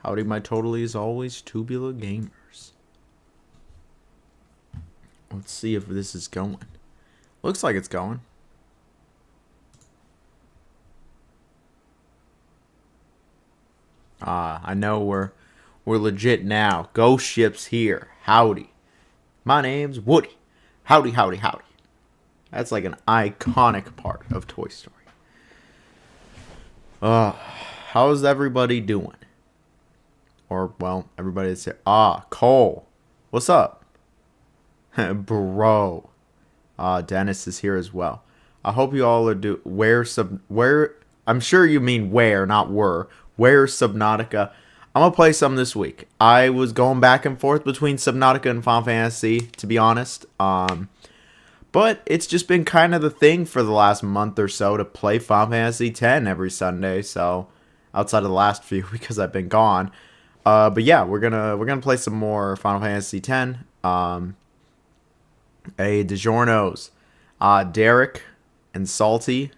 Howdy, my totally as always tubular gamers. Let's see if this is going. Looks like it's going. I know we're legit now. Ghost ship's here. Howdy. My name's Woody. Howdy, howdy, howdy. That's like an iconic part of Toy Story. How's everybody doing? Or, well, everybody that's here. Cole. What's up? Bro. Dennis is here as well. I hope you all are I'm sure you mean where, not were. Where's Subnautica? I'm gonna play some this week. I was going back and forth between Subnautica and Final Fantasy, to be honest. But it's just been kind of the thing for the last month or so to play Final Fantasy X every Sunday. So outside of the last few because I've been gone. But yeah, we're gonna play some more Final Fantasy X. Hey, DiGiorno's, Derek and Salty.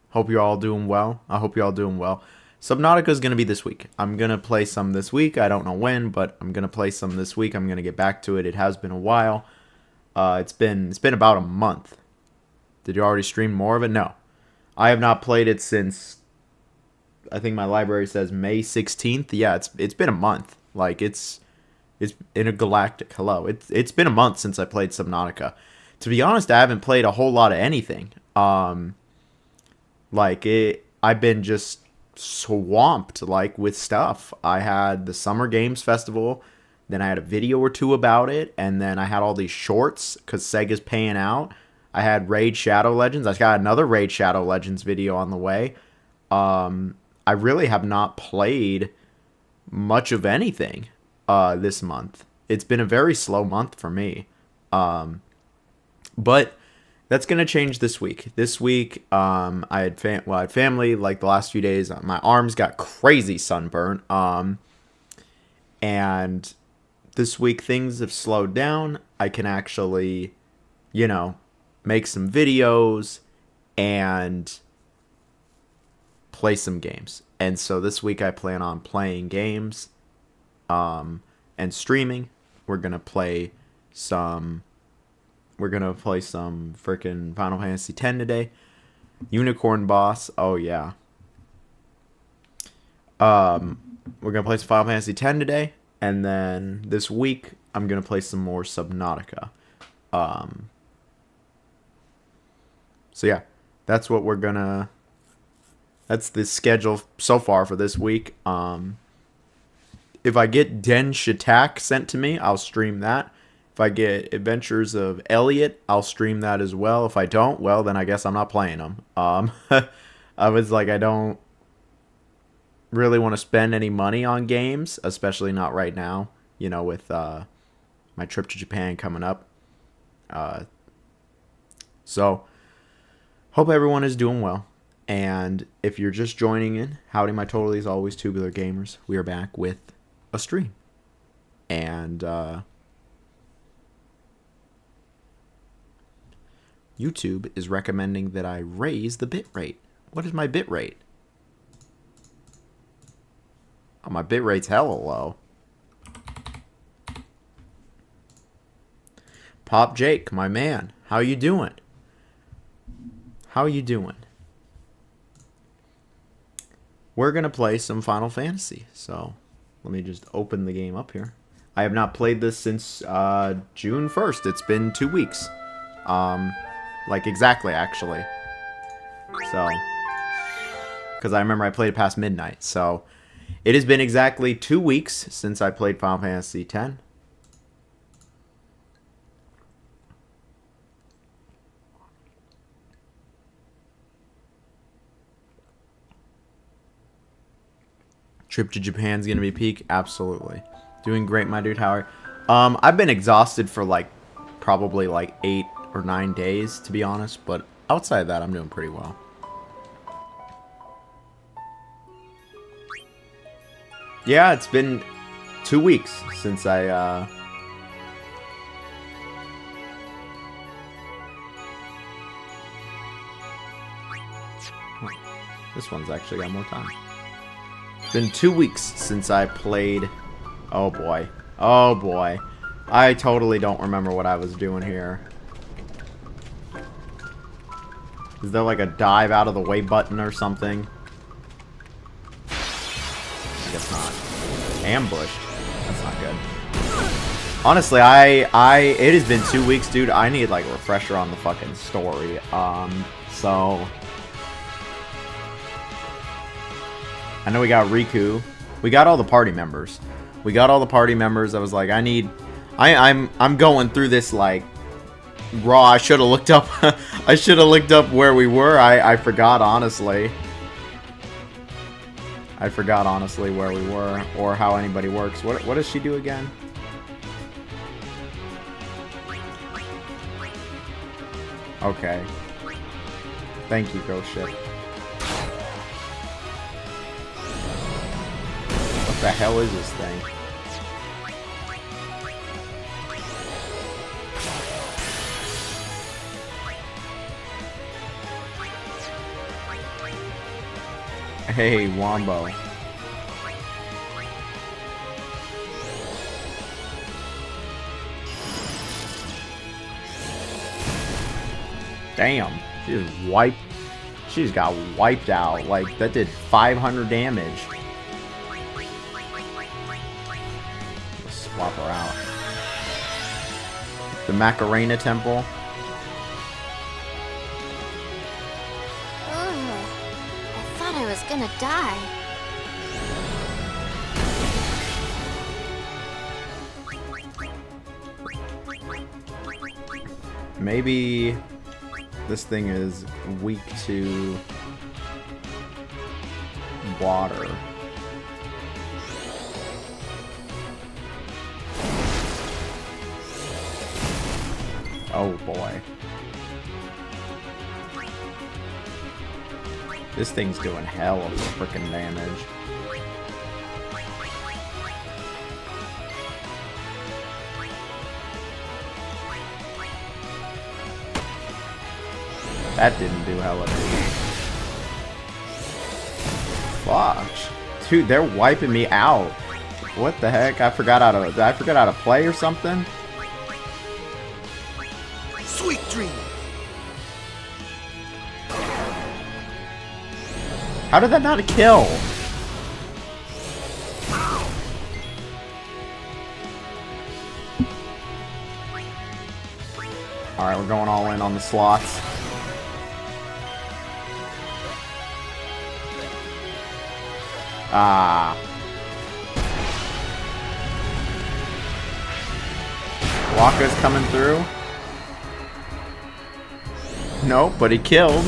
Hope you're all doing well. I hope you're all doing well. Subnautica is gonna be this week. I'm gonna play some this week. I don't know when, but I'm gonna play some this week. I'm gonna get back to it. It has been a while. It's been about a month. Did you already stream more of it? No, I have not played it since. I think my library says May 16th. Yeah, it's been a month. Like it's intergalactic. Hello, it's been a month since I played Subnautica. To be honest, I haven't played a whole lot of anything. I've been just swamped with stuff. I had the Summer Games Festival, then I had a video or two about it, and then I had all these shorts because Sega's paying out. I had Raid Shadow Legends. I got another Raid Shadow Legends video on the way. I really have not played much of anything this month. It's been a very slow month for me. But that's going to change this week. This week, I had family the last few days. My arms got crazy sunburnt. And this week things have slowed down. I can actually, make some videos and play some games. And so this week I plan on playing games and streaming. We're going to play some freaking Final Fantasy X today. Unicorn Boss. Oh yeah. We're going to play some Final Fantasy X today, and then this week I'm going to play some more Subnautica. So yeah, that's what that's the schedule so far for this week. If I get Den Shitak sent to me, I'll stream that. If I get Adventures of Elliot, I'll stream that as well. If I don't, well, then I guess I'm not playing them. I was like, I don't really want to spend any money on games, especially not right now, with my trip to Japan coming up. So, hope everyone is doing well. And if you're just joining in, howdy, my totally is always tubular gamers. We are back with a stream. And YouTube is recommending that I raise the bit rate. What is my bit rate? Oh, my bit rate's hella low. Pop Jake, my man, how you doing? How you doing? We're going to play some Final Fantasy. So, let me just open the game up here. I have not played this since June 1st. It's been 2 weeks. Exactly, actually. So, because I remember I played it past midnight. So, it has been exactly 2 weeks since I played Final Fantasy X. Trip to Japan's gonna be peak? Absolutely. Doing great, my dude. How are you? I've been exhausted for probably 8 or 9 days, to be honest, but outside of that, I'm doing pretty well. Yeah, it's been 2 weeks since I, This one's actually got more time. Been 2 weeks since I played. Oh boy. Oh boy. I totally don't remember what I was doing here. Is there like a dive out of the way button or something? I guess not. Ambushed. That's not good. Honestly, it has been 2 weeks, dude. I need like a refresher on the fucking story. So I know we got Riku. We got all the party members. I was like, I'm going through this like raw. I should have looked up where we were. I forgot honestly. Where we were or how anybody works. What does she do again? Okay. Thank you, Ghost Ship. What the hell is this thing? Hey, Wombo. Damn. She just got wiped out. Like, that did 500 damage. Let's swap her out. The Macarena Temple. I thought I was gonna die. Maybe this thing is weak to water. Oh boy. This thing's doing hell of freaking damage. That didn't do hella damage. Fuck. Dude, they're wiping me out. What the heck? I forgot how to play or something? Sweet dream. How did that not kill? Alright, we're going all in on the slots. Ah. Waka's coming through. Nope, but he killed.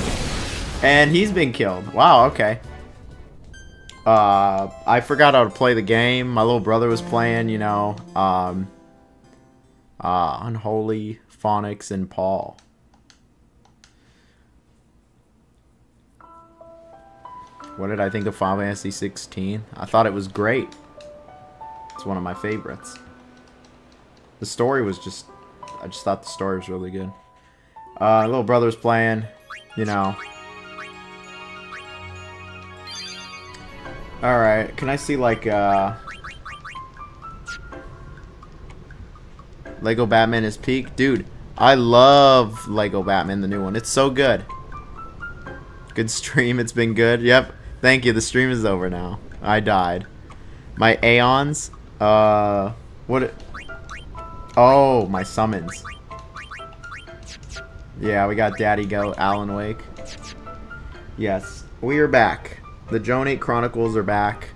And he's been killed. Wow, okay. I forgot how to play the game. My little brother was playing, you know. Unholy, Phonics, and Paul. What did I think of Final Fantasy 16? I thought it was great. It's one of my favorites. The story was just... I just thought the story was really good. Little brother's playing, you know. Alright, can I see like, Lego Batman is peak? Dude, I love Lego Batman, the new one. It's so good. Good stream, it's been good. Yep, thank you, the stream is over now. I died. My Aeons, what... Oh, my summons. Yeah, we got Daddy Go, Alan Wake. Yes, we are back. The Jonate Chronicles are back.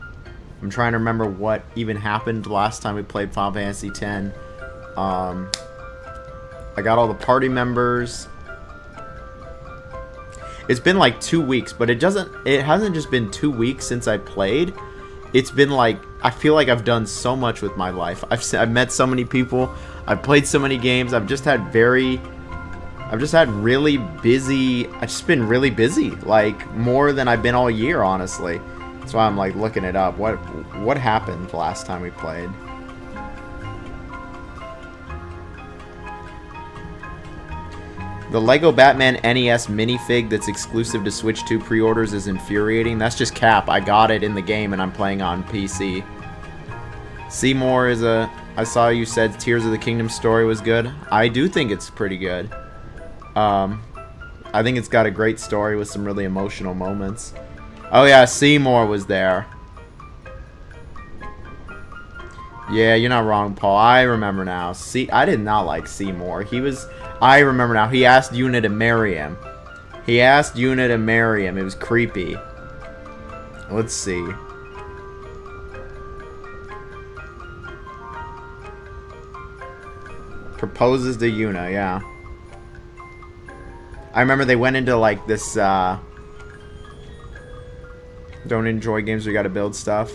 I'm trying to remember what even happened last time we played Final Fantasy X. I got all the party members. It's been like 2 weeks, but it hasn't just been 2 weeks since I played. It's been like, I feel like I've done so much with my life. I've met so many people. I've played so many games. I've just been really busy. I've just been really busy, like more than I've been all year, honestly. That's why I'm like looking it up. What happened last time we played? The Lego Batman NES minifig that's exclusive to Switch 2 pre-orders is infuriating. That's just cap. I got it in the game and I'm playing on PC. Seymour is a... I saw you said Tears of the Kingdom story was good. I do think it's pretty good. I think it's got a great story with some really emotional moments. Oh yeah, Seymour was there. Yeah, you're not wrong, Paul. I remember now. See, I did not like Seymour. He was... I remember now. He asked Yuna to marry him. He asked Yuna to marry him. It was creepy. Let's see. Proposes to Yuna, yeah. I remember they went into, like, this, don't enjoy games where you gotta build stuff.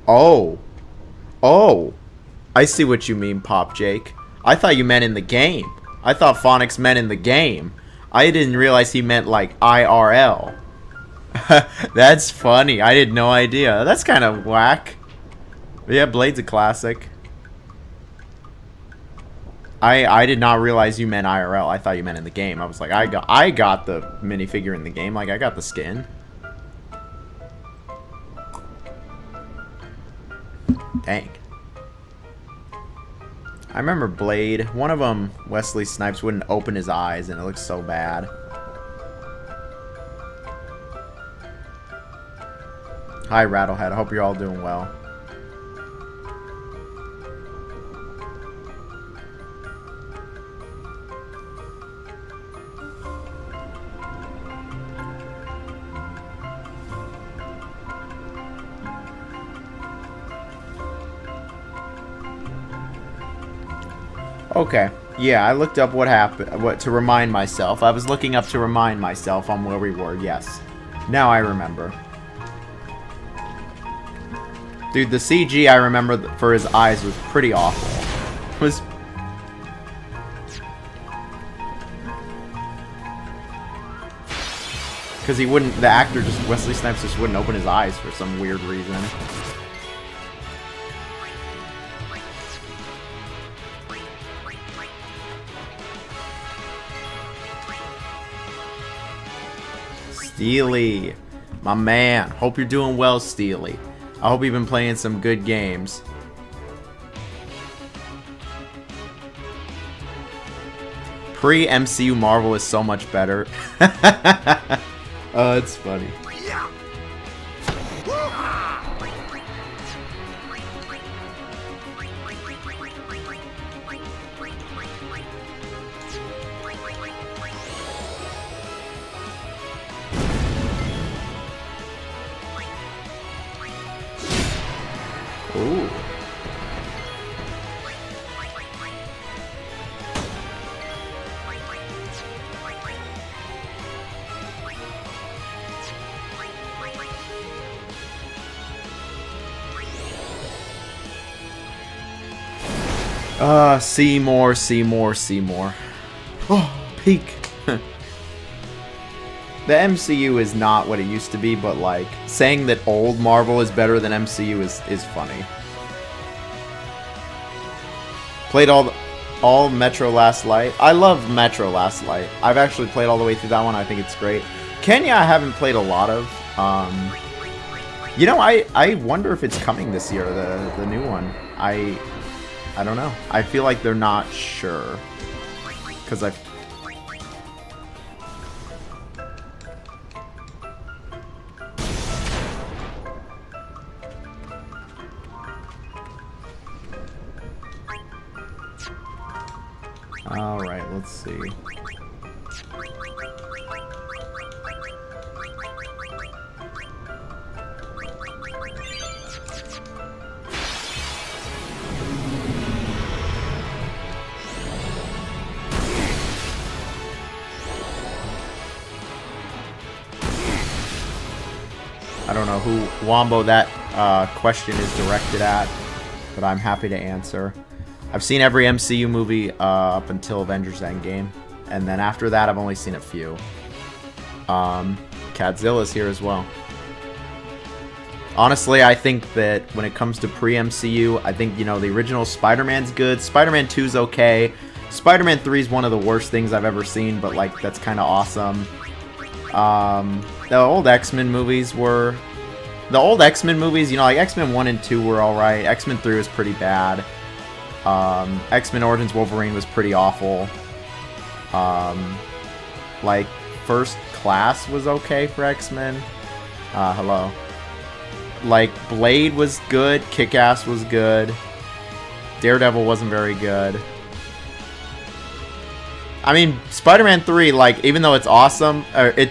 Oh. Oh. I see what you mean, Pop Jake. I thought you meant in the game. I thought Phonics meant in the game. I didn't realize he meant, like, IRL. That's funny. I had no idea. That's kind of whack. But yeah, Blade's a classic. I did not realize you meant IRL. I thought you meant in the game. I was like, I got the minifigure in the game. Like, I got the skin. Dang. I remember Blade. One of them, Wesley Snipes, wouldn't open his eyes, and it looked so bad. Hi, Rattlehead. I hope you're all doing well. Okay, yeah, I looked up what happened, to remind myself. I was looking up to remind myself on where we were, yes. Now I remember. Dude, the CG I remember for his eyes was pretty awful. It was... Because he wouldn't, the actor just, Wesley Snipes just wouldn't open his eyes for some weird reason. Steely, my man. Hope you're doing well, Steely. I hope you've been playing some good games. Pre-MCU Marvel is so much better. Oh, it's funny. Ooh. Seymour, Seymour, Seymour. Oh, peak. The MCU is not what it used to be, but like saying that old Marvel is better than MCU is funny. Played all Metro Last Light. I love Metro Last Light. I've actually played all the way through that one. I think it's great. Kenya I haven't played a lot of. You know, I wonder if it's coming this year, the new one. I don't know. I feel like they're not sure. Because I... Alright, let's see. I don't know who Wombo that question is directed at, but I'm happy to answer. I've seen every MCU movie up until Avengers Endgame, and then after that I've only seen a few. Cadzilla's here as well. Honestly, I think that when it comes to pre-MCU, I think, you know, the original Spider-Man's good. Spider-Man 2's okay. Spider-Man 3 is one of the worst things I've ever seen, but, like, that's kind of awesome. The old X-Men movies were... The old X-Men movies, you know, like, X-Men 1 and 2 were alright. X-Men 3 was pretty bad. X-Men Origins Wolverine was pretty awful. Like, First Class was okay for X-Men. Hello. Like, Blade was good, Kick-Ass was good, Daredevil wasn't very good. I mean, Spider-Man 3, like, even though it's awesome,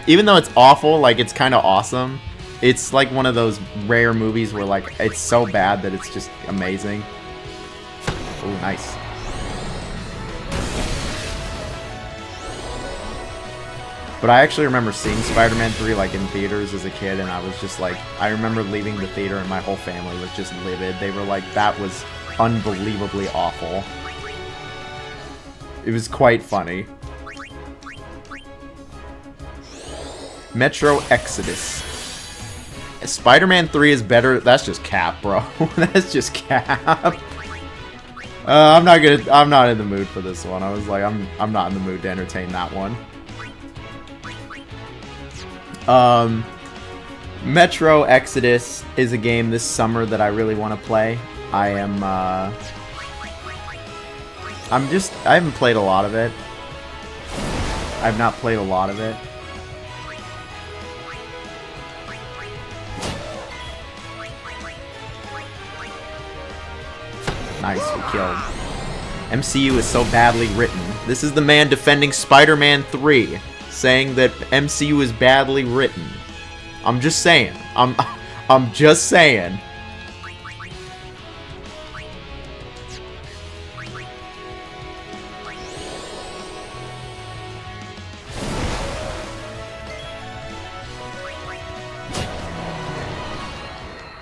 even though it's awful, like, it's kind of awesome. It's like one of those rare movies where, like, it's so bad that it's just amazing. Oh, nice. But I actually remember seeing Spider-Man 3, like, in theaters as a kid, and I was just like, I remember leaving the theater and my whole family was just livid. They were like, that was unbelievably awful. It was quite funny. Metro Exodus. Spider-Man 3 is better. That's just cap, bro. That's just cap. I'm not in the mood for this one. I was like, I'm not in the mood to entertain that one. Metro Exodus is a game this summer that I really want to play. I haven't played a lot of it. I've not played a lot of it. Nice, we killed. MCU is so badly written. This is the man defending Spider-Man 3. Saying that MCU is badly written. I'm just saying. I'm just saying.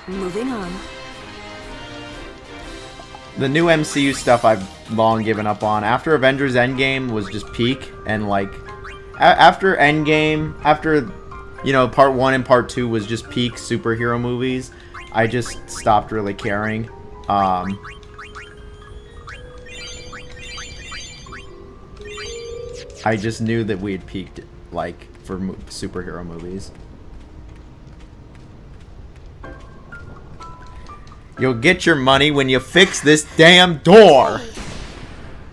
Moving on. The new MCU stuff I've long given up on. After Avengers Endgame was just peak, and like after Endgame, after, you know, part 1 and part 2 was just peak superhero movies, I just stopped really caring. I just knew that we had peaked, like, for superhero movies. You'll get your money when you fix this damn door!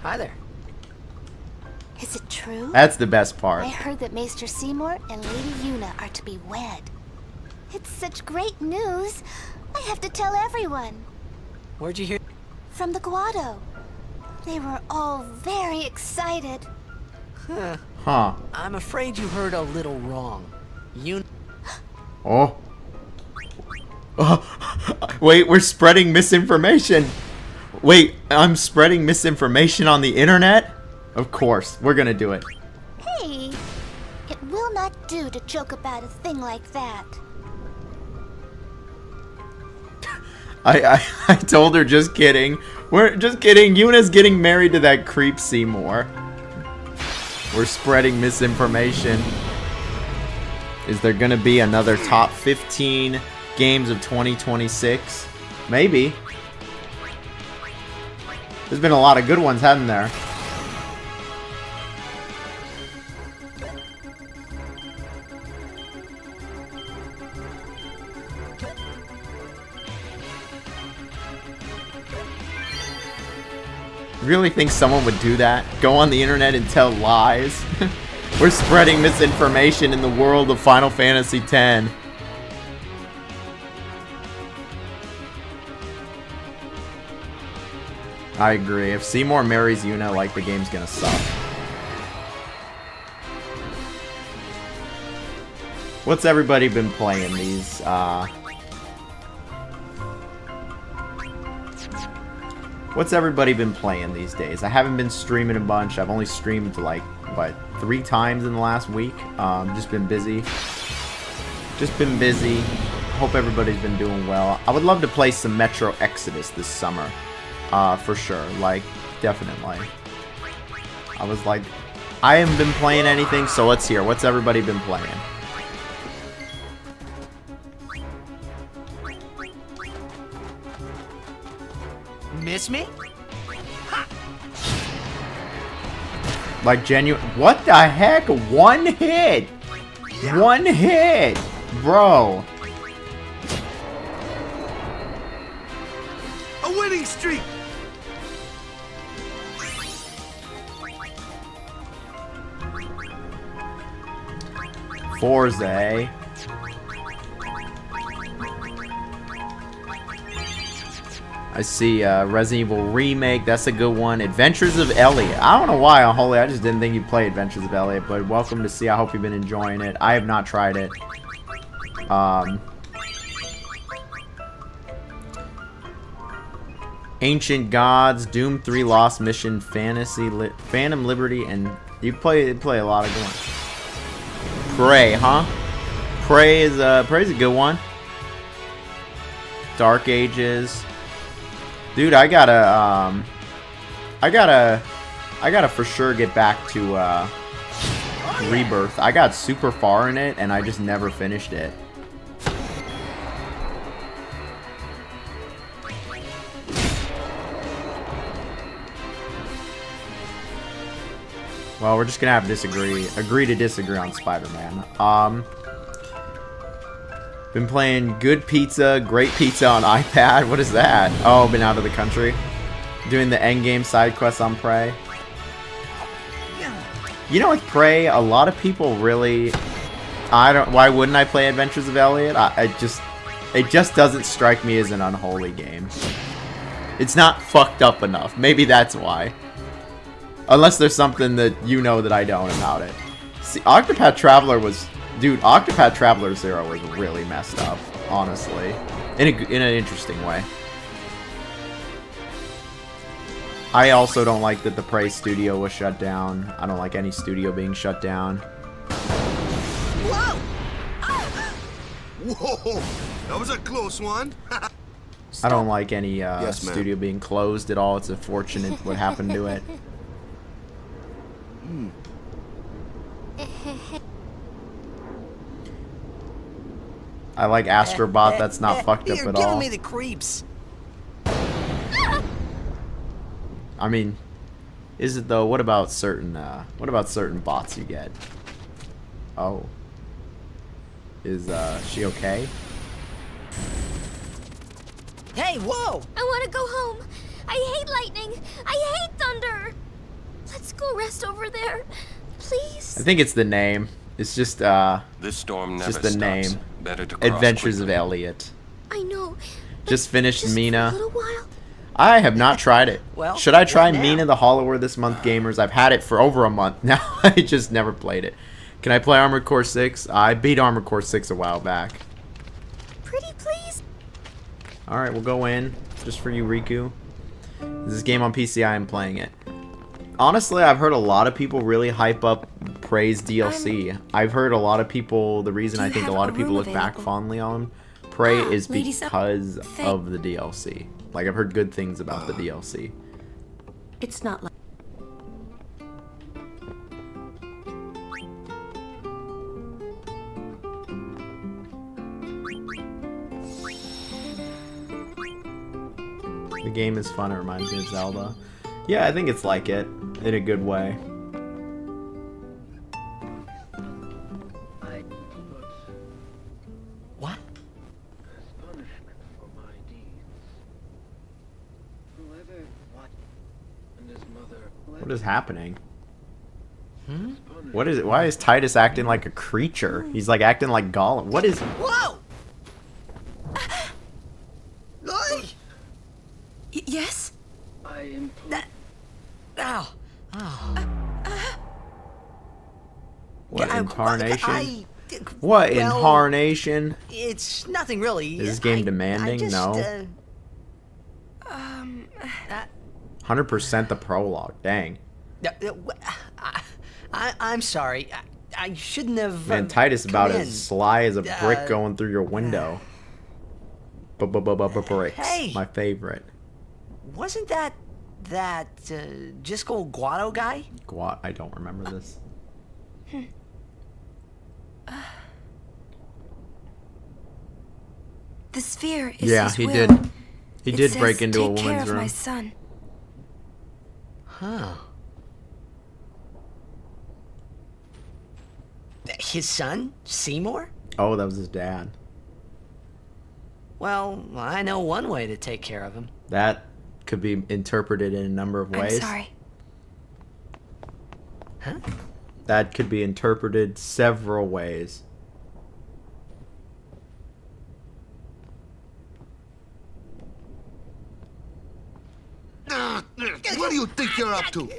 Hi there. Is it true? That's the best part. I heard that Maester Seymour and Lady Yuna are to be wed. It's such great news. I have to tell everyone. Where'd you hear? From the Guado. They were all very excited. Huh. I'm afraid you heard a little wrong. Oh. Wait, we're spreading misinformation. Wait, I'm spreading misinformation on the internet? Of course, we're gonna do it. Hey, it will not do to joke about a thing like that. I told her, just kidding. We're just kidding. Yuna's getting married to that creep Seymour. We're spreading misinformation. Is there gonna be another top 15 games of 2026? Maybe. There's been a lot of good ones, hasn't there? Really think someone would do that? Go on the internet and tell lies? We're spreading misinformation in the world of Final Fantasy X. I agree. If Seymour marries Yuna, like, the game's gonna suck. What's everybody been playing these, What's everybody been playing these days? I haven't been streaming a bunch. I've only streamed, like, what, 3 times in the last week. Just been busy. Hope everybody's been doing well. I would love to play some Metro Exodus this summer. For sure. Like, definitely. I was like, I haven't been playing anything, so let's hear. What's everybody been playing? miss me? Like genuine. What the heck? One hit. One hit, bro. A winning streak. Forza, eh? I see Resident Evil Remake. That's a good one. Adventures of Elliot. I don't know why, Unholy. I just didn't think you'd play Adventures of Elliot, but welcome to see. I hope you've been enjoying it. I have not tried it. Ancient Gods, Doom 3 Lost Mission, Phantom Liberty, and you play a lot of good ones. Prey, huh? Prey's a good one. Dark Ages. Dude, I gotta for sure get back to Rebirth. I got super far in it and I just never finished it. Well, we're just gonna have to agree to disagree on Spider-Man. Been playing Good Pizza, Great Pizza on iPad. What is that? Oh, been out of the country. Doing the endgame side quests on Prey. You know, with Prey, a lot of people really... Why wouldn't I play Adventures of Elliot? It just doesn't strike me as an Unholy game. It's not fucked up enough. Maybe that's why. Unless there's something that you know that I don't about it. See, Octopath Traveler was... Dude, Octopath Traveler 0 was really messed up, honestly. In an interesting way. I also don't like that the Prey studio was shut down. I don't like any studio being shut down. Whoa! Whoa! That was a close one. I don't like any Yes, ma'am. studio being closed at all. It's unfortunate what happened to it. I like Astrobot. That's not fucked up You're at giving all. me the creeps. I mean, is it though? What about certain bots you get? Oh. Is she okay? Hey, whoa! I want to go home. I hate lightning. I hate thunder. Let's go rest over there, please. I think it's the name. It's just This storm never just the stops. name. Better to cross Adventures of quickly. Elliot. I know. but Just finished just Mina. For a little while. I have not tried it. Well, should I try what now? Mina the Hollower this month, gamers? I've had it for over a month now. I just never played it. Can I play Armored Core 6? I beat Armored Core 6 a while back. Pretty please. Alright, we'll go in. Just for you, Riku. This is game on PC. I am playing it. Honestly, I've heard a lot of people really hype up Prey's DLC. I've heard a lot of people, the reason Do I you think a have lot a of people room look back available? fondly on Prey is Lady Sub- because Thank- of the DLC. Like, I've heard good things about the DLC. It's not like... The game is fun. It reminds me of Zelda. Yeah, I think it's like it in a good way. What? Punishment for my deeds. Whoever and his mother. What is happening? What is it? Why is Titus acting like a creature? He's like acting like Gollum. What is... Whoa! Ay! yes? I implore. That... Ow. Oh. What I- incarnation? I- What well, incarnation? It's nothing really. Is this game I demanding? just, No. Um... 100% the prologue. Dang. I'm sorry. I shouldn't have. Man, Titus come about in. as sly as a brick going through your window. Bricks. Hey. My favorite. Wasn't that Jisco Guado guy? Guat. I don't remember this. The sphere is Yeah, his he will. did. He It did says, break into a "Take care woman's of my room. son." Huh. His son? Seymour? Oh, that was his dad. Well, I know one way to take care of him. That could be interpreted in a number of I'm ways. sorry. Huh? That could be interpreted several ways. What do you think you're up to?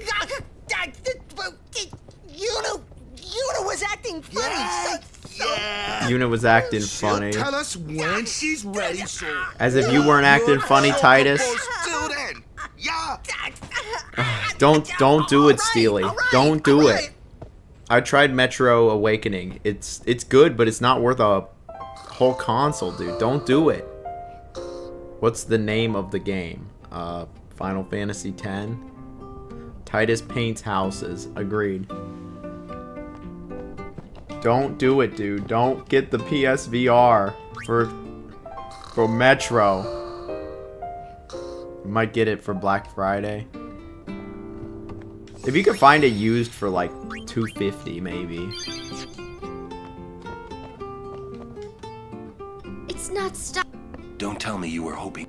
Yuna was acting funny. Yeah. Yuna was acting She'll funny. tell us when she's ready, so... As if you weren't acting funny, Titus. Till then. Yeah. Don't do it, Steely. Don't do it. I tried Metro Awakening. It's good, but it's not worth a whole console, dude. Don't do it. What's the name of the game? Final Fantasy X? Titus paints houses. Agreed. Don't do it, dude. Don't get the PSVR for Metro. You might get it for Black Friday. If you could find it used for like $250 maybe. It's not stop. Don't tell me you were hoping.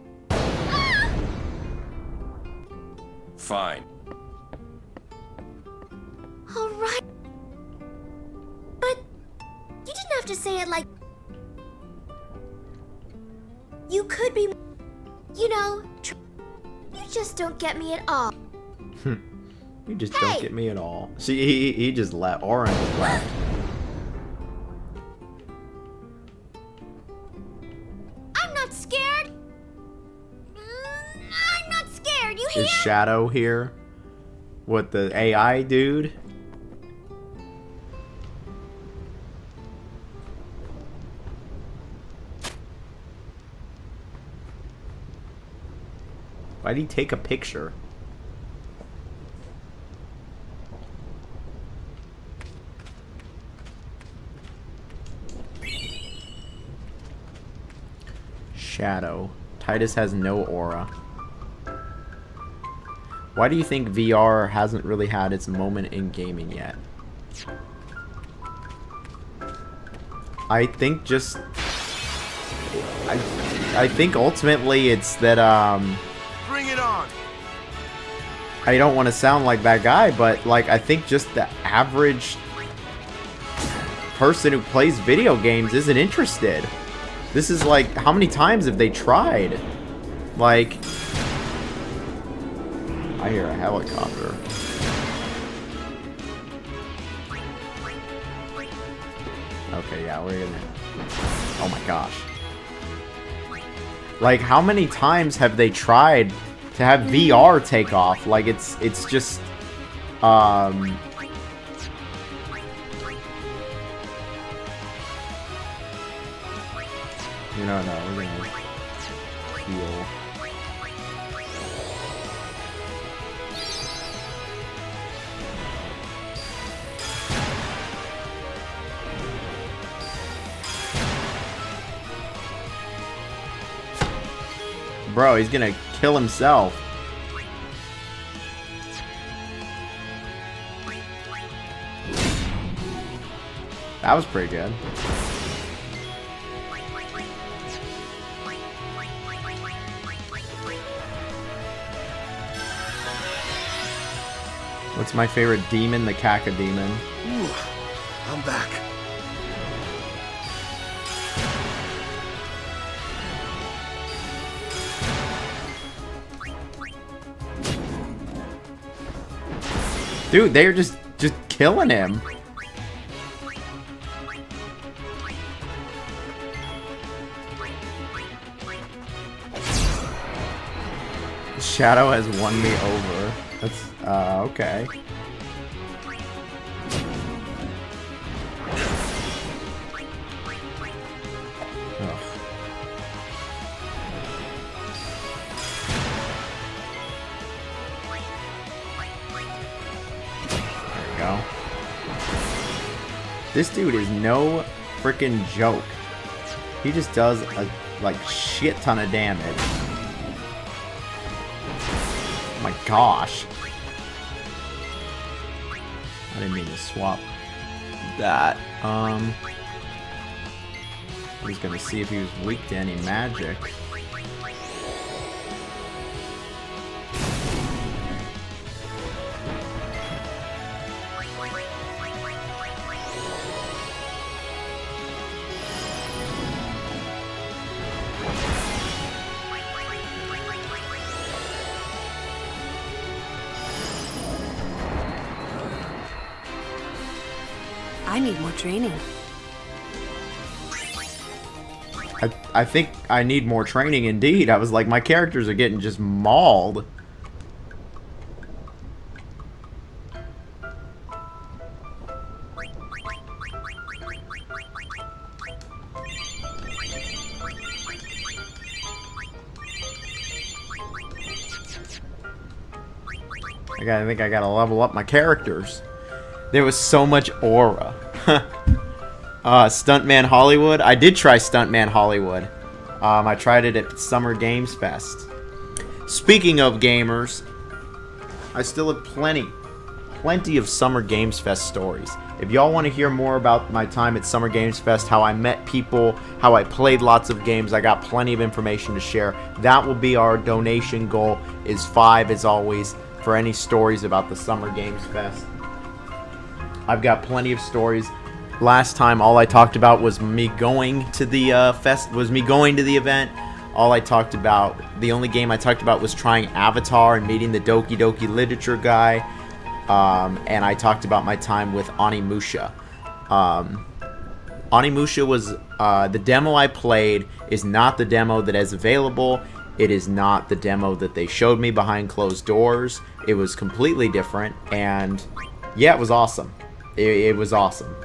Fine. All right. But you didn't have to say it like. You could be, you know. You just don't get me at all. You just Hey! don't get me at all. See, he just left. Orange just left. I'm not scared. I'm not scared. You hear? Is Shadow here? What, the AI dude? Why'd he take a picture? Shadow. Titus has no aura. Why do you think VR hasn't really had its moment in gaming yet? I think just... I think ultimately it's that, Bring it on. I don't want to sound like that guy, but, like, I think just the average person who plays video games isn't interested. This is like, how many times have they tried? Like... I hear a helicopter. Okay, yeah, we're gonna... Oh my gosh. Like, how many times have they tried to have VR take off? Like, it's just... You know, no, we're gonna heal. Bro, he's gonna kill himself. That was pretty good. What's my favorite demon? The Caca demon. Ooh, I'm back. Dude, they're just killing him. Shadow has won me over. That's okay. Ugh. There we go. This dude is no freaking joke. He just does a like shit ton of damage. my gosh. I didn't mean to swap that. I was gonna see if he was weak to any magic. I need more training. I think I need more training indeed. I was like, my characters are getting just mauled. I think I gotta level up my characters. There was so much aura. Stuntman Hollywood. I did try Stuntman Hollywood. I tried it at Summer Games Fest. Speaking of gamers, I still have plenty of Summer Games Fest stories. If y'all want to hear more about my time at Summer Games Fest, how I met people, how I played lots of games, I got plenty of information to share. That will be our donation goal, is 5 as always, for any stories about the Summer Games Fest. I've got plenty of stories. Last time, all I talked about was me going to the event. All I talked about, the only game I talked about was trying Avatar and meeting the Doki Doki literature guy. And I talked about my time with Onimusha. Onimusha was, the demo I played is not the demo that is available. It is not the demo that they showed me behind closed doors. It was completely different, and yeah, it was awesome. It was awesome.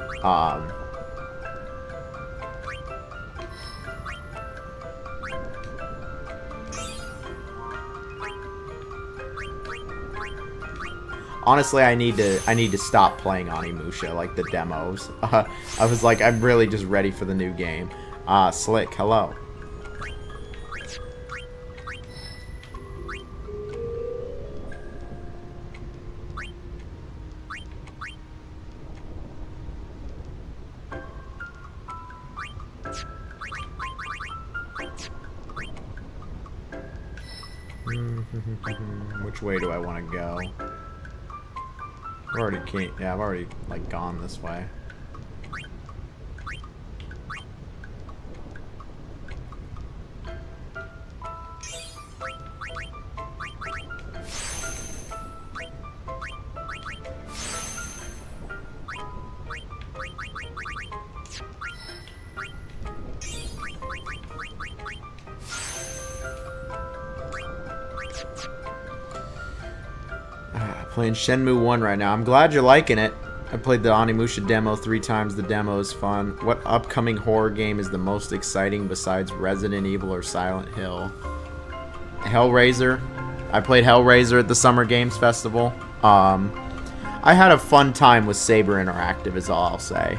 Honestly, I need to stop playing Onimusha, like the demos. I was like, I'm really just ready for the new game. Slick, hello. Which way do I want to go? I've already like gone this way. Playing Shenmue 1 right now. I'm glad you're liking it. I played the Onimusha demo 3 times. The demo is fun. What upcoming horror game is the most exciting besides Resident Evil or Silent Hill? Hellraiser. I played Hellraiser at the Summer Games Festival. I had a fun time with Saber Interactive is all I'll say.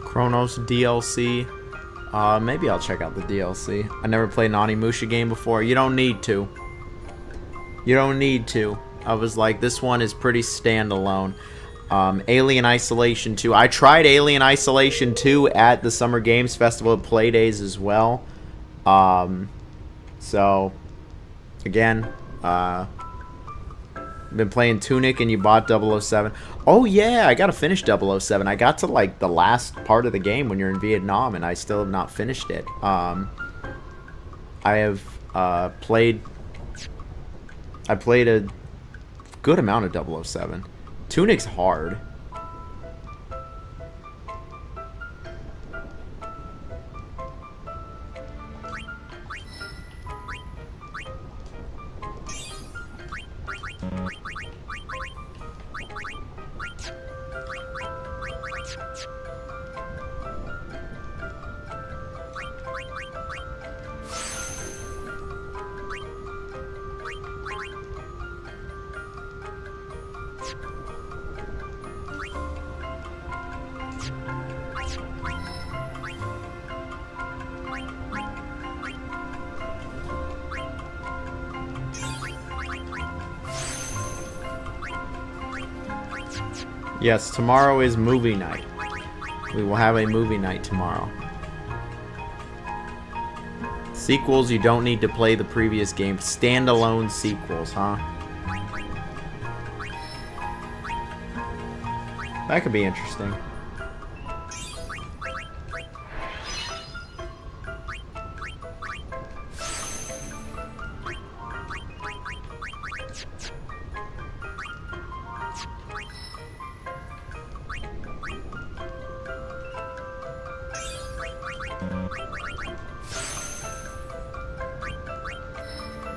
Chronos DLC. Maybe I'll check out the DLC. I never played an Onimusha game before. You don't need to. You don't need to. I was like, this one is pretty standalone. Alien Isolation 2. I tried Alien Isolation 2 at the Summer Games Festival at Playdays as well. So, again, been playing Tunic and you bought 007. Oh yeah, I gotta finish 007. I got to like the last part of the game when you're in Vietnam and I still have not finished it. I have played I played a good amount of 007. Tunic's hard. Yes, tomorrow is movie night. We will have a movie night tomorrow. Sequels, you don't need to play the previous game. Standalone sequels, huh? That could be interesting.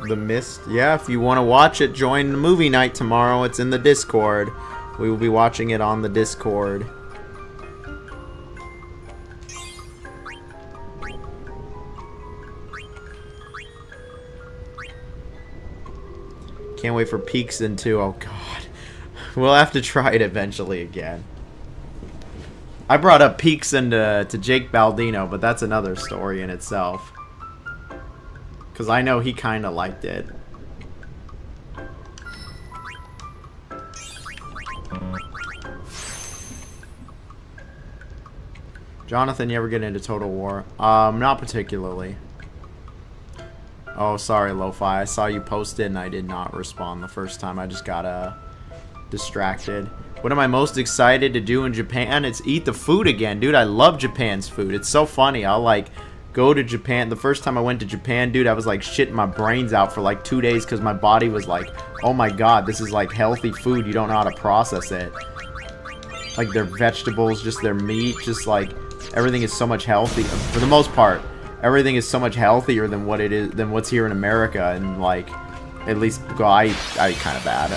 The Mist. Yeah, if you want to watch it, join the movie night tomorrow. It's in the Discord. We will be watching it on the Discord. Can't wait for Peakson too. Oh god. We'll have to try it eventually again. I brought up Peakson to Jake Baldino, but that's another story in itself. Because I know he kind of liked it. Jonathan, you ever get into Total War? Not particularly. Oh, sorry, Lo-Fi. I saw you post it and I did not respond the first time. I just got distracted. What am I most excited to do in Japan? It's eat the food again. Dude, I love Japan's food. It's so funny. I'll, like, go to Japan. The first time I went to Japan, dude, I was, like, shitting my brains out for, like, 2 days because my body was like, oh, my God, this is, like, healthy food. You don't know how to process it. Like, their vegetables, just their meat, just, like, everything is so much healthier. For the most part, everything is so much healthier than what it is, than what's here in America. And, like, at least, well, I eat kind of bad.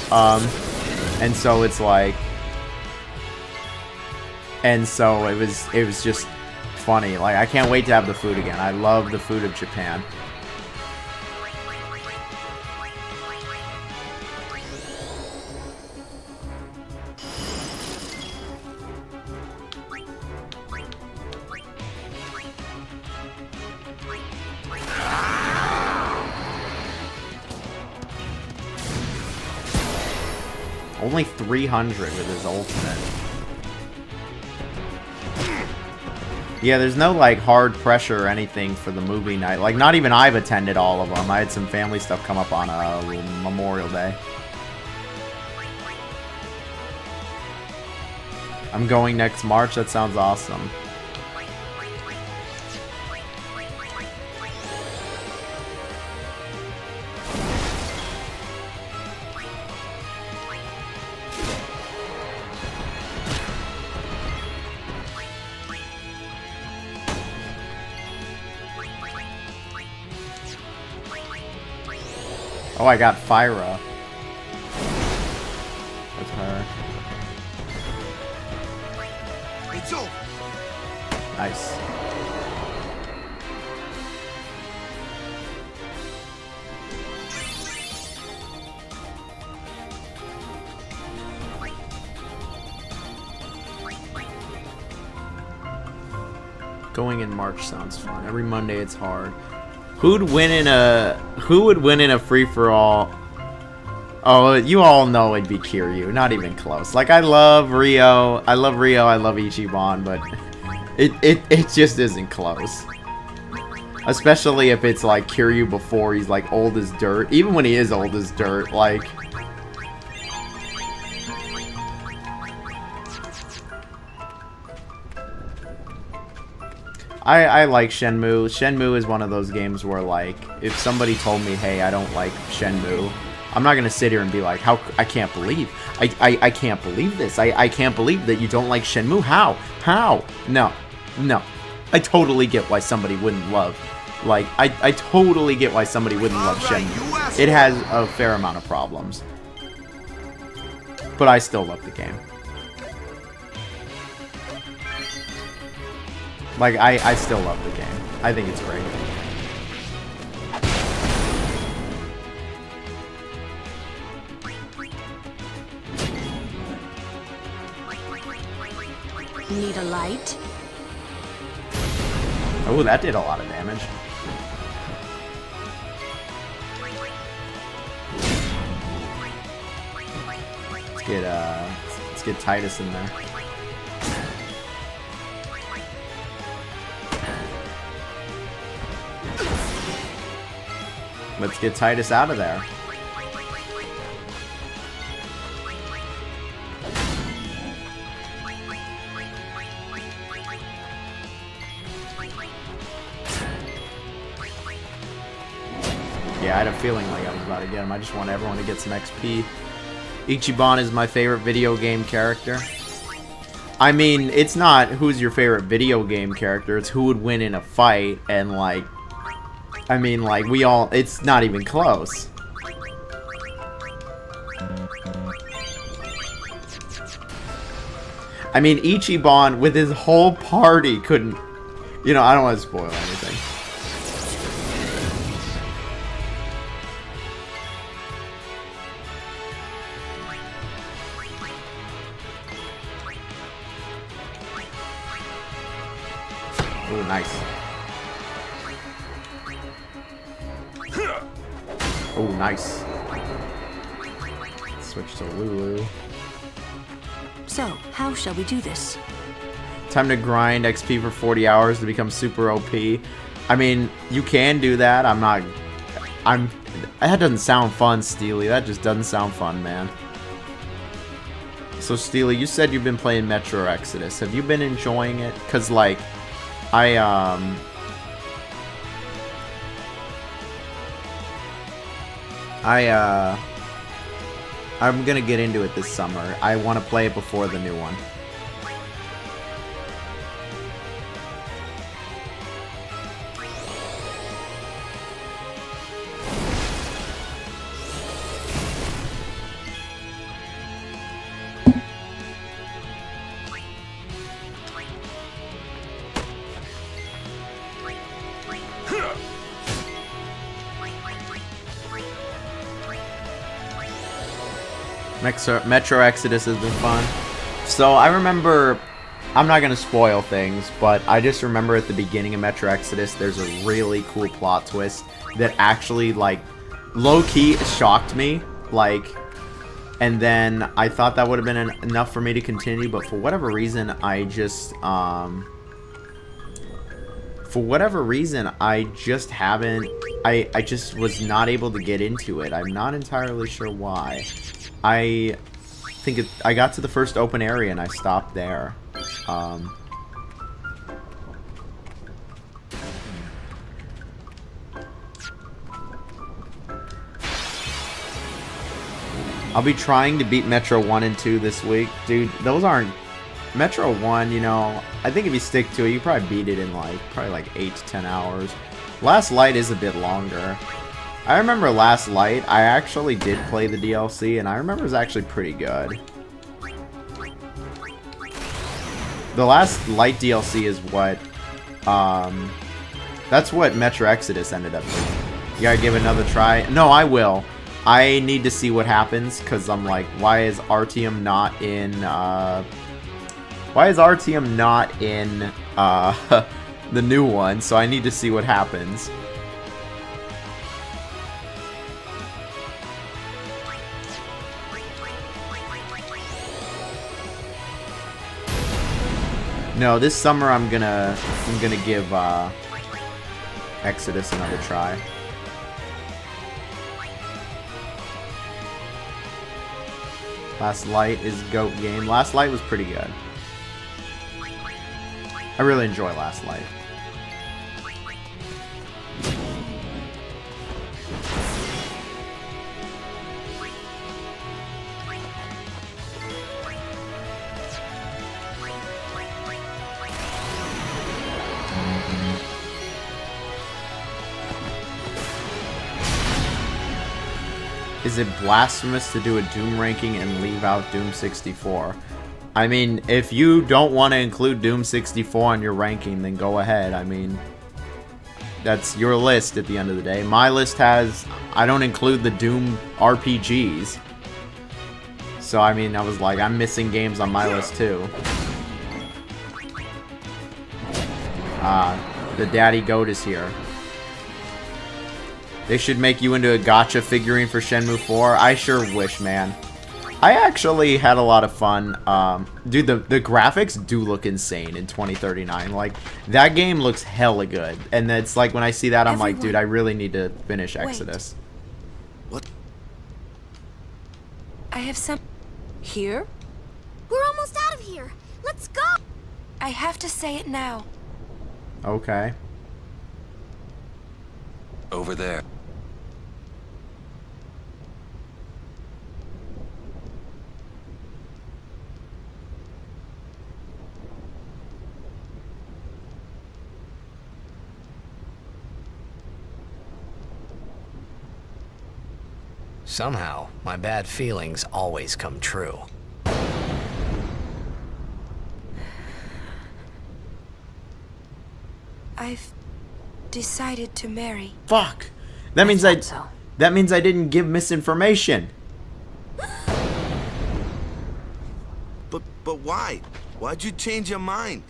And so it's, like... And so it was just funny. Like, I can't wait to have the food again. I love the food of Japan. Only 300 with his ultimate. Yeah, there's no, like, hard pressure or anything for the movie night. Like, not even I've attended all of them. I had some family stuff come up on Memorial Day. I'm going next March. That sounds awesome. Oh, I got Fyra. That's her. It's over. Nice. Going in March sounds fun. Every Monday it's hard. Who would win in a free-for-all? Oh, you all know it'd be Kiryu. Not even close. Like, I love Rio. I love Ichiban, but it just isn't close. Especially if it's like Kiryu before he's like old as dirt. Even when he is old as dirt, like... I like Shenmue. Shenmue is one of those games where, like, if somebody told me, hey, I don't like Shenmue, I'm not gonna sit here and be like, how I can't believe I can't believe this. I can't believe that you don't like Shenmue. How? No. I totally get why somebody wouldn't love. Like, I totally get why somebody wouldn't love Shenmue. It has a fair amount of problems. But I still love the game. Like, I still love the game. I think it's great. Need a light? Oh, that did a lot of damage. Let's get Titus in there. Let's get Titus out of there. Yeah, I had a feeling like I was about to get him. I just want everyone to get some XP. Ichiban is my favorite video game character. I mean, it's not who's your favorite video game character, it's who would win in a fight, and like, I mean, like, we all, it's not even close. I mean, Ichiban with his whole party couldn't, you know, I don't want to spoil anything. Oh, nice. Oh, nice. Switch to Lulu. So, how shall we do this? Time to grind XP for 40 hours to become super OP. I mean, you can do that. That doesn't sound fun, Steely. That just doesn't sound fun, man. So, Steely, you said you've been playing Metro Exodus. Have you been enjoying it? Because, like, I'm gonna get into it this summer. I want to play it before the new one. Metro Exodus has been fun. So I remember, I'm not going to spoil things, but I just remember at the beginning of Metro Exodus, there's a really cool plot twist that actually, like, low-key shocked me. Like, and then I thought that would have been enough for me to continue, but for whatever reason, I just haven't, I just was not able to get into it. I'm not entirely sure why. I think I got to the first open area and I stopped there. I'll be trying to beat Metro 1 and 2 this week. Dude, those aren't... Metro 1, you know, I think if you stick to it, you probably beat it in probably like 8 to 10 hours. Last Light is a bit longer. I remember Last Light, I actually did play the DLC, and I remember it was actually pretty good. The Last Light DLC is what, that's what Metro Exodus ended up doing. You gotta give it another try. No, I will. I need to see what happens, because I'm like, why is Artyom not in, the new one? So I need to see what happens. No, this summer I'm gonna give Exodus another try. Last Light is GOAT game. Last Light was pretty good. I really enjoy Last Light. Is it blasphemous to do a Doom ranking and leave out Doom 64? I mean, if you don't want to include Doom 64 on your ranking, then go ahead. I mean, that's your list at the end of the day. My list has... I don't include the Doom RPGs. So, I mean, I was like, I'm missing games on my list, too. The Daddy Goat is here. They should make you into a gacha figurine for Shenmue 4. I sure wish, man. I actually had a lot of fun. Dude, the graphics do look insane in 2039. Like, that game looks hella good. And it's like, when I see that, I'm like, dude, I really need to finish Exodus. What? I have some... Here? We're almost out of here. Let's go. I have to say it now. Okay. Over there. Somehow, my bad feelings always come true. I've decided to marry. Fuck. That means I thought so. that means I didn't give misinformation. But why? Why'd you change your mind?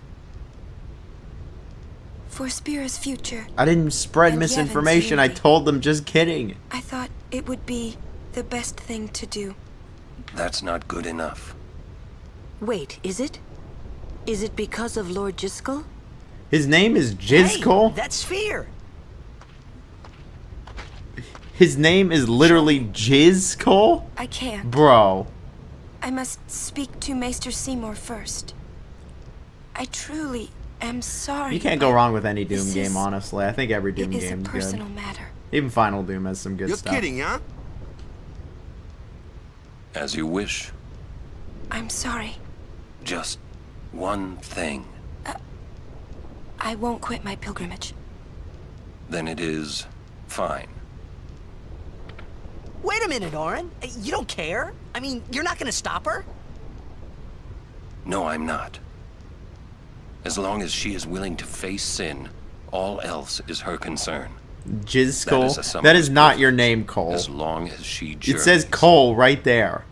For Spira's future, I didn't spread And misinformation. I Yevon's told them just kidding. I thought it would be the best thing to do. That's not good enough. Wait, is it? Is it because of Lord Jiskel? His name is Hey, Jizkol. that's Sphere. His name is literally Jizkol? I can't. Bro. I must speak to Maester Seymour first. I truly am sorry. You can't go but wrong with any Doom this game, is- honestly. I think every Doom It is a game's personal good. matter. Even Final Doom has some good You're stuff. kidding, huh? As you wish. I'm sorry. Just one thing. I won't quit my pilgrimage. Then it is fine. Wait a minute, Orin. You don't care? I mean, you're not gonna stop her? No, I'm not. As long as she is willing to face sin, all else is her concern. Jizkol. That is not your name, Cole. As long as she It journeys. says Cole right there.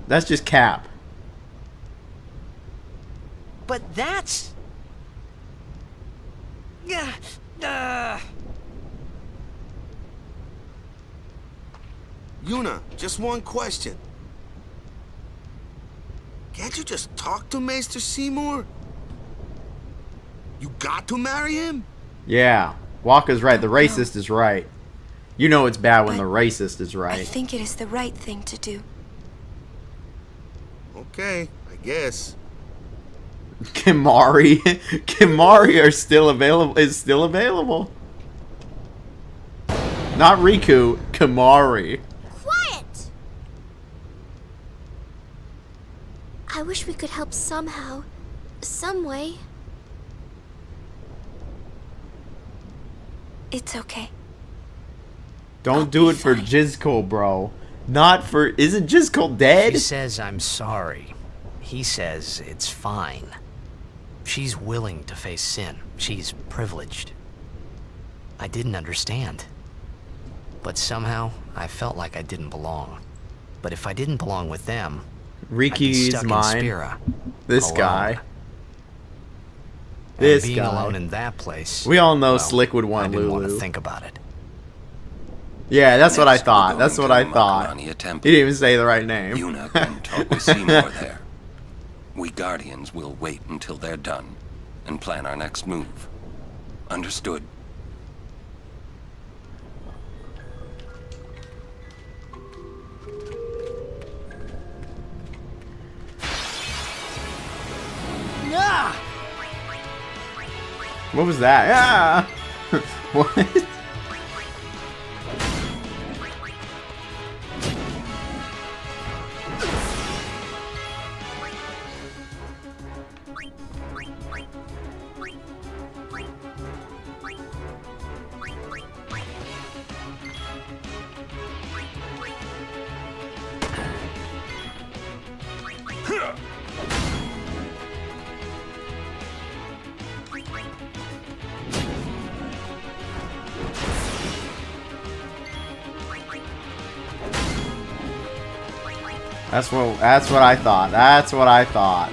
That's just cap. But that's... Yeah. Yuna, just one question. Can't you just talk to Maester Seymour? You got to marry him? Yeah. Waka's right. The racist is right. You know it's bad when But the racist is I right. think it is the right thing to do. Okay, I guess. Kimari. Kimari are still available. Is still available. Not Riku. Kimari. Quiet! I wish we could help somehow. Some way. It's okay. Don't I'll do be it for fine. Jizkol, bro. Not for... Isn't Jizkol dead? She says I'm sorry. He says it's fine. She's willing to face sin. She's privileged. I didn't understand. But somehow, I felt like I didn't belong. But if I didn't belong with them, I'd be Riki's stuck in mine. Spira. This alone. guy. And This being guy. alone in that place. We all know well, Slick would I want didn't want to Lulu. think about it. Yeah, that's what I Next, we're thought. going That's what to I the thought. Makarania He Temple. didn't even say the right name. Yuna can talk with Seymour there. We Guardians will wait until they're done and plan our next move. Understood? Ah! What was that? Yeah. What? That's what I thought. That's what I thought.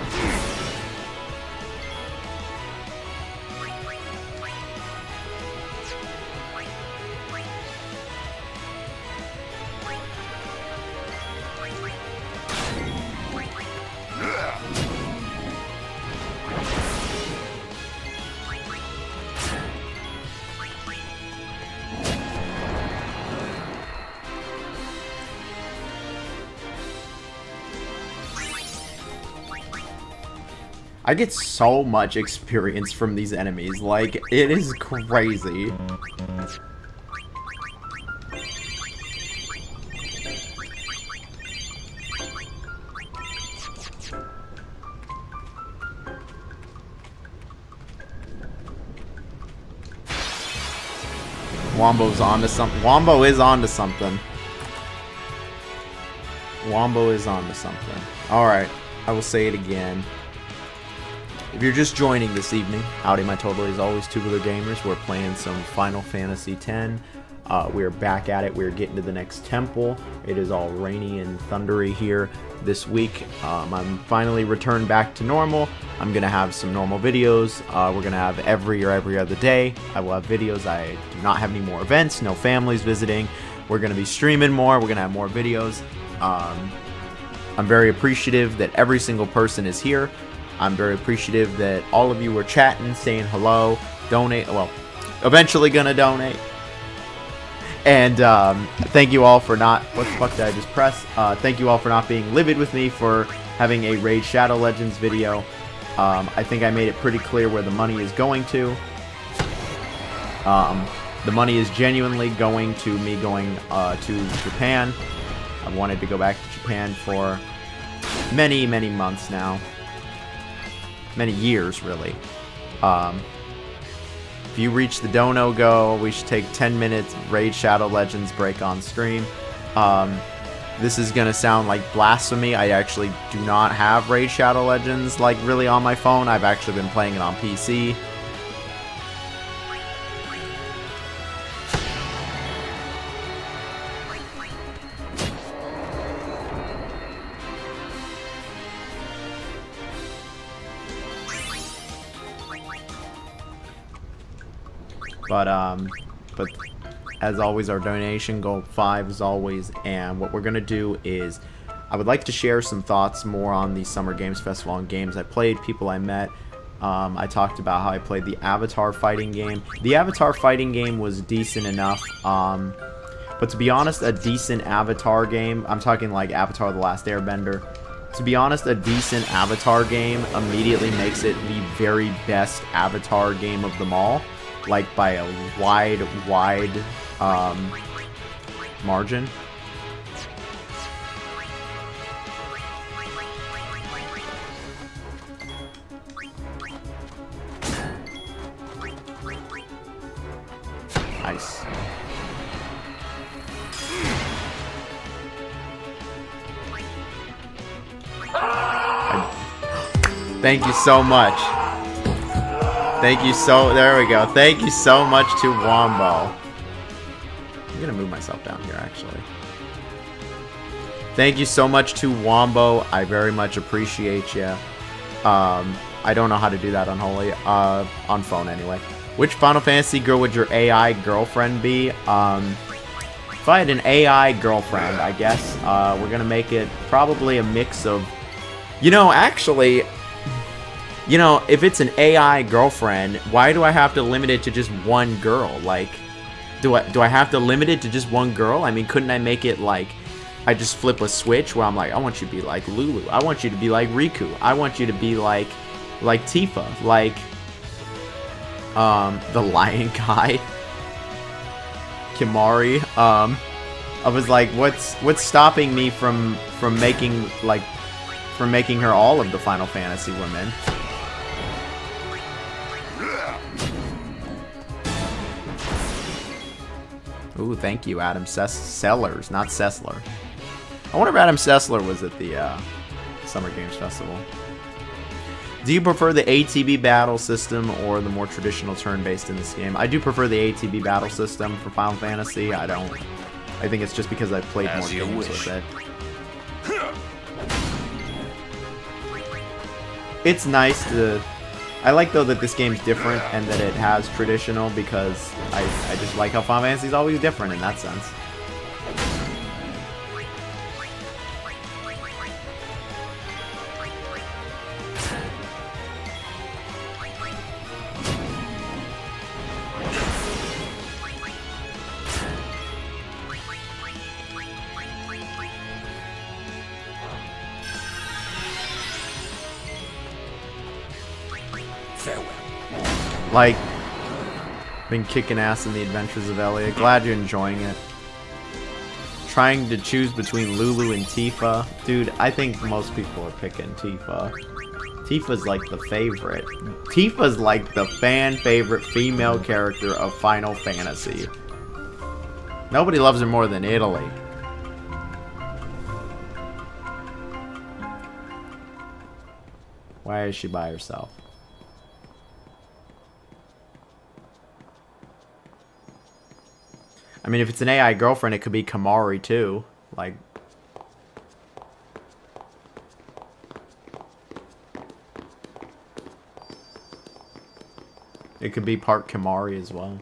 I get so much experience from these enemies, like, it is crazy. Wombo's onto something. Wombo is onto something. Wombo is onto something. Alright, I will say it again. If you're just joining this evening, howdy my totally as always, Tubular Gamers. We're playing some Final Fantasy X. We're back at it. We're getting to the next temple. It is all rainy and thundery here this week. I'm finally returned back to normal. I'm going to have some normal videos. We're going to have every other day. I will have videos. I do not have any more events, no families visiting. We're going to be streaming more. We're going to have more videos. I'm very appreciative that every single person is here. I'm very appreciative that all of you were chatting, saying hello, donate. Well, eventually gonna donate. And thank you all for not... What the fuck did I just press? Thank you all for not being livid with me for having a Raid Shadow Legends video. I think I made it pretty clear where the money is going to. The money is genuinely going to me going to Japan. I've wanted to go back to Japan for many months now. Many years, really. If you reach the dono goal, we should take 10 minutes Raid Shadow Legends break on stream. This is gonna sound like blasphemy. I actually do not have Raid Shadow Legends like really on my phone. I've actually been playing it on PC. But as always, our donation goal 5 is always, and what we're gonna do is, I would like to share some thoughts more on the Summer Games Festival and games I played, people I met. I talked about how I played the Avatar fighting game. The Avatar fighting game was decent enough, but to be honest, a decent Avatar game, I'm talking like Avatar The Last Airbender, to be honest, a decent Avatar game immediately makes it the very best Avatar game of them all. Like by a wide margin. Nice. Thank you so much. Thank you so... There we go. Thank you so much to Wombo. I'm gonna move myself down here, actually. Thank you so much to Wombo. I very much appreciate you. I don't know how to do that on Holy. On phone, anyway. Which Final Fantasy girl would your AI girlfriend be? If I had an AI girlfriend, I guess, we're gonna make it probably a mix of... You know, actually... You know, if it's an AI girlfriend, why do I have to limit it to just one girl? Like, do I have to limit it to just one girl? I mean, couldn't I make it like, I just flip a switch where I'm like, I want you to be like Lulu. I want you to be like Riku. I want you to be like Tifa. Like, the Lion Guy. Kimari. I was like, what's stopping me from making her all of the Final Fantasy women? Ooh, thank you, Adam Sellers, not Sessler. I wonder if Adam Sessler was at the Summer Games Festival. Do you prefer the ATB battle system or the more traditional turn-based in this game? I do prefer the ATB battle system for Final Fantasy. I don't. I think it's just because I've played more games with it. it's nice to... I like, though, that this game's different and that it has traditional, because I just like how Final Fantasy's always different in that sense. Farewell. Like, been kicking ass in the Adventures of Elliot. Glad you're enjoying it. Trying to choose between Lulu and Tifa. Dude, I think most people are picking Tifa. Tifa's like the favorite. Tifa's like the fan favorite female character of Final Fantasy. Nobody loves her more than Italy. Why is she by herself? I mean, if it's an AI girlfriend, it could be Kamari too. Like, it could be part Kamari as well.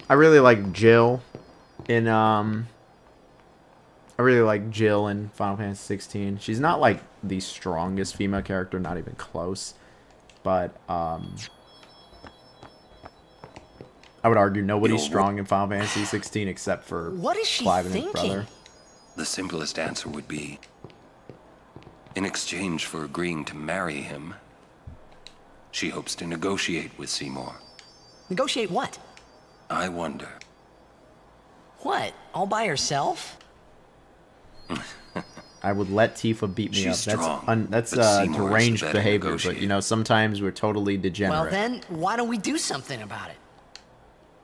I really like Jill in Final Fantasy 16. She's not like the strongest female character, not even close, but I would argue nobody's strong in Final Fantasy 16 except for What is she Clive and his thinking? brother. The simplest answer would be, in exchange for agreeing to marry him, she hopes to negotiate with Seymour. Negotiate what? I wonder. What? All by herself? I would let Tifa beat me She's up. strong, That's but Seymour is the deranged better behavior, but negotiator. you know, sometimes we're totally degenerate. Well then, why don't we do something about it?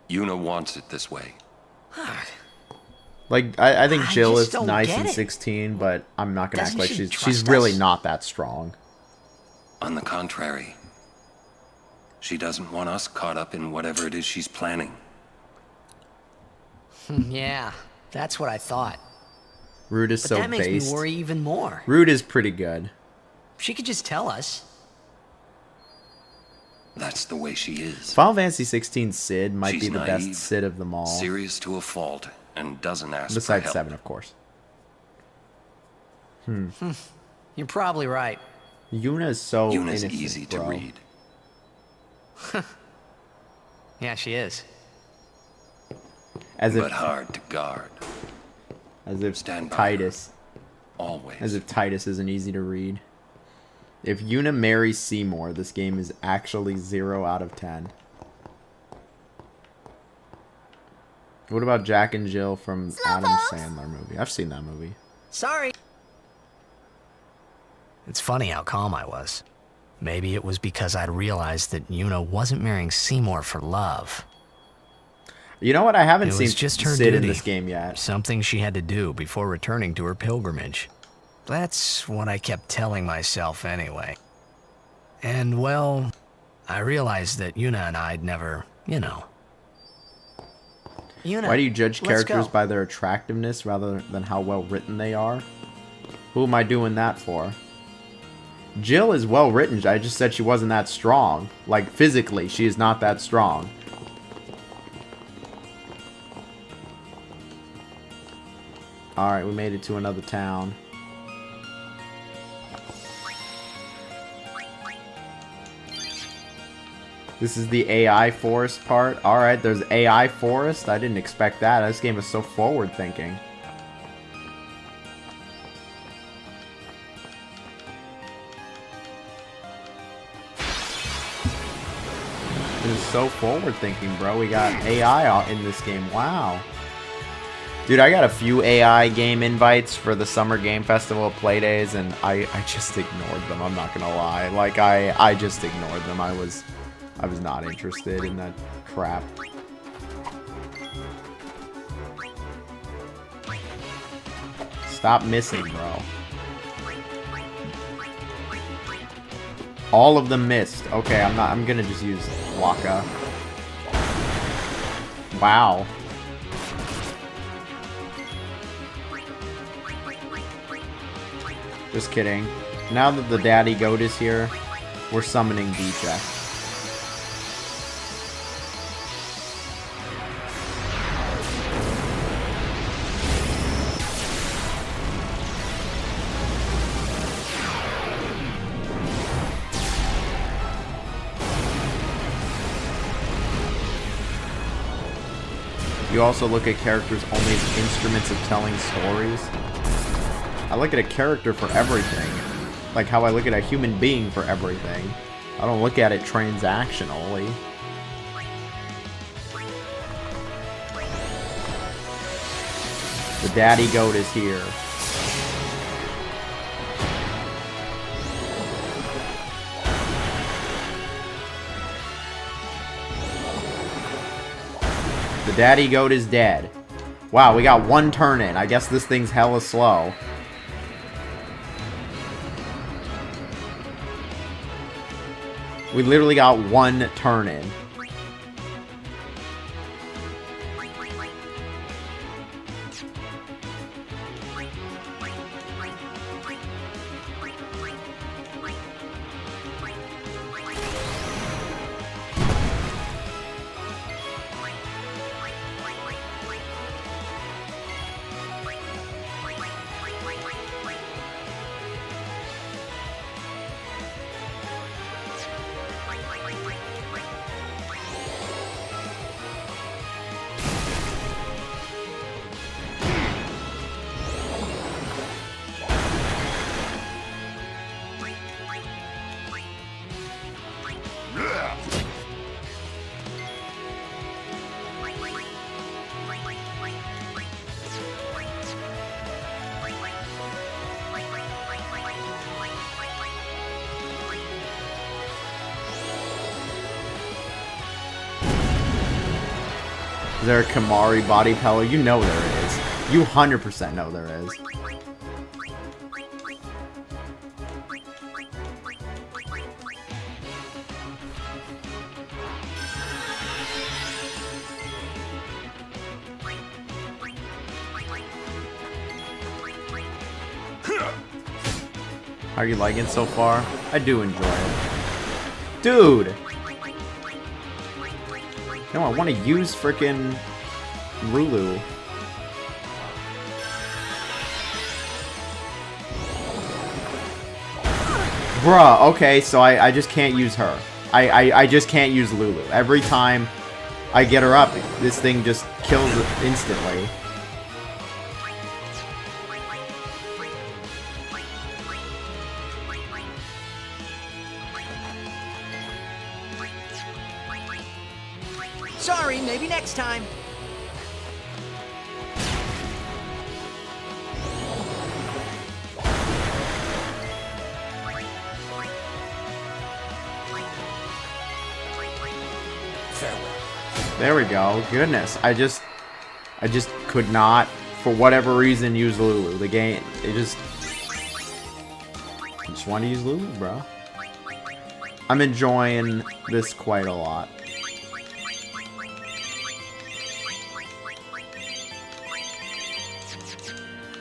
Yuna wants it this way. Like, I think I Jill just is don't nice get in it. 16, but I'm not gonna act Doesn't like she she's trust really us? not that strong. On the contrary, she doesn't want us caught up in whatever it is she's planning. Yeah, that's what I thought. Rude is But so that makes based. me worry even more. Rude is pretty good. She could just tell us. That's the way she is. Final Fantasy 16 Sid might She's be the naive, best Sid of them all. Serious to a fault, and doesn't ask Besides for help. 7, of course. You're probably right. Yuna is so Yuna's innocent, easy to bro. read. Yeah, she is. As if, But hard to guard. as if Stand by Titus, Always. as if Titus isn't easy to read. If Yuna marries Seymour, this game is actually 0 out of 10. What about Jack and Jill from Adam Sandler movie? I've seen that movie. Sorry. It's funny how calm I was. Maybe it was because I'd realized that Yuna wasn't marrying Seymour for love. You know what? I haven't It seen was just her Sid in duty. this game yet. Something she had to do before returning to her pilgrimage. That's what I kept telling myself anyway. And, well, I realized that Yuna and I'd never, Yuna, Why do you judge let's characters go. by their attractiveness rather than how well written they are? Who am I doing that for? Jill is well written. I just said she wasn't that strong. Like, physically, she is not that strong. Alright, we made it to another town. This is the AI forest part. Alright, there's AI forest. I didn't expect that. This game is so forward thinking. This is so forward thinking, bro. We got AI in this game. Wow. Dude, I got a few AI game invites for the Summer Game Festival Playdays, and I just ignored them. I'm not gonna lie. Like, I just ignored them. I was not interested in that crap. Stop missing, bro. All of them missed. Okay, I'm gonna just use Waka. Just kidding. Now that the daddy goat is here, we're summoning D-Check. You also look at characters only as instruments of telling stories. I look at a character for everything. Like how I look at a human being for everything. I don't look at it transactionally. The daddy goat is here. The daddy goat is dead. Wow, we got one turn in. I guess this thing's hella slow. We literally got one turn in. Is there a Kamari body pillow? You know there is. You 100% know there is. How are you liking it so far? I do enjoy it. Dude! No, I want to use frickin' Lulu. Bruh, okay, so I just can't use her. I just can't use Lulu. Every time I get her up, this thing just kills it instantly. Sorry, maybe next time. There we go. Goodness, I just could not, for whatever reason, use Lulu. The game, I just want to use Lulu, bro. I'm enjoying this quite a lot.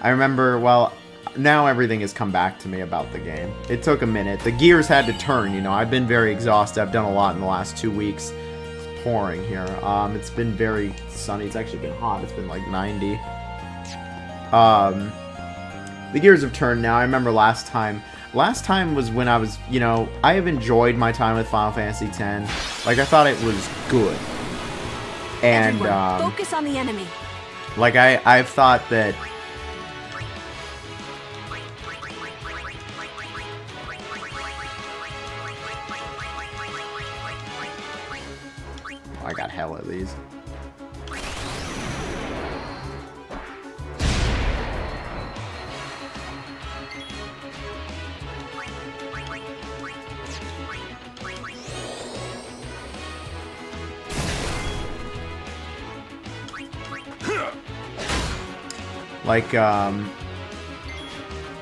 I remember, well, now everything has come back to me about the game. It took a minute. The gears had to turn, you know. I've been very exhausted. I've done a lot in the last 2 weeks. It's pouring here. It's been very sunny. It's actually been hot. It's been like 90. The gears have turned now. I remember last time was when I was, you know, I have enjoyed my time with Final Fantasy X. Like, I thought it was good. And, focus on the enemy. Like, I've thought that... I got hell of these.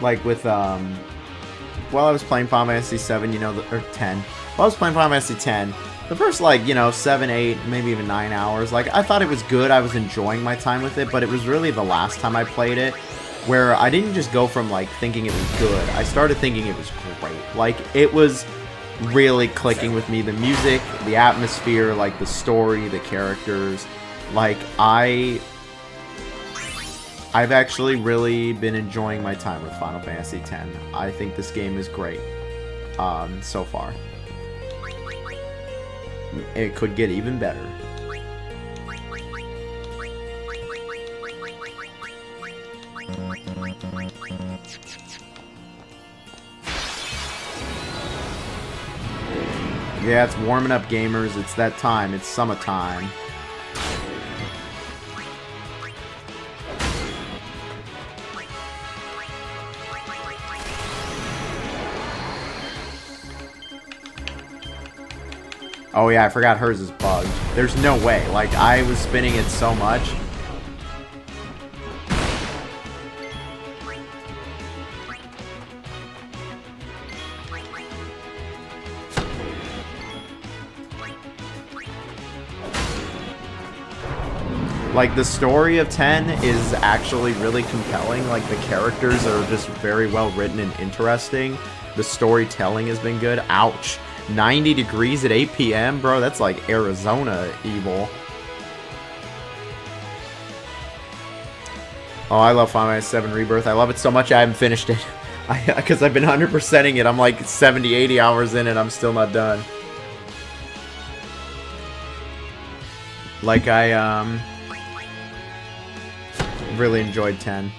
Like with, while I was playing Final Fantasy 7, you know, or 10, while I was playing Final Fantasy 10, the first, like, you know, 7, 8, maybe even 9 hours, like, I thought it was good, I was enjoying my time with it, but it was really the last time I played it where I didn't just go from like thinking it was good. I started thinking it was great. Like it was really clicking with me. The music, the atmosphere, like the story, the characters. Like I've actually really been enjoying my time with Final Fantasy X. I think this game is great so far. It could get even better. Yeah, it's warming up, gamers. It's that time. It's summertime. Oh yeah, I forgot hers is bugged. There's no way. Like, I was spinning it so much. Like, the story of 10 is actually really compelling. Like, the characters are just very well written and interesting. The storytelling has been good. Ouch. 90 degrees at 8 p.m.? Bro, that's like Arizona evil. Oh, I love Final Fantasy VII Rebirth. I love it so much I haven't finished it. Because I've been 100%ing it. I'm like 70, 80 hours in and I'm still not done. Like, I, really enjoyed 10.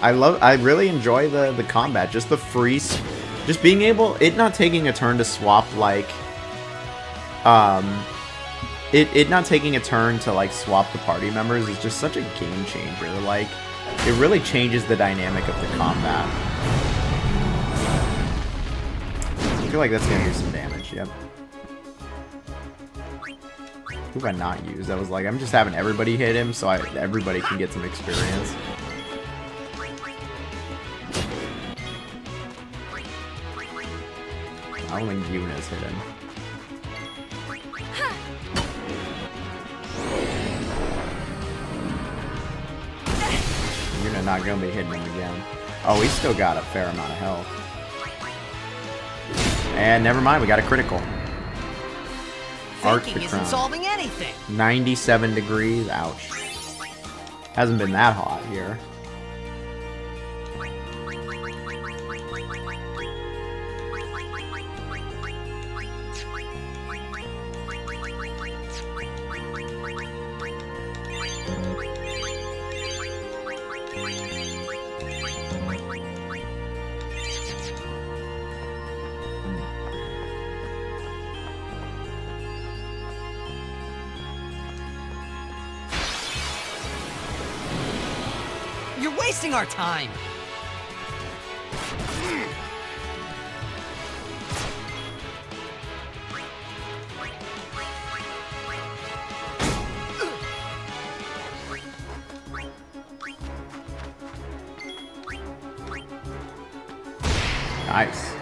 I really enjoy the combat, just the freeze, just being able, it not taking a turn to swap, like, it not taking a turn to, like, swap the party members is just such a game changer. Like, it really changes the dynamic of the combat. I feel like that's gonna do some damage, yep. Who have I not used? I was like, I'm just having everybody hit him so everybody can get some experience. I don't think Yuna's hit him. Yuna not gonna be hitting him again. Oh, he's still got a fair amount of health. And never mind, we got a critical. Arch the Thinking isn't crown. solving anything. 97 degrees. Ouch. Hasn't been that hot here. You're wasting our time. Nice.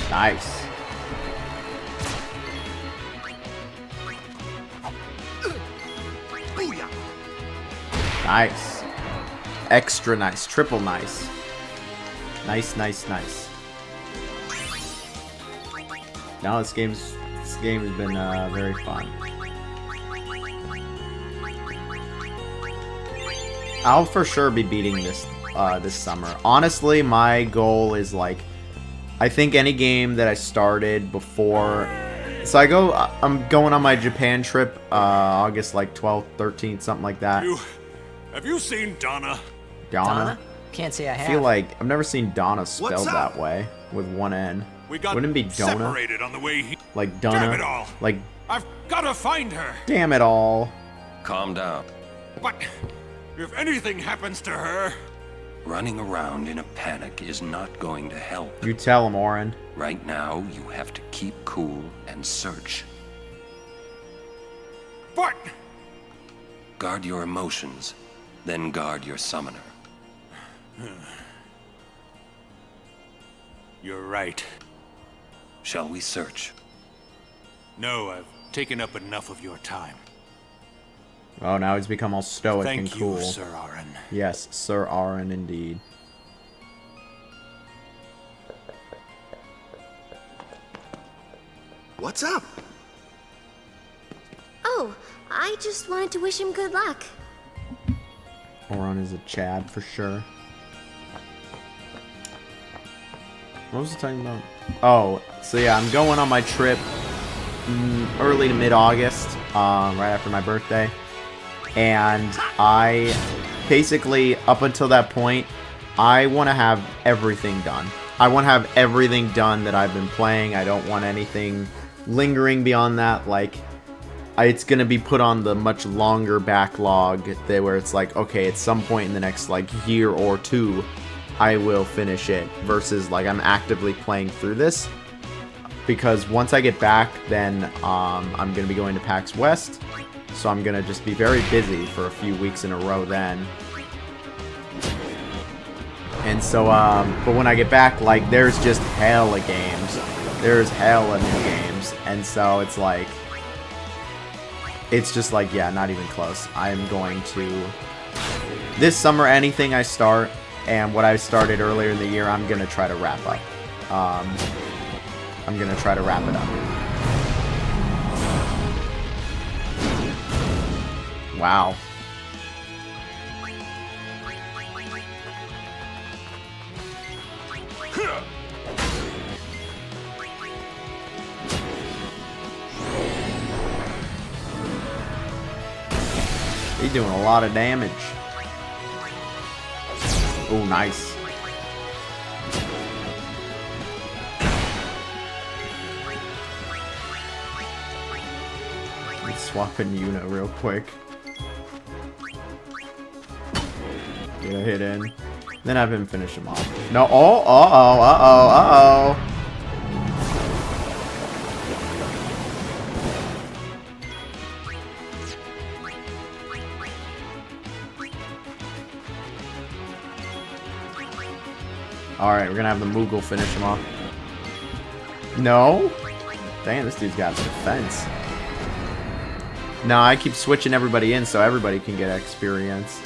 Nice. Nice. Extra nice. Triple nice. Nice, nice, nice. No, this game has been very fun. I'll for sure be beating this this summer. Honestly, my goal is like, I think any game that I started before. So I'm going on my Japan trip, August like 12th, 13th, something like that. Have you seen Donna? Donna? Can't say I I have. feel like I've never seen Donna spelled What's up? that way with one N. We got Wouldn't it be Donna? separated on the way here. Like Damn Donna? it all. Like, I've got to find her. damn it all. Calm down. But if anything happens to her, Running around in a panic is not going to help. You tell him, Orin. Right now, you have to keep cool and search. but Guard your emotions, then guard your summoner. you're right. Shall we search? No, I've taken up enough of your time. Oh, now he's become all stoic and Thank cool. you, Sir Aaron. Yes, Sir Aaron indeed. What's up? Oh, I just wanted to wish him good luck. Oron is a Chad for sure. What was I talking about? Oh, so yeah, I'm going on my trip early to mid-August, right after my birthday. And I basically, up until that point, I want to have everything done. I want to have everything done that I've been playing. I don't want anything lingering beyond that. Like, it's going to be put on the much longer backlog where it's like, okay, at some point in the next, like, year or two, I will finish it. Versus, like, I'm actively playing through this. Because once I get back, then I'm going to be going to PAX West. So I'm going to just be very busy for a few weeks in a row then. And so, but when I get back, like, there's just hella games. There's hella new games. And so it's like, it's just like, yeah, not even close. I am going to, this summer, anything I start, and what I started earlier in the year, I'm going to try to wrap up. I'm going to try to wrap it up. Wow. He's doing a lot of damage. Oh, nice. Let's swap in Yuna real quick. Get a hit in. Then have him finish him off. No, uh-oh. Alright, we're gonna have the Moogle finish him off. No? Dang, this dude's got defense. No, I keep switching everybody in so everybody can get experience.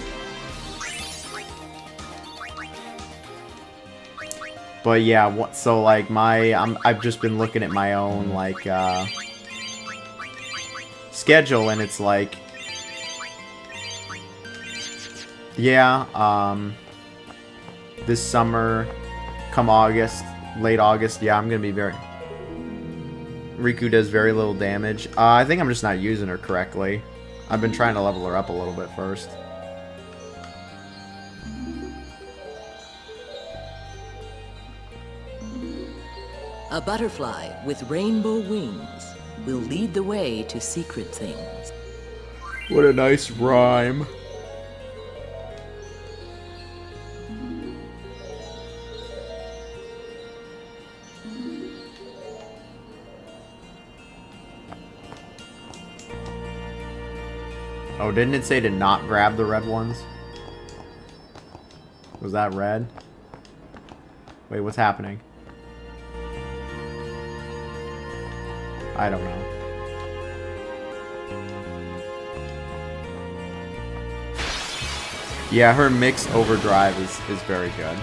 But yeah, so like I've just been looking at my own like schedule, and it's like, yeah, this summer, come August, late August, yeah, I'm gonna be very. Riku does very little damage. I think I'm just not using her correctly. I've been trying to level her up a little bit first. A butterfly with rainbow wings will lead the way to secret things. What a nice rhyme. Oh, didn't it say to not grab the red ones? Was that red? Wait, what's happening? I don't know. Yeah, her mix overdrive is very good.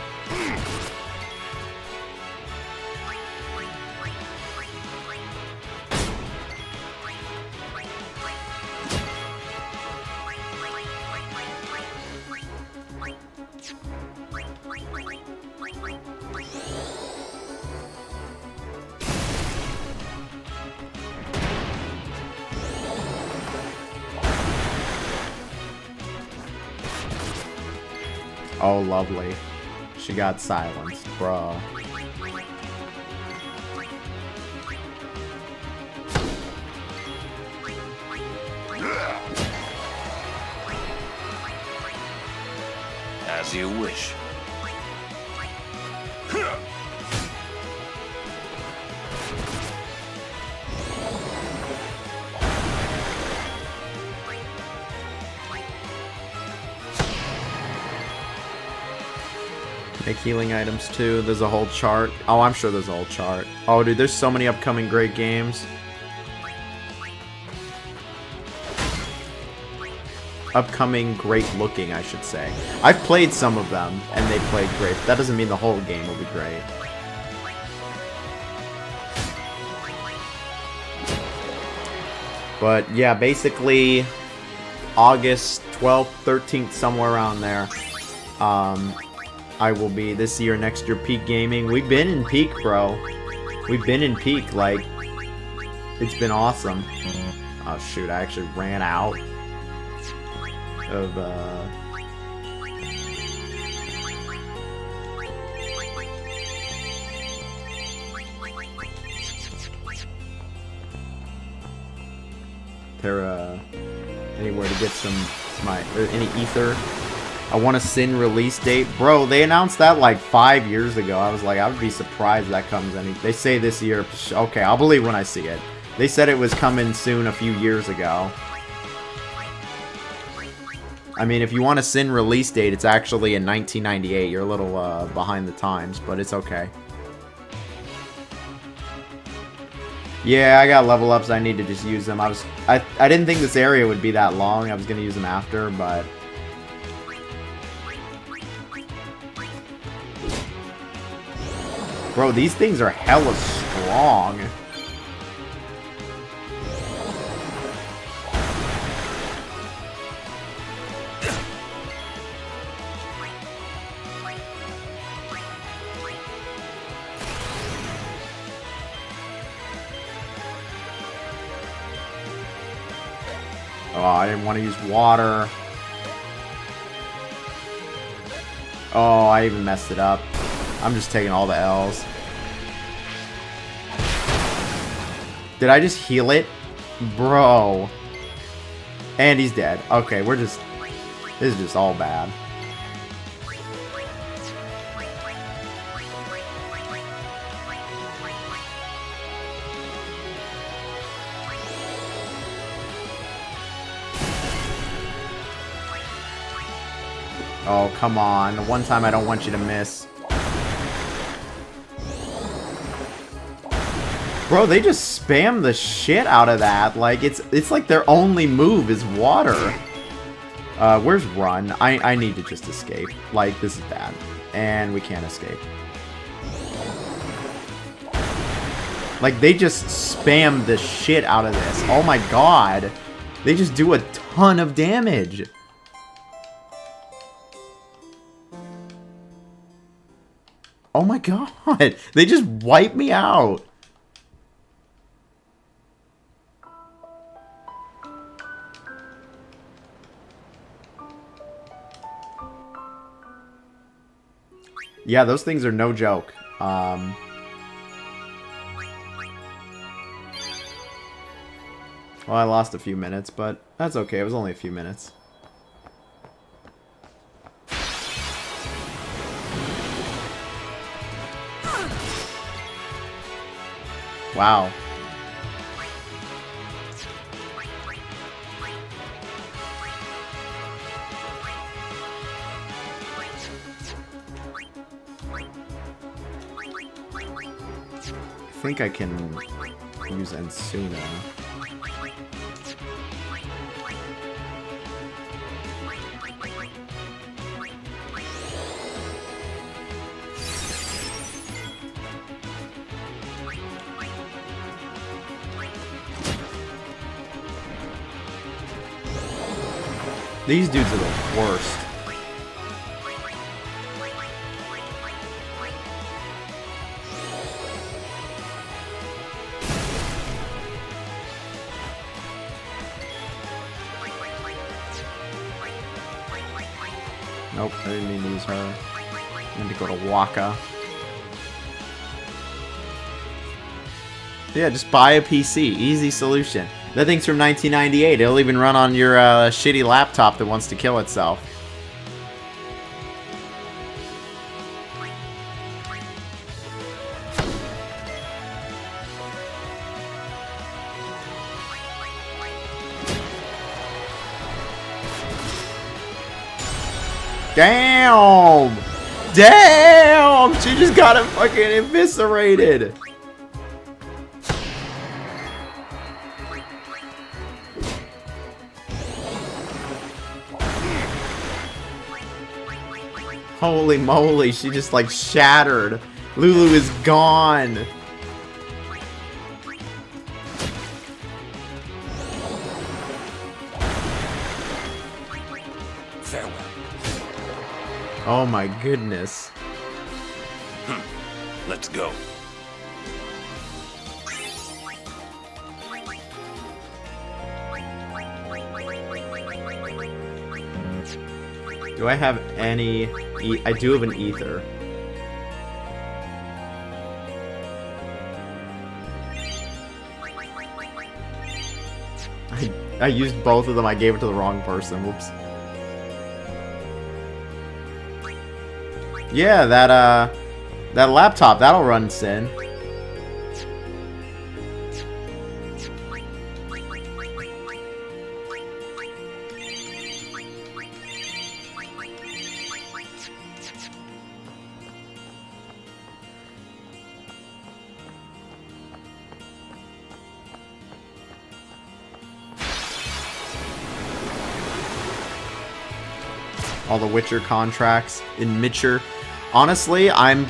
Oh, lovely. She got silenced, bro. As you wish. Make healing items too. There's a whole chart. Oh, I'm sure there's a whole chart. Oh, dude, there's so many upcoming great games. upcoming great looking, I should say. I've played some of them, and they played great. But that doesn't mean the whole game will be great. But yeah, basically August 12th, 13th, somewhere around there. I will be this year, next year, Peak Gaming. We've been in Peak, bro. We've been in Peak, like, it's been awesome. Oh shoot, I actually ran out of, anywhere to get some, any ether. I want a Sin release date. Bro, they announced that like 5 years ago. I was like, I would be surprised that comes any. They say this year. Okay, I'll believe when I see it. They said it was coming soon a few years ago. I mean, if you want a Sin release date, it's actually in 1998. You're a little behind the times, but it's okay. Yeah, I got level ups. I need to just use them. I didn't think this area would be that long. I was gonna use them after, but. Bro, these things are hella strong. Oh, I didn't want to use water. Oh, I even messed it up. I'm just taking all the L's. Did I just heal it? Bro. And he's dead. Okay, this is just all bad. Oh, come on. The one time I don't want you to miss. Bro, they just spam the shit out of that. Like, it's like their only move is water. Where's run? I need to just escape. Like, this is bad. And we can't escape. Like, they just spam the shit out of this. Oh my god. They just do a ton of damage. Oh my god. They just wipe me out. Yeah, those things are no joke. Well, I lost a few minutes, but that's okay. It was only a few minutes. Wow. I think I can use Ensuna. These dudes are the worst. Nope, I didn't mean to use her. I need to go to Waka. Yeah, just buy a PC. Easy solution. That thing's from 1998. It'll even run on your shitty laptop that wants to kill itself. Damn! Damn! She just got him fucking eviscerated! Holy moly, she just like shattered. Lulu is gone. Farewell. Oh my goodness. Let's go. Do I have any... I do have an ether. I used both of them. I gave it to the wrong person. Whoops. Yeah, that laptop, that'll run Sin. All the Witcher contracts in Mitcher. Honestly, I'm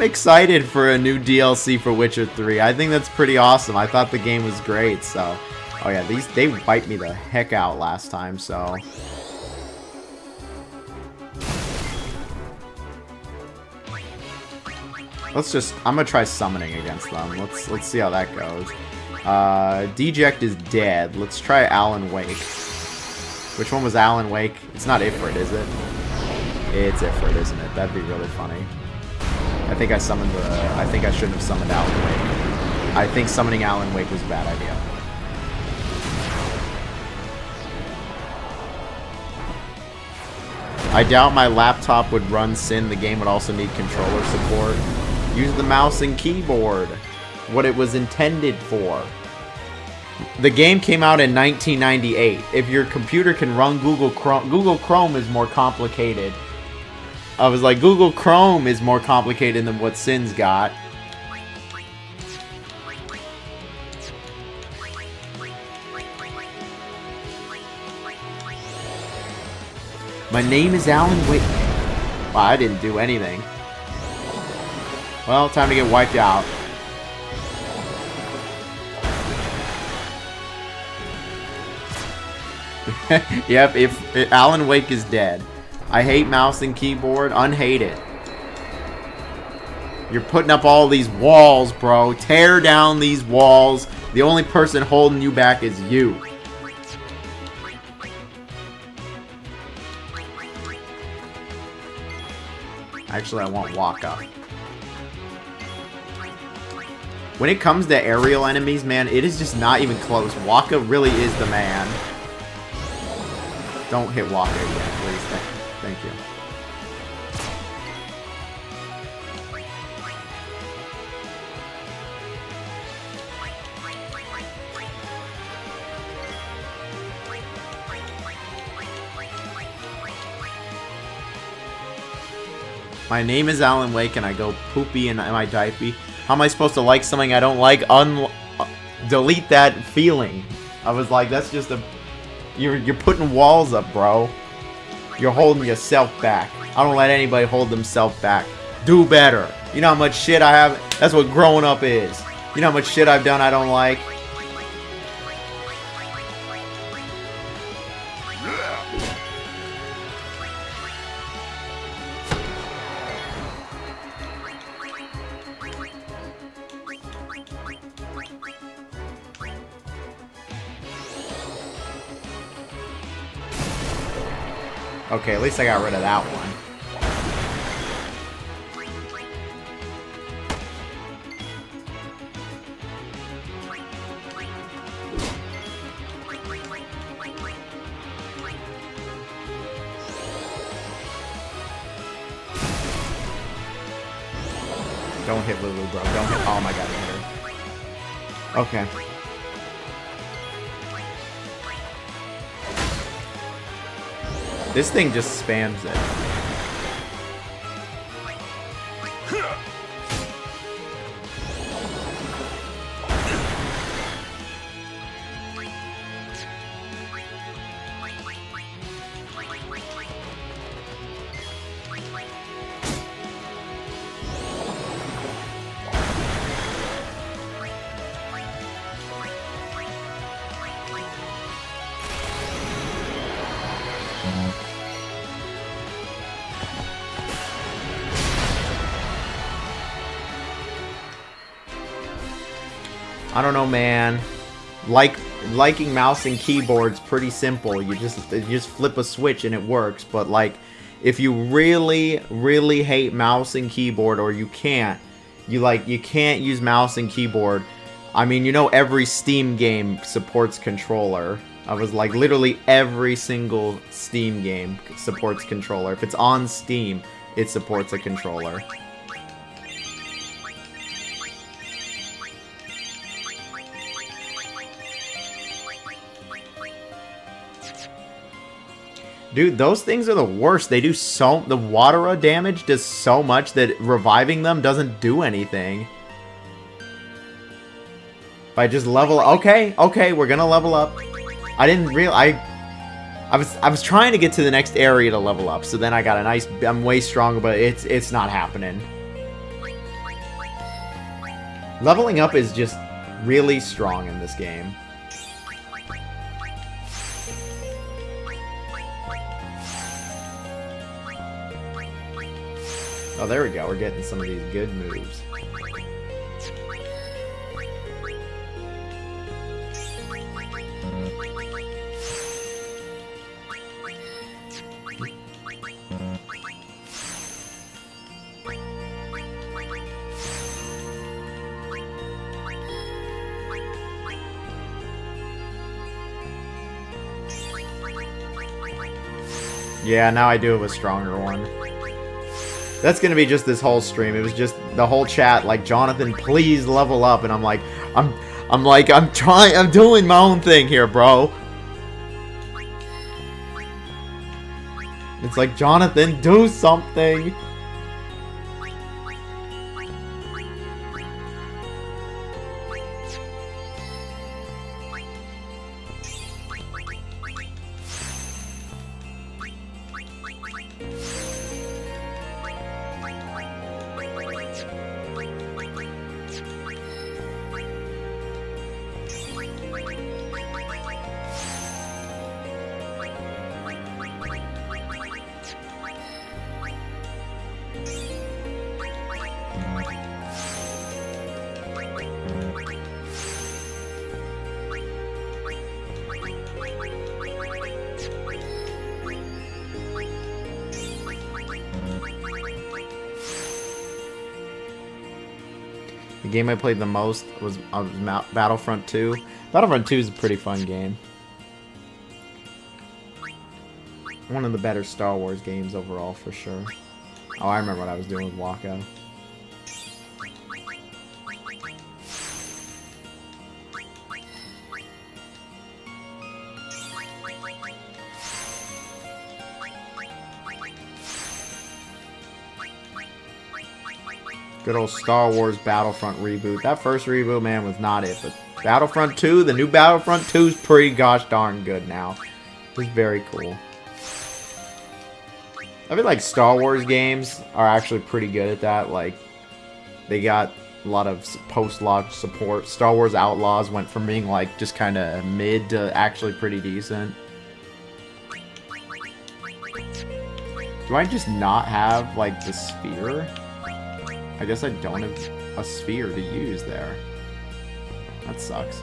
excited for a new DLC for Witcher 3. I think that's pretty awesome. I thought the game was great, so. Oh yeah, they wiped me the heck out last time, so. I'm gonna try summoning against them. Let's see how that goes. Deject is dead. Let's try Alan Wake. Which one was Alan Wake? It's not Ifrit, is it? It's Ifrit, isn't it? That'd be really funny. I think I shouldn't have summoned Alan Wake. I think summoning Alan Wake was a bad idea. I doubt my laptop would run Sin. The game would also need controller support. Use the mouse and keyboard. What it was intended for. The game came out in 1998. If your computer can run Google Chrome is more complicated. I was like, Google Chrome is more complicated than what Sin's got. My name is Alan Wake. Wow, I didn't do anything. Well, time to get wiped out. Yep, if Alan Wake is dead. I hate mouse and keyboard. Unhate it. You're putting up all these walls, bro. Tear down these walls. The only person holding you back is you. Actually, I want Waka. When it comes to aerial enemies, man, it is just not even close. Waka really is the man. Don't hit Waka again, please. Thank you. My name is Alan Wake and I go poopy in my diaper. How am I supposed to like something I don't like? Delete that feeling. I was like, that's just a... You're putting walls up, bro. You're holding yourself back. I don't let anybody hold themselves back. Do better. You know how much shit I have? That's what growing up is. You know how much shit I've done I don't like? Okay, at least I got rid of that one. Don't hit Lulu, bro. Don't hit... Oh my god, I hit her. Okay. This thing just spams it. I don't know, man. Liking mouse and keyboard's pretty simple. You just flip a switch and it works. But like, if you really, really hate mouse and keyboard, or you can't use mouse and keyboard. I mean, you know, every Steam game supports controller. I was like, literally every single Steam game supports controller. If it's on Steam, it supports a controller. Dude, those things are the worst. They do the water damage does so much that reviving them doesn't do anything. If I just level, okay, we're gonna level up. I didn't realize, I was trying to get to the next area to level up, so then I got a nice, I'm way stronger, but it's not happening. Leveling up is just really strong in this game. Oh, there we go. We're getting some of these good moves. Yeah, now I do have a stronger one. That's gonna be just this whole stream. It was just the whole chat like, Jonathan, please level up, and I'm like, I'm trying, I'm doing my own thing here, bro. It's like, Jonathan, do something. The game I played the most was Battlefront 2. Battlefront 2 is a pretty fun game. One of the better Star Wars games overall, for sure. Oh, I remember what I was doing with Waka. Good old Star Wars Battlefront reboot. That first reboot, man, was not it. But Battlefront 2, the new Battlefront 2 is pretty gosh darn good now. It's very cool. I feel like Star Wars games are actually pretty good at that. Like, they got a lot of post-launch support. Star Wars Outlaws went from being like just kind of mid to actually pretty decent. Do I just not have like the sphere? I guess I don't have a sphere to use there. That sucks.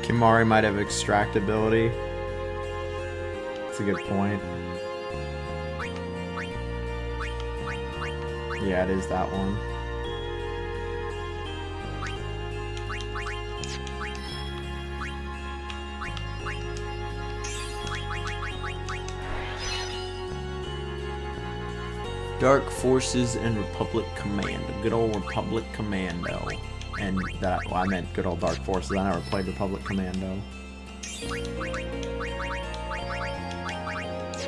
Kimari might have extractability. That's a good point. Yeah, it is that one. Dark Forces and Republic Commando. Good old Republic Commando. And that, well, I meant good old Dark Forces. I never played Republic Commando.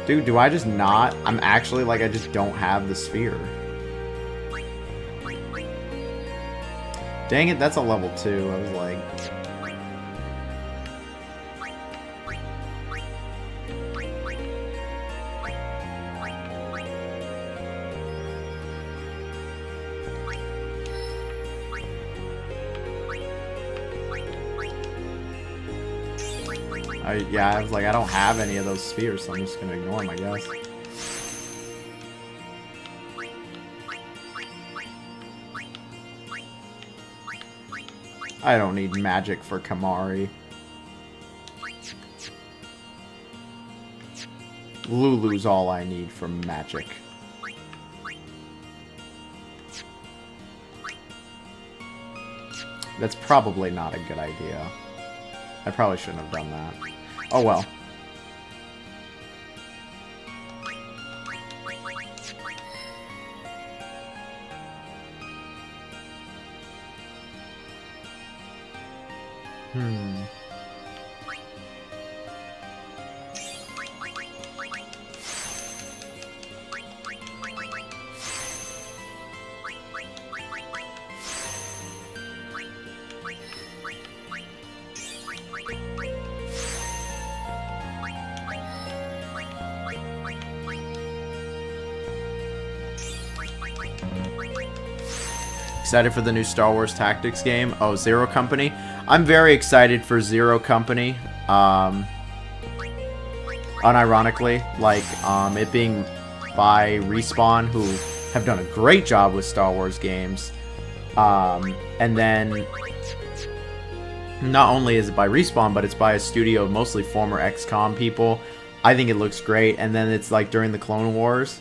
Dude, do I just not? I'm actually like, I just don't have the sphere. Dang it, that's a level 2. I was like... yeah, I was like, I don't have any of those spheres, so I'm just gonna ignore them, I guess. I don't need magic for Kamari. Lulu's all I need for magic. That's probably not a good idea. I probably shouldn't have done that. Oh well. Excited for the new Star Wars Tactics game? Oh, Zero Company? I'm very excited for Zero Company. Unironically, like, it being by Respawn, who have done a great job with Star Wars games. And then, not only is it by Respawn, but it's by a studio of mostly former XCOM people. I think it looks great. And then it's like during the Clone Wars.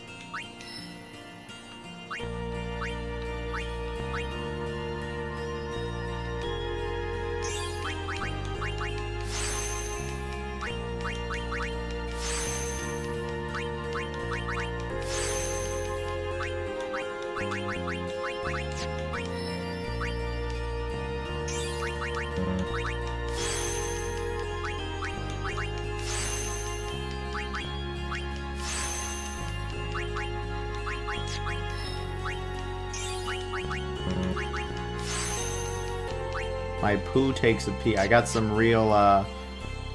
My poo takes a pee. I got some real,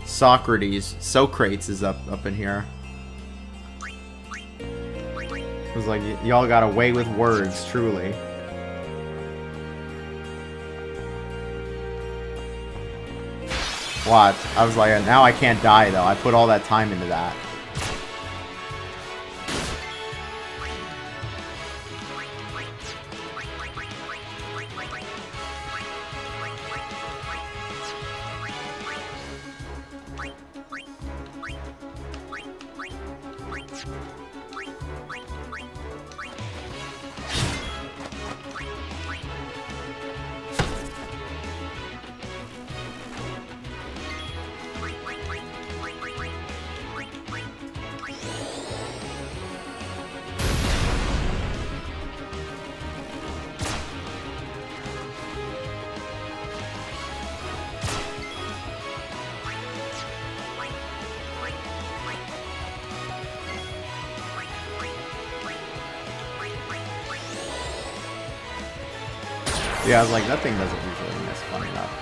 Socrates is up in here. It was like, y'all got away with words, truly. What? I was like, now I can't die, though. I put all that time into that. Yeah, I was like, that thing doesn't usually miss, funny enough.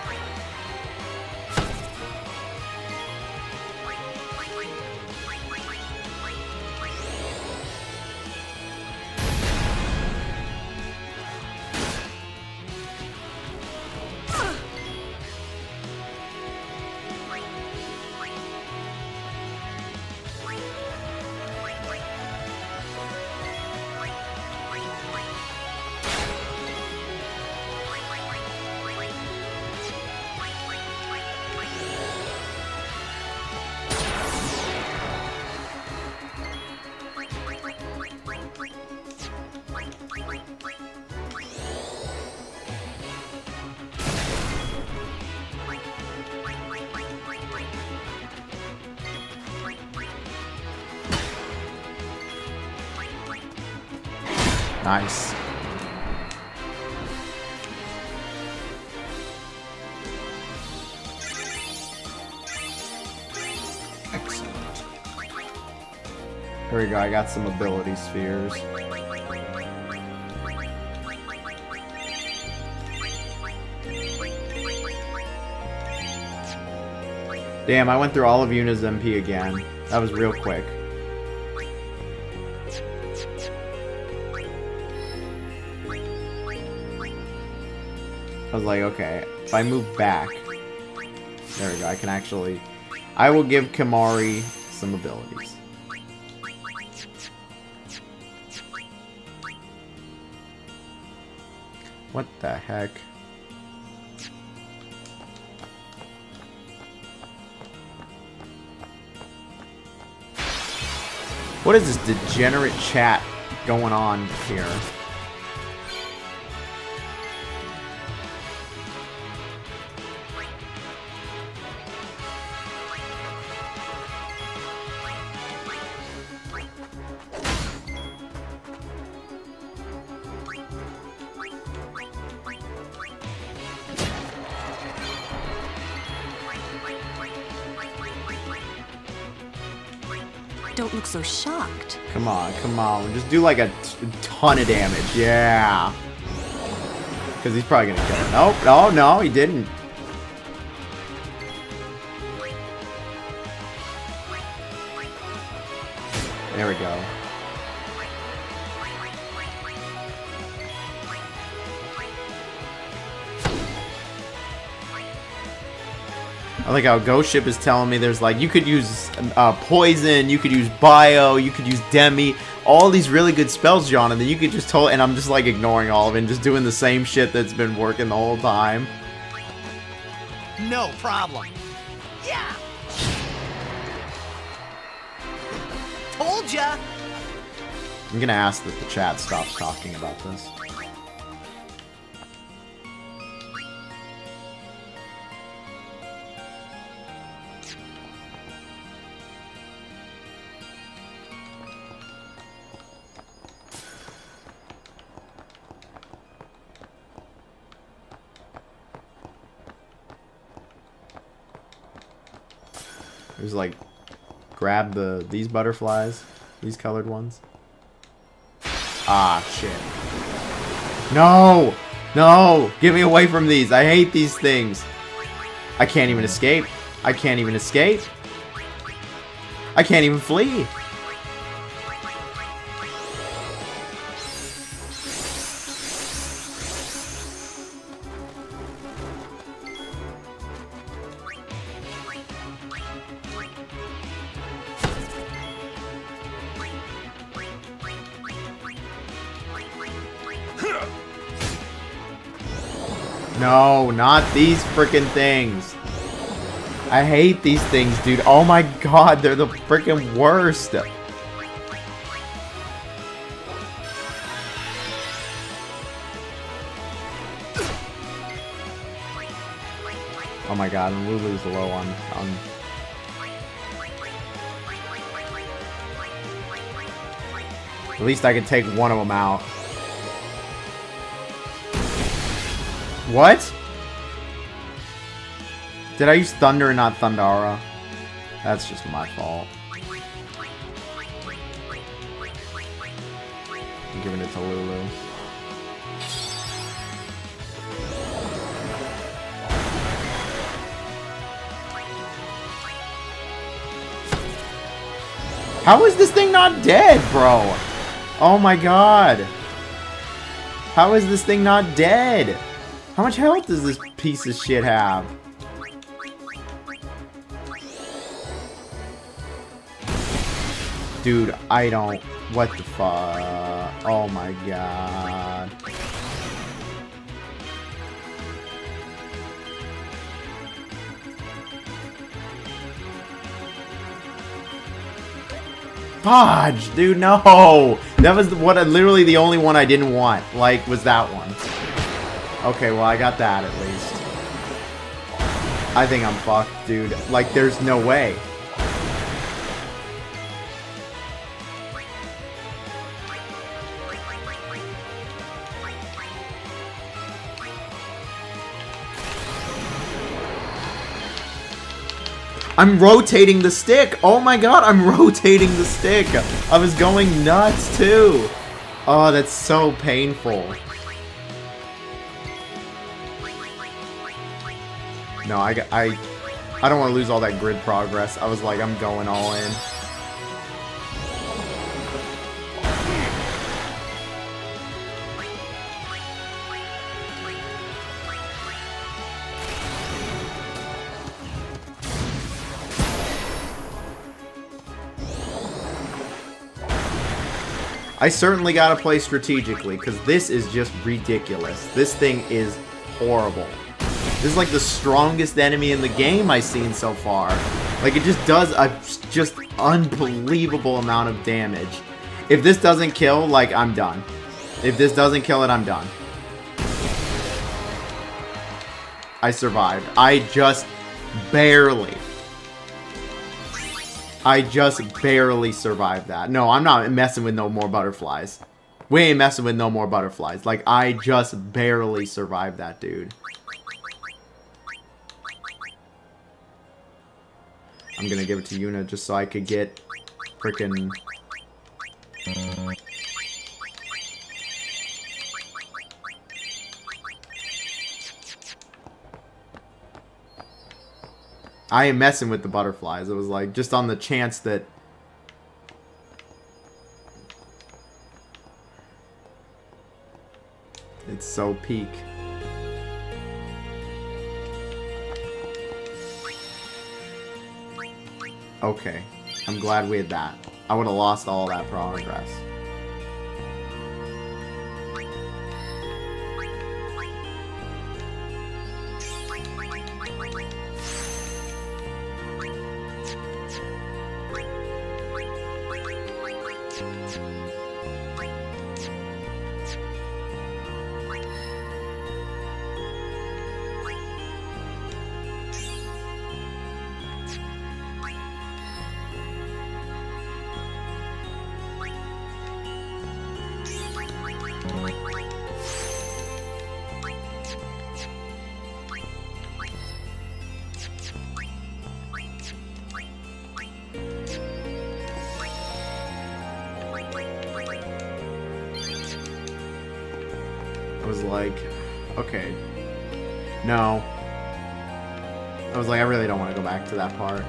Nice. Excellent. Here we go, I got some ability spheres. Damn, I went through all of Yuna's MP again. That was real quick. I was like, okay, if I move back... There we go, I can actually... I will give Kimari some abilities. What the heck? What is this degenerate chat going on here? Don't look so shocked. Come on, come on. Just do like a ton of damage. Yeah. Because he's probably going to kill him. Nope. Oh, no, he didn't. There we go. I like how Ghost Ship is telling me there's like, you could use Poison, you could use Bio, you could use Demi, all these really good spells, John, and then you could just and I'm just like ignoring all of it and just doing the same shit that's been working the whole time. No problem. Yeah. Told ya. I'm gonna ask that the chat stops talking about this. There's like, grab these butterflies, these colored ones. Ah, shit. No! No! Get me away from these. I hate these things. I can't even escape. I can't even escape. I can't even flee. No, not these freaking things. I hate these things, dude. Oh my god, they're the freaking worst. Oh my god, and Lulu's low on At least I can take one of them out. What? Did I use Thunder and not Thundara? That's just my fault. I'm giving it to Lulu. How is this thing not dead, bro? Oh my god. How is this thing not dead? How much health does this piece of shit have? Dude, I don't... What the fuck? Oh my god. Fudge, dude, no! That was literally the only one I didn't want. Like, was that one. Okay, well, I got that at least. I think I'm fucked, dude. Like, there's no way. I'm rotating the stick. Oh my god, I'm rotating the stick. I was going nuts too. Oh, that's so painful. No, I don't want to lose all that grid progress. I was like, I'm going all in. I certainly gotta play strategically, because this is just ridiculous. This thing is horrible. This is like the strongest enemy in the game I've seen so far. Like, it just does a just unbelievable amount of damage. If this doesn't kill, like, I'm done. If this doesn't kill it, I'm done. I survived. I just barely survived that. No, I'm not messing with no more butterflies. We ain't messing with no more butterflies. Like, I just barely survived that, dude. I'm gonna give it to Yuna just so I could get frickin'... I ain't messing with the butterflies. It was like, just on the chance that... It's so peak. Okay. I'm glad we had that. I would have lost all that progress. I was like, okay. No. I was like, I really don't want to go back to that part.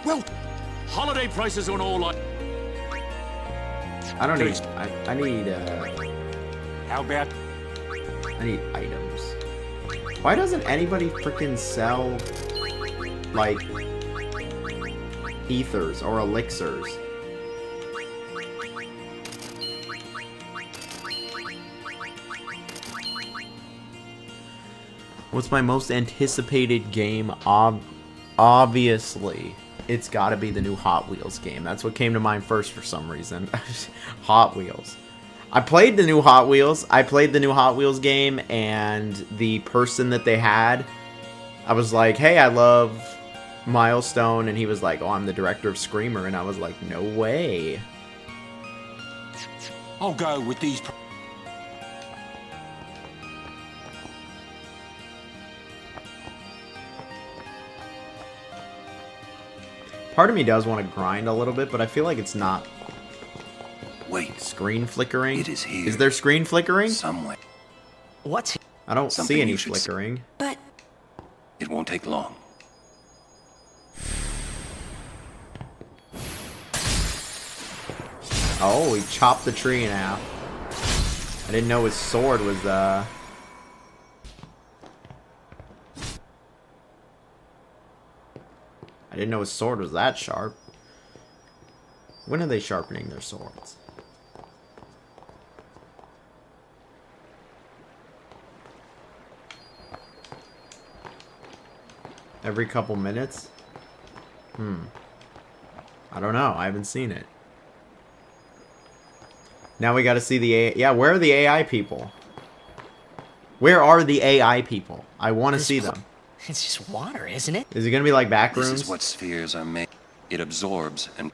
Well, holiday prices on all like. I don't need... I need, How about? I need items. Why doesn't anybody freaking sell, like, ethers or elixirs? What's my most anticipated game? Obviously, it's got to be the new Hot Wheels game. That's what came to mind first for some reason. Hot Wheels. I played the new Hot Wheels. I played the new Hot Wheels game, and the person that they had, I was like, hey, I love Milestone, and he was like, oh, I'm the director of Screamer, and I was like, no way. I'll go with these. Part of me does want to grind a little bit, but I feel like it's not. Wait. Screen flickering? It is here. Is there screen flickering? Somewhere. What's... I don't Something see any you should flickering. But It won't take long. Oh, he chopped the tree in half. I didn't know his sword was, I didn't know his sword was that sharp. When are they sharpening their swords? Every couple minutes? I don't know. I haven't seen it. Now we gotta see the AI. Yeah, where are the AI people? Where are the AI people? I want to see them. It's just water, isn't it? Is it gonna be like back This rooms? is what spheres are made. It absorbs and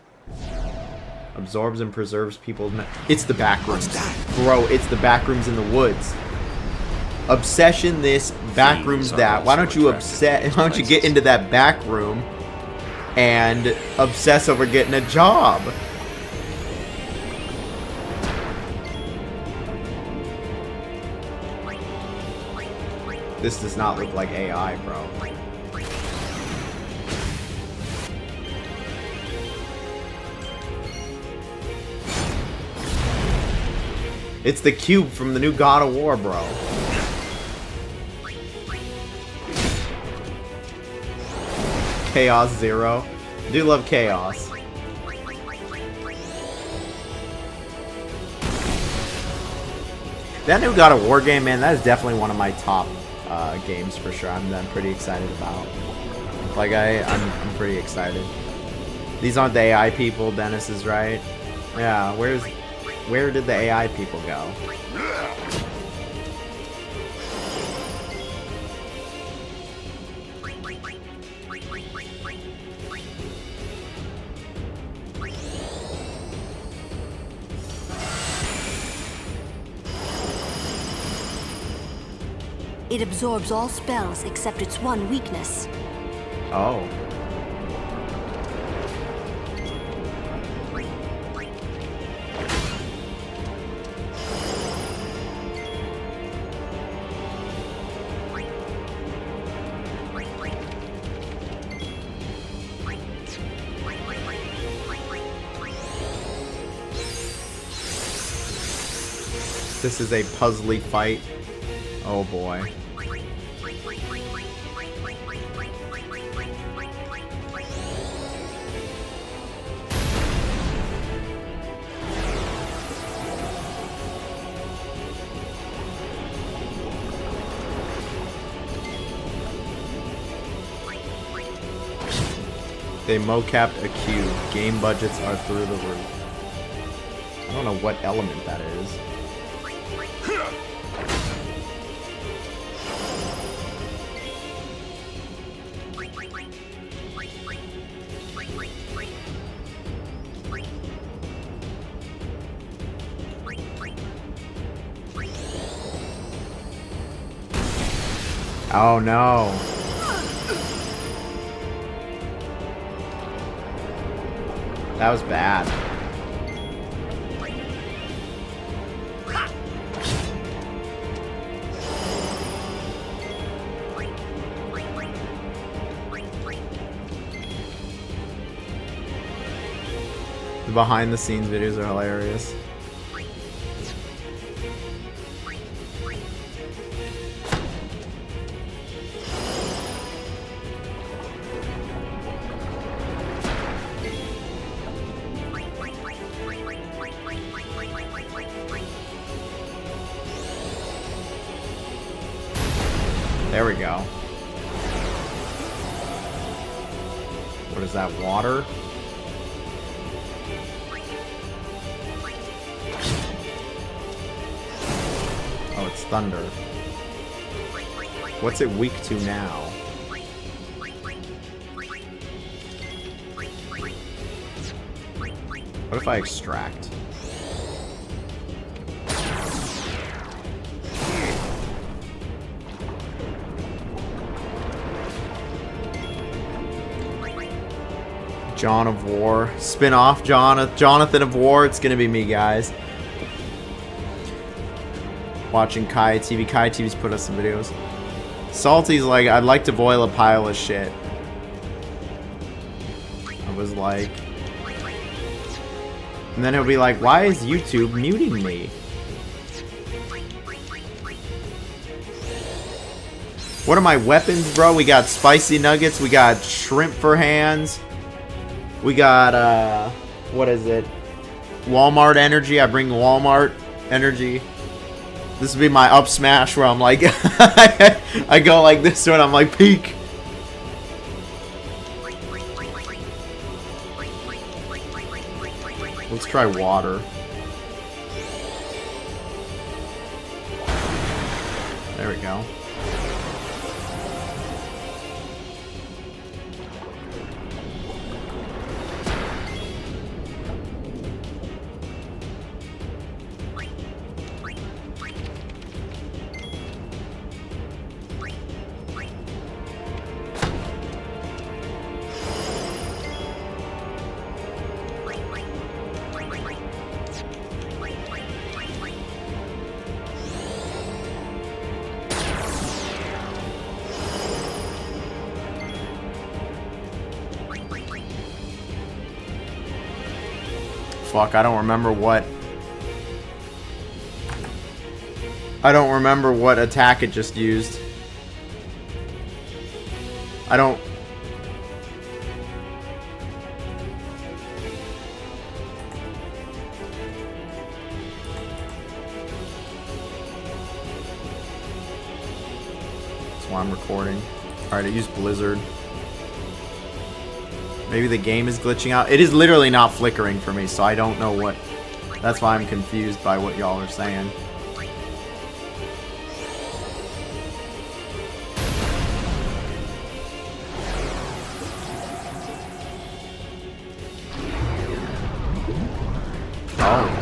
Absorbs and preserves people's... It's the back rooms. What's that? Bro, it's the back rooms in the woods. Obsession this, back room's These are that. Why also don't you attractive why don't you get places. into that back room and obsess over getting a job? This does not look like AI, bro. It's the cube from the new God of War, bro. Chaos Zero. I do love Chaos. That new God of War game, man, that is definitely one of my top games for sure. I'm pretty excited about. Like I'm pretty excited. These aren't the AI people. Dennis is right. Yeah, where did the AI people go? It absorbs all spells except its one weakness. Oh. This is a puzzly fight. Oh boy. They mocapped a cube. Game budgets are through the roof. I don't know what element that is. Oh no. That was bad. The behind the scenes videos are hilarious. There we go. What is that, water? Oh, it's thunder. What's it weak to now? What if I extract? John of War. Spin-off Jonathan of War. It's gonna be me, guys. Watching Kai TV. Kai TV's put us some videos. Salty's like, I'd like to boil a pile of shit. I was like... And then he'll be like, why is YouTube muting me? What are my weapons, bro? We got spicy nuggets. We got shrimp for hands. We got, what is it? Walmart energy. I bring Walmart energy. This would be my up smash where I'm like, I go like this when I'm like peak. Let's try water. There we go. fuck. I don't remember what... I don't remember what attack it just used. I don't... That's why I'm recording. Alright, I used Blizzard. Maybe the game is glitching out. It is literally not flickering for me, so I don't know what... That's why I'm confused by what y'all are saying. Oh.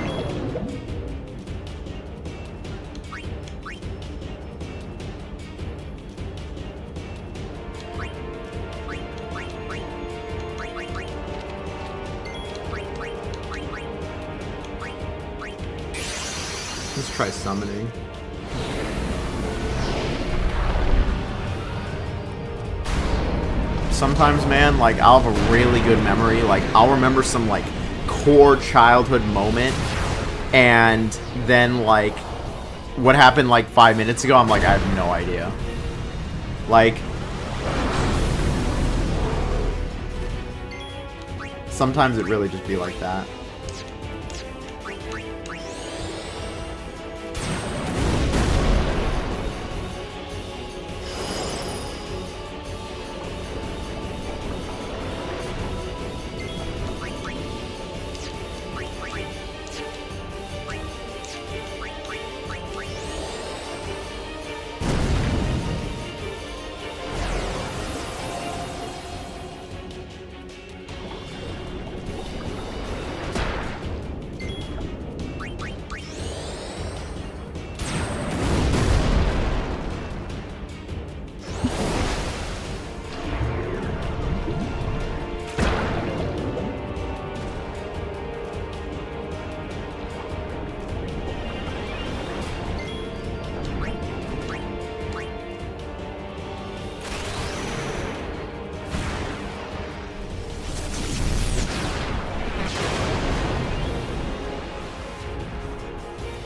Let's try summoning. Sometimes, man, like, I'll have a really good memory. Like, I'll remember some, like, core childhood moment, and then, like, what happened, like, 5 minutes ago, I'm like, I have no idea. Like, sometimes it really just be like that.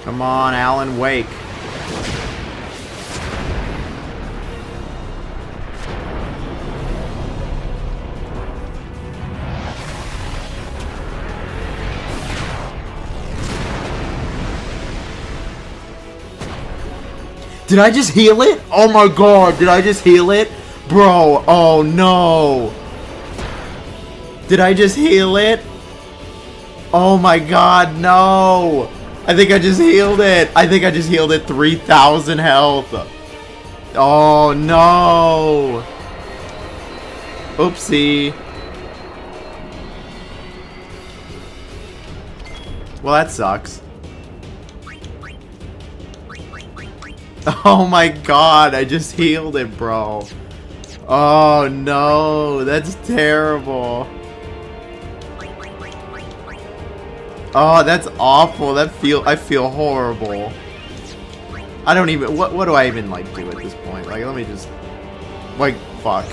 Come on, Alan, wake. Did I just heal it? Oh my god, did I just heal it? Bro, oh no. Did I just heal it? Oh my god, no. I think I just healed it. I think I just healed it 3,000 health. Oh no. Oopsie. Well, that sucks. Oh my god, I just healed it, bro. Oh no, that's terrible. Oh, that's awful. I feel horrible. I don't even, what do I even, like, do at this point? Like, let me just, like, fuck.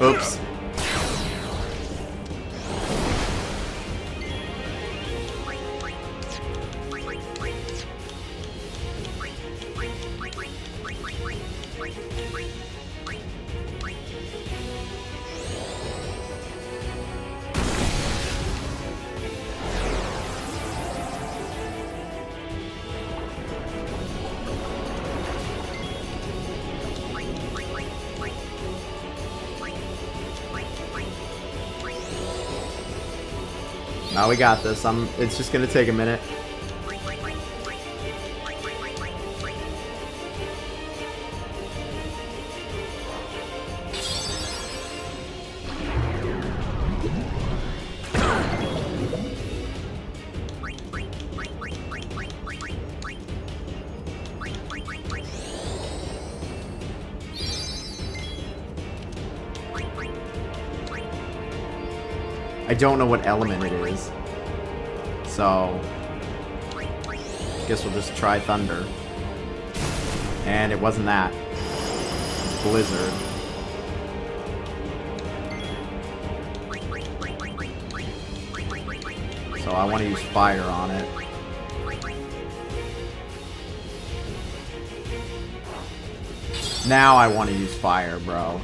Oops. Now we got this. It's just gonna take a minute. I don't know what element it is, so I guess we'll just try thunder. And it wasn't that. Blizzard. So I want to use fire on it. Now I want to use fire, bro.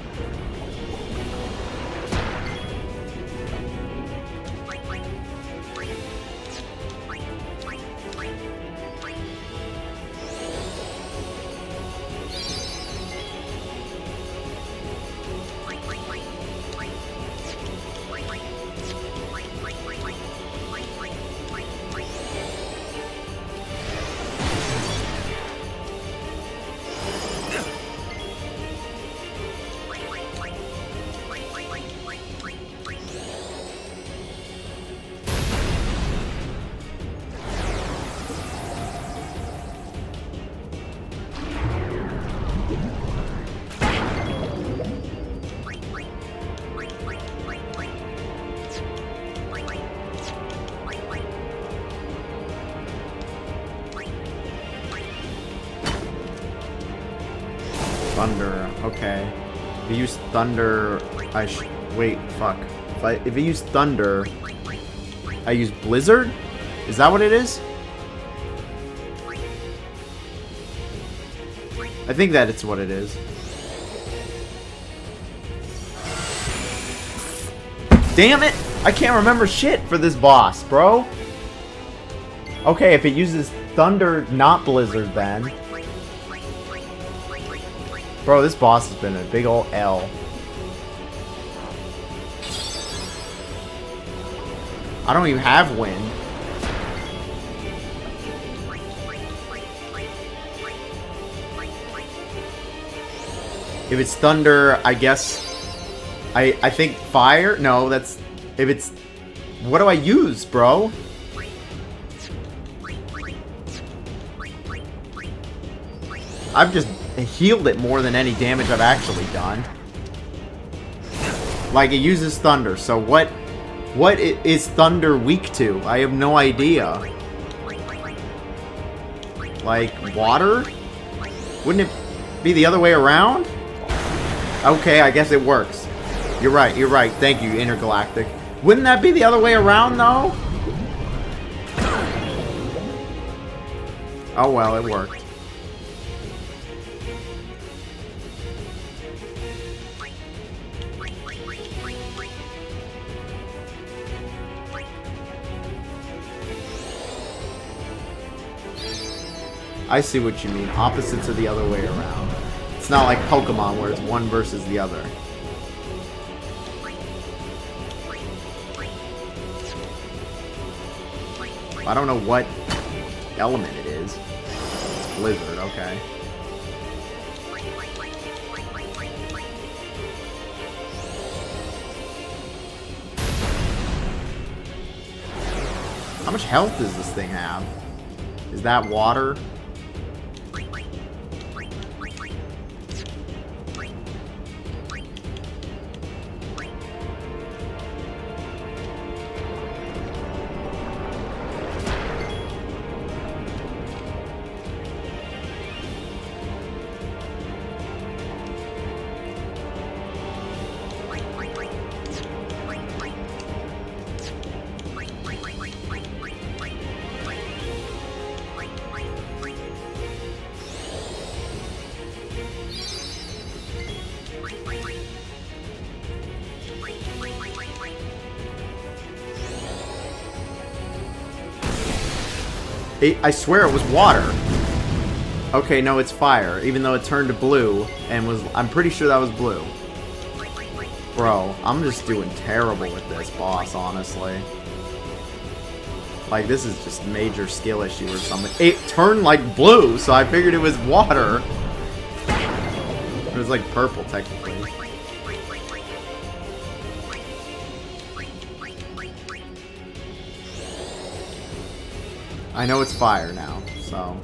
Thunder, okay. If you use thunder, wait, fuck. If I use thunder, I use blizzard? Is that what it is? I think that it's what it is. Damn it! I can't remember shit for this boss, bro. Okay, if it uses thunder, not blizzard, then. Bro, this boss has been a big ol' L. I don't even have wind. If it's thunder, I guess... I think fire? No, that's... If it's... What do I use, bro? I've just healed it more than any damage I've actually done. Like, it uses thunder, so what is thunder weak to? I have no idea. Like, water? Wouldn't it be the other way around? Okay, I guess it works. You're right. Thank you, Intergalactic. Wouldn't that be the other way around, though? Oh well, it worked. I see what you mean. Opposites are the other way around. It's not like Pokemon where it's one versus the other. I don't know what element it is. It's Blizzard, okay. How much health does this thing have? Is that water? I swear it was water. Okay, no, it's fire. Even though it turned to blue and was... I'm pretty sure that was blue. Bro, I'm just doing terrible with this boss, honestly. Like, this is just a major skill issue or something. It turned like blue, so I figured it was water. It was like purple, technically. I know it's fire now, so...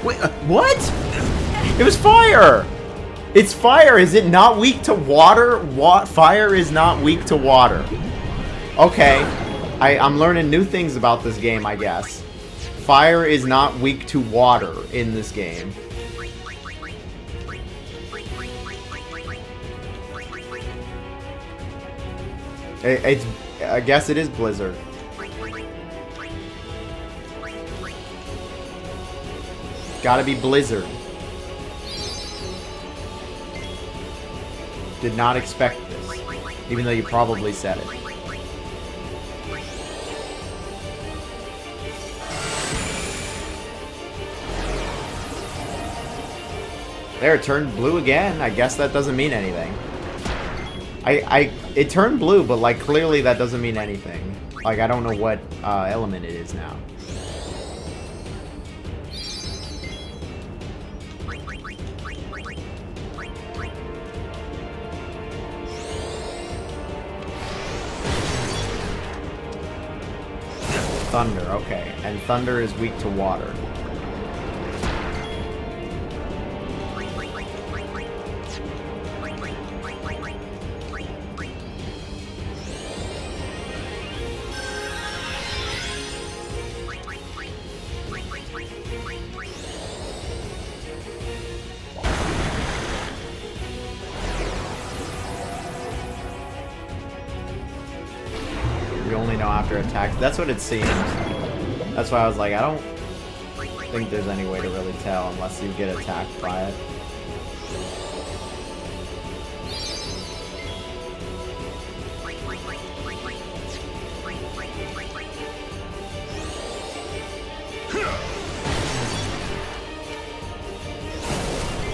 Wait, what? It was fire! It's fire. Is it not weak to water? Fire is not weak to water. Okay. I'm learning new things about this game, I guess. Fire is not weak to water in this game. I guess it is Blizzard. Gotta be Blizzard. Did not expect this, even though you probably said it. There, it turned blue again. I guess that doesn't mean anything. It turned blue, but like clearly that doesn't mean anything. Like I don't know what element it is now. Thunder, okay. And thunder is weak to water. You only know after attacks. That's what it seems. That's why I was like, I don't think there's any way to really tell unless you get attacked by it.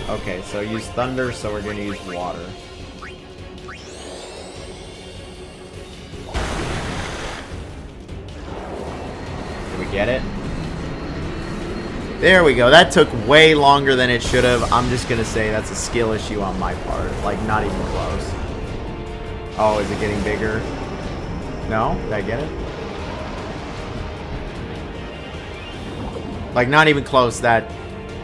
Okay, so use thunder, so we're gonna use water. Get it? There we go. That took way longer than it should have. I'm just gonna say that's a skill issue on my part. Like, not even close. Oh, is it getting bigger? No? Did I get it? Like, not even close. That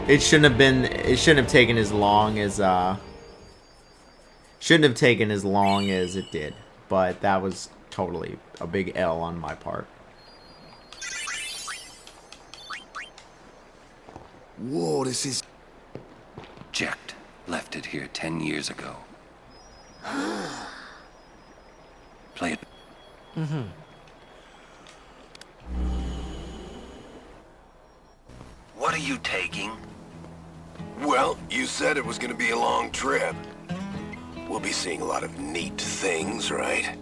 it shouldn't have been. It shouldn't have taken as long as shouldn't have taken as long as it did. But that was totally a big L on my part. Whoa, this is... Jecht left it here 10 years ago. Play it. Mm-hmm. What are you taking? Well, you said it was gonna be a long trip. We'll be seeing a lot of neat things, right?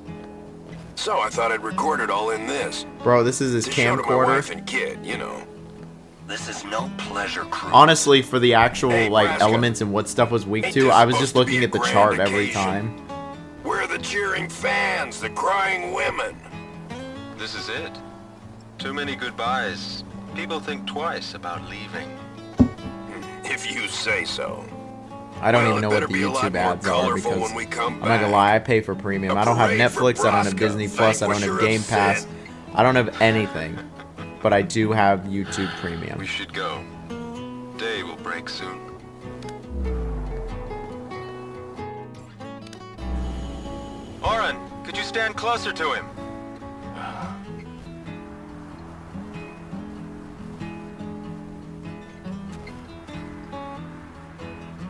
So I thought I'd record it all in this. Bro, this is his to show to my camcorder. wife and kid, you know. This is no pleasure cruise. Honestly, for the actual Hey, like Braska, elements and what stuff was weak ain't to, this I was supposed just to looking be at the a grand chart every occasion? time. We're the cheering fans, the crying women. This is it. Too many goodbyes. People think twice about leaving. If you say so. I don't Well, even it know what better the be a lot YouTube more ads are colorful because when we come I'm not gonna back. lie, I pay for premium. A I don't have parade for Netflix, I don't have Braska, Disney Plus, I don't have vanquisher Game of Pass, sin. I don't have anything. But I do have YouTube Premium. We should go. Day will break soon. Oren, could you stand closer to him?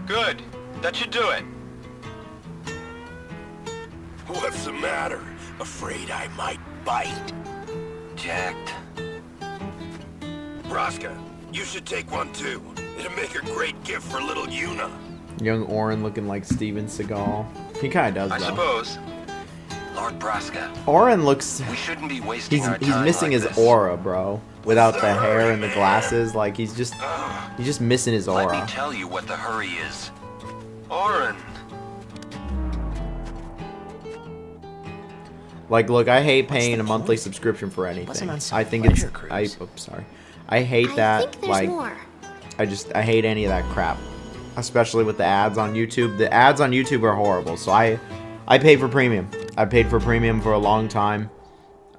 Good. That should do it. What's the matter? Afraid I might bite? Jecht. Braska, you should take one too. It'll make a great gift for little Yuna. Young Orin looking like Steven Seagal. He kinda does I though. suppose. Lord Braska. Orin looks... We shouldn't be wasting our He's time missing like his this. aura, bro. Without the hair and the glasses, like he's just missing his Let me aura. tell you what the hurry is. Oren. Like, look, I hate paying a monthly subscription for anything. I think it's... sorry. I hate that, I think there's like... more. I hate any of that crap. Especially with the ads on YouTube. The ads on YouTube are horrible, so I pay for premium. I paid for premium for a long time.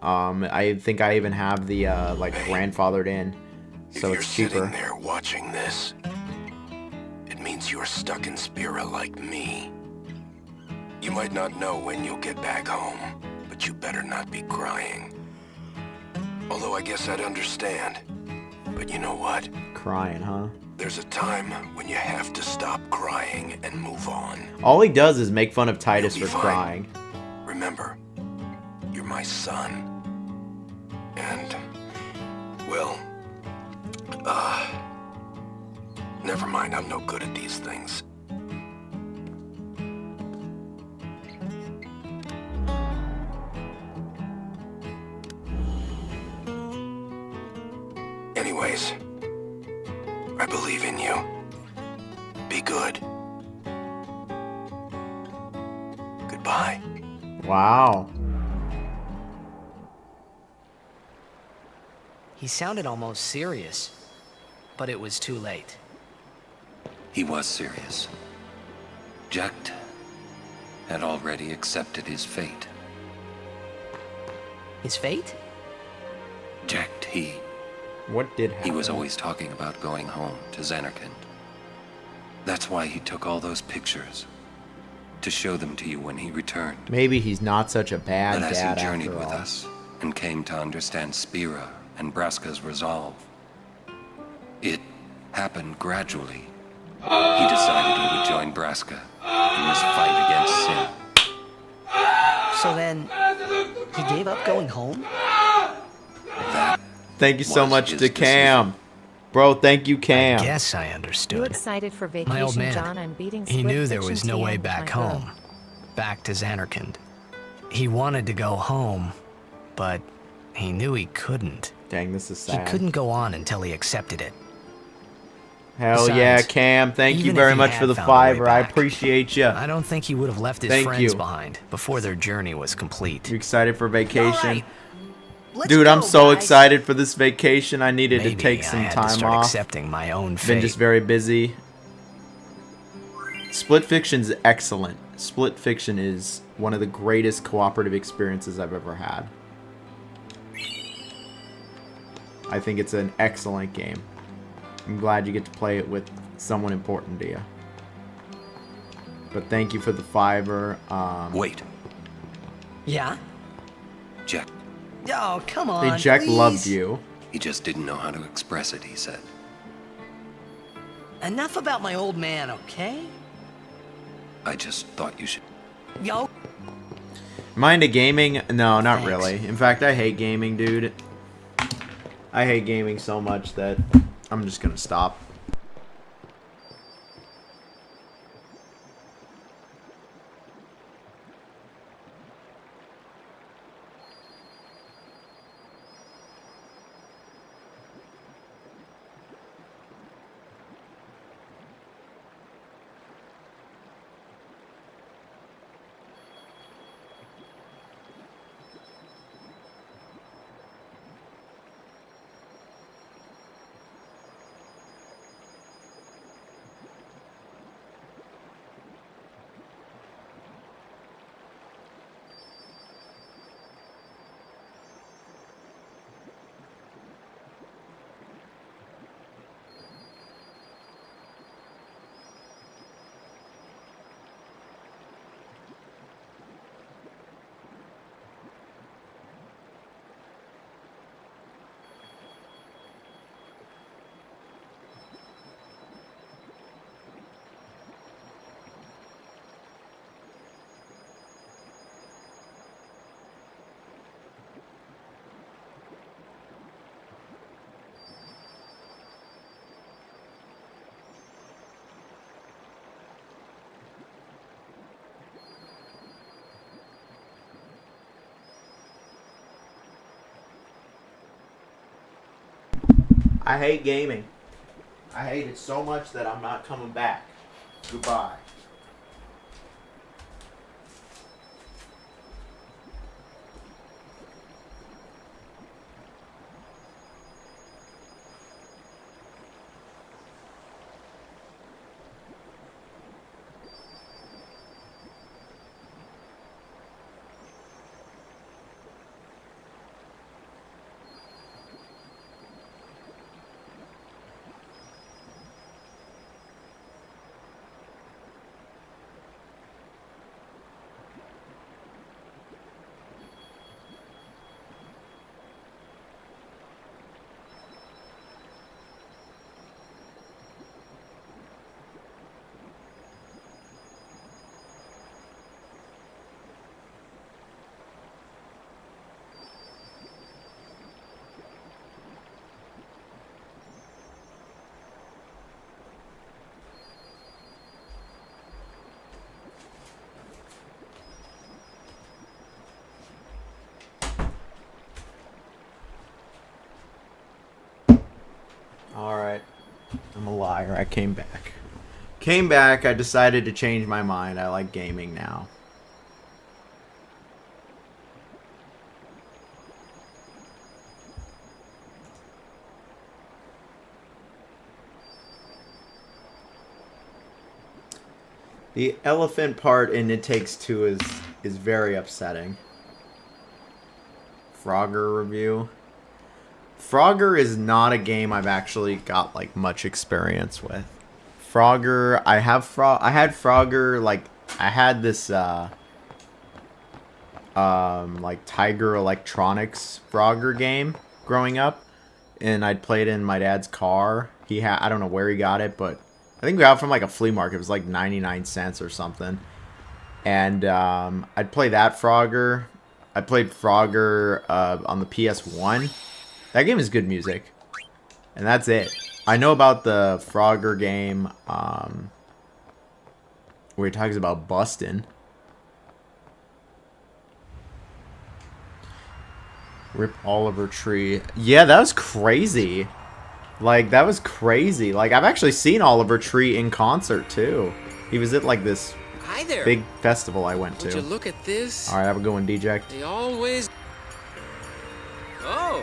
I think I even have the, like, grandfathered in. So if it's you're cheaper. sitting there watching this, it means means you're stuck in Spira like me. You might not know when you'll get back home, but you better not be crying. Although I guess I'd understand. But you know what? Crying, huh? There's a time when you have to stop crying and move on. All he does is make fun of Titus for fine. crying. Remember, you're my son. And, well, never mind, I'm no good at these things. Anyways, I believe in you. Be good. Goodbye. Wow. He sounded almost serious, but it was too late. He was serious. Jack had already accepted his fate. His fate? Jack, What did happen? he was always talking about going home to Xanarkand. That's why he took all those pictures. To show them to you when he returned. Maybe he's not such a bad But as dad he journeyed after with all. us and came to understand Spira and Braska's resolve, it happened gradually. He decided he would join Braska in his fight against sin. So then, he gave up going home? That Thank you so was much his to Cam. Bro, thank you, Cam. I guess I You understood. excited for vacation, My old man, John? I'm beating he split knew there fiction was to no the way end with back my girl. home. Back to Xanarkand. He wanted to go home, but he knew he couldn't. Dang, this is He sad. couldn't go on until he accepted it. Hell Besides, yeah, Cam. Thank you even if very he much had for the found a way $5. I back, appreciate you. I don't think he would have left his Thank friends you. behind before their journey was complete. You excited for vacation? Alright, let's Dude, I'm go, so guys. excited for this vacation. I needed Maybe to take I some had to time start off. accepting my own Been fate. just very busy. Split Fiction's excellent. Split Fiction is one of the greatest cooperative experiences I've ever had. I think it's an excellent game. I'm glad you get to play it with someone important to you. But thank you for the $5. Wait, Yeah? Jack. Oh, come on, Hey, Jack please. loved you. He just didn't know how to express it, he said. Enough about my old man, okay? I just thought you should. Yo. Mind a gaming? No, not Thanks. really. In fact, I hate gaming, dude. I hate gaming so much that I'm just gonna stop. I hate gaming. I hate it so much that I'm not coming back. Goodbye. liar. I came back. Came back. I decided to change my mind. I like gaming now. The elephant part in It Takes Two is very upsetting. Frogger review. Frogger is not a game I've actually got like much experience with. Frogger, I had Frogger, like I had this like Tiger Electronics Frogger game growing up, and I'd play it in my dad's car. I don't know where he got it, but I think we got it from like a flea market. It was like 99 cents or something. And I'd play that Frogger. I played Frogger on the PS1. That game is good music. And that's it. I know about the Frogger game where he talks about busting. Rip Oliver Tree. Yeah, that was crazy. Like, that was crazy. Like, I've actually seen Oliver Tree in concert, too. He was at, like, this big festival I went to. Would you look at this? Alright, have a good one, Deject. They always... Oh!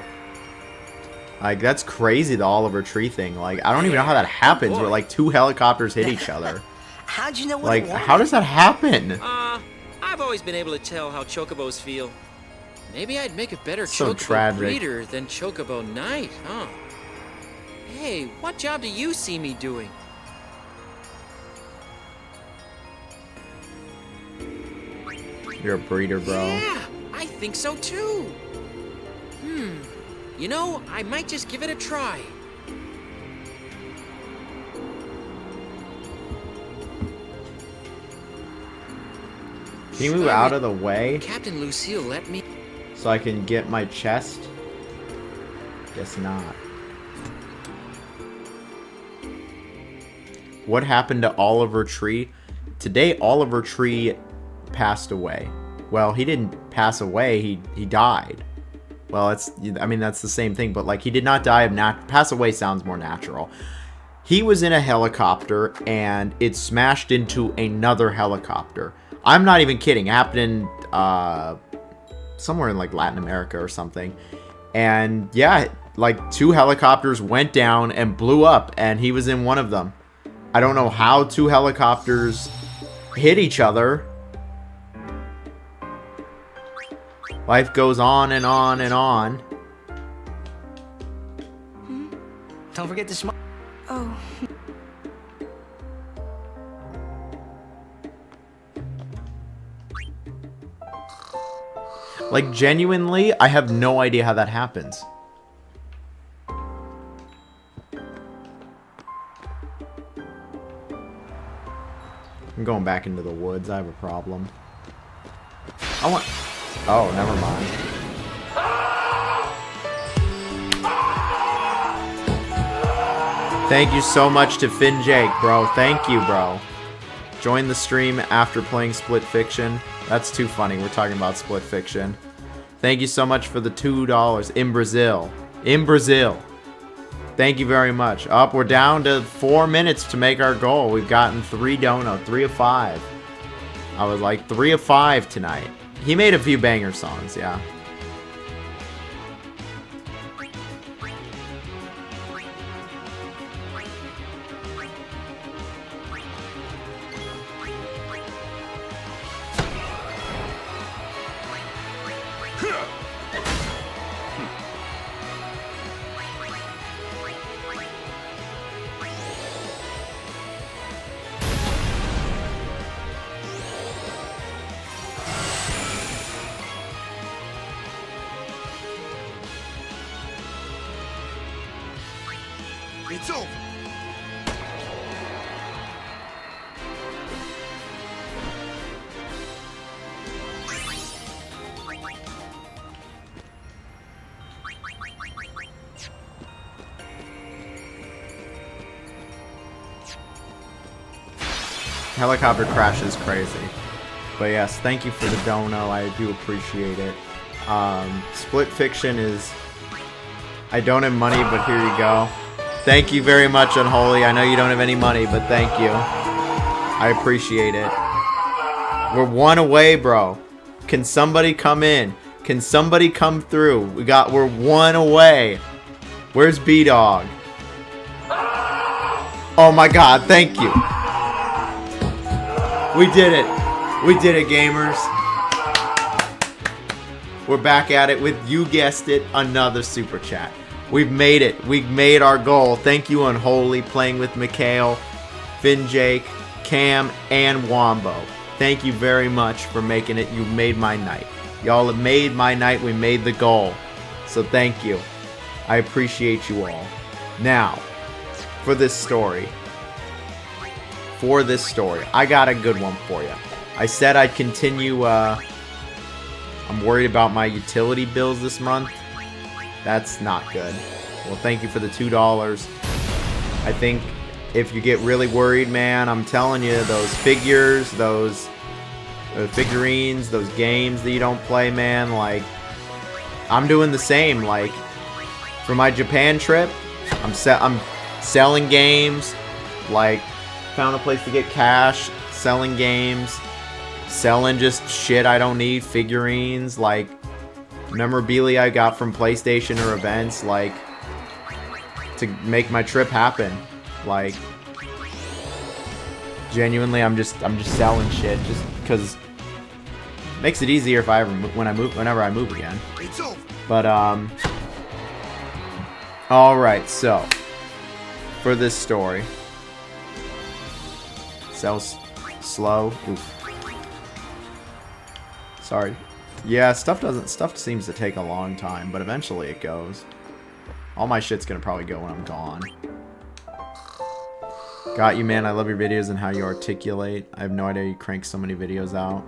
Like, that's crazy, the Oliver Tree thing. Like, I don't even know how that happens, where, like, two helicopters hit each other. How'd you know what Like, how does that happen? I've always been able to tell how chocobos feel. Maybe I'd make a better So chocobo tragic. breeder than chocobo knight, huh? Hey, what job do you see me doing? You're a breeder, bro. Yeah, I think so too. You know, I might just give it a try. Can you move out of the way Captain Lucille let me... so I can get my chest? Guess not. What happened to Oliver Tree? Today, Oliver Tree passed away. Well, he didn't pass away. He died. Well, I mean, that's the same thing. But, like, he did not die of pass away sounds more natural. He was in a helicopter, and it smashed into another helicopter. I'm not even kidding. It happened in, somewhere in, like, Latin America or something. And, yeah, like, two helicopters went down and blew up, and he was in one of them. I don't know how two helicopters hit each other. Life goes on and on and on. Don't forget to smile. Oh. Like, genuinely, I have no idea how that happens. I'm going back into the woods. I have a problem. I want... Oh, never mind. Thank you so much to Finn Jake, bro. Thank you, bro. Join the stream after playing Split Fiction. That's too funny. We're talking about Split Fiction. Thank you so much for the $2 in Brazil. In Brazil. Thank you very much. Up, we're down to 4 minutes to make our goal. We've gotten 3 donuts, 3 of 5. I was like 3 of 5 tonight. He made a few banger songs, yeah. It's over. Helicopter crash is crazy. But yes, thank you for the dono. I do appreciate it. Split Fiction is... I don't have money, but here you go. Thank you very much, Unholy. I know you don't have any money, but thank you. I appreciate it. We're one away, bro. Can somebody come in? Can somebody come through? We're one away. Where's B-Dog? Oh my god, thank you. We did it. We did it, gamers. We're back at it with, you guessed it, another super chat. We've made it. We've made our goal. Thank you, Unholy, playing with Mikhail, Finn Jake, Cam, and Wombo. Thank you very much for making it. You made my night. Y'all have made my night. We made the goal. So thank you. I appreciate you all. Now, for this story. I got a good one for you. I said I'd continue, I'm worried about my utility bills this month. That's not good. Well, thank you for the $2. I think if you get really worried, man, I'm telling you, those figures, those figurines, those games that you don't play, man, like, I'm doing the same. Like, for my Japan trip, I'm selling games, like, found a place to get cash, selling games, selling just shit I don't need, figurines, like, memorabilia I got from PlayStation or events, like, to make my trip happen. Like, genuinely, I'm just selling shit just because it makes it easier if whenever I move again. But all right, so for this story, sells slow. Oof. Sorry. Yeah, stuff seems to take a long time, but eventually it goes. All my shit's gonna probably go when I'm gone. Got you, man. I love your videos and how you articulate. I have no idea you crank so many videos out.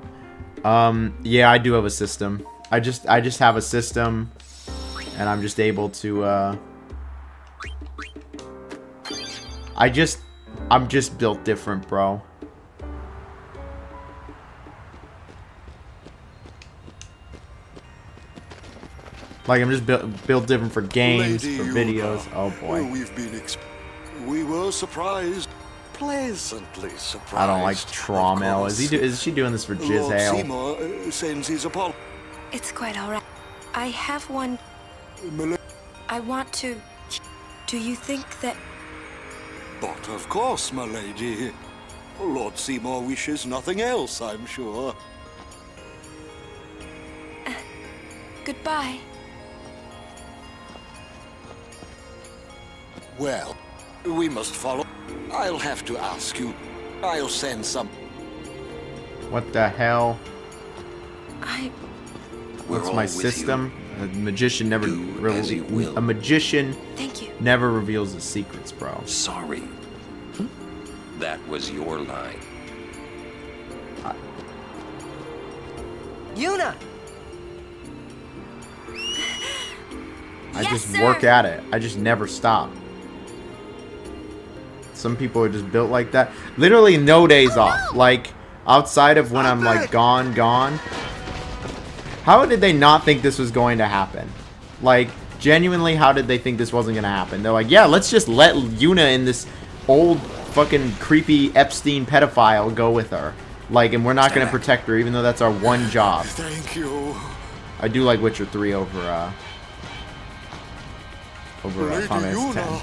Yeah, I do have a system. I just have a system, and I'm just able to, I'm just built different, bro. Like, I'm just built different for games, Lady for videos. Yuna, Oh boy. We were surprised, pleasantly surprised. I don't like Trommel. Is she doing this for Lord Jizz Seymour sends his apologies. It's quite all right. I have one. I want to. Do you think that? But of course, my lady. Lord Seymour wishes nothing else, I'm sure. Goodbye. Well, we must follow. I'll have to ask you. I'll send some. What the hell? We're What's all my with system? A magician never as you will. A magician Thank you. never reveals his secrets, bro. Sorry. That was your line. Yuna! I Yes, just sir. work at it. I just never stop. Some people are just built like that. Literally no days off. Like, outside of when I'm like gone. How did they not think this was going to happen? Like, genuinely, how did they think this wasn't going to happen? They're like, yeah, let's just let Yuna and this old fucking creepy Epstein pedophile go with her. Like, and we're not going to protect her, even though that's our one job. Thank you. I do like Witcher 3 over Lady Final Fantasy X. Yuna.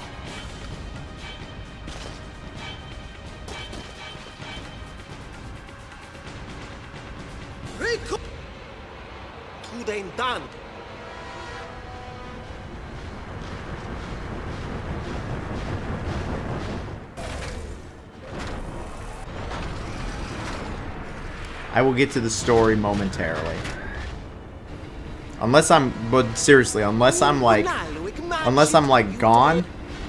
I will get to the story momentarily. Unless I'm like gone,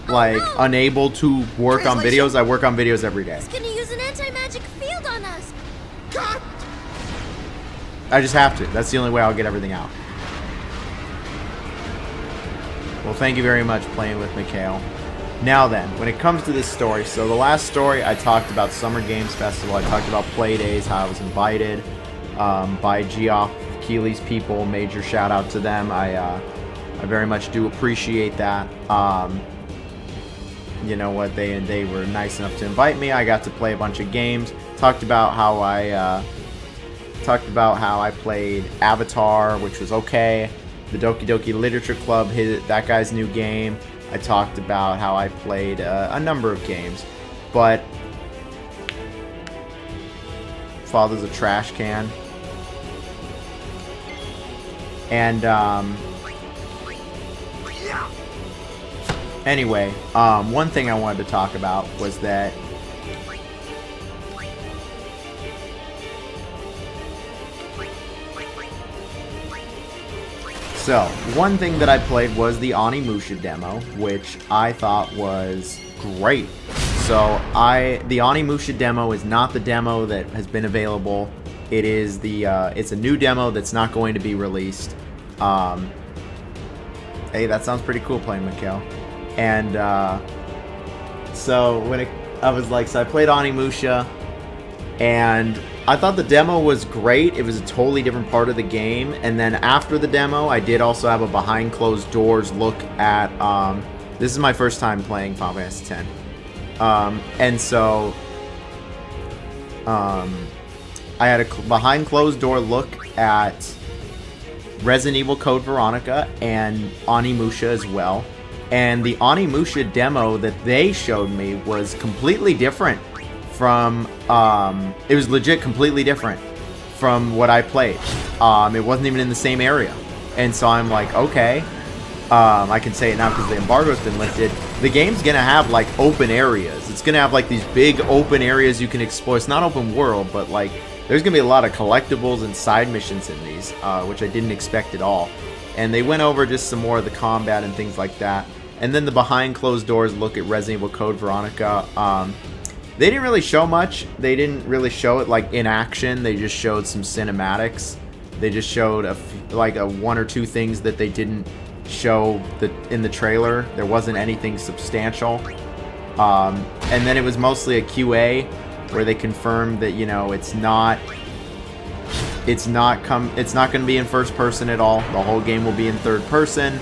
like unable to work on videos. I work on videos every day. He's gonna use an anti-magic field on us. I just have to. That's the only way I'll get everything out. Well, thank you very much playing with Mikhail. Now then, when it comes to this story, so the last story I talked about Summer Games Festival. I talked about play days, how I was invited by Geoff Keighley's people. Major shout out to them. I very much do appreciate that. you know what, they were nice enough to invite me. I got to play a bunch of games. Talked about how I played Avatar, which was okay. The Doki Doki Literature Club hit that guy's new game. I talked about how I played a number of games, but Father's a trash can. And anyway, one thing I wanted to talk about was that one thing that I played was the Onimusha demo, which I thought was great. So the Onimusha demo is not the demo that has been available. It is it's a new demo that's not going to be released. Hey, that sounds pretty cool, playing Mikhail. And so I played Onimusha, and I thought the demo was great. It was a totally different part of the game. And then after the demo, I did also have a behind closed doors look at. This is my first time playing Final Fantasy X. And so I had a behind closed door look at Resident Evil Code Veronica and Onimusha as well. And the Onimusha demo that they showed me was completely different from it was legit completely different from what I played. It wasn't even in the same area. And so I'm like, okay, I can say it now because the embargo's been lifted. The game's gonna have like open areas. It's gonna have like these big open areas you can explore. It's not open world, but like there's gonna be a lot of collectibles and side missions in these, which I didn't expect at all. And they went over just some more of the combat and things like that. And then the behind closed doors look at Resident Evil Code Veronica. They didn't really show much. They didn't really show it like in action. They just showed some cinematics. They just showed one or two things that they didn't show in the trailer. There wasn't anything substantial. And then it was mostly a QA where they confirmed that, you know, it's not going to be in first person at all. The whole game will be in third person.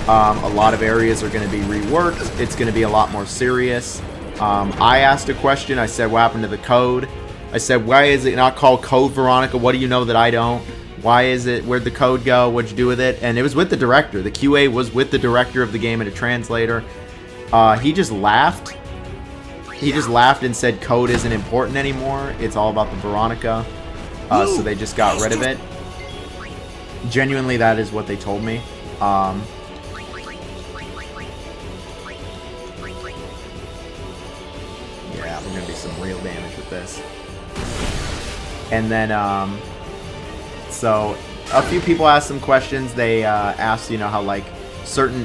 A lot of areas are going to be reworked. It's going to be a lot more serious. I asked a question. I said, what happened to the code? I said, why is it not called Code Veronica? What do you know that I don't? Why is it? Where'd the code go? What'd you do with it? And it was with the director. The QA was with the director of the game and a translator. He just laughed. He just laughed and said code isn't important anymore. It's all about the Veronica. So they just got rid of it. Genuinely, that is what they told me. Yeah, we're gonna do some real damage with this. And then, so a few people asked some questions. They asked, you know, how like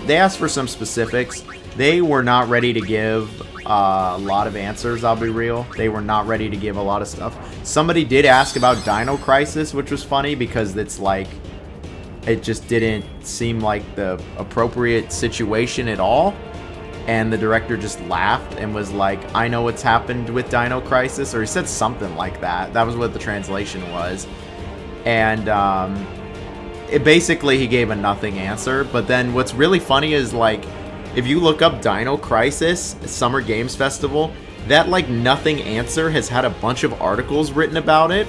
they asked for some specifics. They were not ready to give a lot of answers, I'll be real. They were not ready to give a lot of stuff. Somebody did ask about Dino Crisis, which was funny because it's like, it just didn't seem like the appropriate situation at all. And the director just laughed and was like, I know what's happened with Dino Crisis, or he said something like that. That was what the translation was. And basically he gave a nothing answer. But then what's really funny is like, if you look up Dino Crisis Summer Games Festival, that like nothing answer has had a bunch of articles written about it.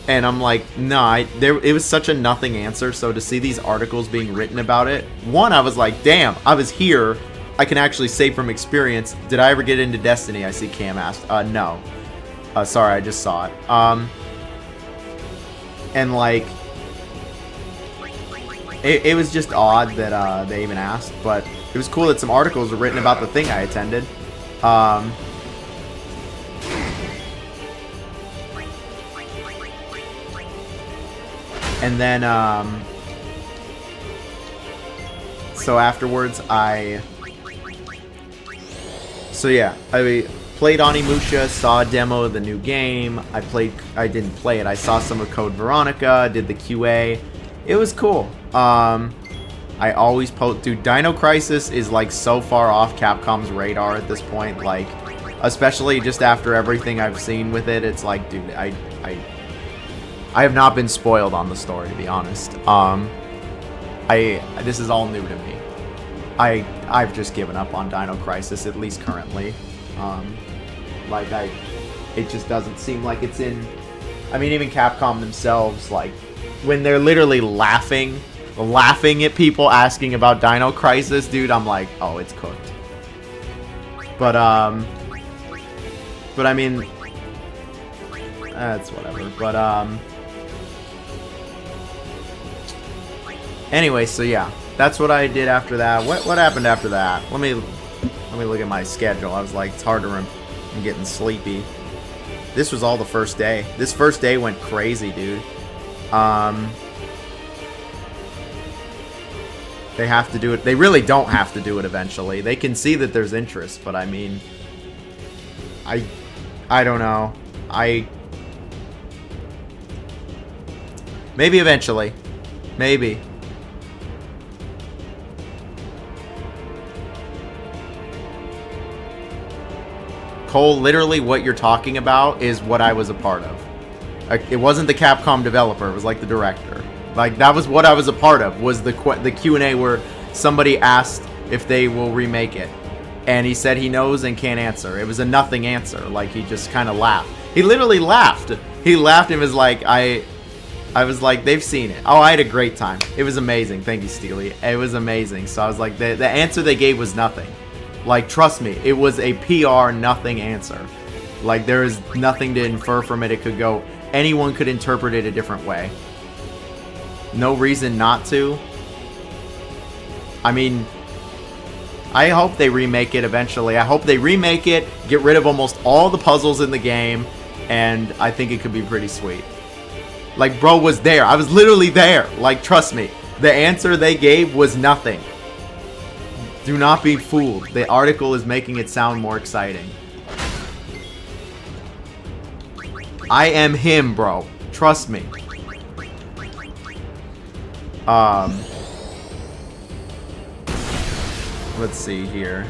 And I'm like, nah, it was such a nothing answer. So to see these articles being written about it, one, I was like, damn, I was here. I can actually say from experience. Did I ever get into Destiny? I see Cam asked. No. Sorry, I just saw it. And like, it was just odd that they even asked, but it was cool that some articles were written about the thing I attended. And then, so afterwards, so yeah, I played Onimusha, saw a demo of the new game. I didn't play it. I saw some of Code Veronica, did the QA. It was cool. I always dude, Dino Crisis is like so far off Capcom's radar at this point. Like, especially just after everything I've seen with it, it's like, dude, I have not been spoiled on the story, to be honest. This is all new to me. I've just given up on Dino Crisis, at least currently. Like, it just doesn't seem like it's in... I mean, even Capcom themselves, like, when they're literally laughing at people asking about Dino Crisis, dude, I'm like, oh, it's cooked. But I mean, that's whatever. But, anyway, so yeah, that's what I did after that. What happened after that? Let me look at my schedule. I was like, it's hard to remember. I'm getting sleepy. This was all the first day. This first day went crazy, dude. They have to do it. They really don't have to do it eventually. They can see that there's interest, but I mean, I don't know. Maybe eventually. Maybe. Cole, literally what you're talking about is what I was a part of. Like, it wasn't the Capcom developer, it was like the director. Like, that was what I was a part of, was the Q&A where somebody asked if they will remake it. And he said he knows and can't answer. It was a nothing answer. Like, he just kind of laughed. He literally laughed. He laughed and was like, I was like, they've seen it. Oh, I had a great time. It was amazing. Thank you, Steely. It was amazing. So I was like, the answer they gave was nothing. Like, trust me, it was a PR nothing answer. Like, there is nothing to infer from it. It could go, anyone could interpret it a different way. No reason not to. I mean, I hope they remake it eventually. I hope they remake it, get rid of almost all the puzzles in the game, and I think it could be pretty sweet. Like, bro was there. I was literally there. Like, trust me. The answer they gave was nothing. Do not be fooled. The article is making it sound more exciting. I am him, bro. Trust me. Let's see here.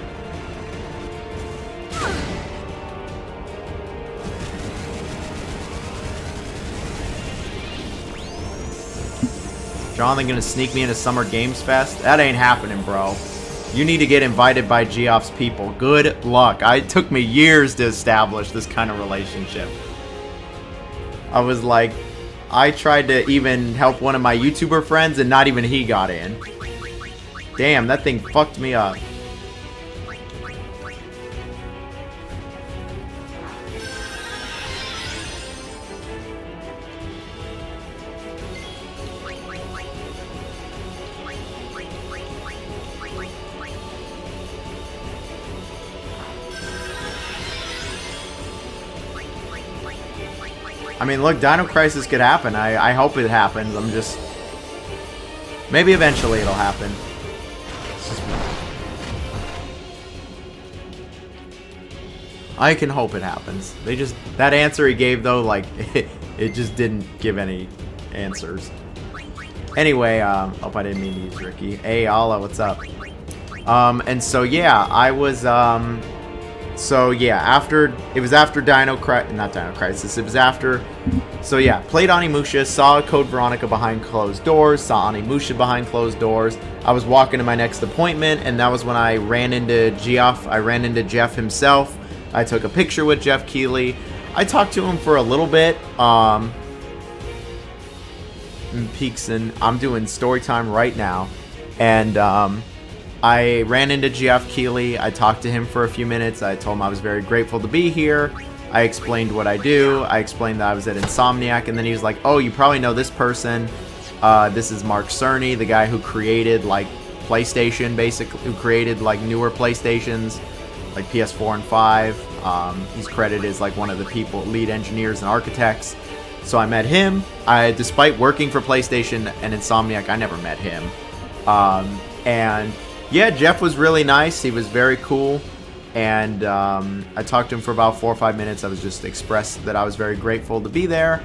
Jonathan gonna sneak me into Summer Games Fest? That ain't happening, bro. You need to get invited by Geoff's people. Good luck. It took me years to establish this kind of relationship. I was like, I tried to even help one of my YouTuber friends and not even he got in. Damn, that thing fucked me up. I mean, look, Dino Crisis could happen. I hope it happens. I'm just... Maybe eventually it'll happen. I can hope it happens. They just... That answer he gave, though, like, it just didn't give any answers. Anyway, hope I didn't mean to use Ricky. Hey, Allah, what's up? And so, yeah, I was, So yeah, it was after not Dino Crisis, it was after, so yeah, played Onimusha, saw Code Veronica behind closed doors, saw Onimusha behind closed doors. I was walking to my next appointment, and that was when I ran into Geoff. I ran into Jeff himself. I took a picture with Jeff Keighley. I talked to him for a little bit. Peakson, I'm doing story time right now, and I ran into Geoff Keighley. I talked to him for a few minutes. I told him I was very grateful to be here. I explained what I do. I explained that I was at Insomniac, and then he was like, oh, you probably know this person. This is Mark Cerny, the guy who created, like, PlayStation, basically, who created, like, newer PlayStations, like PS4 and 5. He's credited as, like, one of the lead engineers and architects. So I met him. Despite working for PlayStation and Insomniac, I never met him. And yeah, Jeff was really nice. He was very cool. And I talked to him for about 4 or 5 minutes. I was just expressed that I was very grateful to be there.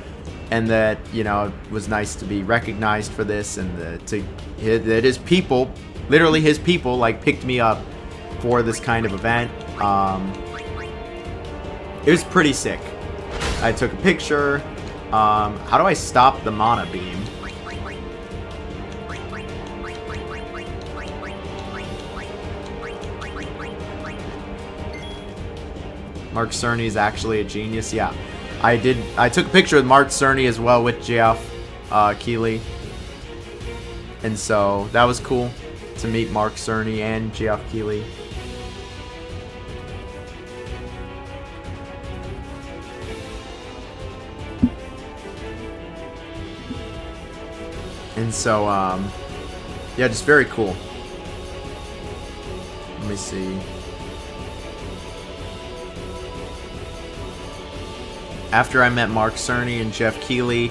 And that, you know, it was nice to be recognized for this. And that his people, literally his people, like, picked me up for this kind of event. It was pretty sick. I took a picture. How do I stop the mana beam? Mark Cerny is actually a genius. Yeah, I took a picture with Mark Cerny as well with Geoff Keighley. And so that was cool to meet Mark Cerny and Geoff Keighley. And so, yeah, just very cool. Let me see. After I met Mark Cerny and Geoff Keighley,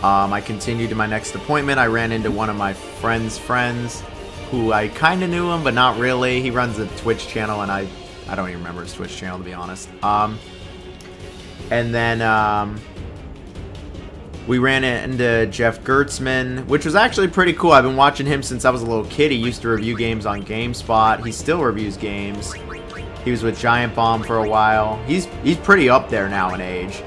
I continued to my next appointment. I ran into one of my friend's friends, who I kind of knew him, but not really. He runs a Twitch channel, and I don't even remember his Twitch channel, to be honest. And then we ran into Jeff Gertzman, which was actually pretty cool. I've been watching him since I was a little kid. He used to review games on GameSpot. He still reviews games. He was with Giant Bomb for a while. He's pretty up there now in age.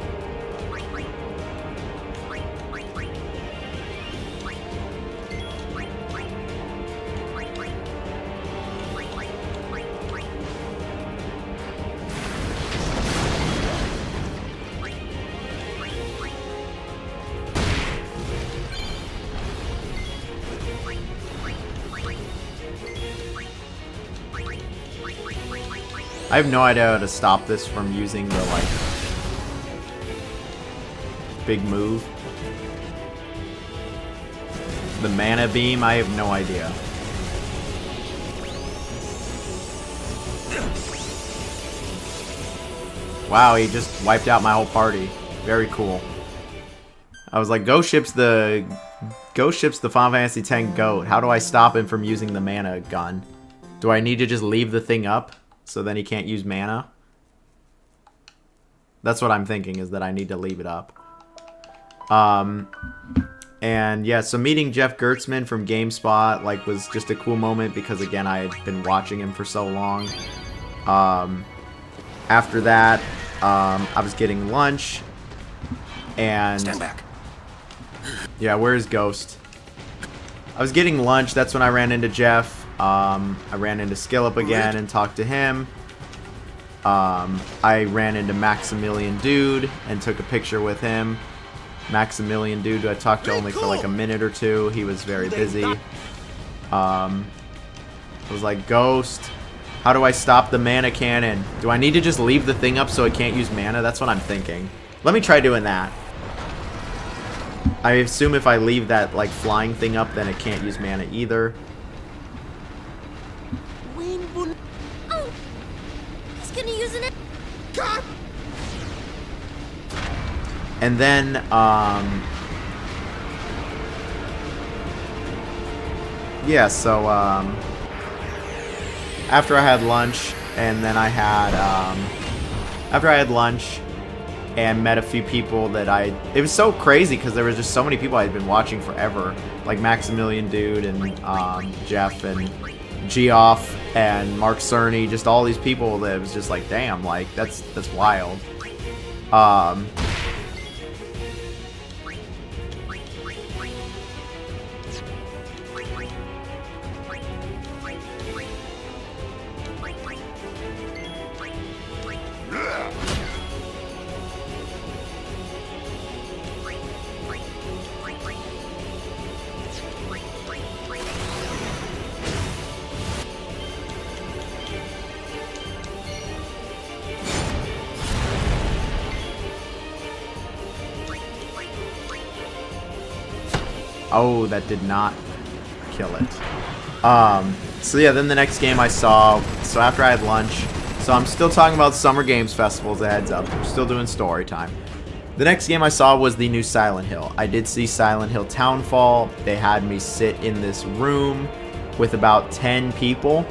I have no idea how to stop this from using the, like, big move. The mana beam, I have no idea. Wow, he just wiped out my whole party. Very cool. I was like, Ghost Ship's the Final Fantasy X GOAT. How do I stop him from using the mana gun? Do I need to just leave the thing up? So then he can't use mana? That's what I'm thinking, is that I need to leave it up. And yeah, so meeting Jeff Gertzman from GameSpot, like, was just a cool moment because, again, I had been watching him for so long. After that, I was getting lunch, and... Stand back. Yeah, where's Ghost? I was getting lunch, that's when I ran into Jeff. I ran into Skillup again and talked to him. I ran into Maximilian Dude and took a picture with him. Maximilian Dude, who I talked to only for like a minute or two. He was very busy. I was like, Ghost, how do I stop the mana cannon? Do I need to just leave the thing up so it can't use mana? That's what I'm thinking. Let me try doing that. I assume if I leave that, like, flying thing up, then it can't use mana either. Oh, he's gonna use it. God. And then, yeah, so, after I had lunch, and then I had, after I had lunch and met a few people that it was so crazy because there was just so many people I had been watching forever, like Maximilian Dude and, Jeff and Geoff and Mark Cerny, just all these people that it was just like, damn, like, that's wild. Oh, that did not kill it. So yeah, then the next game I saw, so after I had lunch, so I'm still talking about Summer Games Festival as a heads up. We're still doing story time. The next game I saw was the new Silent Hill. I did see Silent Hill Townfall. They had me sit in this room with about 10 people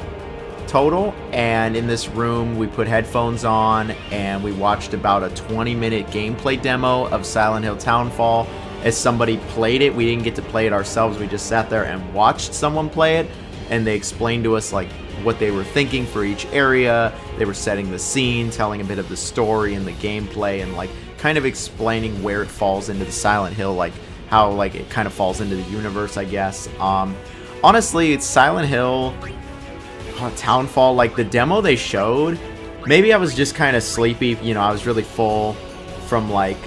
total, and in this room we put headphones on and we watched about a 20-minute gameplay demo of Silent Hill Townfall. As somebody played it, we didn't get to play it ourselves. We just sat there and watched someone play it, and they explained to us like what they were thinking for each area. They were setting the scene, telling a bit of the story and the gameplay, and like kind of explaining where it falls into the Silent Hill, like how like it kind of falls into the universe, I guess. Honestly, it's Silent Hill Townfall, like the demo they showed, maybe I was just kind of sleepy. You know, I was really full from like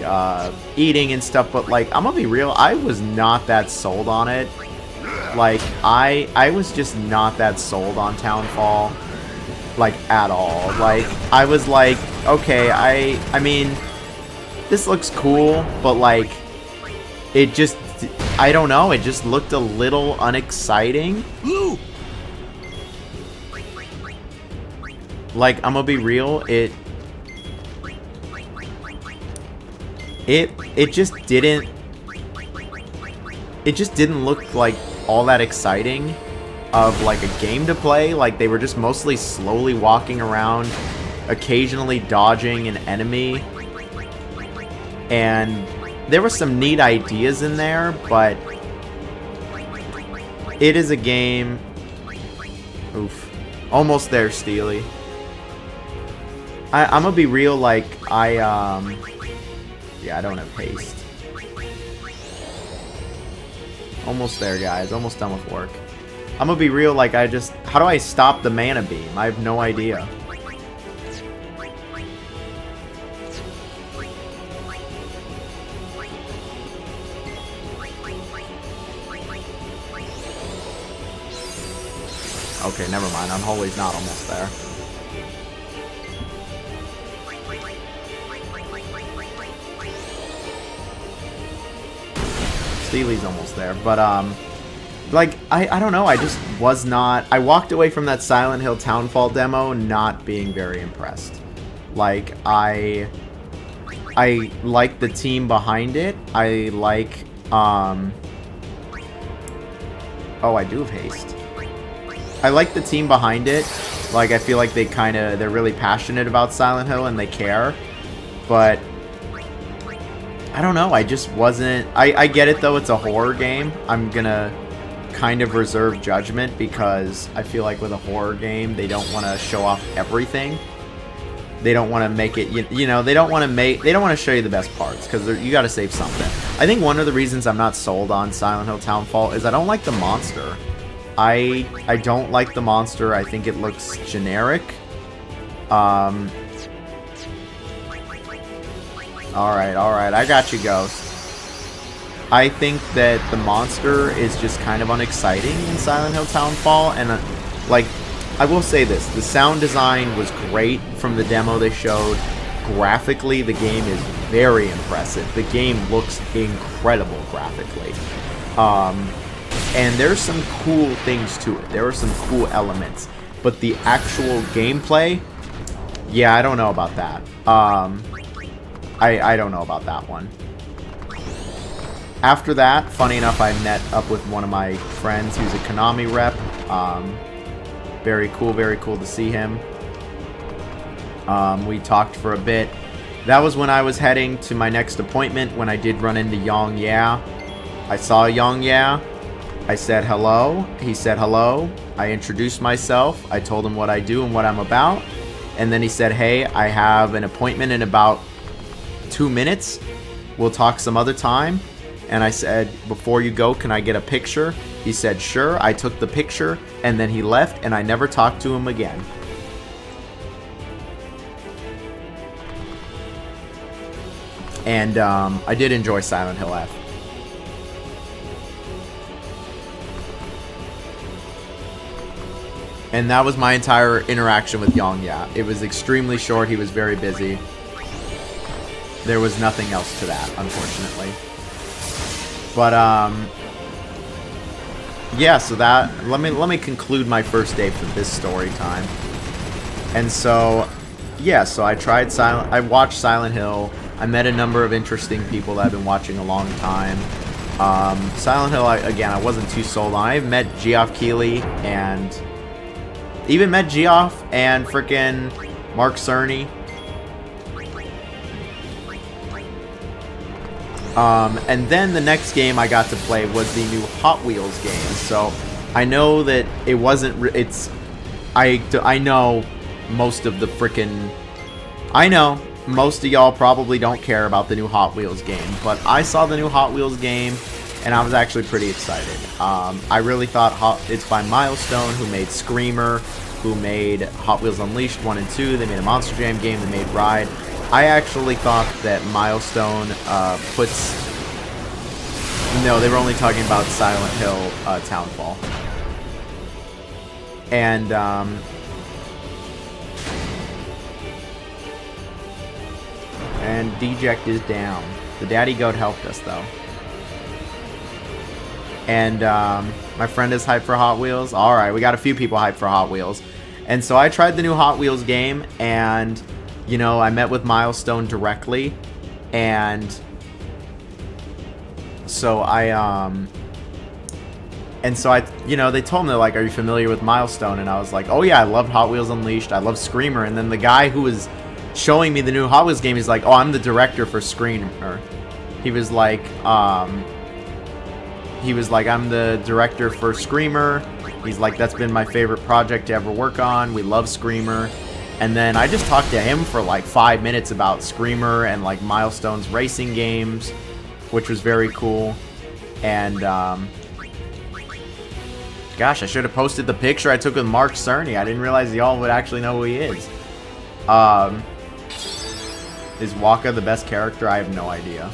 eating and stuff. But like, I'm gonna be real, I was not that sold on it. Like, I was just not that sold on Townfall, like, at all. Like, I was like, okay, I mean, this looks cool, but like, it just, I don't know, it just looked a little unexciting. Like, I'm gonna be real, it just didn't, look like all that exciting of like a game to play. Like, they were just mostly slowly walking around, occasionally dodging an enemy, and there were some neat ideas in there, but it is a game. Oof, almost there, Steely. I'm gonna be real, like, yeah, I don't have haste. Almost there, guys. Almost done with work. I'm gonna be real, like, how do I stop the mana beam? I have no idea. Okay, never mind. I'm always not almost there. Steely's almost there, but like, I don't know, I just was not, I walked away from that Silent Hill Townfall demo not being very impressed. Like, I like the team behind it. I like, oh, I do have haste. I like the team behind it. Like, I feel like they're really passionate about Silent Hill and they care, but I don't know, I just wasn't, I get it though, it's a horror game. I'm gonna kind of reserve judgment because I feel like with a horror game, they don't want to show off everything. They don't want to make it, you know, they don't want to show you the best parts because you got to save something. I think one of the reasons I'm not sold on Silent Hill Townfall is I don't like the monster. I don't like the monster. I think it looks generic. Alright, I got you, Ghost. I think that the monster is just kind of unexciting in Silent Hill Townfall, and like, I will say this, the sound design was great from the demo they showed. Graphically, the game is very impressive. The game looks incredible graphically. And there's some cool things to it. There are some cool elements. But the actual gameplay, yeah, I don't know about that. I don't know about that one. After that, funny enough, I met up with one of my friends who's a Konami rep. Very cool to see him. We talked for a bit. That was when I was heading to my next appointment when I did run into Yong Ya. I saw Yong Ya. I said hello. He said hello. I introduced myself. I told him what I do and what I'm about. And then he said, hey, I have an appointment in about 2 minutes. We'll talk some other time. And I said, before you go, can I get a picture? He said, sure. I took the picture, and then he left, and I never talked to him again. And I did enjoy Silent Hill F. And that was my entire interaction with Yong Ya. It was extremely short. He was very busy. There was nothing else to that, unfortunately. But yeah, so that let me conclude my first day for this story time. And so yeah, so I watched Silent Hill. I met a number of interesting people that I've been watching a long time. Silent Hill, again, I wasn't too sold on. I met Geoff Keighley and even met Geoff and frickin' Mark Cerny. And then the next game I got to play was the new Hot Wheels game. So I know that it wasn't. I know most of the frickin'. I know most of y'all probably don't care about the new Hot Wheels game, but I saw the new Hot Wheels game, and I was actually pretty excited. I really thought it's by Milestone, who made Screamer, who made Hot Wheels Unleashed 1 and 2. They made a Monster Jam game. They made Ride. I actually thought that Milestone puts... No, they were only talking about Silent Hill Townfall. And, Deject is down. The Daddy Goat helped us, though. And, my friend is hyped for Hot Wheels. Alright, we got a few people hyped for Hot Wheels. And so I tried the new Hot Wheels game, and, you know, I met with Milestone directly. And so you know, they told me, they're like, are you familiar with Milestone? And I was like, oh yeah, I loved Hot Wheels Unleashed. I love Screamer. And then the guy who was showing me the new Hot Wheels game, he's like, oh, I'm the director for Screamer. He was like, I'm the director for Screamer. He's like, that's been my favorite project to ever work on. We love Screamer. And then I just talked to him for like 5 minutes about Screamer and like Milestone's racing games, which was very cool. And, gosh, I should have posted the picture I took with Mark Cerny. I didn't realize y'all would actually know who he is. Is Waka the best character? I have no idea.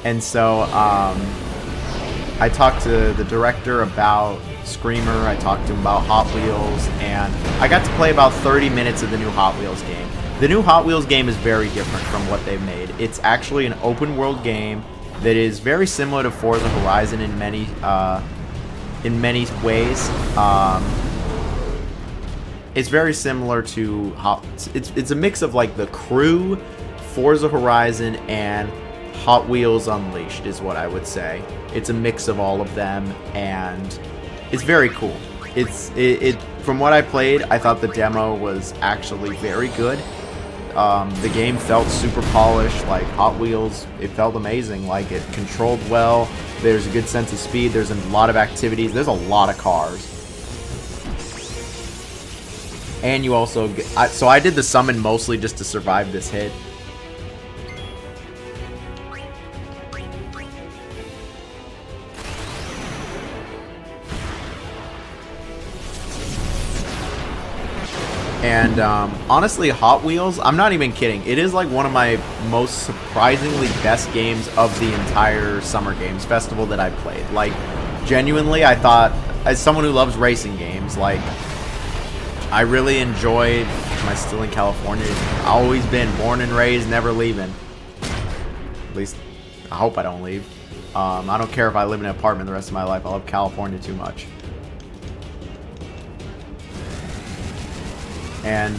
And so, I talked to the director about Screamer, I talked to him about Hot Wheels, and I got to play about 30 minutes of the new Hot Wheels game. The new Hot Wheels game is very different from what they've made. It's actually an open world game that is very similar to Forza Horizon in many ways. It's very similar to it's a mix of like the Crew, Forza Horizon, and Hot Wheels Unleashed is what I would say. It's a mix of all of them, and it's very cool. From what I played, I thought the demo was actually very good. The game felt super polished, like Hot Wheels. It felt amazing, like it controlled well. There's a good sense of speed. There's a lot of activities. There's a lot of cars. And you also get, so I did the summon mostly just to survive this hit. And honestly, Hot Wheels, I'm not even kidding, it is like one of my most surprisingly best games of the entire Summer Games Festival that I played. Like, genuinely, I thought, as someone who loves racing games, like, I really enjoyed, am I still in California? I've always been born and raised, never leaving. At least, I hope I don't leave. I don't care if I live in an apartment the rest of my life, I love California too much. And,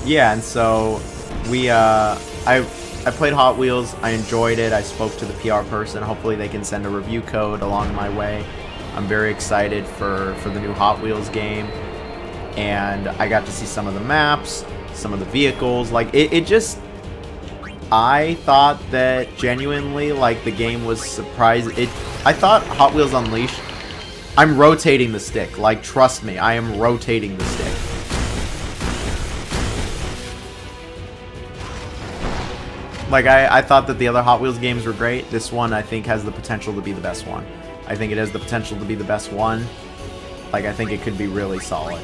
yeah, and so we, I played Hot Wheels, I enjoyed it, I spoke to the PR person, hopefully they can send a review code along my way. I'm very excited for the new Hot Wheels game, and I got to see some of the maps, some of the vehicles, like, it just, I thought that genuinely, like, the game was surprising. I thought Hot Wheels Unleashed, I'm rotating the stick. Like, trust me, I am rotating the stick. Like, I thought that the other Hot Wheels games were great. This one, I think, has the potential to be the best one. I think it has the potential to be the best one. Like, I think it could be really solid.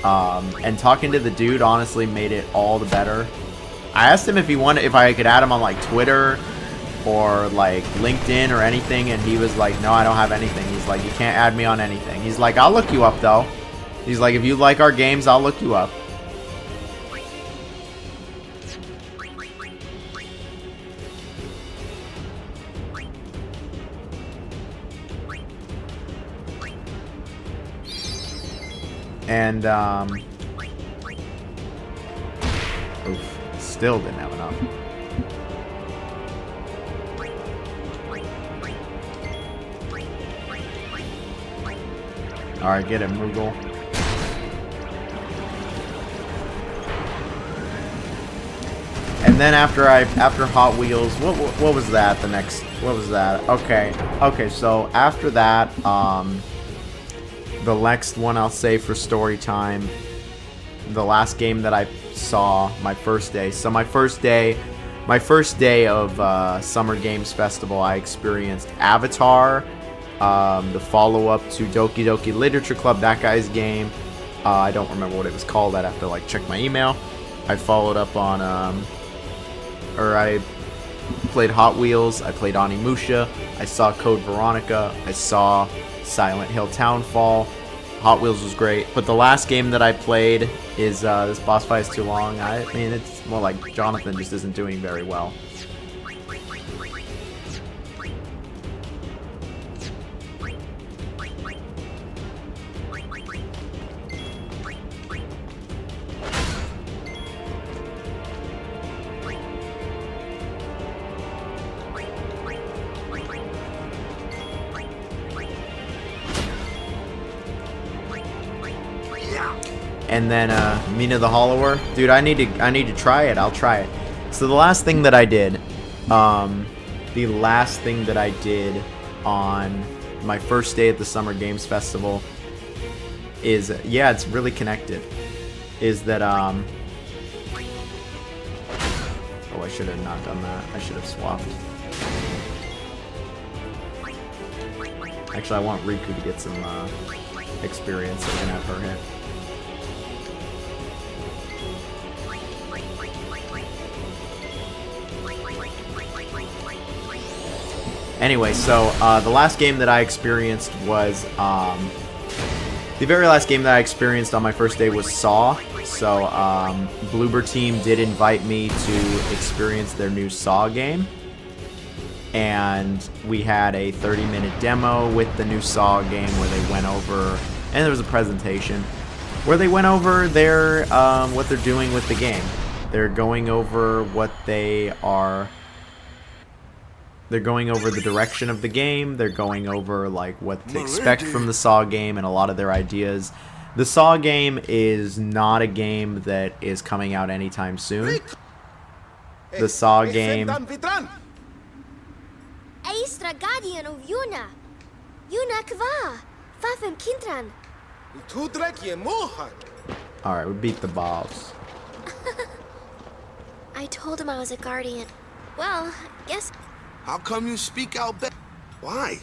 And talking to the dude honestly made it all the better. I asked him if I could add him on, like, Twitter or like LinkedIn or anything, and he was like, no, I don't have anything. He's like, you can't add me on anything. He's like, I'll look you up though. He's like, if you like our games, I'll look you up. And oof, still didn't have enough. Alright, get him, Moogle. And then after Hot Wheels, what was that? The next, what was that? Okay, so after that, the next one I'll say for story time, the last game that I saw my first day. So my first day of Summer Games Festival, I experienced Avatar, the follow-up to Doki Doki Literature Club, that guy's game. I don't remember what it was called. I'd have to like check my email. I followed up on, I played Hot Wheels. I played Onimusha. I saw Code Veronica. I saw Silent Hill Townfall. Hot Wheels was great. But the last game that I played is, this boss fight is too long. I mean, it's more like Jonathan just isn't doing very well. And then Mina the Hollower, dude, I need to try it. I'll try it. So the last thing that I did, on my first day at the Summer Games Festival is, yeah, it's really connected. Is that oh, I should have not done that. I should have swapped. Actually, I want Riku to get some experience, so I can have her hit. Anyway, so the last game that I experienced was, the very last game that I experienced on my first day was Saw. So Bloober Team did invite me to experience their new Saw game. And we had a 30-minute demo with the new Saw game where they went over, and there was a presentation, where they went over their, what they're doing with the game. They're going over what they are... They're going over the direction of the game. They're going over like what to expect from the Saw game and a lot of their ideas. The Saw game is not a game that is coming out anytime soon. The Saw game... Extra guardian of Yuna. Yuna kva. Fafem kintran. Alright, we beat the boss. I told him I was a guardian. Well, I guess... How come you speak Albed? Why?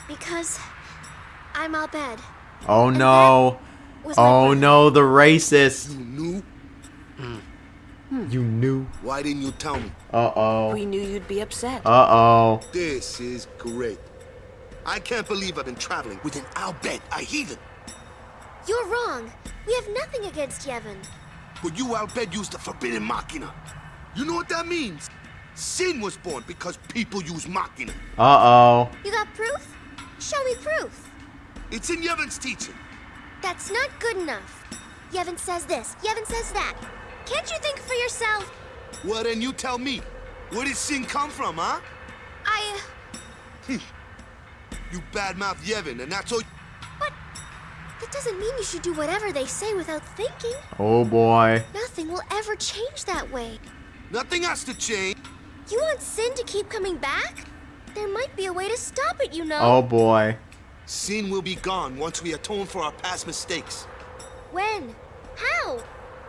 Because I'm Albed. Oh no. Oh no, the racist. You knew? You knew? Why didn't you tell me? Uh-oh. We knew you'd be upset. Uh-oh. This is great. I can't believe I've been traveling with an Albed, a heathen. You're wrong. We have nothing against Yevon. But you Albed used the forbidden machina. You know what that means? Sin was born because people use machina. Uh-oh. You got proof? Show me proof. It's in Yevon's teaching. That's not good enough. Yevon says this, Yevon says that. Can't you think for yourself? Well, then you tell me. Where did sin come from, huh? You badmouth Yevon, and that's all... But that doesn't mean you should do whatever they say without thinking. Oh boy. Nothing will ever change that way. Nothing has to change. You want sin to keep coming back? There might be a way to stop it, you know. Oh boy. Sin will be gone once we atone for our past mistakes. When? How?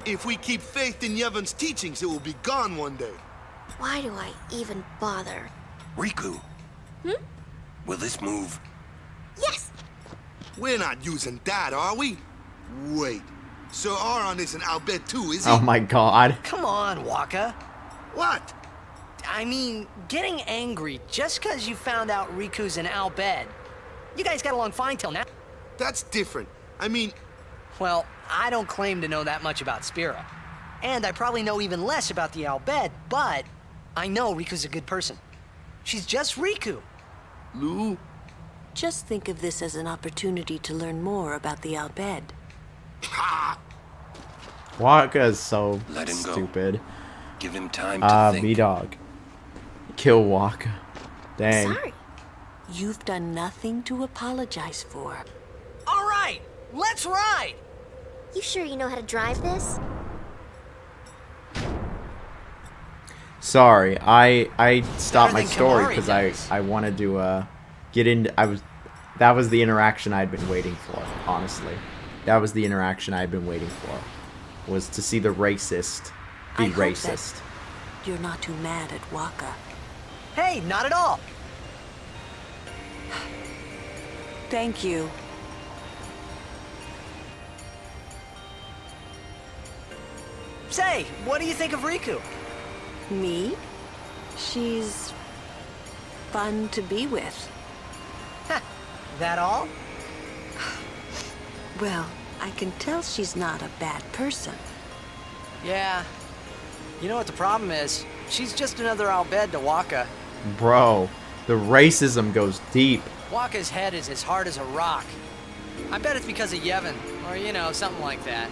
If we keep faith in Yevon's teachings, it will be gone one day. Why do I even bother? Riku. Will this move? Yes! We're not using that, are we? Wait. Sir Aron isn't Albed too, is he? Oh my god. Come on, Waka. What? I mean, getting angry just because you found out Riku's an Albed. You guys got along fine till now. That's different. I mean... Well, I don't claim to know that much about Spira. And I probably know even less about the Albed, but I know Riku's a good person. She's just Riku. Lou? Just think of this as an opportunity to learn more about the Albed. Ha! Waka is so Let him go. stupid. Give him time to think. B-Dog. Kill Waka. Dang. Sorry. You've done nothing to apologize for. All right, let's ride. You sure you know how to drive this? Sorry, I stopped my Better than story Kamari because does. I wanted to get into that was the interaction I'd been waiting for, honestly. That was the interaction I've been waiting for. Was to see the racist be racist. You're not too mad at Waka. Hey, not at all. Thank you. Say, what do you think of Riku? Me? She's fun to be with. That all? Well, I can tell she's not a bad person. Yeah. You know what the problem is? She's just another Albed to Waka. Bro, the racism goes deep. Waka's head is as hard as a rock. I bet it's because of Yevon, or you know, something like that.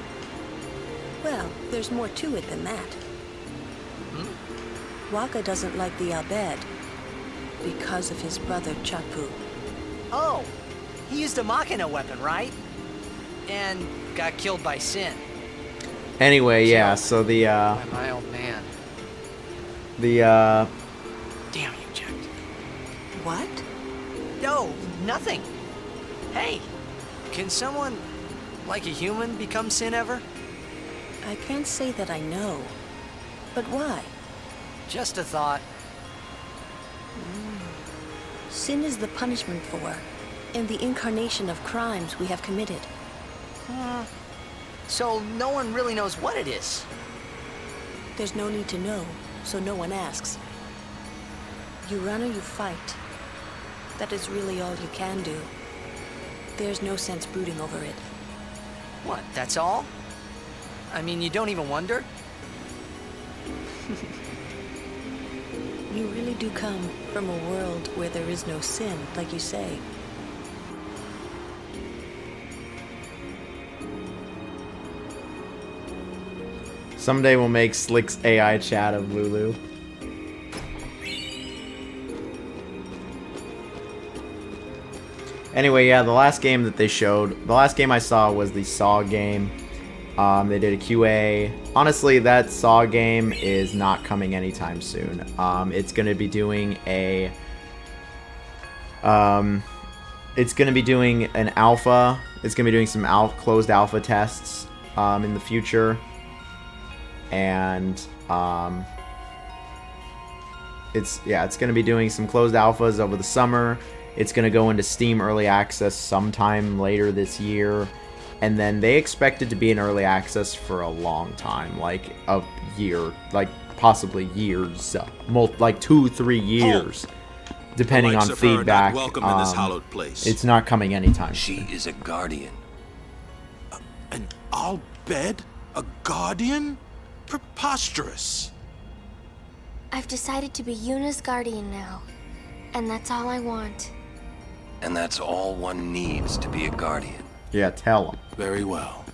Well, there's more to it than that. Waka doesn't like the Albed because of his brother Chapu. Oh, he used a Machina weapon, right? And got killed by Sin. Anyway, yeah, so the By my old man. Damn you, Jack. What? No, nothing. Hey, can someone, like a human, become Sin ever? I can't say that I know. But why? Just a thought. Sin is the punishment for, and the incarnation of crimes we have committed. So no one really knows what it is. There's no need to know, so no one asks. You run or you fight. That is really all you can do. There's no sense brooding over it. What, that's all? I mean, you don't even wonder? You really do come from a world where there is no sin, like you say. Someday we'll make Slick's AI chat of Lulu. Anyway, yeah, the last game that they showed, the last game I saw was the Saw game. They did a QA. Honestly, that Saw game is not coming anytime soon. It's going to be doing a... it's going to be doing an alpha. It's going to be doing some closed alpha tests in the future. And it's going to be doing some closed alphas over the summer. It's going to go into Steam Early Access sometime later this year. And then they expect it to be in Early Access for a long time, like a year, like possibly years, like 2-3 years, depending on feedback. Welcome in this hallowed place. It's not coming anytime. She is a guardian. An Albed? A guardian? Preposterous. I've decided to be Yuna's guardian now, and that's all I want. And that's all one needs to be a guardian. Yeah, tell him. Very well.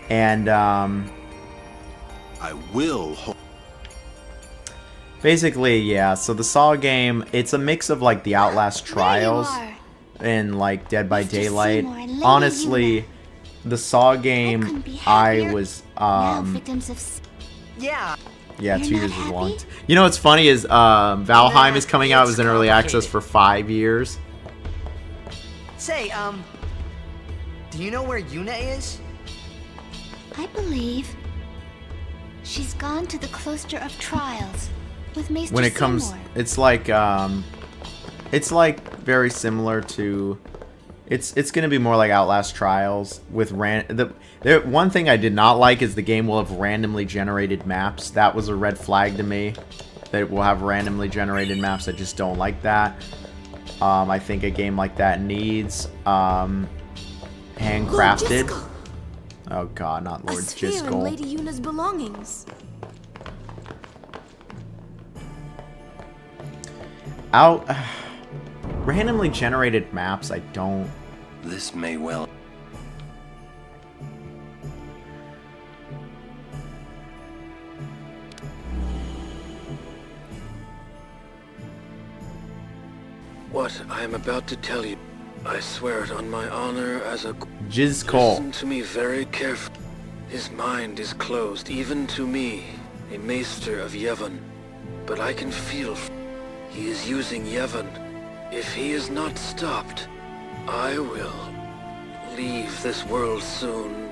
And I will. Basically, yeah. So the Saw game, it's a mix of like the Outlast Trials and like Dead by Daylight. Honestly, the Saw game, I was Yeah. Yeah, 2 years is long. You know what's funny is Valheim is coming out as an early access for 5 years. Say, do you know where Yuna is? I believe she's gone to the Cluster of Trials with Maester When it comes, Seymour. it's like very similar to, it's gonna be more like Outlast Trials with one thing I did not like is the game will have randomly generated maps. That was a red flag to me. That it will have randomly generated maps. I just don't like that. I think a game like that needs handcrafted. Oh god, not Lord Jiskel. Lady Yuna's belongings. Randomly generated maps, I don't. This may well. What I am about to tell you, I swear it on my honor as a... Jiskel. Listen to me very carefully. His mind is closed, even to me, a maester of Yevon. But I can feel he is using Yevon. If he is not stopped, I will. leave this world soon,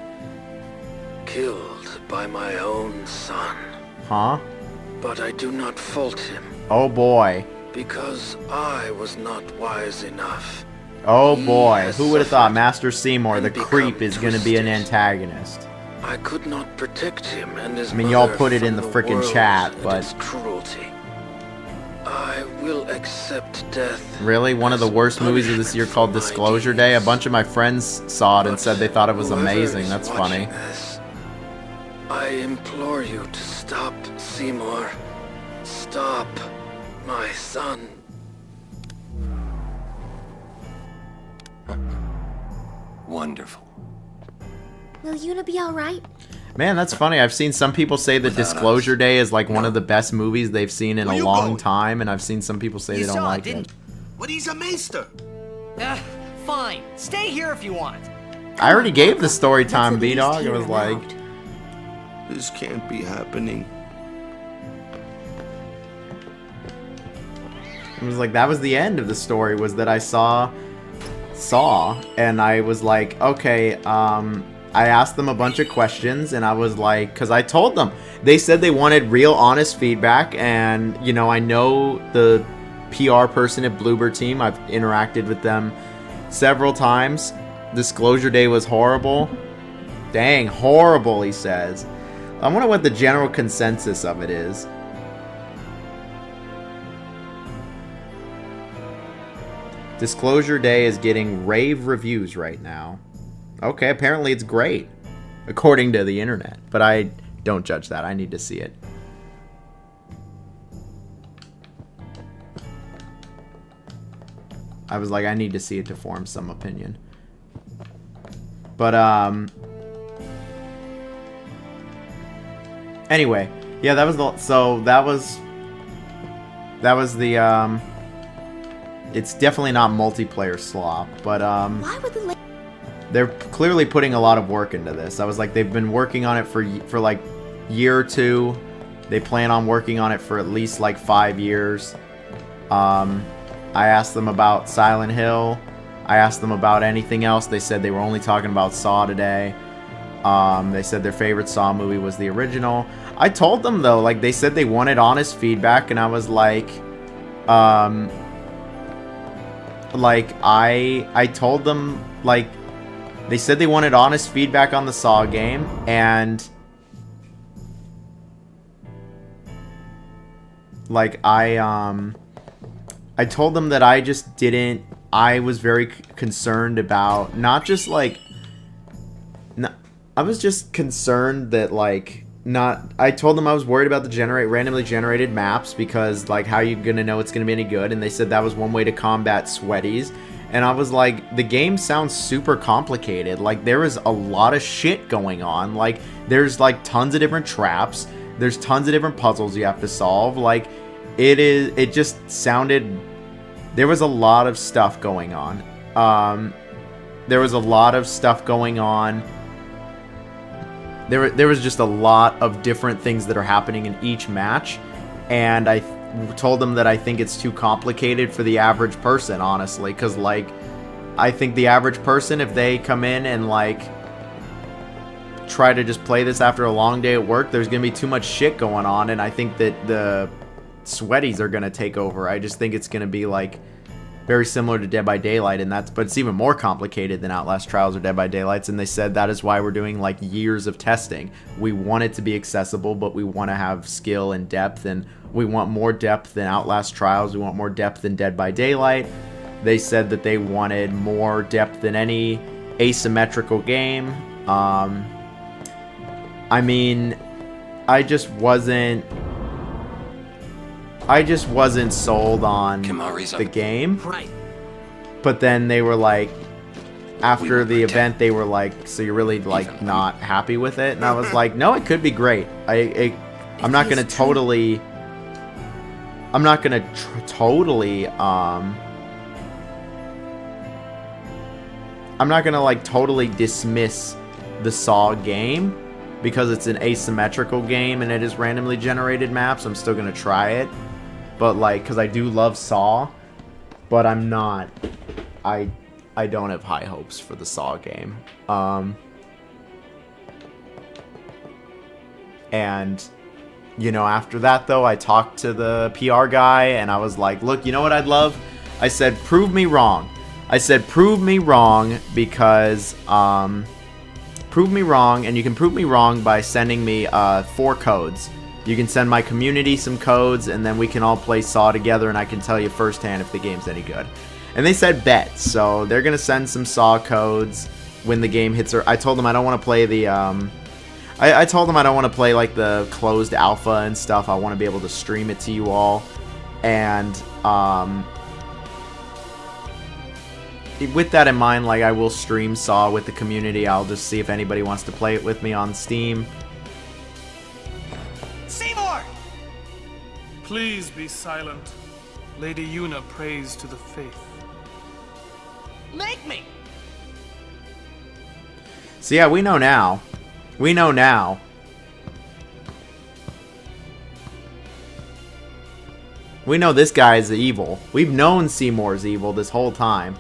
killed by my own son. Huh? But I do not fault him, Oh boy. because I was not wise enough. Oh He boy. has Who would have thought suffered Master Seymour, the and creep, become is going to be an twisted. antagonist? I could not protect him and his I mean, y'all mother put it in from the frickin' world chat, and but- its cruelty. I will accept death. Really? One of the worst movies of this year called Disclosure Day? A bunch of my friends saw it and said they thought it was Whoever amazing. is That's watching funny. this, I implore you to stop Seymour. Stop my son. Wonderful. Will Yuna be alright? Man, that's funny. I've seen some people say that Disclosure Day is like one of the best movies they've seen in a long time, and I've seen some people say they don't like it. But he's a maester. Fine. Stay here if you want. I already gave the story time, B-Dog. It was like... This can't be happening. It was like, that was the end of the story, was that I saw, and I was like, okay, I asked them a bunch of questions, and I was like, because I told them, they said they wanted real honest feedback, and, you know, I know the PR person at Bloober Team, I've interacted with them several times. Disclosure Day was horrible. Dang, horrible, he says. I wonder what the general consensus of it is. Disclosure Day is getting rave reviews right now. Okay, apparently it's great, according to the internet. But I don't judge that. I need to see it. I was like, I need to see it to form some opinion. But, anyway, yeah, that was the, so that was the, it's definitely not multiplayer slop, but, Why would the they're clearly putting a lot of work into this. I was like, they've been working on it for like year or two. They plan on working on it for at least like 5 years. I asked them about Silent Hill. I asked them about anything else. They said they were only talking about Saw today. They said their favorite Saw movie was the original. I told them though, like they said they wanted honest feedback, and I was like, I told them, like, they said they wanted honest feedback on the Saw game, and like I told them that I just didn't, I was very concerned about, not just like, I was just concerned that like, I told them I was worried about the randomly generated maps, because like, how are you gonna know it's gonna be any good? And they said that was one way to combat sweaties. And I was like, the game sounds super complicated. Like, there is a lot of shit going on. Like, there's like tons of different traps. There's tons of different puzzles you have to solve. Like, it just sounded, there was a lot of stuff going on. There was a lot of stuff going on. There was just a lot of different things that are happening in each match. And I told them that I think it's too complicated for the average person, honestly, because like I think the average person, if they come in and like try to just play this after a long day at work, there's gonna be too much shit going on, and I think that the sweaties are gonna take over. I just think it's gonna be like very similar to Dead by Daylight, and but it's even more complicated than Outlast Trials or Dead by Daylight. And they said that is why we're doing like years of testing. We want it to be accessible, but we want to have skill and depth, and we want more depth than Outlast Trials. We want more depth than Dead by Daylight. They said that they wanted more depth than any asymmetrical game. I mean, I just wasn't sold on the game. Right. But then they were like, after the event, they were like, so you're really like not happy with it? And I was like, no, it could be great. I'm not gonna totally, I'm not gonna like totally dismiss the Saw game because it's an asymmetrical game and it is randomly generated maps. I'm still gonna try it, but like, because I do love Saw, but I'm not, I I don't have high hopes for the Saw game. And, you know, after that, though, I talked to the PR guy, and I was like, look, you know what I'd love? I said, prove me wrong. I said, prove me wrong because, prove me wrong, and you can prove me wrong by sending me 4 codes. You can send my community some codes, and then we can all play Saw together, and I can tell you firsthand if the game's any good. And they said bet, so they're going to send some Saw codes when the game hits. I told them I don't want to play the, I told them I don't want to play, like, the closed alpha and stuff. I want to be able to stream it to you all. And, with that in mind, like, I will stream Saw with the community. I'll just see if anybody wants to play it with me on Steam. Seymour! Please be silent. Lady Yuna prays to the faith. Make me! So yeah, we know now. We know now. We know this guy is evil. We've known Seymour's evil this whole time.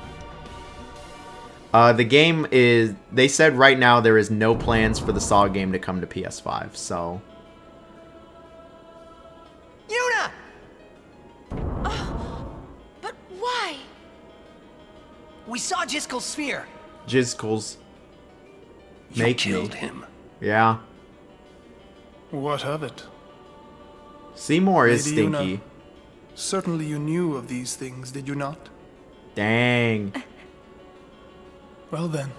The game is... They said right now there is no plans for the Saw game to come to PS5, so... Yuna! But why? We saw Jiskel's sphere. Jiskel's... You killed him. Yeah. What of it? Seymour is Lady stinky. Yuna, certainly you knew of these things, did you not? Dang. Well then,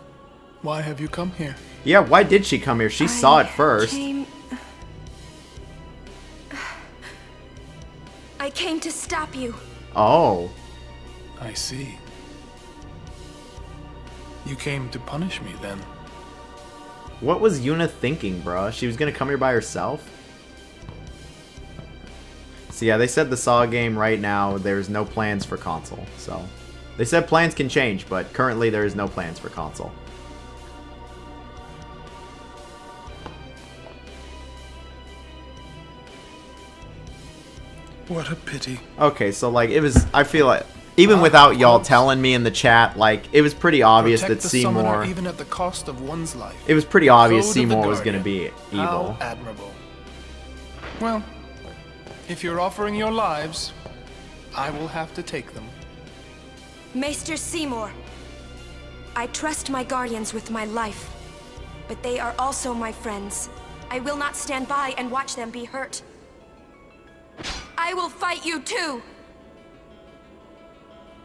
why have you come here? Yeah, why did she come here? She saw it first. I came to stop you. Oh. I see. You came to punish me then. What was Yuna thinking, bruh? She was gonna come here by herself? So yeah, they said the Saw game right now, there's no plans for console, so... They said plans can change, but currently there is no plans for console. What a pity. Okay, so like, it was... I feel like... Even without y'all telling me in the chat, like, it was pretty obvious Protect that the summoner Seymour... even at the cost of one's life. It was pretty obvious Code of the Seymour was gonna Guardian. be evil. How admirable. Well, if you're offering your lives, I will have to take them. Maester Seymour, I trust my guardians with my life, but they are also my friends. I will not stand by and watch them be hurt. I will fight you too!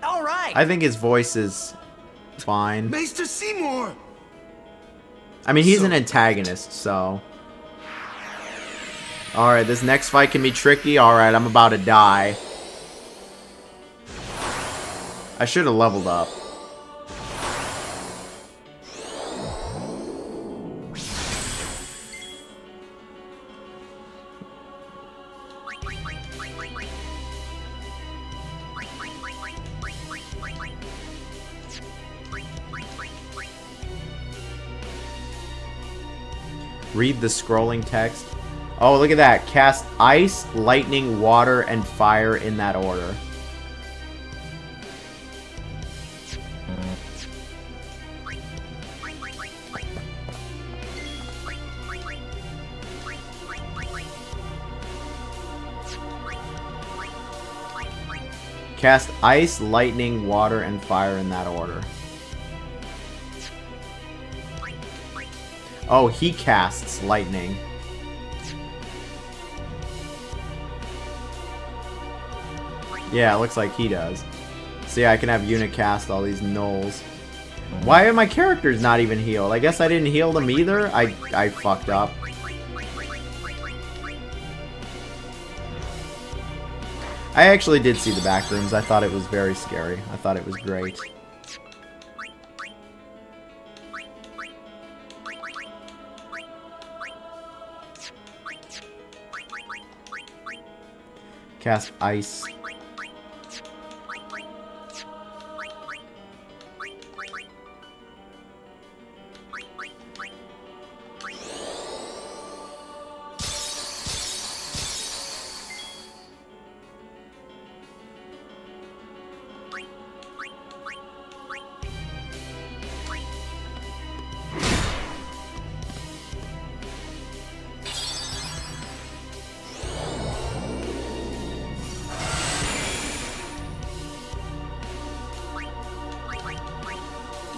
All right. I think his voice is fine. Maester Seymour! I mean, he's an antagonist, so... Alright, this next fight can be tricky. Alright, I'm about to die. I should have leveled up. Read the scrolling text. Oh, look at that. Cast ice, lightning, water, and fire in that order. Cast ice, lightning, water, and fire in that order. Oh, he casts lightning. Yeah, it looks like he does. So yeah, I can have Yuna cast all these nulls. Why are my characters not even healed? I guess I didn't heal them either? I fucked up. I actually did see the back rooms. I thought it was very scary. I thought it was great. Cast ice.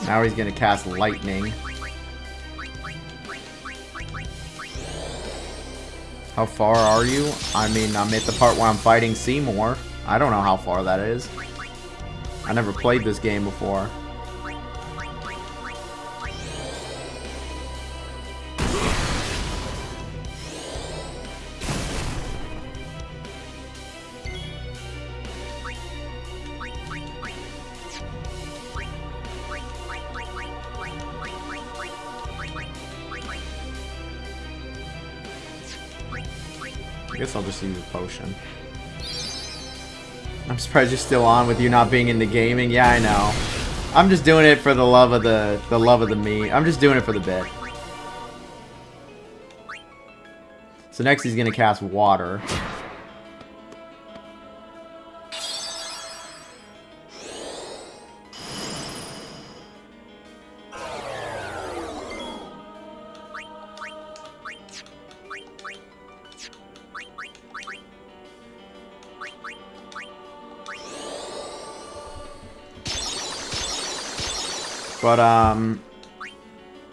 Now he's gonna cast lightning. How far are you? I mean, I'm at the part where I'm fighting Seymour. I don't know how far that is. I never played this game before. I guess I'll just use a potion. I'm surprised you're still on with you not being into gaming. Yeah, I know. I'm just doing it for the love of the me. I'm just doing it for the bit. So next he's gonna cast water. But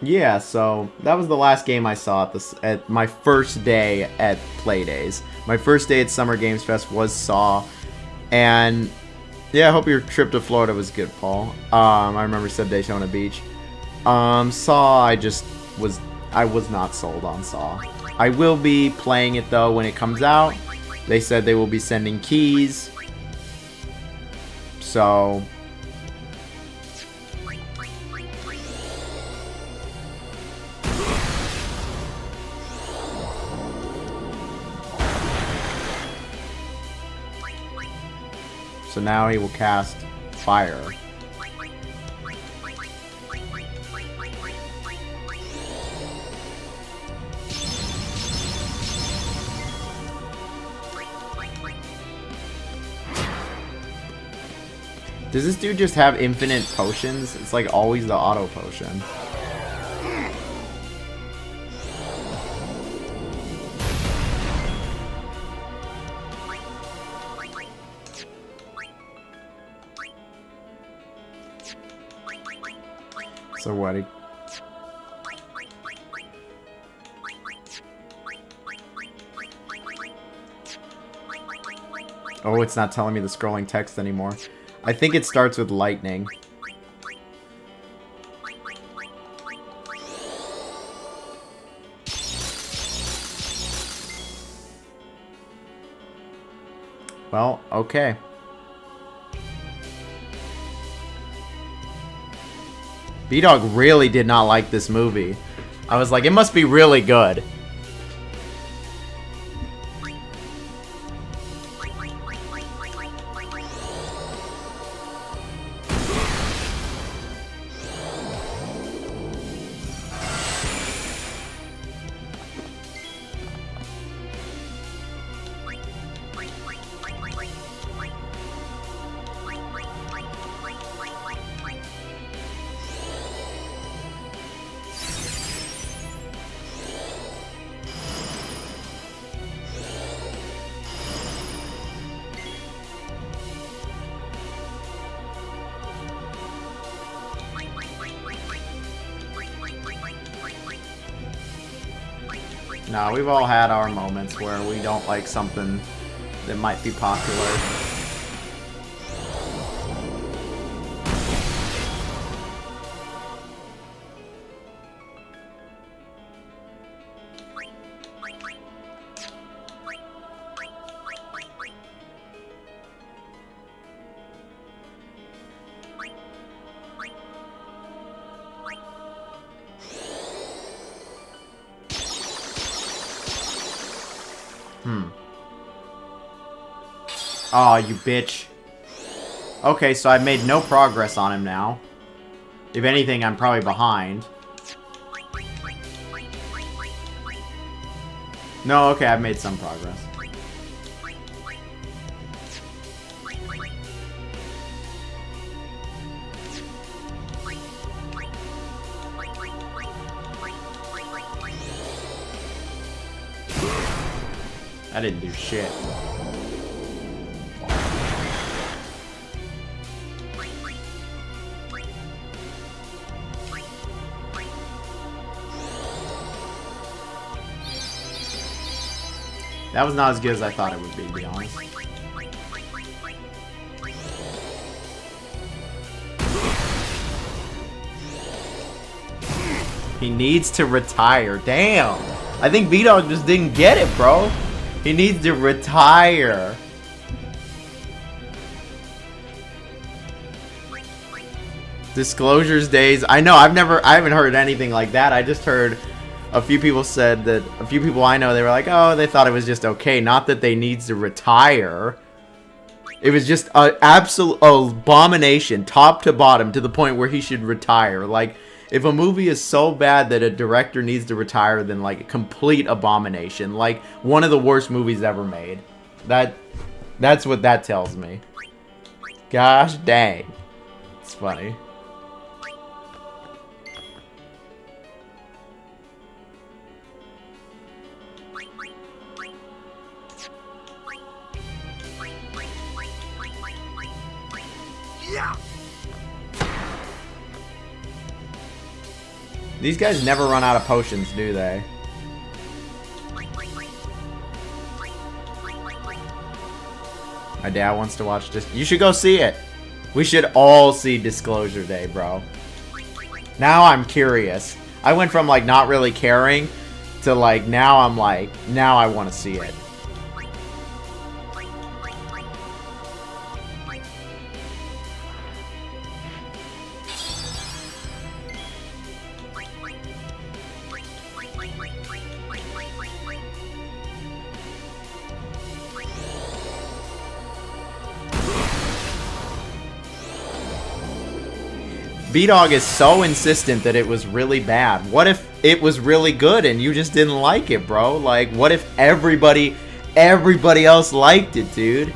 yeah, so that was the last game I saw at my first day at Playdays. My first day at Summer Games Fest was Saw, and yeah, I hope your trip to Florida was good, Paul. I remember said Daytona Beach. Saw, I was not sold on Saw. I will be playing it though when it comes out. They said they will be sending keys, so. So now he will cast fire. Does this dude just have infinite potions? It's like always the auto potion. So what? Oh, it's not telling me the scrolling text anymore. I think it starts with lightning. Well, okay. B-Dog really did not like this movie. I was like, it must be really good. No, we've all had our moments where we don't like something that might be popular. Aw, you bitch. Okay, so I've made no progress on him now. If anything, I'm probably behind. No, okay, I've made some progress. I didn't do shit. That was not as good as I thought it would be, to be honest. He needs to retire. Damn. I think B-Dog just didn't get it, bro. He needs to retire. Disclosures days. I know, I haven't heard anything like that. I just heard a few people said that, a few people I know, they were like, oh, they thought it was just okay. Not that they needs to retire. It was just an absolute abomination, top to bottom, to the point where he should retire. Like, if a movie is so bad that a director needs to retire, then, like, a complete abomination. Like, one of the worst movies ever made. That's what that tells me. Gosh dang. It's funny. Yeah. These guys never run out of potions, do they? My dad wants to watch this. You should go see it. We should all see Disclosure Day, bro. Now I'm curious. I went from, like, not really caring to, like, now I'm like, now I want to see it. B-Dog is so insistent that it was really bad. What if it was really good and you just didn't like it, bro? Like, what if everybody else liked it, dude?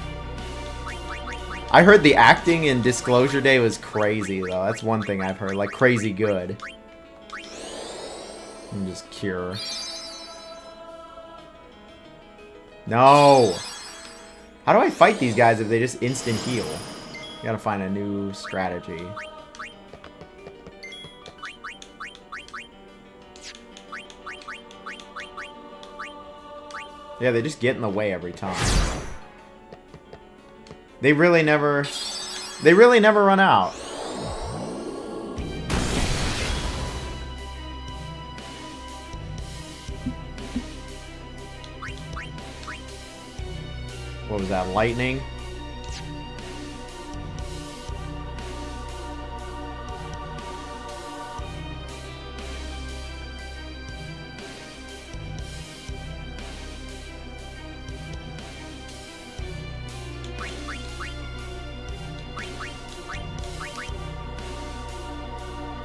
I heard the acting in Disclosure Day was crazy, though. That's one thing I've heard. Like, crazy good. And just cure. No! How do I fight these guys if they just instant heal? Gotta find a new strategy. Yeah, they just get in the way every time. They really never run out. What was that, lightning?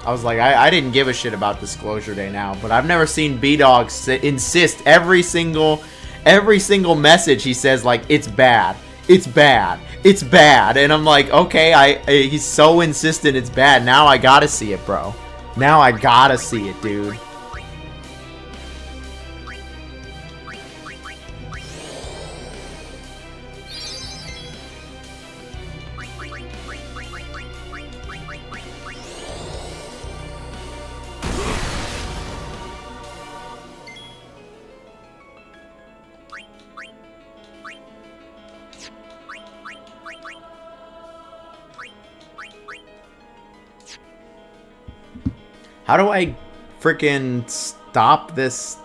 I was like, I didn't give a shit about Disclosure Day now, but I've never seen B-Dog insist every single message he says, like, it's bad, it's bad, it's bad, and I'm like, okay, he's so insistent it's bad, now I gotta see it, bro. Now I gotta see it, dude. How do I freaking stop this?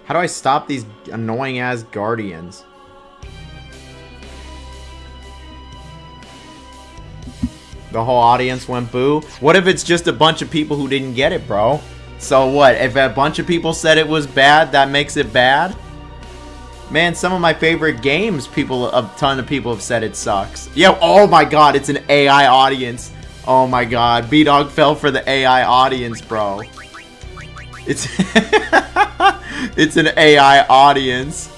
How do I stop these annoying ass guardians? The whole audience went boo? What if it's just a bunch of people who didn't get it, bro? So what, if a bunch of people said it was bad, that makes it bad? Man, some of my favorite games, a ton of people have said it sucks. Yeah, oh my god, it's an AI audience. Oh my god, B-Dog fell for the AI audience, bro. It's it's an AI audience.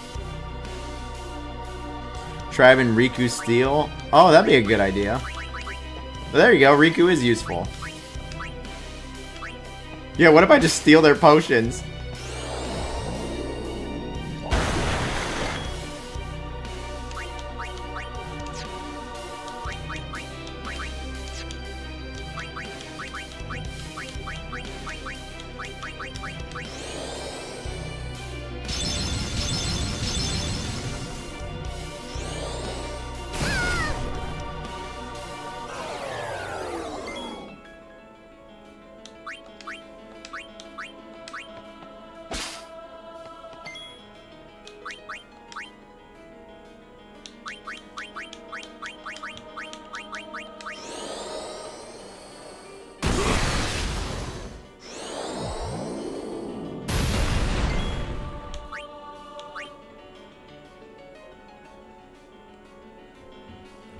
Try having Riku steal. Oh, that'd be a good idea. Well, there you go, Riku is useful. Yeah, what if I just steal their potions?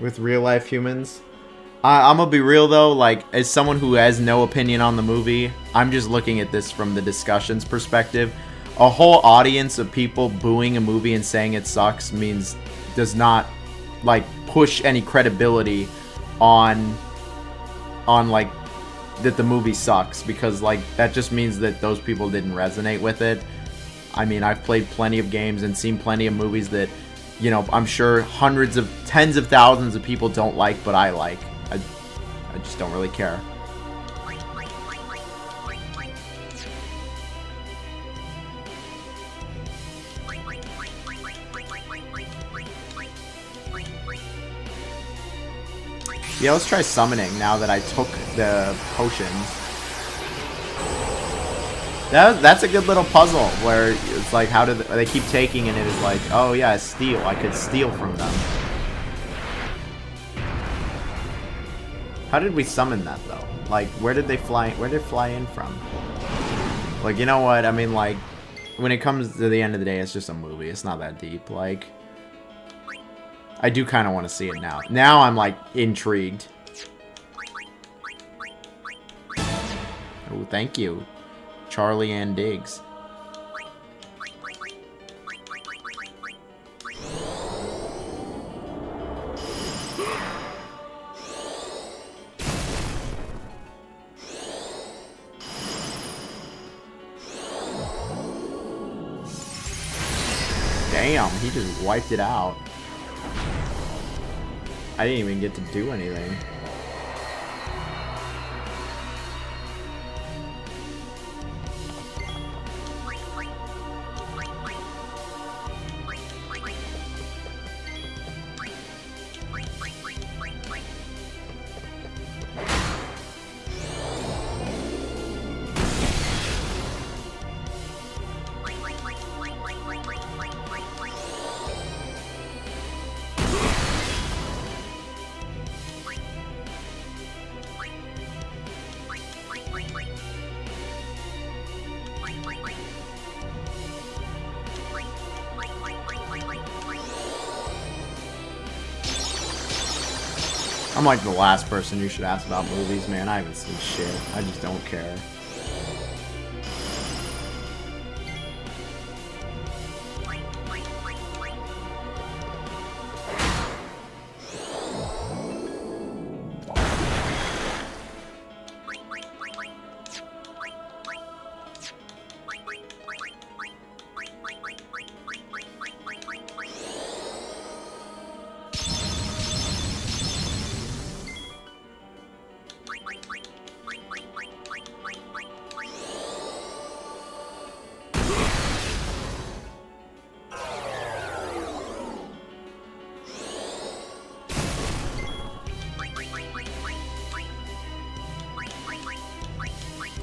with real life humans. I'm gonna be real though, like, as someone who has no opinion on the movie, I'm just looking at this from the discussion's perspective. A whole audience of people booing a movie and saying it sucks does not, like, push any credibility on like, that the movie sucks, because, like, that just means that those people didn't resonate with it. I mean, I've played plenty of games and seen plenty of movies that, you know, I'm sure tens of thousands of people don't like, but I like. I just don't really care. Yeah, let's try summoning now that I took the potions. That's a good little puzzle where it's like, how do they keep taking, and it is like, oh yeah, steal. I could steal from them. How did we summon that though? Like, where did they fly in from? Like, you know what? I mean, like, when it comes to the end of the day, it's just a movie. It's not that deep. Like, I do kind of want to see it now. Now I'm, like, intrigued. Oh, thank you, Charlie Ann Diggs. Damn, he just wiped it out. I didn't even get to do anything. I'm like the last person you should ask about movies, man. I haven't seen shit. I just don't care.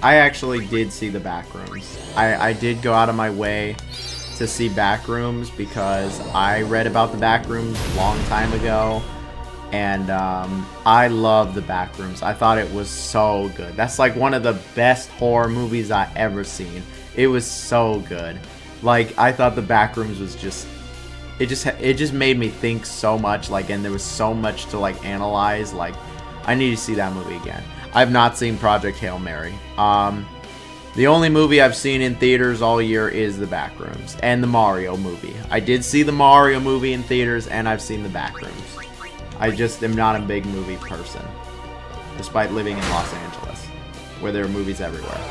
I actually did see the back rooms. I did go out of my way to see back rooms because I read about the back rooms a long time ago, and I love the back rooms. I thought it was so good. That's like one of the best horror movies I ever seen. It was so good. Like, I thought the back rooms was just, it just made me think so much. Like, and there was so much to like analyze. Like, I need to see that movie again. I've not seen Project Hail Mary. The only movie I've seen in theaters all year is the Backrooms and the Mario movie. I did see the Mario movie in theaters, and I've seen the Backrooms. I just am not a big movie person, despite living in Los Angeles, where there are movies everywhere.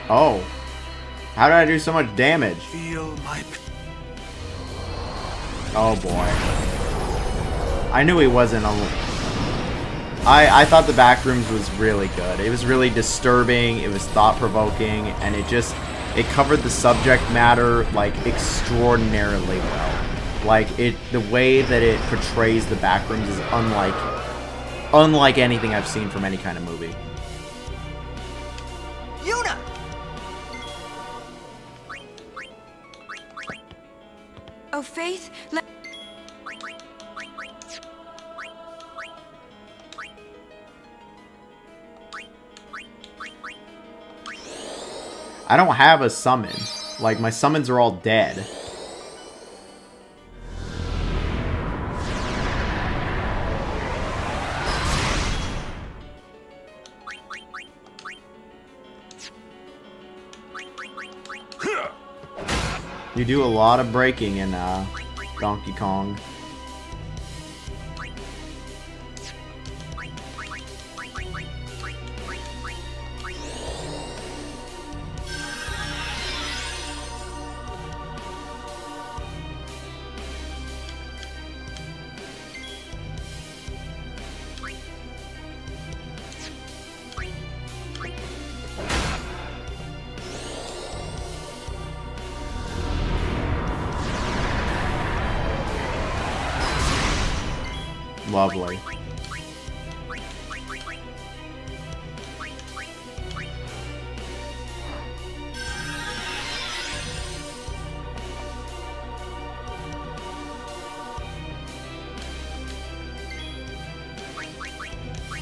Oh. How did I do so much damage? Feel my... Oh boy. I knew he wasn't alone. I thought the Backrooms was really good. It was really disturbing, it was thought-provoking, and it covered the subject matter, like, extraordinarily well. Like, the way that it portrays the Backrooms is unlike anything I've seen from any kind of movie. Yuna! Oh, Faith, I don't have a summon. Like, my summons are all dead. You do a lot of breaking in Donkey Kong. Lovely.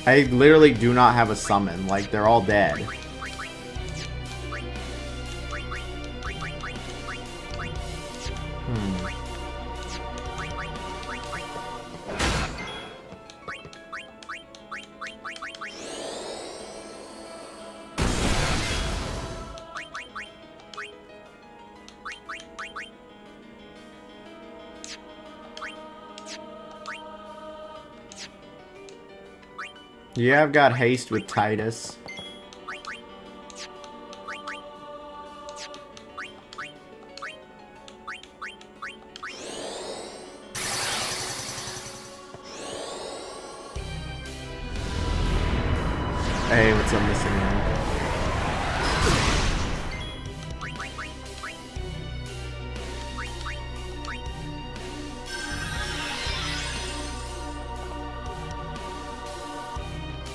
I literally do not have a summon. Like, they're all dead. Yeah, I've got haste with Titus. Hey, what's up, missing man?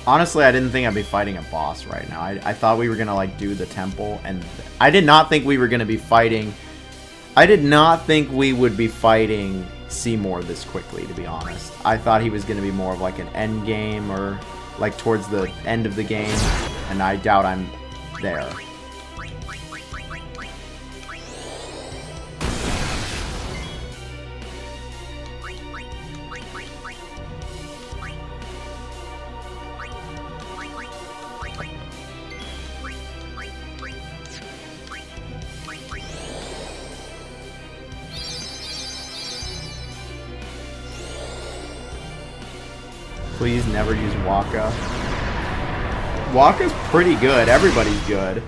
Honestly, I didn't think I'd be fighting a boss right now. I thought we were gonna, like, do the temple, and I did not think we were gonna be fighting... I did not think we would be fighting Seymour this quickly, to be honest. I thought he was gonna be more of, like, an end game, or, like, towards the end of the game, and I doubt I'm there. Please never use Waka. Waka's pretty good. Everybody's good.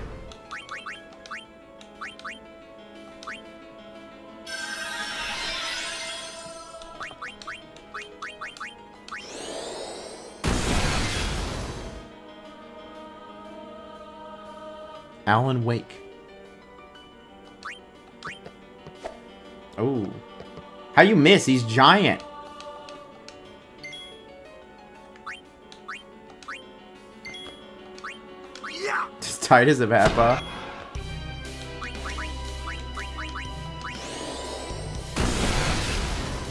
Alan Wake. Oh. How you miss? He's giant. Just tight as a Peppa.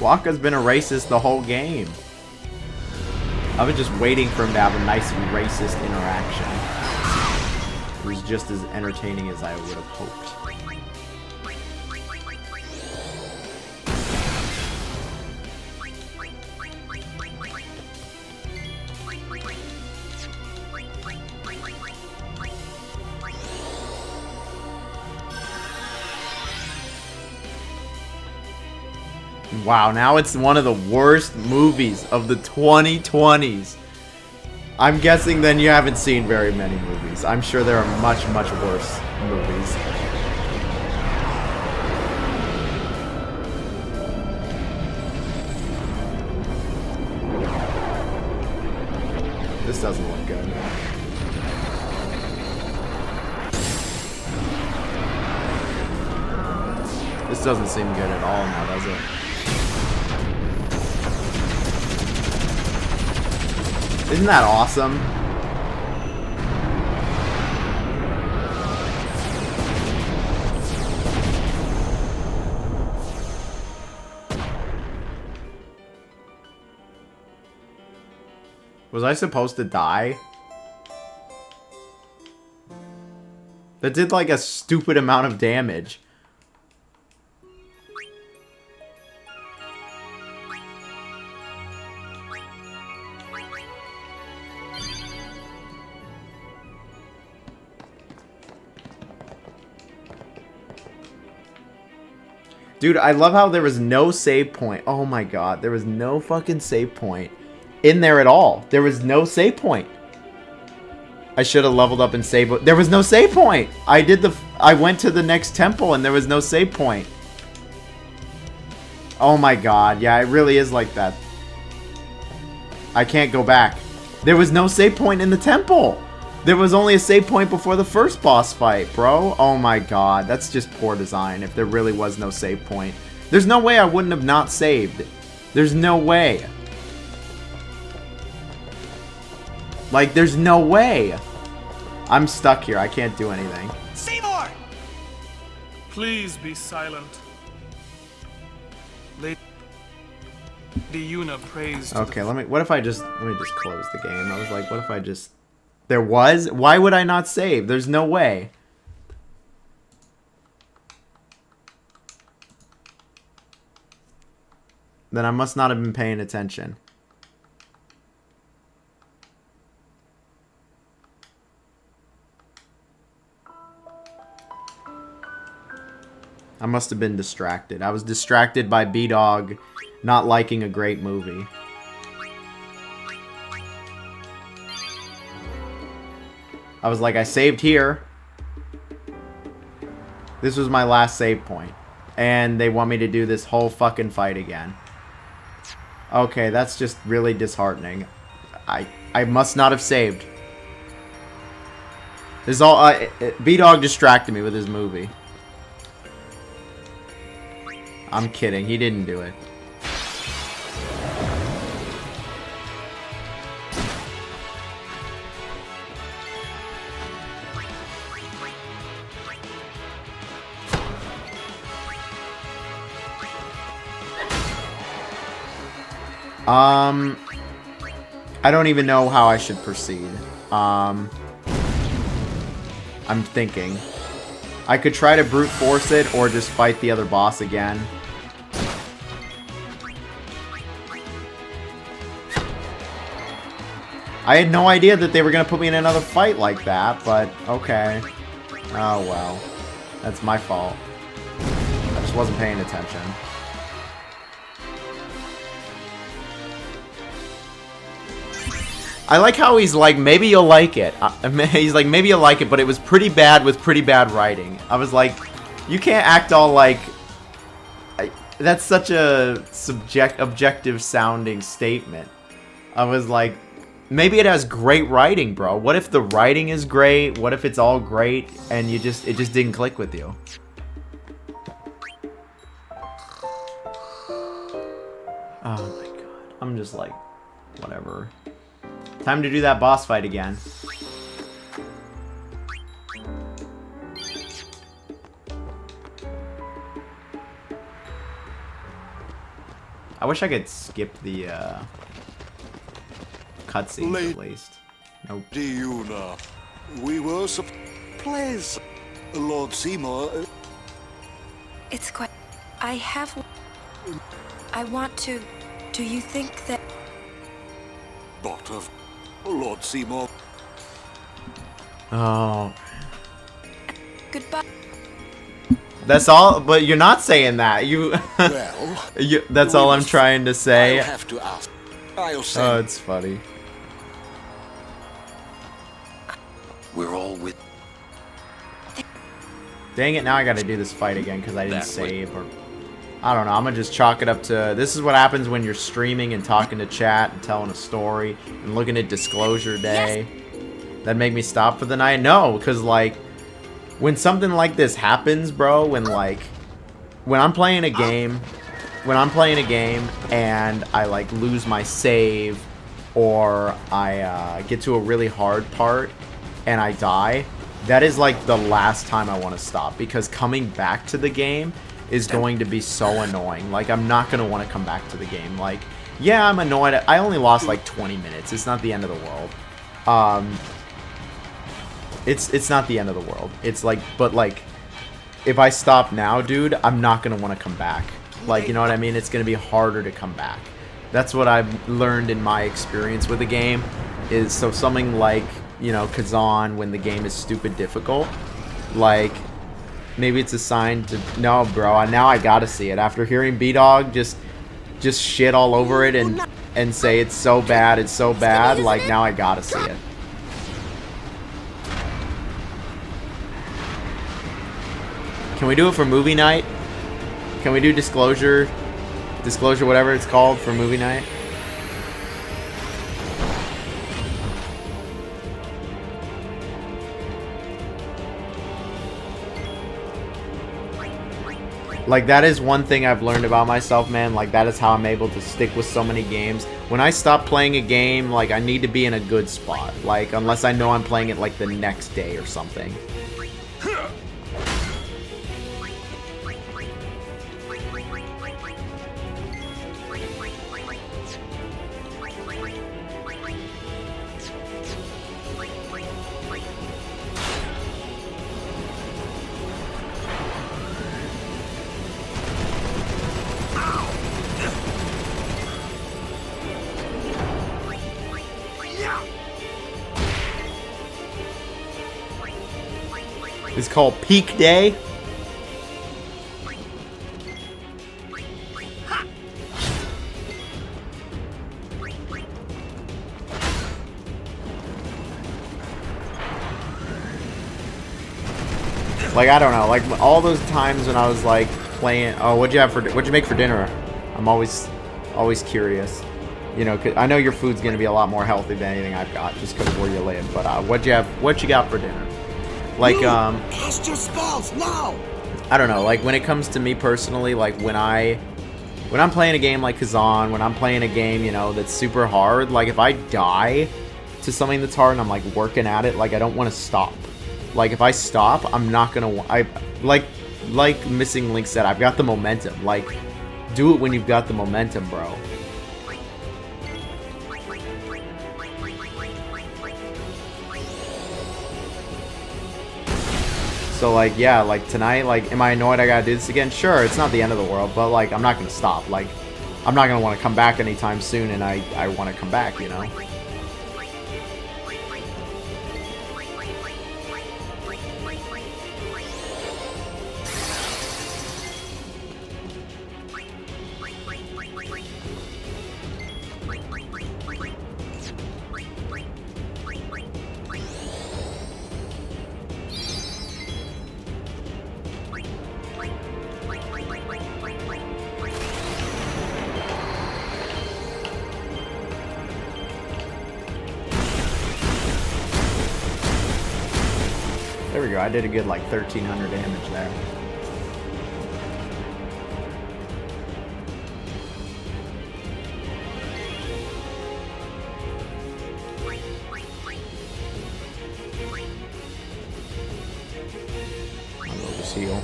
Waka's been a racist the whole game. I was just waiting for him to have a nice racist interaction. It was just as entertaining as I would have hoped. Wow, now it's one of the worst movies of the 2020s. I'm guessing then you haven't seen very many movies. I'm sure there are much, much worse movies. This doesn't look good. This doesn't seem good at all now, does it? Isn't that awesome? Was I supposed to die? That did like a stupid amount of damage. Dude, I love how there was no save point. Oh my god, there was no fucking save point in there at all. There was no save point. I should have leveled up and saved. There was no save point. I went to the next temple and there was no save point. Oh my god, yeah, it really is like that. I can't go back. There was no save point in the temple. There was only a save point before the first boss fight, bro. Oh my god, that's just poor design if there really was no save point. There's no way I wouldn't have not saved. There's no way. Like, there's no way. I'm stuck here. I can't do anything. Seymour! Please be silent. Lady Yuna prays. Okay, let me just close the game. I was like, what if I just... There was? Why would I not save? There's no way. Then I must not have been paying attention. I must have been distracted. I was distracted by B-Dog not liking a great movie. I was like, I saved here. This was my last save point. And they want me to do this whole fucking fight again. Okay, that's just really disheartening. I must not have saved. This is all... B-Dog distracted me with his movie. I'm kidding. He didn't do it. I don't even know how I should proceed. I'm thinking. I could try to brute force it or just fight the other boss again. I had no idea that they were going to put me in another fight like that, but okay. Oh well. That's my fault. I just wasn't paying attention. I like how he's like, maybe you'll like it. He's like, maybe you'll like it, but it was pretty bad with pretty bad writing. I was like, you can't act all like... that's such a objective sounding statement. I was like, maybe it has great writing, bro. What if the writing is great? What if it's all great and it just didn't click with you? Oh my god. I'm just like, whatever. Time to do that boss fight again. I wish I could skip the cutscenes at least. Nope. Yuna, we were please, Lord Seymour. It's quite... I want to... Do you think that... But of Lord Seymour. Oh. Goodbye. That's all, but you're not saying that. Well, that's all I'm trying to say. I'll have to ask. I'll Oh, it's funny. We're all with... Dang it, now I gotta do this fight again because I didn't save or... I don't know, I'm gonna just chalk it up to... This is what happens when you're streaming and talking to chat and telling a story and looking at Disclosure Day. That make me stop for the night? No, because, like, when something like this happens, bro, when I'm playing a game... When I'm playing a game and I, like, lose my save or I get to a really hard part and I die, that is, like, the last time I want to stop. Because coming back to the game is going to be so annoying. Like, I'm not going to want to come back to the game. Like, yeah, I'm annoyed. I only lost, like, 20 minutes. It's not the end of the world. It's not the end of the world. It's, like, but, like, if I stop now, dude, I'm not going to want to come back. Like, you know what I mean? It's going to be harder to come back. That's what I've learned in my experience with the game. Is so something like, you know, Kazan, when the game is stupid difficult, like, maybe it's a sign to... No, bro, now I gotta see it. After hearing B-Dog just shit all over it and say it's so bad, like, now I gotta see it. Can we do it for movie night? Can we do Disclosure, whatever it's called, for movie night? Like, that is one thing I've learned about myself, man. Like, that is how I'm able to stick with so many games. When I stop playing a game, like, I need to be in a good spot. Like, unless I know I'm playing it, like, the next day or something. It's called Peak Day. Like, I don't know, like, all those times when I was, like, playing... Oh, what'd you make for dinner? I'm always curious. You know, 'cause I know your food's gonna be a lot more healthy than anything I've got, just because of where you live. But, what you got for dinner? Like, Cast your spells now! I don't know, like, when it comes to me personally, like, when I'm playing a game like Kazan, when I'm playing a game, you know, that's super hard, like, if I die to something that's hard and I'm, like, working at it, like, I don't want to stop. Like, if I stop, I'm not gonna... Like Missing Link said, I've got the momentum. Like, do it when you've got the momentum, bro. So, like, yeah, like, tonight, like, am I annoyed I gotta do this again? Sure, it's not the end of the world, but, like, I'm not gonna stop. Like, I'm not gonna want to come back anytime soon, and I want to come back, you know? There we go. I did a good, like, 1,300 damage there. I'll just heal.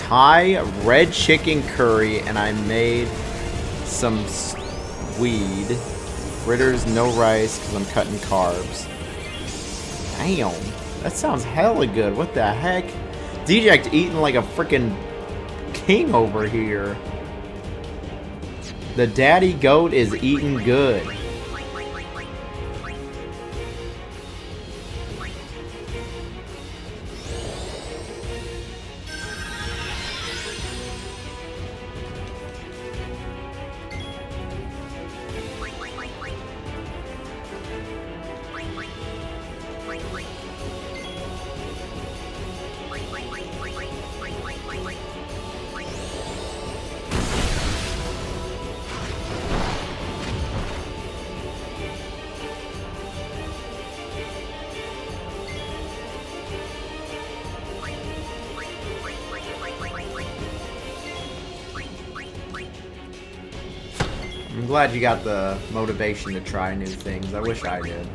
Thai red chicken curry, and I made some weed. Fritters, no rice, because I'm cutting carbs. Damn, that sounds hella good. What the heck? DJ's eating like a freaking king over here. The daddy goat is eating good. I'm glad you got the motivation to try new things. I wish I did.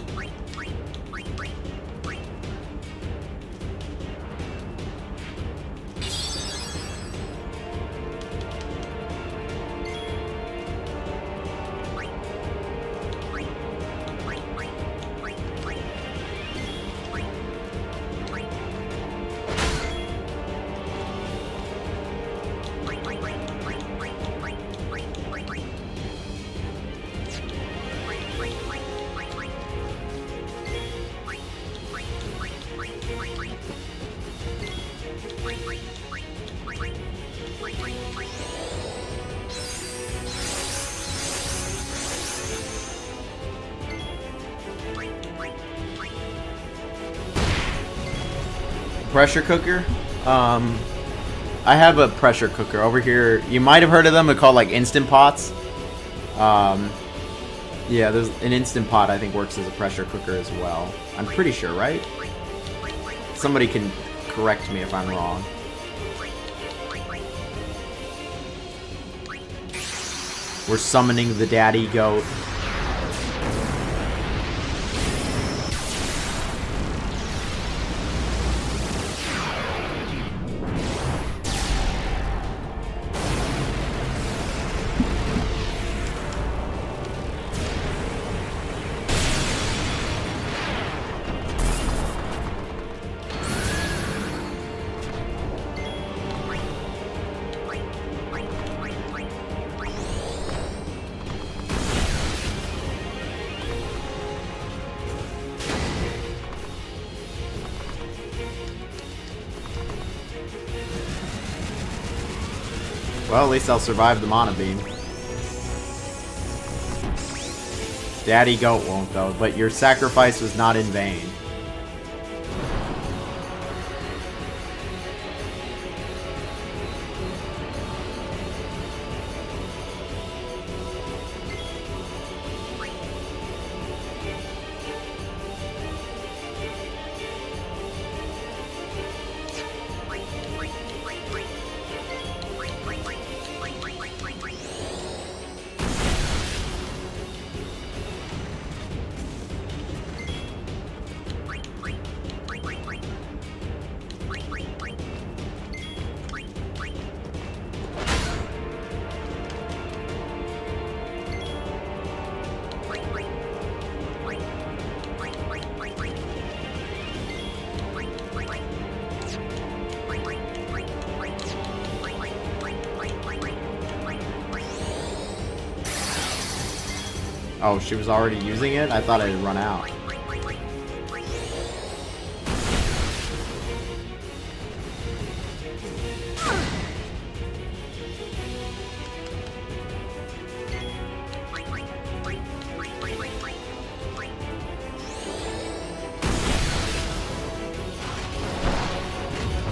Pressure cooker. I have a pressure cooker over here. You might have heard of them. They're called like Instant Pots. Yeah, there's an Instant Pot. I think works as a pressure cooker as well. I'm pretty sure, right? Somebody can correct me if I'm wrong. We're summoning the daddy goat. Well, at least I'll survive the mana beam. Daddy goat won't though, but your sacrifice was not in vain. Oh, she was already using it? I thought it had run out.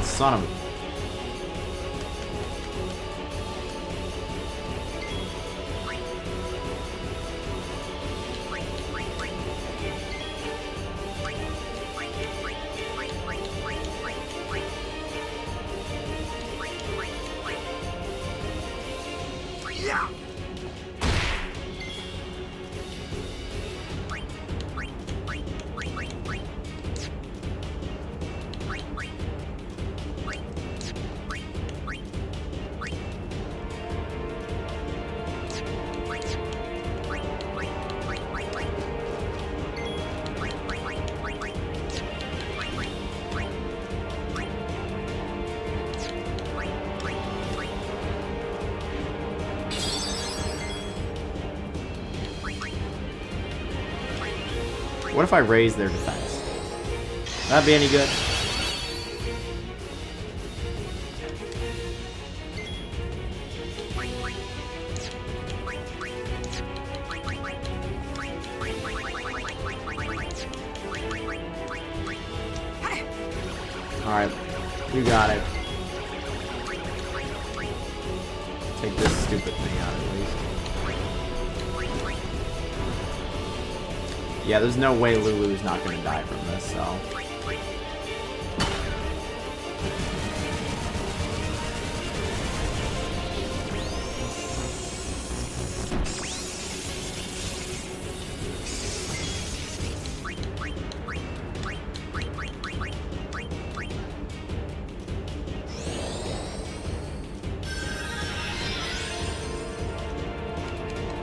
Son of a... What if I raise their defense? That'd be any good? Alright, you got it. Take this stupid thing out at least. Yeah, there's no way Lulu's not gonna die from this, so...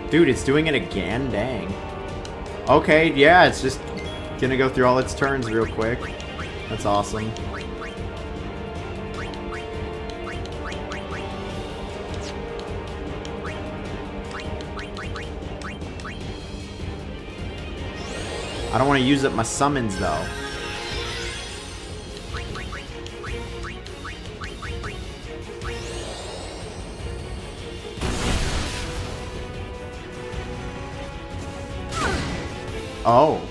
Dude, it's doing it again? Dang. Okay, yeah, it's just gonna go through all its turns real quick. That's awesome. I don't want to use up my summons, though. Oh.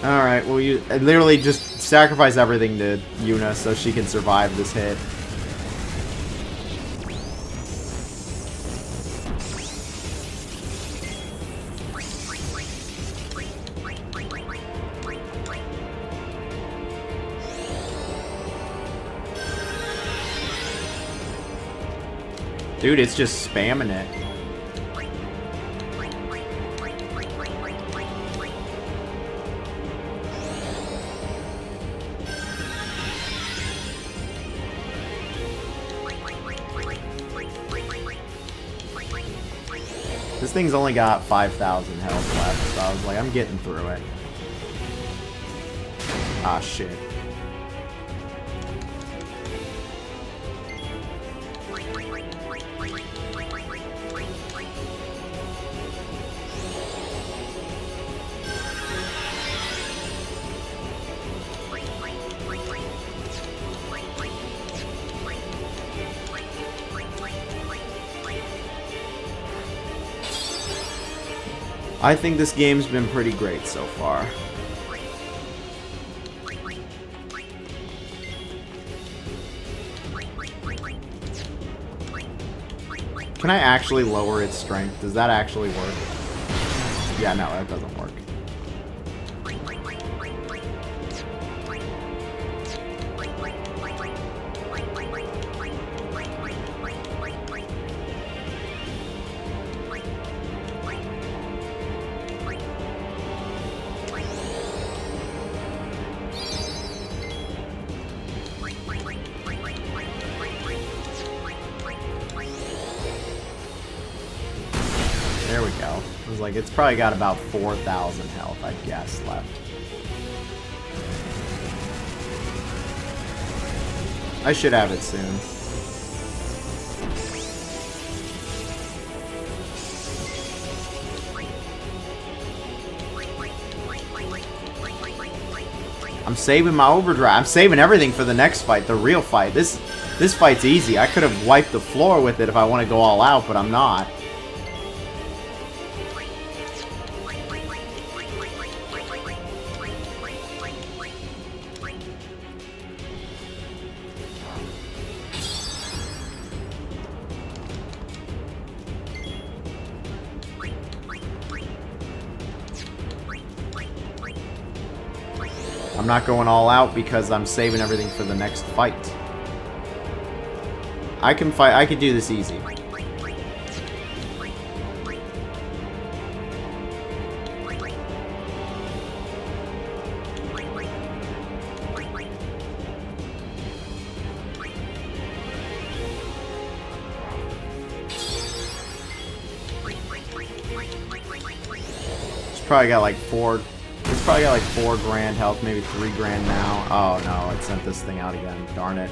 Alright, well, you literally just sacrifice everything to Yuna so she can survive this hit. Dude, it's just spamming it. This thing's only got 5,000 health left, so I was like, I'm getting through it. Ah, shit. I think this game's been pretty great so far. Can I actually lower its strength? Does that actually work? Yeah, no, that doesn't work. There we go. I was like, it's probably got about 4,000 health, I'd guess, left. I should have it soon. I'm saving my overdrive. I'm saving everything for the next fight, the real fight. This fight's easy. I could have wiped the floor with it if I want to go all out, but I'm not. I'm not going all out because I'm saving everything for the next fight. I can fight. I can do this easy. probably got like 4. It's probably got like 4 grand health, maybe 3 grand now. Oh no, it sent this thing out again. Darn it.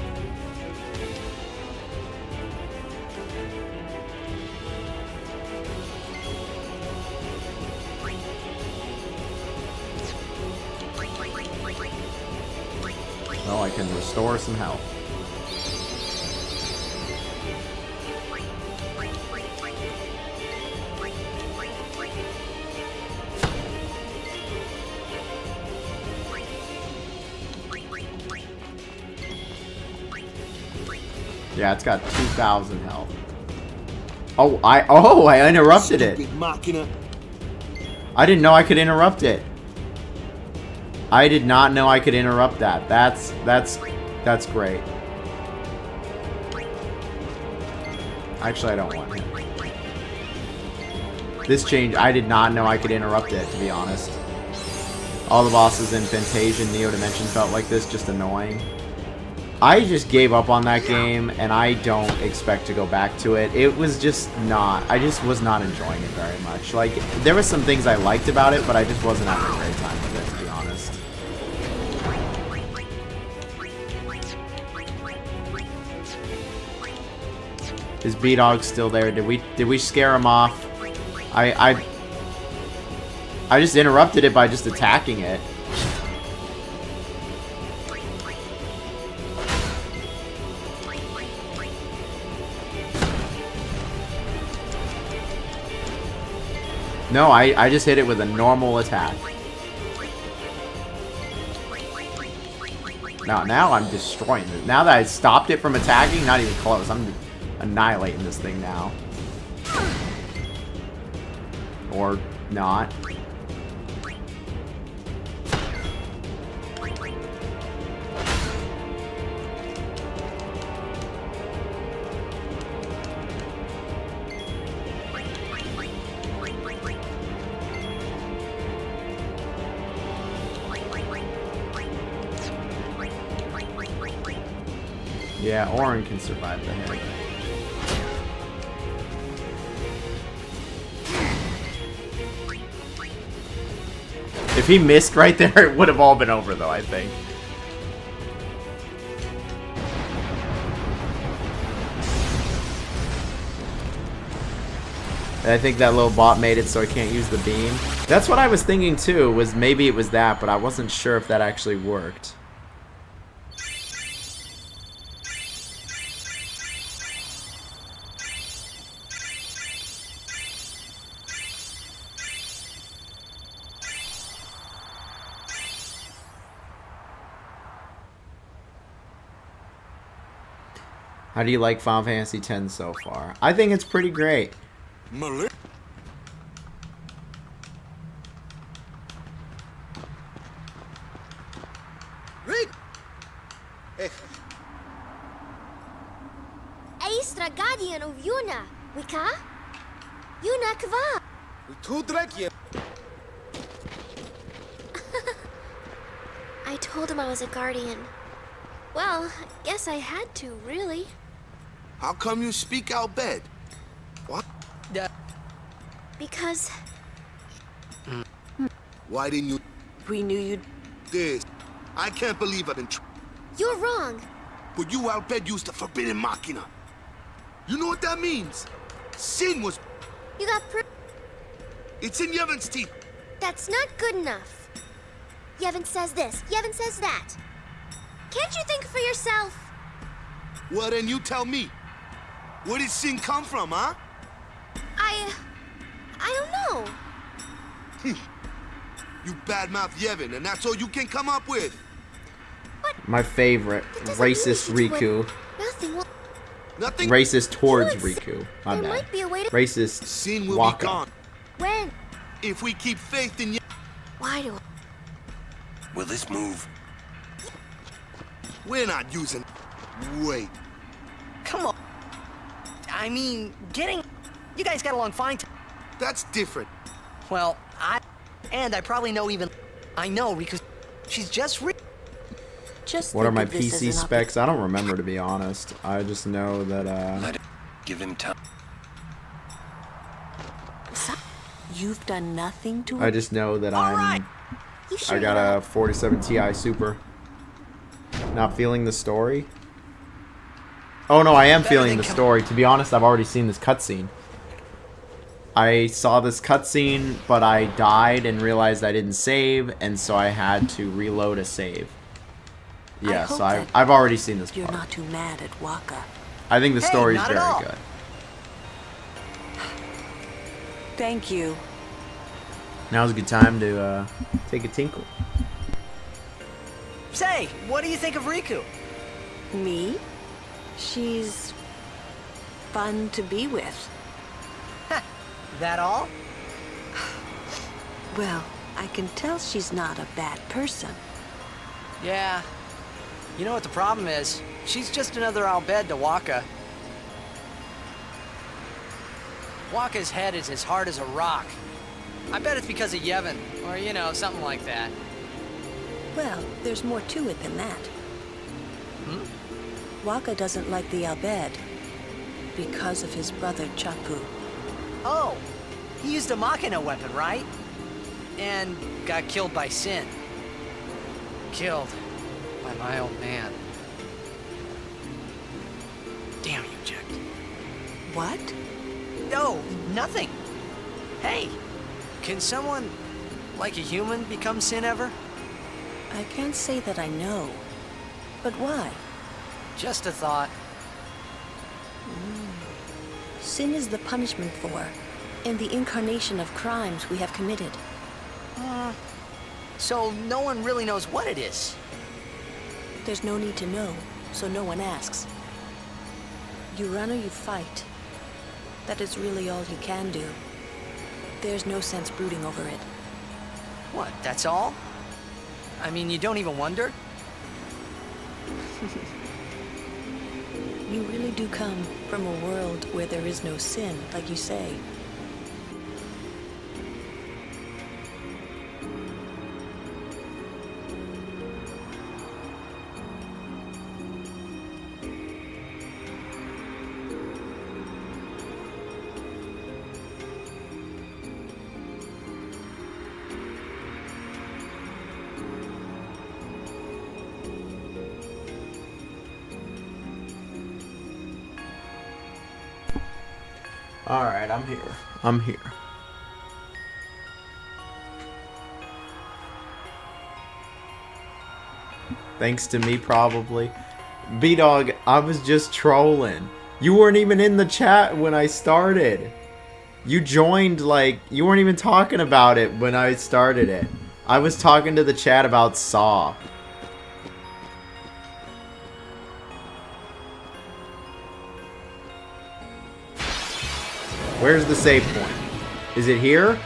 Well, I can restore some health. Yeah, it's got 2,000 health. Oh, I interrupted it. I didn't know I could interrupt it. I did not know I could interrupt that. That's great. Actually, I don't want him. This change, I did not know I could interrupt it, to be honest. All the bosses in Fantasia and Neo Dimension felt like this, just annoying. I just gave up on that game, and I don't expect to go back to it. It was just not, I just was not enjoying it very much. Like, there were some things I liked about it, but I just wasn't having a great time with it, to be honest. Is B-Dog still there? Did we scare him off? I just interrupted it by just attacking it. No, I just hit it with a normal attack. Now I'm destroying it. Now that I stopped it from attacking, not even close. I'm annihilating this thing now. Or not. Yeah, Orin can survive the hit. If he missed right there, it would have all been over, though, I think. And I think that little bot made it so I can't use the beam. That's what I was thinking, too, was maybe it was that, but I wasn't sure if that actually worked. How do you like Final Fantasy X so far? I think it's pretty great. Extra guardian of Yuna, Wika? Yuna kva? I told him I was a guardian. Well, I guess I had to, really. How come you speak out bad? What? Because... Why didn't you... We knew you'd... This. I can't believe I've been... You're wrong. But you Alped used the forbidden machina. You know what that means? Sin was... You got proof. It's in Yevon's teeth. That's not good enough. Yevon says this, Yevon says that. Can't you think for yourself? Well, then you tell me. Where did sin come from, huh? I don't know. You badmouth Yevon, and that's all you can come up with. My favorite, racist Riku. Nothing. Racist towards Riku. My There bad. might be a way to... Racist Sin will Waka. be gone. When? If we keep faith in Yevon. Why do Will this move? We're not using... Wait. Come on. I mean, getting... You guys got along fine. That's different. Well, I probably know even... I know because she's just... Just What are think my of this as PC an specs? I don't remember, to be honest. I just know that, Let it give him time. You've done nothing to I just know that I got a 47 Ti Super. Not feeling the story? Oh no, I am feeling the story. To be honest, I've already seen this cutscene. I saw this cutscene, but I died and realized I didn't save, and so I had to reload a save. Yeah, so I've already seen this part. You're not too mad at Waka. I think the story's very good. Thank you. Now's a good time to take a tinkle. Say, what do you think of Riku? Me? She's fun to be with. That all? Well, I can tell she's not a bad person. Yeah. You know what the problem is? She's just another Al-Bhed to Waka. Waka's head is as hard as a rock. I bet it's because of Yevon, or, you know, something like that. Well, there's more to it than that. Waka doesn't like the Al-Bhed because of his brother Chapu. Oh, he used a Machina weapon, right? And got killed by Sin. Killed by my old man. Damn you, Jack. What? No, nothing. Hey, can someone, like a human, become Sin ever? I can't say that I know. But why? Just a thought. Sin is the punishment for, and the incarnation of crimes we have committed. So no one really knows what it is? There's no need to know, so no one asks. You run or you fight. That is really all you can do. There's no sense brooding over it. What, that's all? I mean, you don't even wonder? You really do come from a world where there is no sin, like you say. Alright, I'm here. I'm here. Thanks to me, probably. B-Dog, I was just trolling. You weren't even in the chat when I started. You joined, like, you weren't even talking about it when I started it. I was talking to the chat about Saw. Where's the save point? Is it here?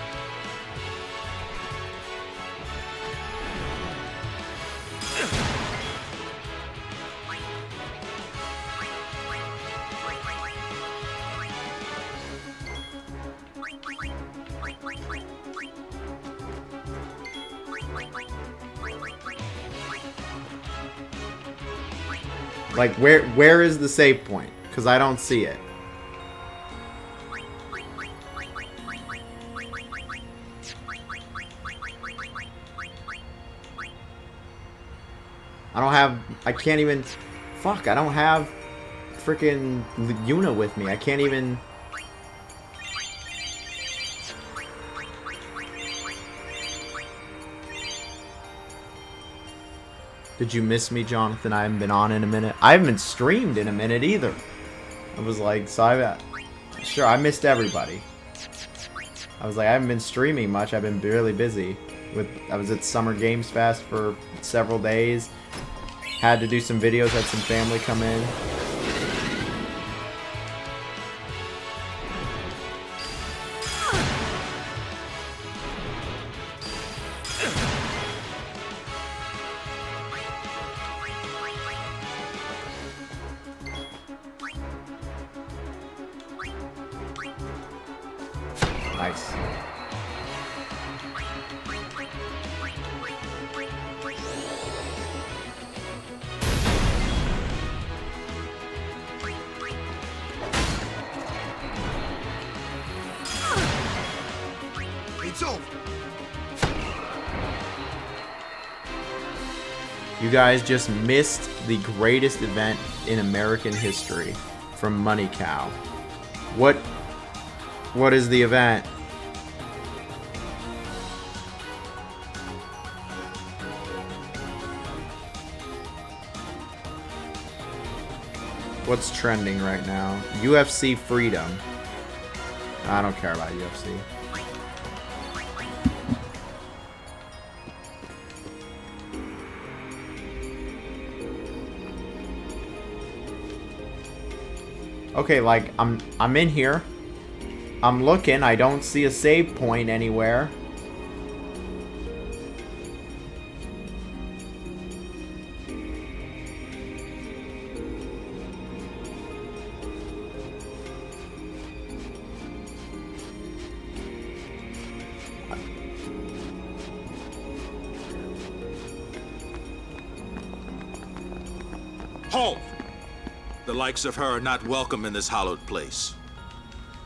Like, where is the save point? Because I don't see it. I can't even, fuck, I don't have freaking Yuna with me. I can't even. Did you miss me, Jonathan? I haven't been on in a minute. I haven't been streamed in a minute either. I was like, so sure, I missed everybody. I was like, I haven't been streaming much. I've been really busy. I was at Summer Games Fest for several days. Had to do some videos, had some family come in. Nice. You guys just missed the greatest event in American history from Money Cow. What is the event? What's trending right now? UFC Freedom. I don't care about UFC. Okay, like I'm in here. I'm looking. I don't see a save point anywhere. Halt! The likes of her are not welcome in this hallowed place.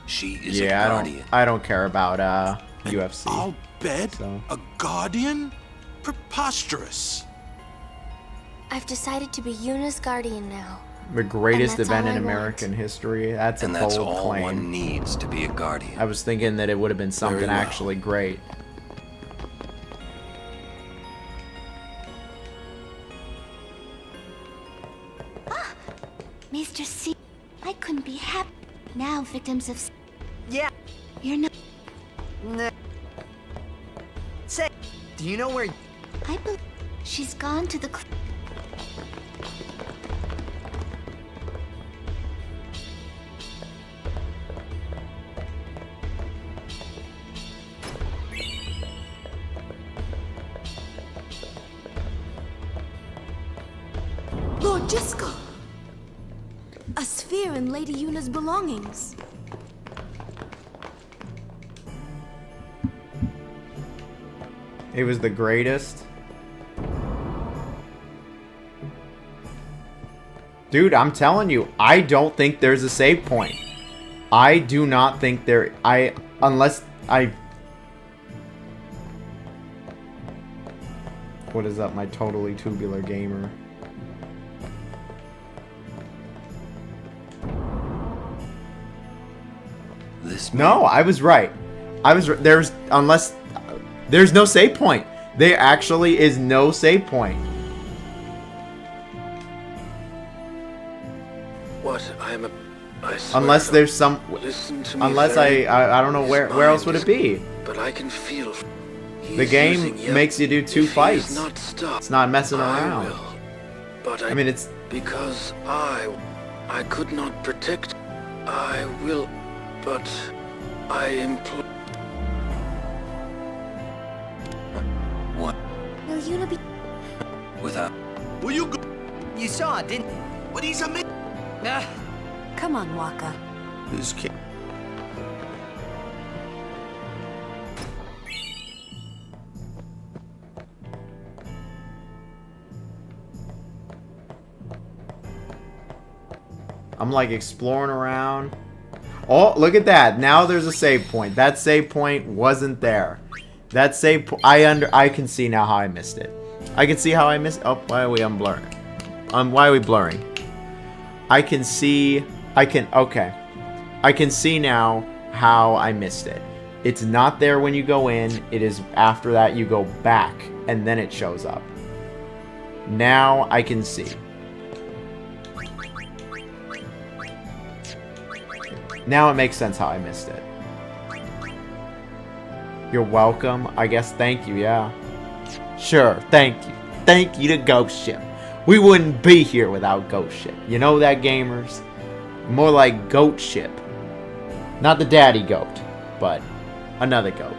She is a guardian. I don't care about UFC. I'll bet so. A guardian? Preposterous. I've decided to be Yuna's guardian now. The greatest event in American history. That's a bold that's all claim. one needs to be a guardian. I was thinking that it would have been something actually great. Mr. C, I couldn't be happy. Now victims of... Yeah. You're not... Say, do you know where... I believe she's gone to the... Lord Jisco! A sphere in Lady Yuna's belongings. It was the greatest. Dude, I'm telling you, I don't think there's a save point. I do not think there... Unless I... What is up, my totally tubular gamer? No, I was right. There's no save point. There actually is no save point. What? Unless there's some. Listen to me Unless I don't know where else would it be. But I can feel. The game makes you do 2 fights. It's not messing around. Will, but I mean, it's because I could not protect. I will, but I implore. What? Will Yuna be... Without... Will you go? You saw it, didn't... What is a man? Come on, Waka. This kid. I'm like exploring around. Oh, look at that. Now there's a save point. That save point wasn't there. That save point, I can see now how I missed it. I can see how I missed. Oh, why are we unblurring? Why are we blurring? I can see. Okay. I can see now how I missed it. It's not there when you go in. It is after that you go back and then it shows up. Now I can see. Now it makes sense how I missed it. You're welcome. I guess thank you, yeah. Sure, thank you. Thank you to Ghost Ship. We wouldn't be here without Ghost Ship. You know that, gamers? More like Goat Ship. Not the daddy goat, but another goat.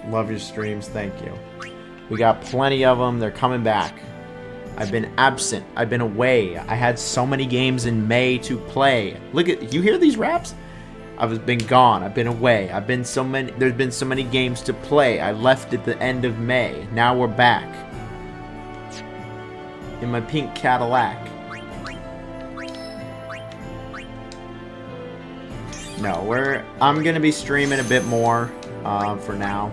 Love your streams, thank you. We got plenty of them. They're coming back. I've been absent. I've been away. I had so many games in May to play. Look at, you hear these raps? I've been gone. I've been away. There's been so many games to play. I left at the end of May. Now we're back. In my pink Cadillac. No, I'm gonna be streaming a bit more for now.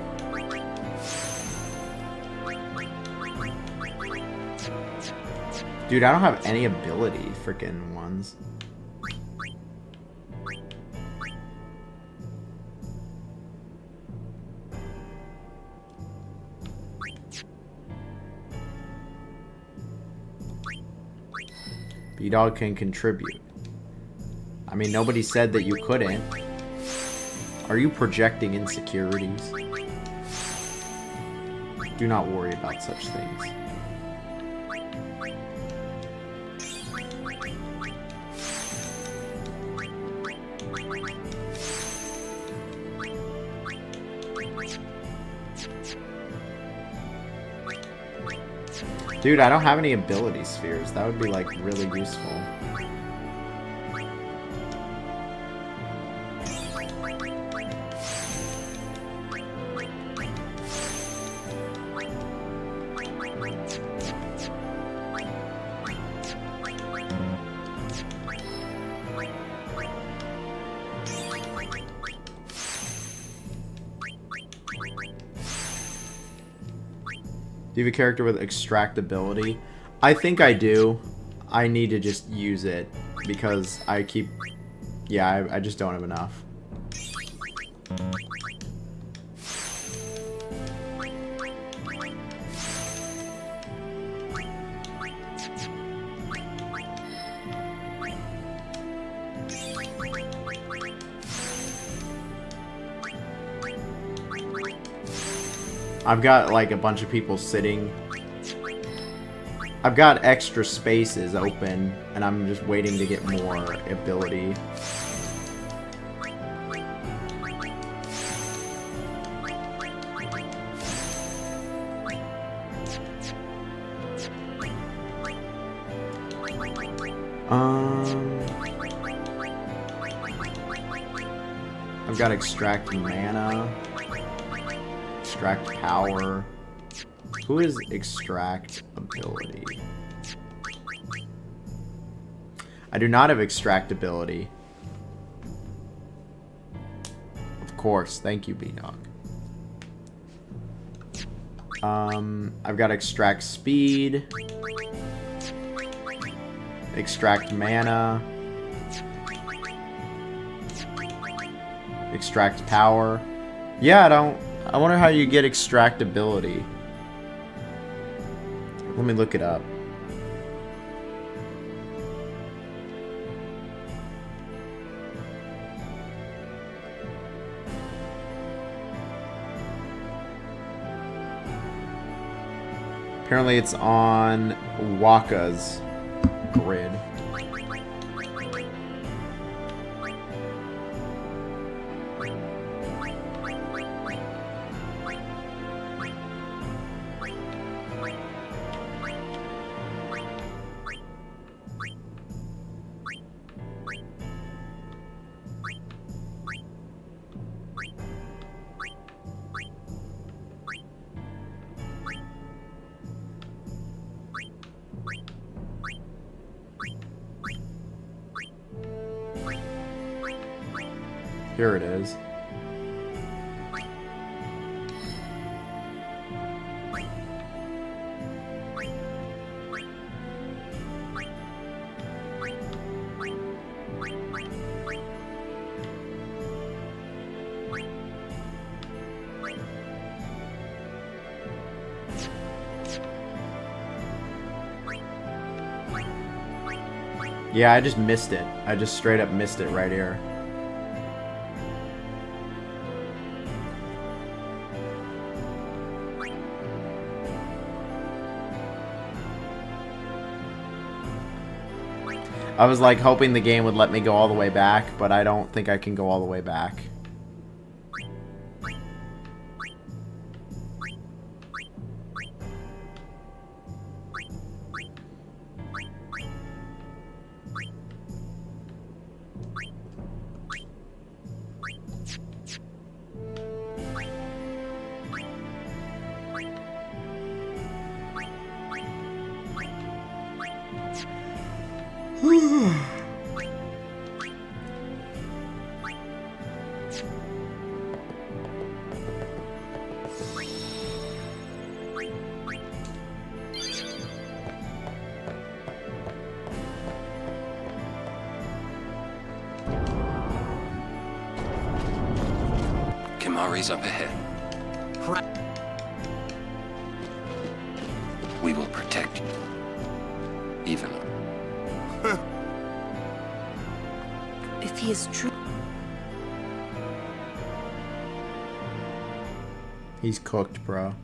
Dude, I don't have any ability freaking ones. B-Dog can contribute. I mean, nobody said that you couldn't. Are you projecting insecurities? Do not worry about such things. Dude, I don't have any ability spheres. That would be, like, really useful. Do you have a character with extractability? I think I do. I need to just use it because I keep... Yeah, I just don't have enough. I've got like a bunch of people sitting. I've got extra spaces open and I'm just waiting to get more ability. I've got extract mana. Extract power. Who is extract ability? I do not have extract ability. Of course, thank you, B-Dog. I've got extract speed, extract mana, extract power. Yeah, I wonder how you get extractability. Let me look it up. Apparently it's on Waka's grid. Here it is. Yeah, I just missed it. I just straight up missed it right here. I was like hoping the game would let me go all the way back, but I don't think I can go all the way back. Kimahri's up ahead. We will protect you. Even. If he is true... He's cooked, bro.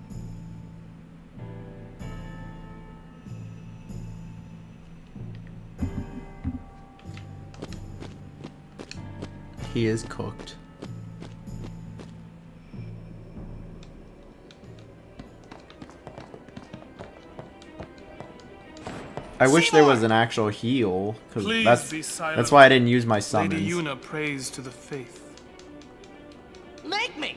He is cooked. I wish there was an actual heal, Please because be silent. that's why I didn't use my summons. Lady Yuna prays to the faith. Make me!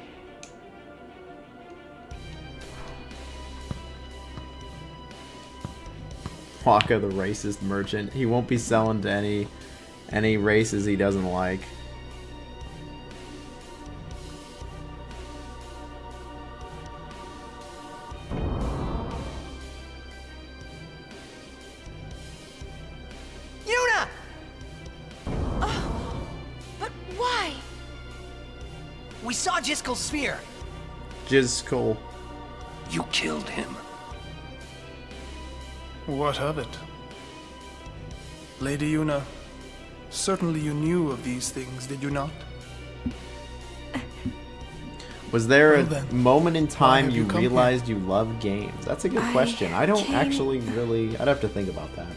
Waka the racist merchant. He won't be selling to any races he doesn't like. Yuna! But why? We saw Jiskel's sphere. Jizkul. You killed him. What of it? Lady Yuna, certainly you knew of these things, did you not? Was there Well a then, moment in time have you you come here? realized you love games? That's a good question. I don't actually really... I'd have to think about that.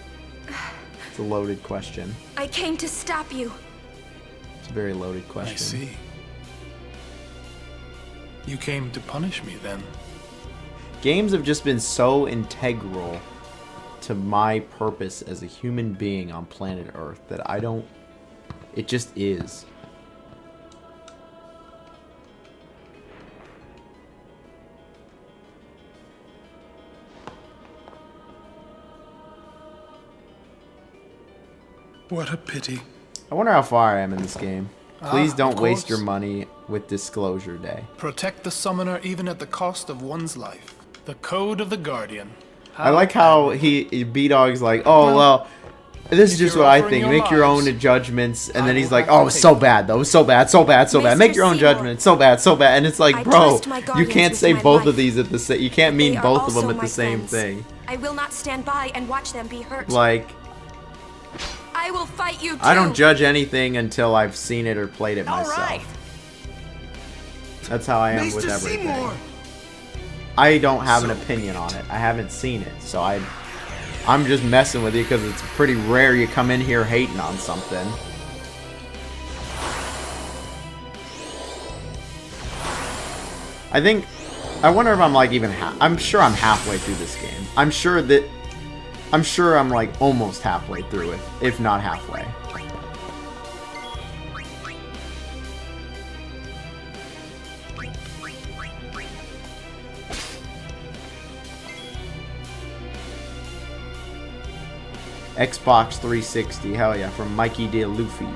It's a loaded question. I came to stop you. It's a very loaded question. I see. You came to punish me then. Games have just been so integral to my purpose as a human being on planet Earth that I don't... It just is. What a pity. I wonder how far I am in this game. Please Ah, don't of waste your course. money with Disclosure Day. Protect the summoner even at the cost of one's life. The code of the Guardian. I like how B-Dog's like, oh, well, this is just what I think. Make your own judgments. And then he's like, oh, it's so bad, though. So bad, so bad, so bad. Make your own judgment. So bad, so bad. And it's like, bro, you can't say both of these at the same... You can't mean both of them at the same thing. I will not stand by and watch them be hurt. Like... I will fight you too. I don't judge anything until I've seen it or played it myself. Right. That's how I am with everything. I don't have an opinion on it. I haven't seen it, so I'm just messing with you because it's pretty rare you come in here hating on something. I wonder if I'm like even I'm sure I'm halfway through this game. I'm sure I'm like almost halfway through it, if not halfway. Xbox 360, hell yeah, from Mikey De Luffy.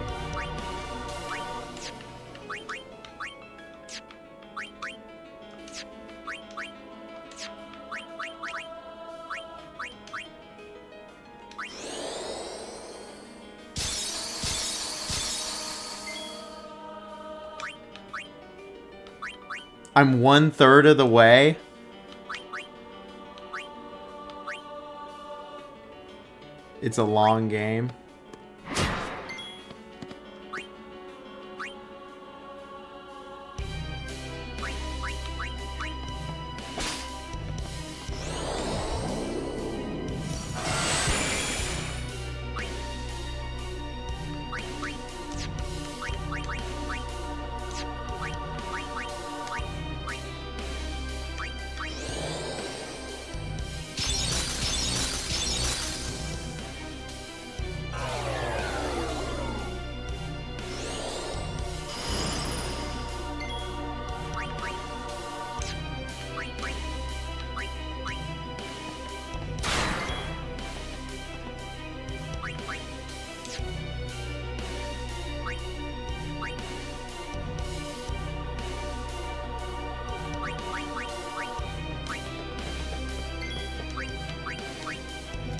I'm 1/3 of the way. It's a long game.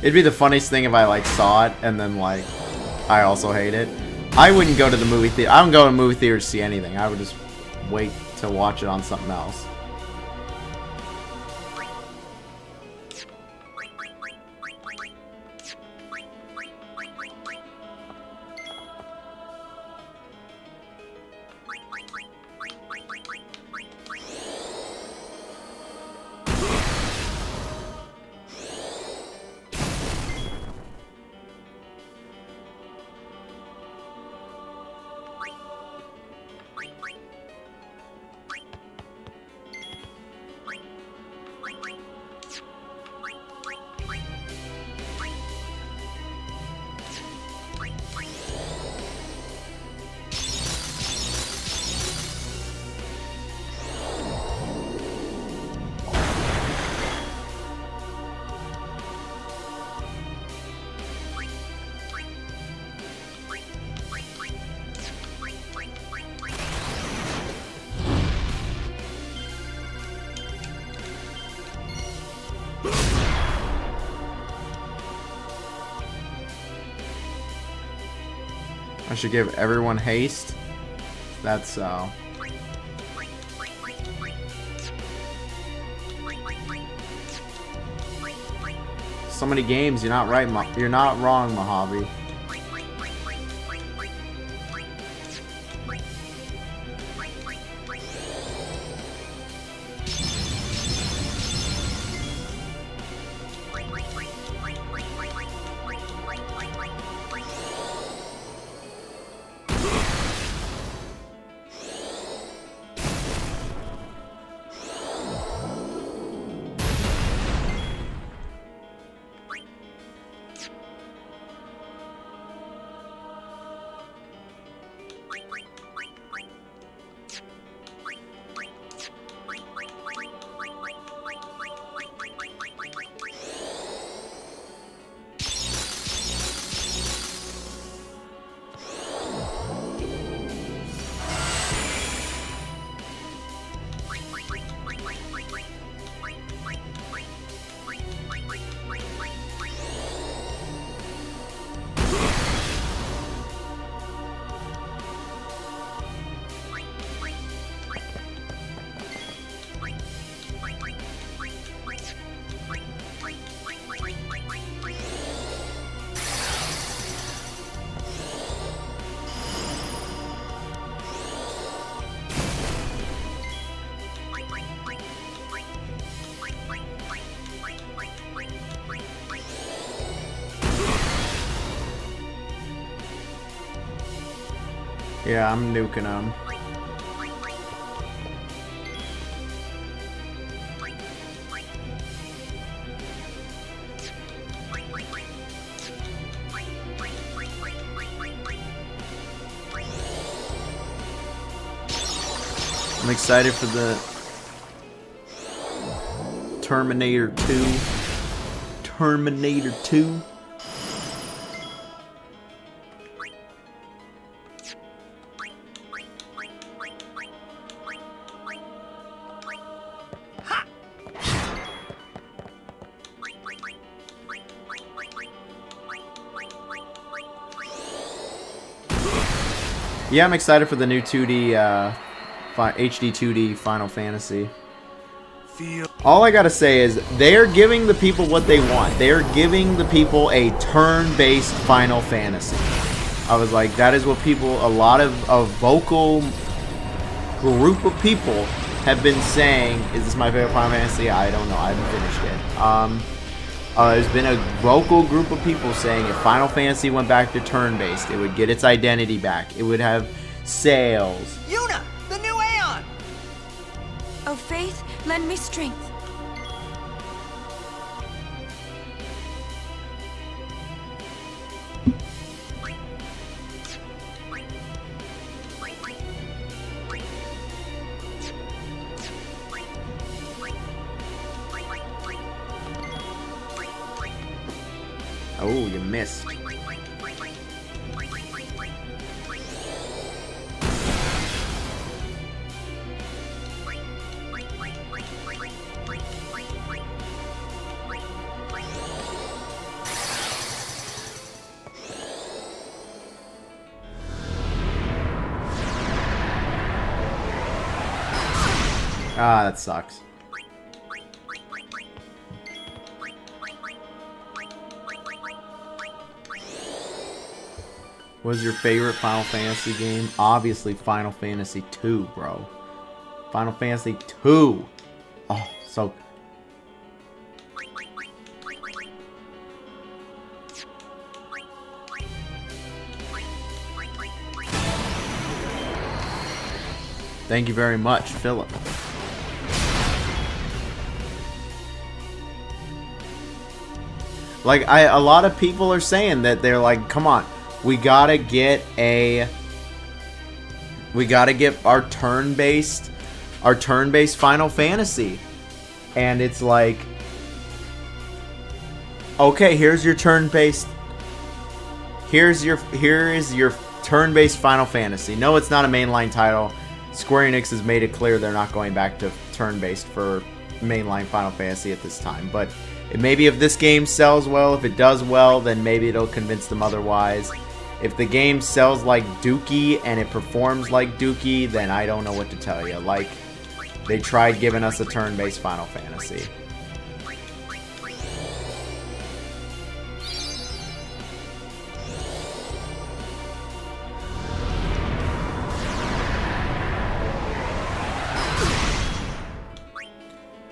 It'd be the funniest thing if I like saw it and then like I also hate it. I wouldn't go to the movie theater. I don't go to the movie theater to see anything. I would just wait to watch it on something else. I should give everyone haste. That's so many games. You're not right. You're not wrong, Mojave. Yeah, I'm nuking them. I'm excited for the Terminator 2. Terminator 2. Yeah, I'm excited for the new 2D, HD 2D Final Fantasy. All I gotta say is, they're giving the people what they want. They're giving the people a turn-based Final Fantasy. I was like, that is what people, a lot of a vocal group of people have been saying, is this my favorite Final Fantasy? I don't know, I haven't finished it. There's been a vocal group of people saying if Final Fantasy went back to turn-based, it would get its identity back. It would have sales. Yuna, the new Aeon! Oh, Faith, lend me strength. Oh, you missed. Ah, that sucks. What was your favorite Final Fantasy game? Obviously Final Fantasy 2, bro. Final Fantasy 2. Oh, so... Thank you very much, Philip. Like, a lot of people are saying that they're like, come on, we gotta get our turn-based Final Fantasy. And it's like, okay, here is your turn-based Final Fantasy. No, it's not a mainline title. Square Enix has made it clear they're not going back to turn-based for mainline Final Fantasy at this time. But maybe if this game sells well, if it does well, then maybe it'll convince them otherwise. If the game sells like Dookie and it performs like Dookie, then I don't know what to tell you. Like, they tried giving us a turn-based Final Fantasy.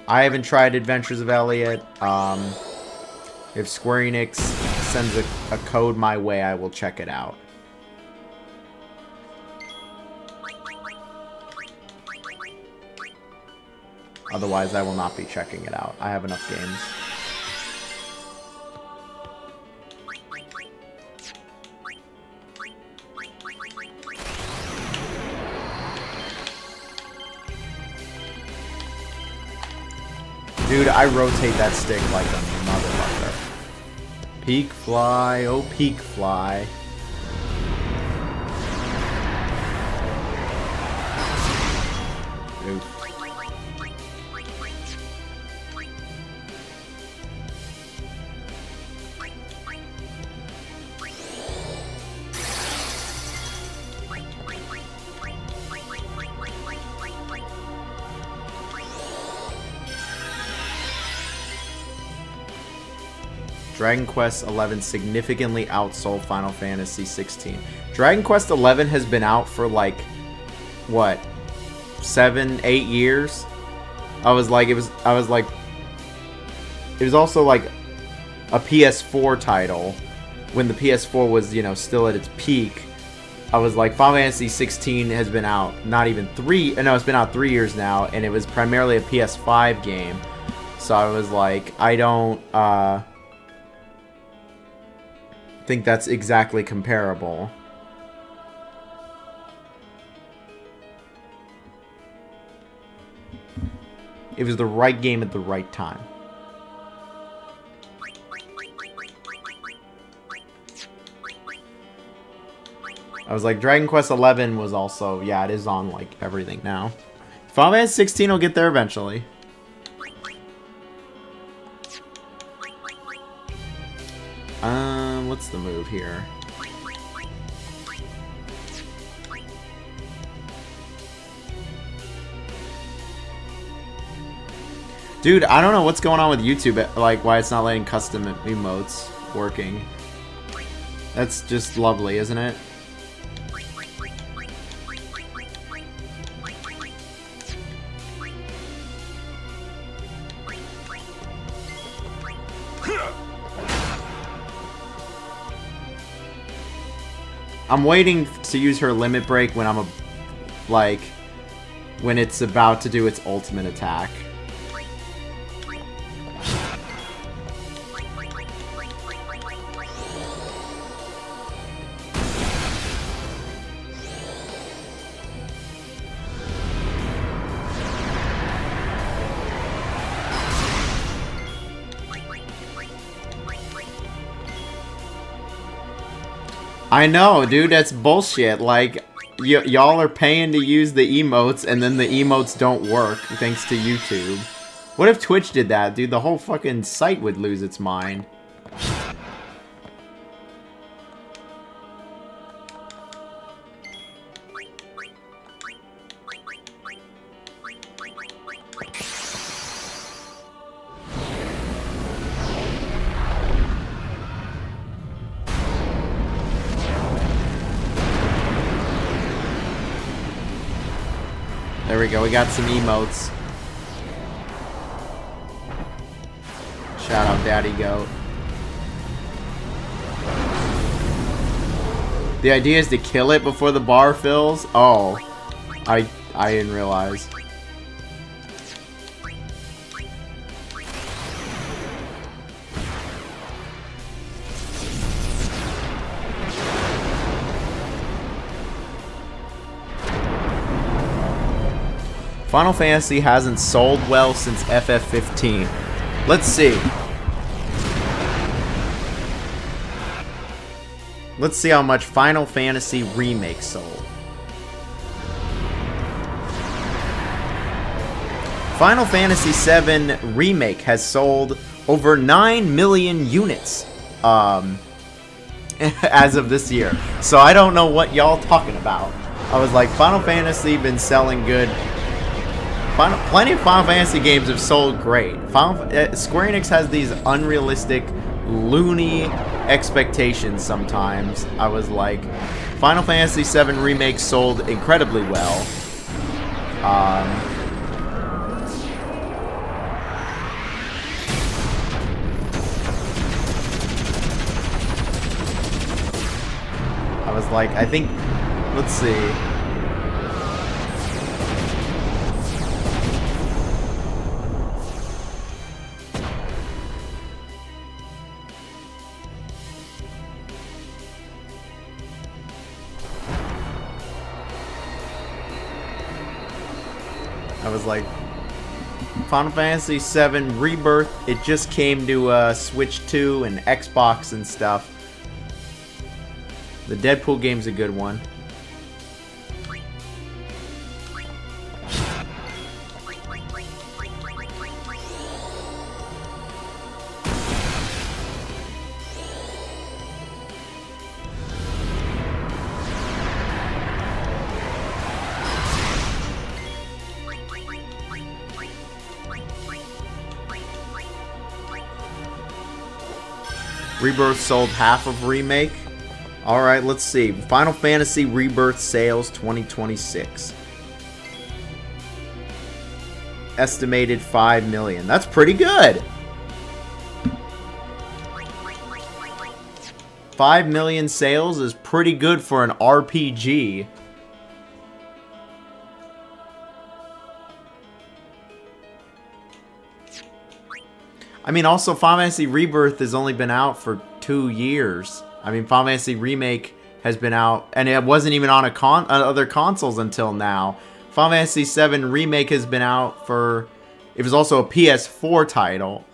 I haven't tried Adventures of Elliot. If Square Enix sends a code my way, I will check it out. Otherwise, I will not be checking it out. I have enough games. Dude, I rotate that stick like a motherfucker. Peak fly, oh peak fly. Oof. Dragon Quest XI significantly outsold Final Fantasy XVI. Dragon Quest XI has been out for like, what, 7, 8 years? It was also like a PS4 title when the PS4 was, you know, still at its peak. I was like, Final Fantasy XVI has been out not even it's been out 3 years now, and it was primarily a PS5 game. So I was like, I don't think that's exactly comparable. It was the right game at the right time. I was like, Dragon Quest XI was also, yeah, it is on like everything now. Final Fantasy 16 will get there eventually. What's the move here? Dude, I don't know what's going on with YouTube, like why it's not letting custom emotes working. That's just lovely, isn't it? I'm waiting to use her limit break when when it's about to do its ultimate attack. I know, dude, that's bullshit. Like, y'all are paying to use the emotes, and then the emotes don't work, thanks to YouTube. What if Twitch did that, dude? The whole fucking site would lose its mind. There we go. We got some emotes. Shout out Daddy Goat. The idea is to kill it before the bar fills? Oh. I didn't realize. Final Fantasy hasn't sold well since FF15. Let's see. Let's see how much Final Fantasy Remake sold. Final Fantasy VII Remake has sold over 9 million units as of this year. So I don't know what y'all talking about. I was like, Final Fantasy been selling good. Plenty of Final Fantasy games have sold great. Square Enix has these unrealistic, loony expectations sometimes. I was like, Final Fantasy VII Remake sold incredibly well. I was like, I think, let's see. I was like, Final Fantasy VII Rebirth, it just came to Switch 2 and Xbox and stuff. The Deadpool game's a good one. Rebirth sold half of Remake. Alright, let's see. Final Fantasy Rebirth sales 2026. Estimated 5 million. That's pretty good. 5 million sales is pretty good for an RPG. I mean, also, Final Fantasy Rebirth has only been out for 2 years. I mean, Final Fantasy Remake has been out, and it wasn't even on other consoles until now. Final Fantasy VII Remake has been out for... It was also a PS4 title,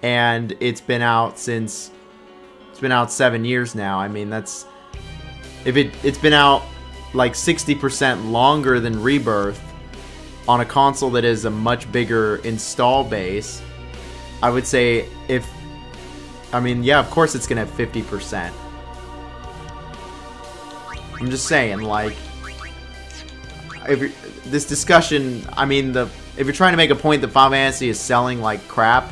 and it's been out since... It's been out 7 years now. I mean, that's... It's been out like 60% longer than Rebirth on a console that is a much bigger install base. I would say if... I mean, yeah, of course it's going to have 50%. I'm just saying, like... This discussion, I mean, if you're trying to make a point that Final Fantasy is selling like crap,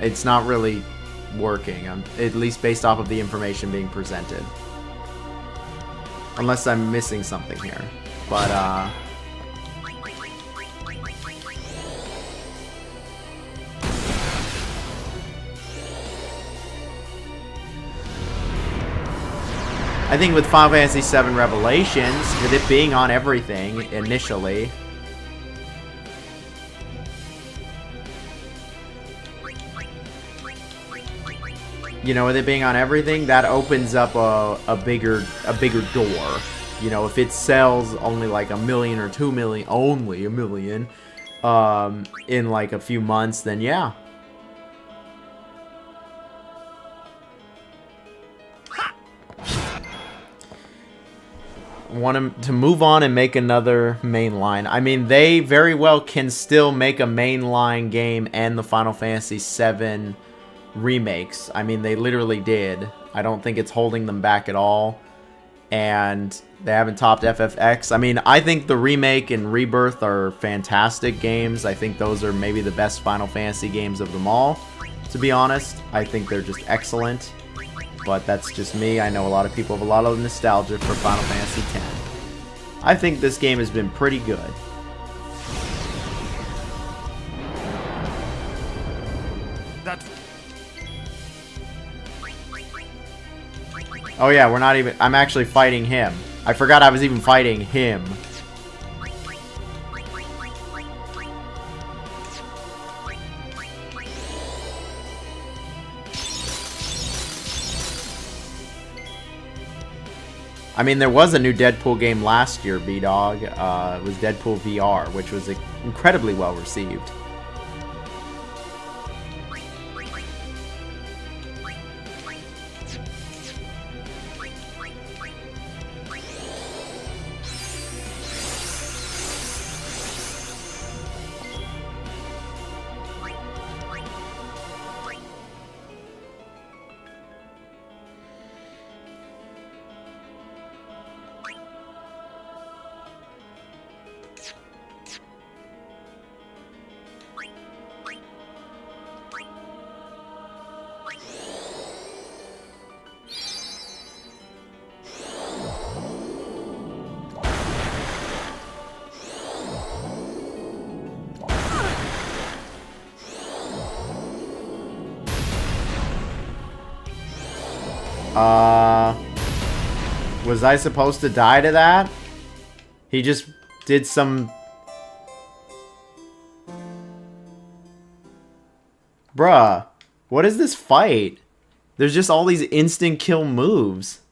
it's not really working, at least based off of the information being presented. Unless I'm missing something here. But, I think with Final Fantasy VII Revelations, with it being on everything initially, you know, with it being on everything, that opens up a bigger door. You know, if it sells only like 1 million or 2 million, only 1 million, in like a few months, then yeah. Want to move on and make another mainline. I mean, they very well can still make a mainline game and the Final Fantasy VII remakes. I mean, they literally did. I don't think it's holding them back at all. And they haven't topped FFX. I mean, I think the remake and Rebirth are fantastic games. I think those are maybe the best Final Fantasy games of them all, to be honest. I think they're just excellent. But that's just me. I know a lot of people have a lot of nostalgia for Final Fantasy X. I think this game has been pretty good. Oh yeah, we're not even... I'm actually fighting him. I forgot I was even fighting him. I mean, there was a new Deadpool game last year, B-Dog. It was Deadpool VR, which was incredibly well received. Was I supposed to die to that? He just did some... Bruh, what is this fight? There's just all these instant kill moves.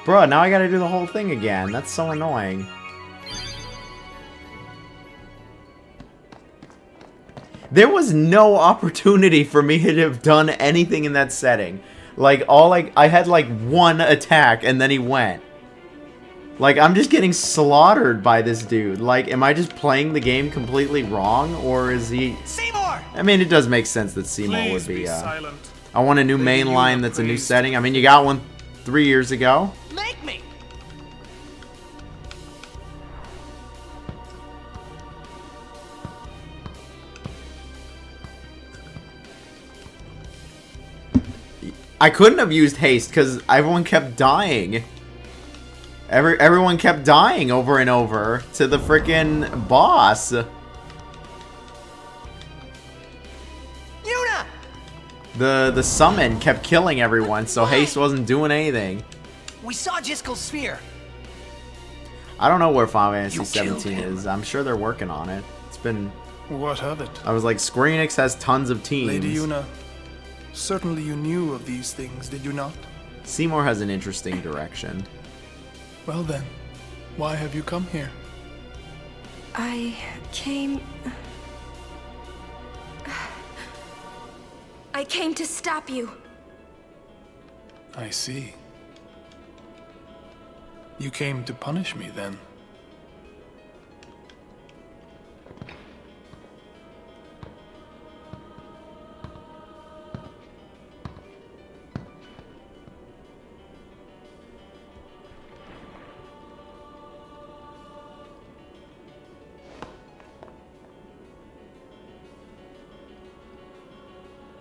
Bruh, now I gotta do the whole thing again. That's so annoying. There was no opportunity for me to have done anything in that setting. Like, I had like one attack and then he went. Like, I'm just getting slaughtered by this dude. Like, am I just playing the game completely wrong? Or is he... Seymour! I mean, it does make sense that Seymour Please would be, silent. I want a new main line that's a new setting. I mean, you got one 3 years ago. Make me! I couldn't have used haste because everyone kept dying. Everyone kept dying over and over to the frickin' boss. Yuna! The summon kept killing everyone, so haste wasn't doing anything. We saw Jiskel's sphere. I don't know where Final Fantasy 17 is. I'm sure they're working on it. It's been... What of it? I was like, Square Enix has tons of teams. Lady Yuna, certainly you knew of these things, did you not? Seymour has an interesting direction. Well then, why have you come here? I came to stop you. I see. You came to punish me then.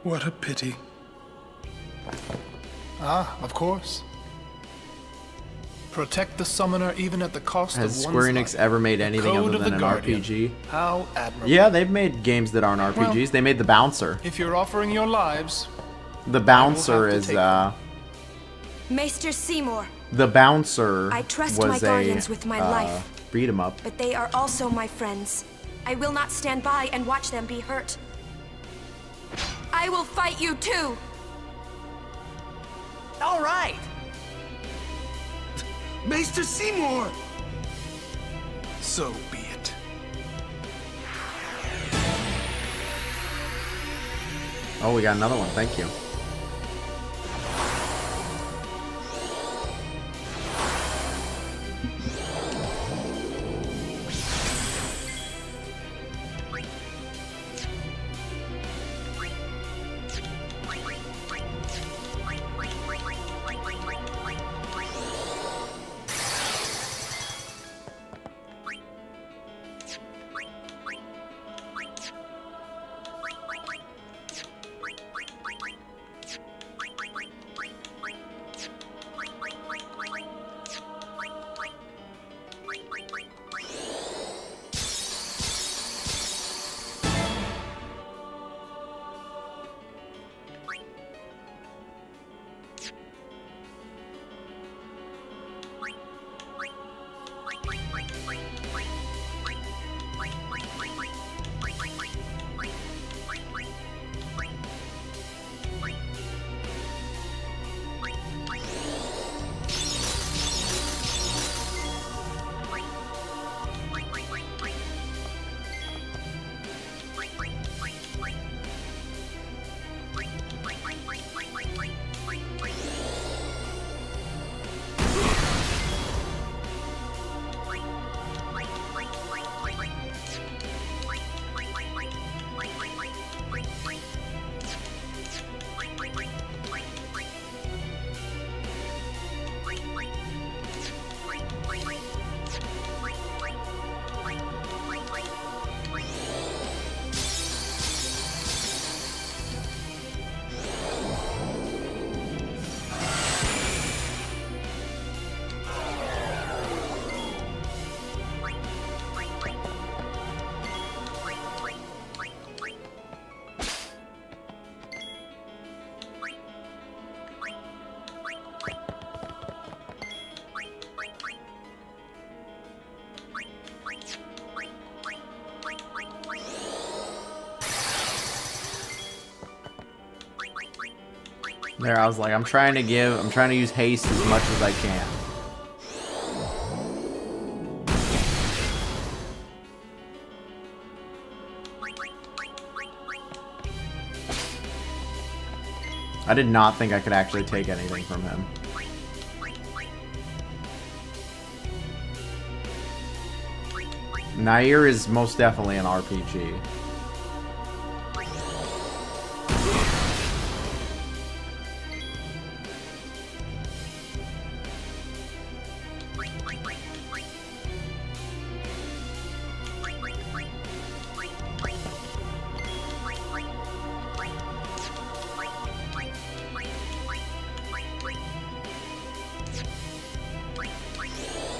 What a pity. Ah, of course. Protect the summoner even at the cost of Has one's Square Enix life. ever made anything Code other of than the an Guardian. RPG? How admirable. Yeah, they've made games that aren't RPGs. Well, they made The Bouncer. If you're offering your lives, The Bouncer to is, take Maester Seymour, The Bouncer I trust was my a guardians with my life. beat 'em up. but they are also my friends. I will not stand by and watch them be hurt. I will fight you too! All right. Maester Seymour! So be it. Oh, we got another one. Thank you. There, I was like, I'm trying to use haste as much as I can. I did not think I could actually take anything from him. Nair is most definitely an RPG.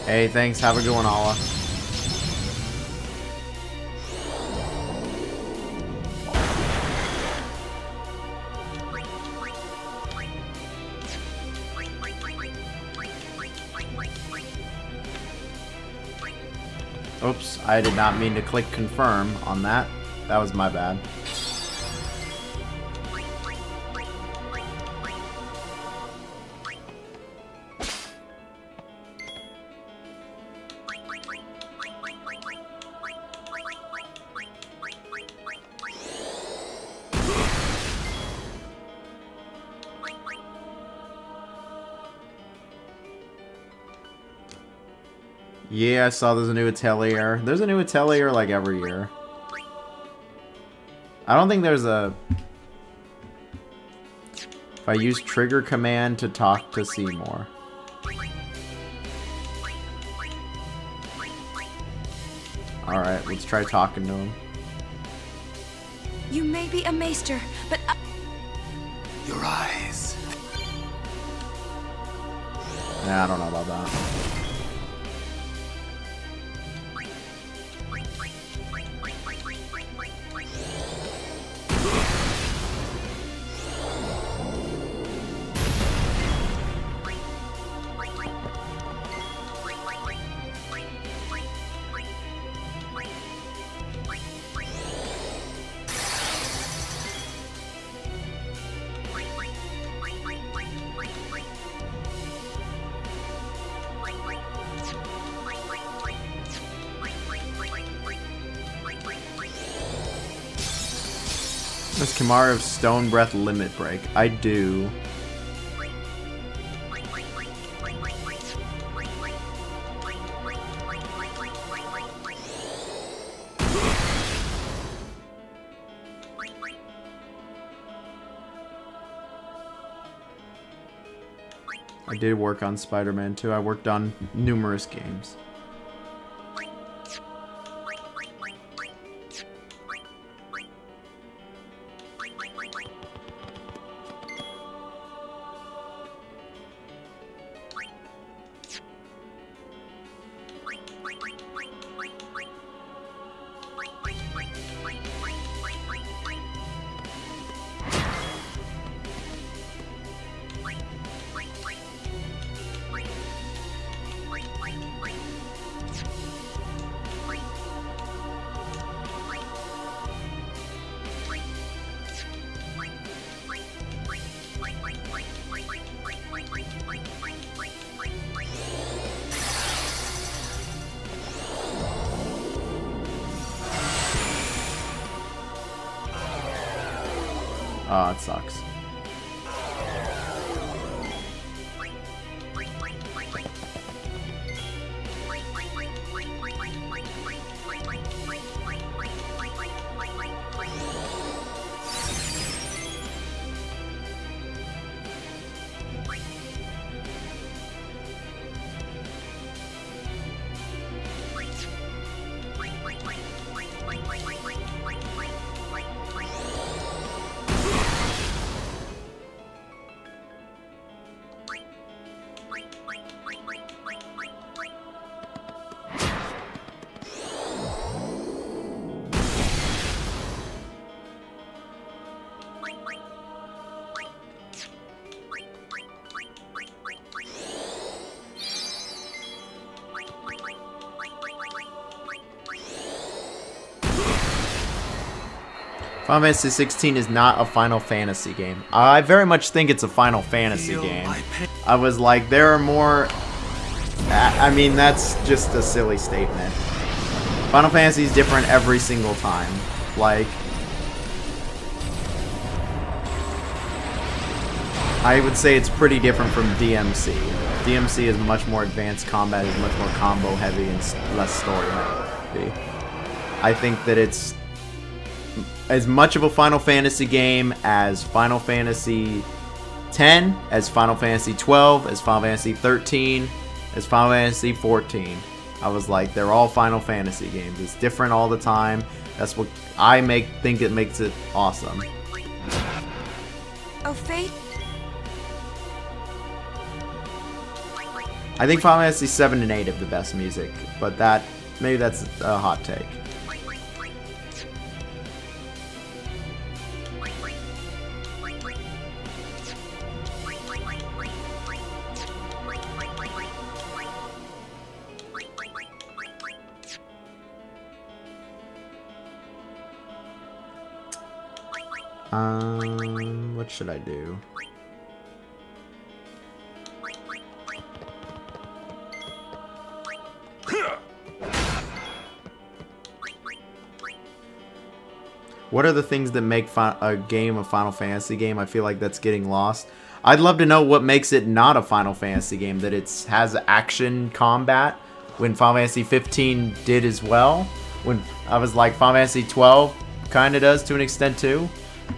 Hey, thanks. Have a good one, Allah. Oops, I did not mean to click confirm on that. That was my bad. Yeah, I saw there's a new Atelier. There's a new Atelier like every year. I don't think there's a... If I use trigger command to talk to Seymour. Alright, let's try talking to him. You may be a maester, but Your eyes. Yeah, I don't know about that. Does Kimara have Stone Breath Limit Break? I do. I did work on Spider-Man 2. I worked on numerous games. Oh, it sucks. Final Fantasy 16 is not a Final Fantasy game. I very much think it's a Final Fantasy game. I was like, there are more... I mean, that's just a silly statement. Final Fantasy is different every single time. Like... I would say it's pretty different from DMC. DMC is much more advanced combat, is much more combo heavy and less story heavy. I think that it's as much of a Final Fantasy game as Final Fantasy X, as Final Fantasy 12, as Final Fantasy 13, as Final Fantasy 14. I was like, they're all Final Fantasy games. It's different all the time. That's what I think it makes it awesome. Oh, Faith? I think Final Fantasy 7 and 8 have the best music, but maybe that's a hot take. What should I do? What are the things that make a game a Final Fantasy game? I feel like that's getting lost. I'd love to know what makes it not a Final Fantasy game. That it has action combat, when Final Fantasy 15 did as well. When I was like, Final Fantasy 12 kind of does to an extent too.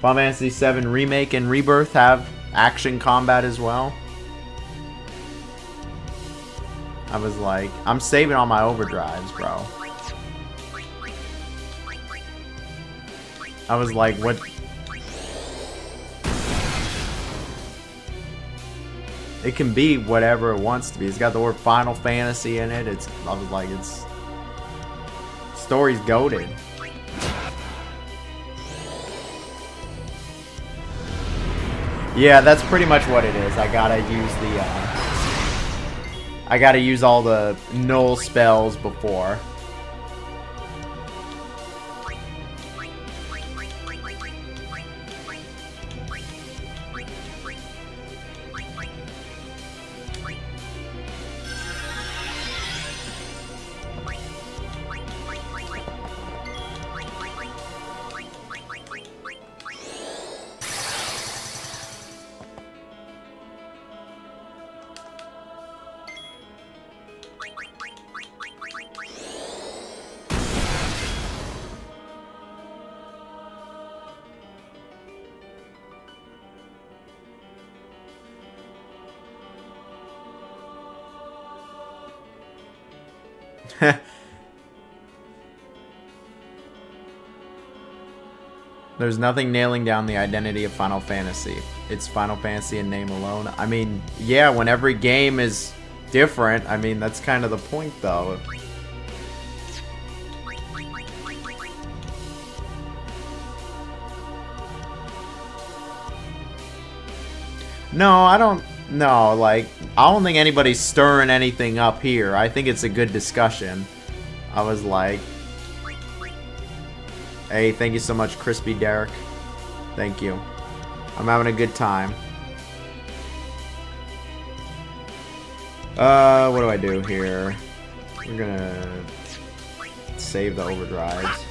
Final Fantasy 7 Remake and Rebirth have action combat as well. I was like, I'm saving all my overdrives, bro. I was like, what? It can be whatever it wants to be. It's got the word Final Fantasy in it. I was like, story's goated. Yeah, that's pretty much what it is. I gotta use all the null spells before. There's nothing nailing down the identity of Final Fantasy. It's Final Fantasy in name alone. I mean, yeah, when every game is different, I mean, that's kind of the point, though. No, I don't... No, like, I don't think anybody's stirring anything up here. I think it's a good discussion. I was like... Hey, thank you so much, Crispy Derek. Thank you. I'm having a good time. What do I do here? We're gonna save the overdrives.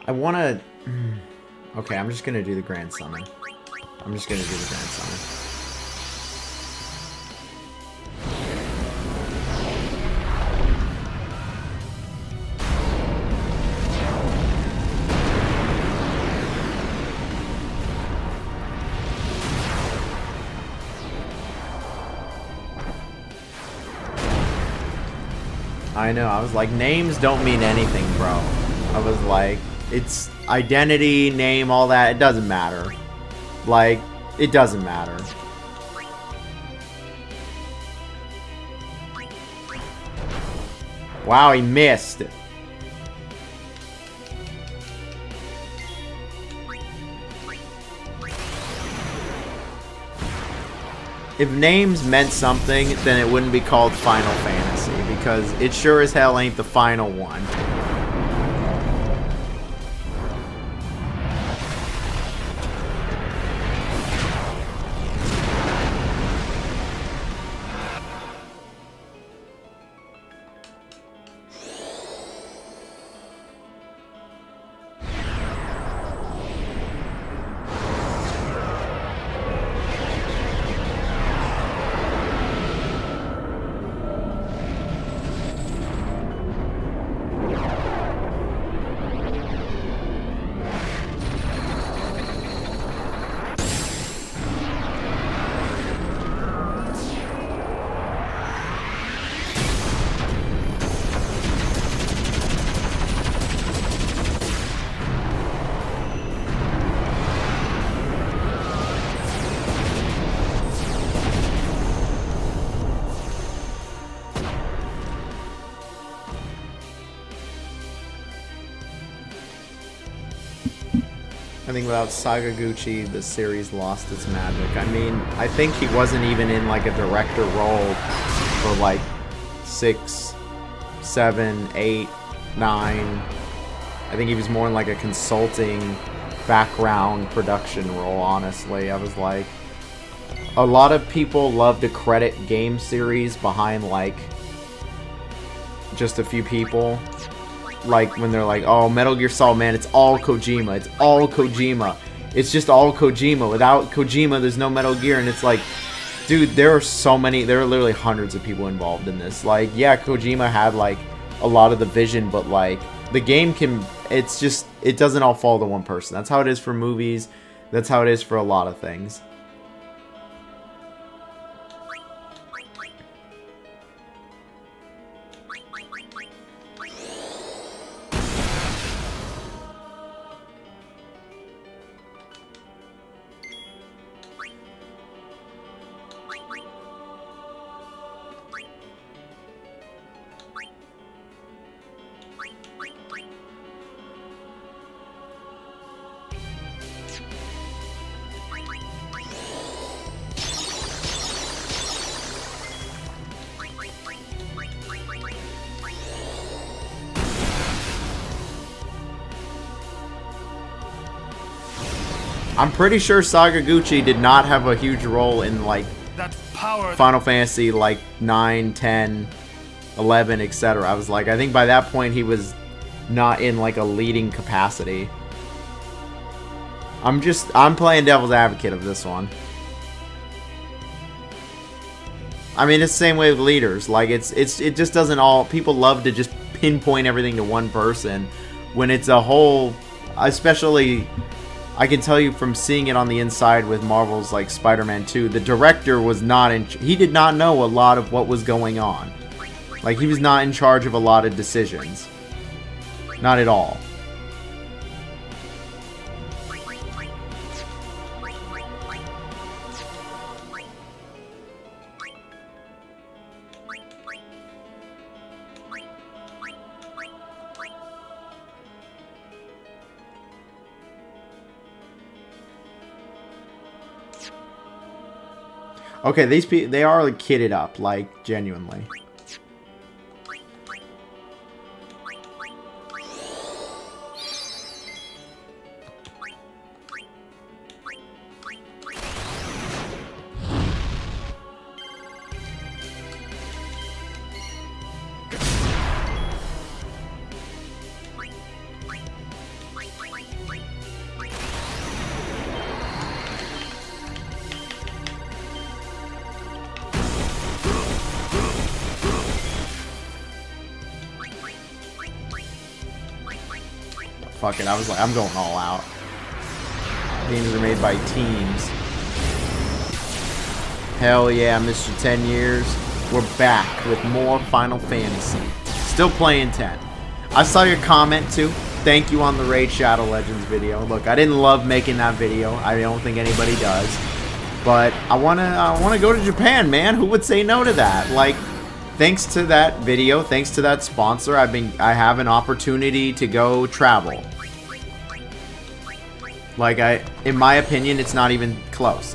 I want to... Okay, I'm just going to do the Grand Summon. I'm just going to do the Grand Summon. I know, I was like, names don't mean anything, bro. I was like, it's identity, name, all that, it doesn't matter. Like, it doesn't matter. Wow, he missed. If names meant something, then it wouldn't be called Final Fantasy, because it sure as hell ain't the final one. I think without Sakaguchi, the series lost its magic. I mean, I think he wasn't even in like a director role for like 6, 7, 8, 9. I think he was more in like a consulting background production role, honestly. I was like, a lot of people love to credit game series behind like just a few people. Like when they're like, oh, Metal Gear Solid, man, it's all Kojima. It's all Kojima. It's just all Kojima. Without Kojima, there's no Metal Gear. And it's like, dude, there are so many, there are literally hundreds of people involved in this. Like, yeah, Kojima had like a lot of the vision, but like the game can, it's just, it doesn't all fall to one person. That's how it is for movies. That's how it is for a lot of things. I'm pretty sure Sakaguchi did not have a huge role in like Final Fantasy like 9, 10, 11, etc. I was like, I think by that point he was not in like a leading capacity. I'm playing devil's advocate of this one. I mean, it's the same way with leaders. Like it just doesn't all, people love to just pinpoint everything to one person when it's a whole, especially I can tell you from seeing it on the inside with Marvel's like Spider-Man 2, the director was not in, he did not know a lot of what was going on. Like he was not in charge of a lot of decisions. Not at all. Okay, these people, they are like kitted up, like genuinely. fuck it. I was like, I'm going all out. Games are made by teams. Hell yeah, Mr. 10 Years. We're back with more Final Fantasy. Still playing 10. I saw your comment too. Thank you on the Raid Shadow Legends video. Look, I didn't love making that video. I don't think anybody does. But I wanna go to Japan, man. Who would say no to that? Like, thanks to that video, thanks to that sponsor, I have an opportunity to go travel. Like, in my opinion, it's not even close.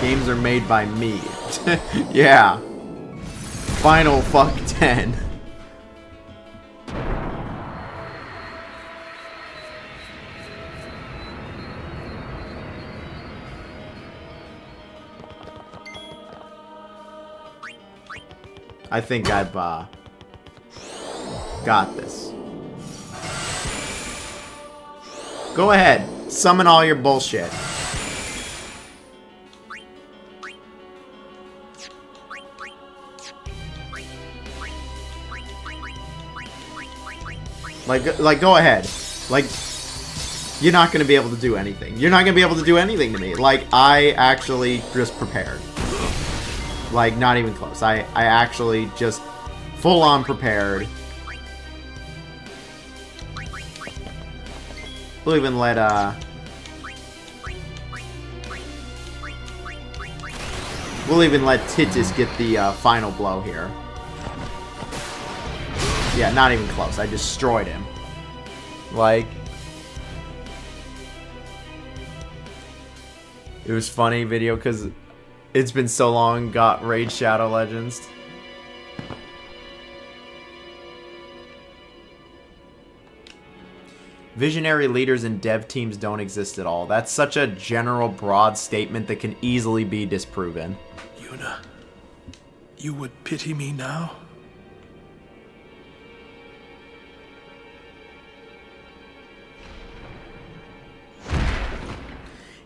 Games are made by me. Yeah. Final fuck 10. I think I've got this. Go ahead. Summon all your bullshit. Like, go ahead. Like, you're not going to be able to do anything. You're not going to be able to do anything to me. Like, I actually just prepared. Like, not even close. I actually just full-on prepared. We'll even let, Titus get the, final blow here. Yeah, not even close. I destroyed him. Like, it was funny video because it's been so long. Got Raid Shadow Legends. Visionary leaders and dev teams don't exist at all. That's such a general, broad statement that can easily be disproven. Yuna, you would pity me now?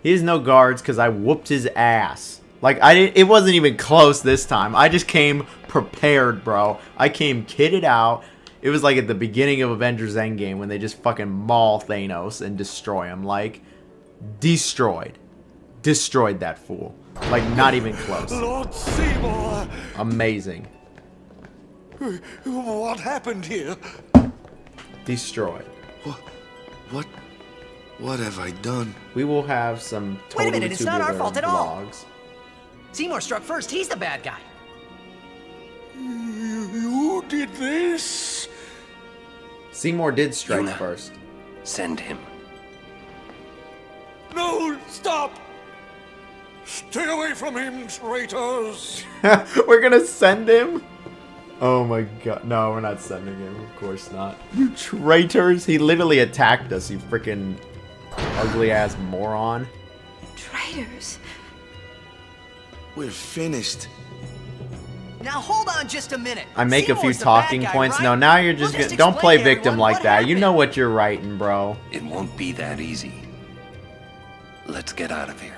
He has no guards because I whooped his ass. Like, it wasn't even close this time. I just came prepared, bro. I came kitted out. It was like at the beginning of Avengers Endgame when they just fucking maul Thanos and destroy him. Like, destroyed. Destroyed that fool. Like, not even close. Lord Seymour! Amazing. What happened here? Destroyed. What have I done? We will have some totally Wait a minute, it's not our fault at all. vlogs. Seymour struck first. He's the bad guy. You did this? Seymour did strike Yuna, first. Send him. No, stop! Stay away from him, traitors! We're gonna send him? Oh my god. No, we're not sending him. Of course not. You traitors! He literally attacked us, you freaking ugly ass moron. Traitors. We're finished. Now hold on just a minute. I make a few Seymour's the talking bad guy, points. right? No, now you're just We'll gonna. Don't play explain to victim everyone like what that. You know happened. what you're writing, bro. It won't be that easy. Let's get out of here.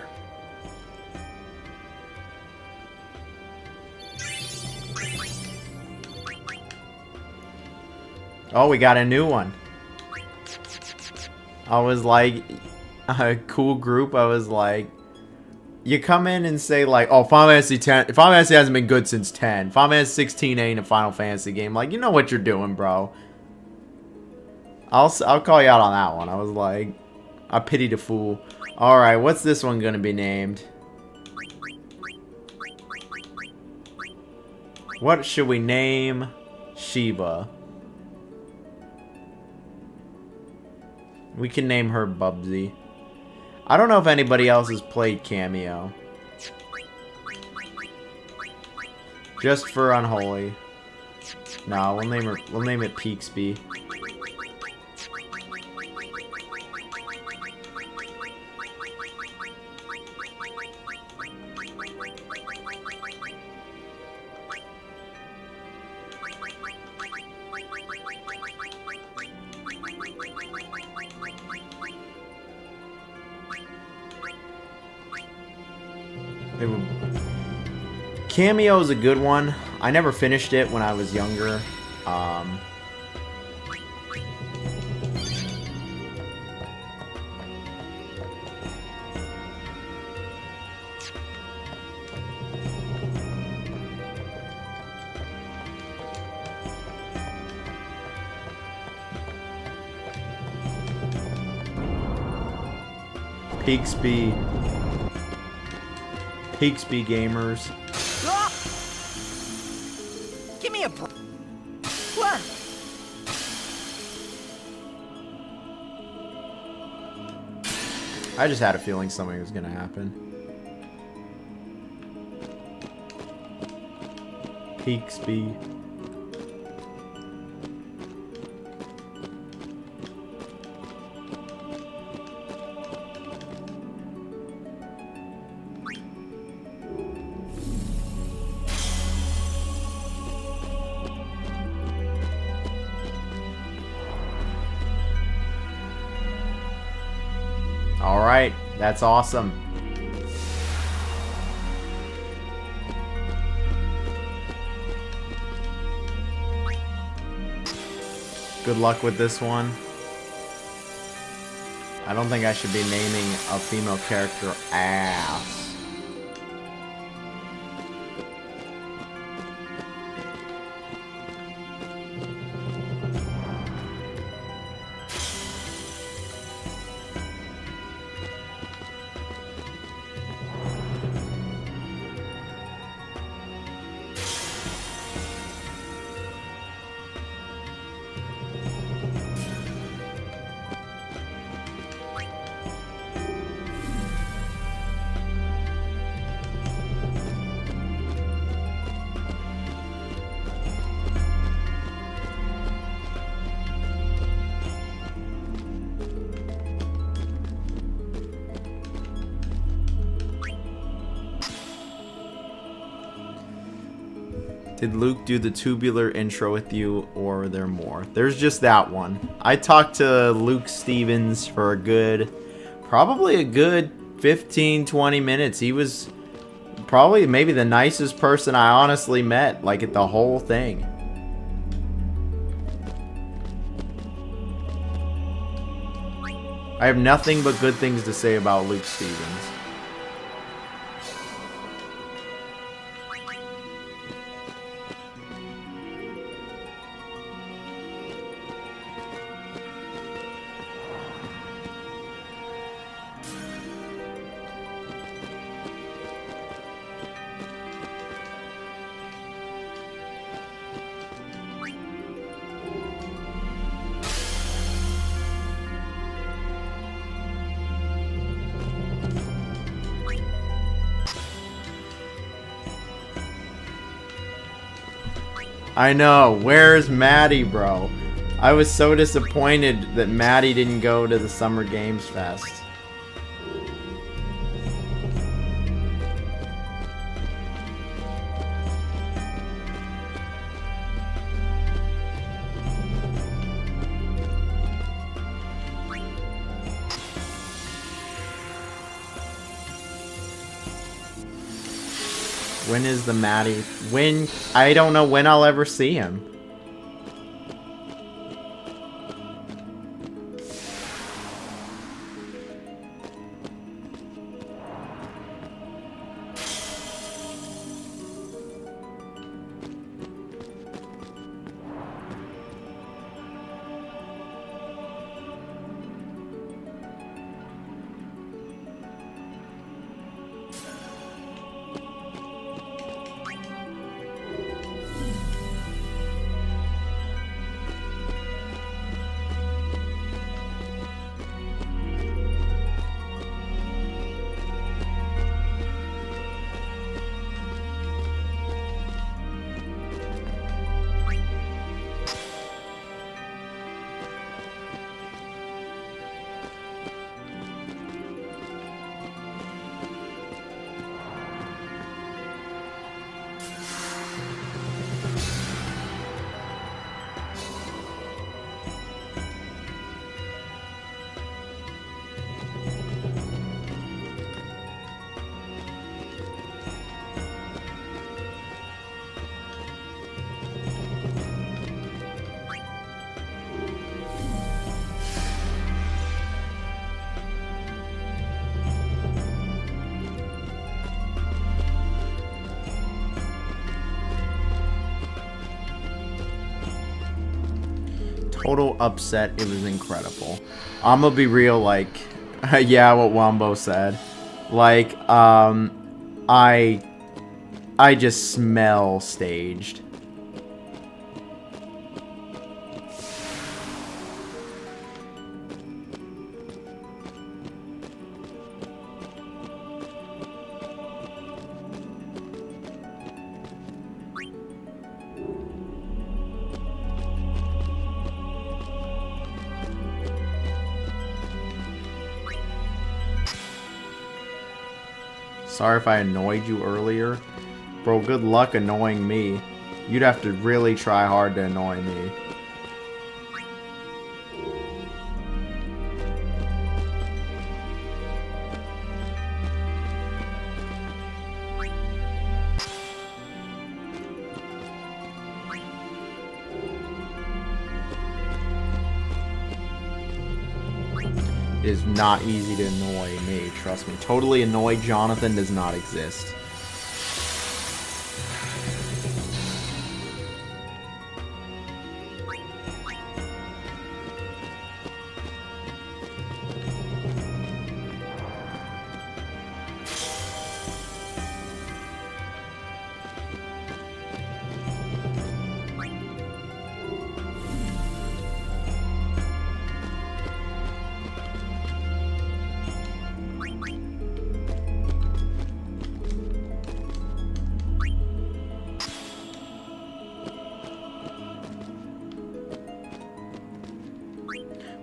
Oh, we got a new one. I was like, a cool group. I was like, you come in and say like, oh, Final Fantasy 10. Final Fantasy hasn't been good since 10. Final Fantasy 16 ain't a Final Fantasy game. Like, you know what you're doing, bro. I'll call you out on that one. I was like, I pity the fool. All right, what's this one gonna be named? What should we name Shiva? We can name her Bubsy. I don't know if anybody else has played Cameo. Just for Unholy. No, we'll name it Peaksby. Cameo is a good one. I never finished it when I was younger. Peaksby Gamers. Ah! Give me a break. What? I just had a feeling something was gonna happen. Peaksby. Alright, that's awesome. Good luck with this one. I don't think I should be naming a female character ass. Did Luke do the tubular intro with you, or are there more? There's just that one. I talked to Luke Stevens for a good, probably a good 15-20 minutes. He was probably maybe the nicest person I honestly met, like at the whole thing. I have nothing but good things to say about Luke Stevens. I know. Where's Maddie, bro? I was so disappointed that Maddie didn't go to the Summer Games Fest. When is the Maddie? When? I don't know when I'll ever see him. Total upset. It was incredible. I'm gonna be real, like, yeah, what Wombo said. Like, I just smell staged. Sorry if I annoyed you earlier. Bro, good luck annoying me. You'd have to really try hard to annoy me. It is not easy to annoy me, trust me. Totally annoy Jonathan does not exist.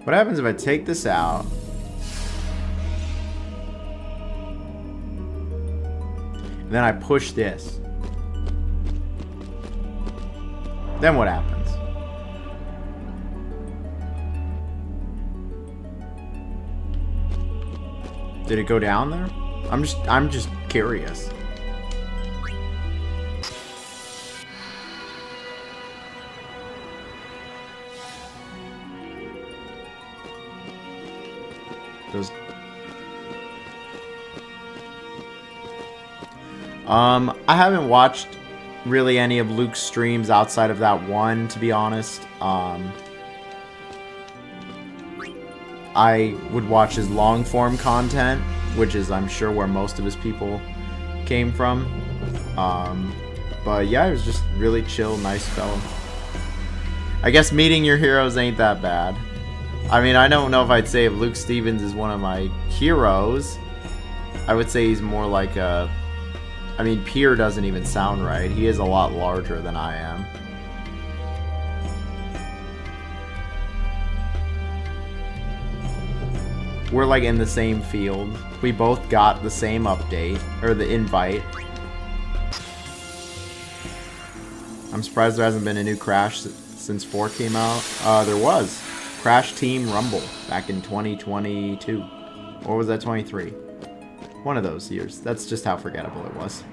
What happens if I take this out? And then I push this. Then what happens? Did it go down there? I'm just curious. Those. I haven't watched really any of Luke's streams outside of that one, to be honest. I would watch his long form content, which is, I'm sure, where most of his people came from. But yeah, he was just really chill, nice fellow. I guess meeting your heroes ain't that bad. I mean, I don't know if I'd say if Luke Stevens is one of my heroes. I would say he's more like a... I mean, peer doesn't even sound right. He is a lot larger than I am. We're like in the same field. We both got the same update, or the invite. I'm surprised there hasn't been a new Crash since 4 came out. There was. Crash Team Rumble back in 2022. Or was that 23? One of those years. That's just how forgettable it was.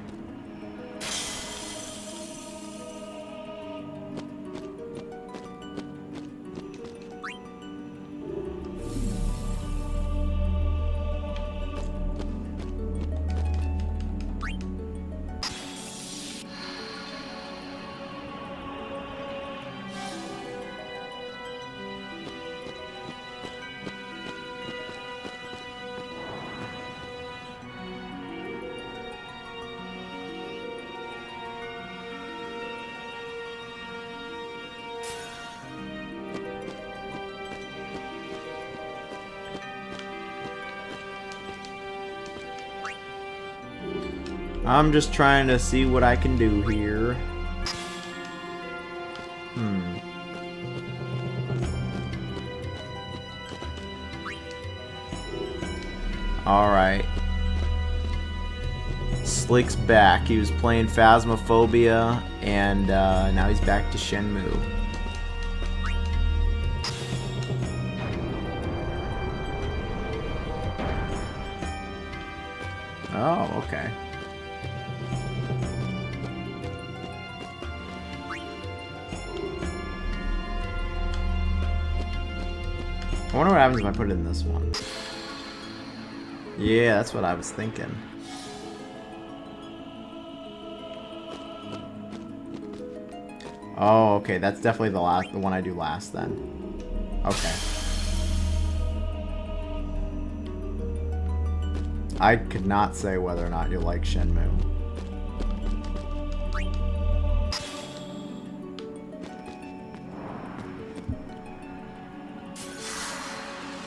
I'm just trying to see what I can do here. Alright. Slick's back. He was playing Phasmophobia, and now he's back to Shenmue. Oh, okay. I wonder what happens if I put it in this one. Yeah, that's what I was thinking. Oh, okay, that's definitely the one I do last then. Okay. I could not say whether or not you like Shenmue.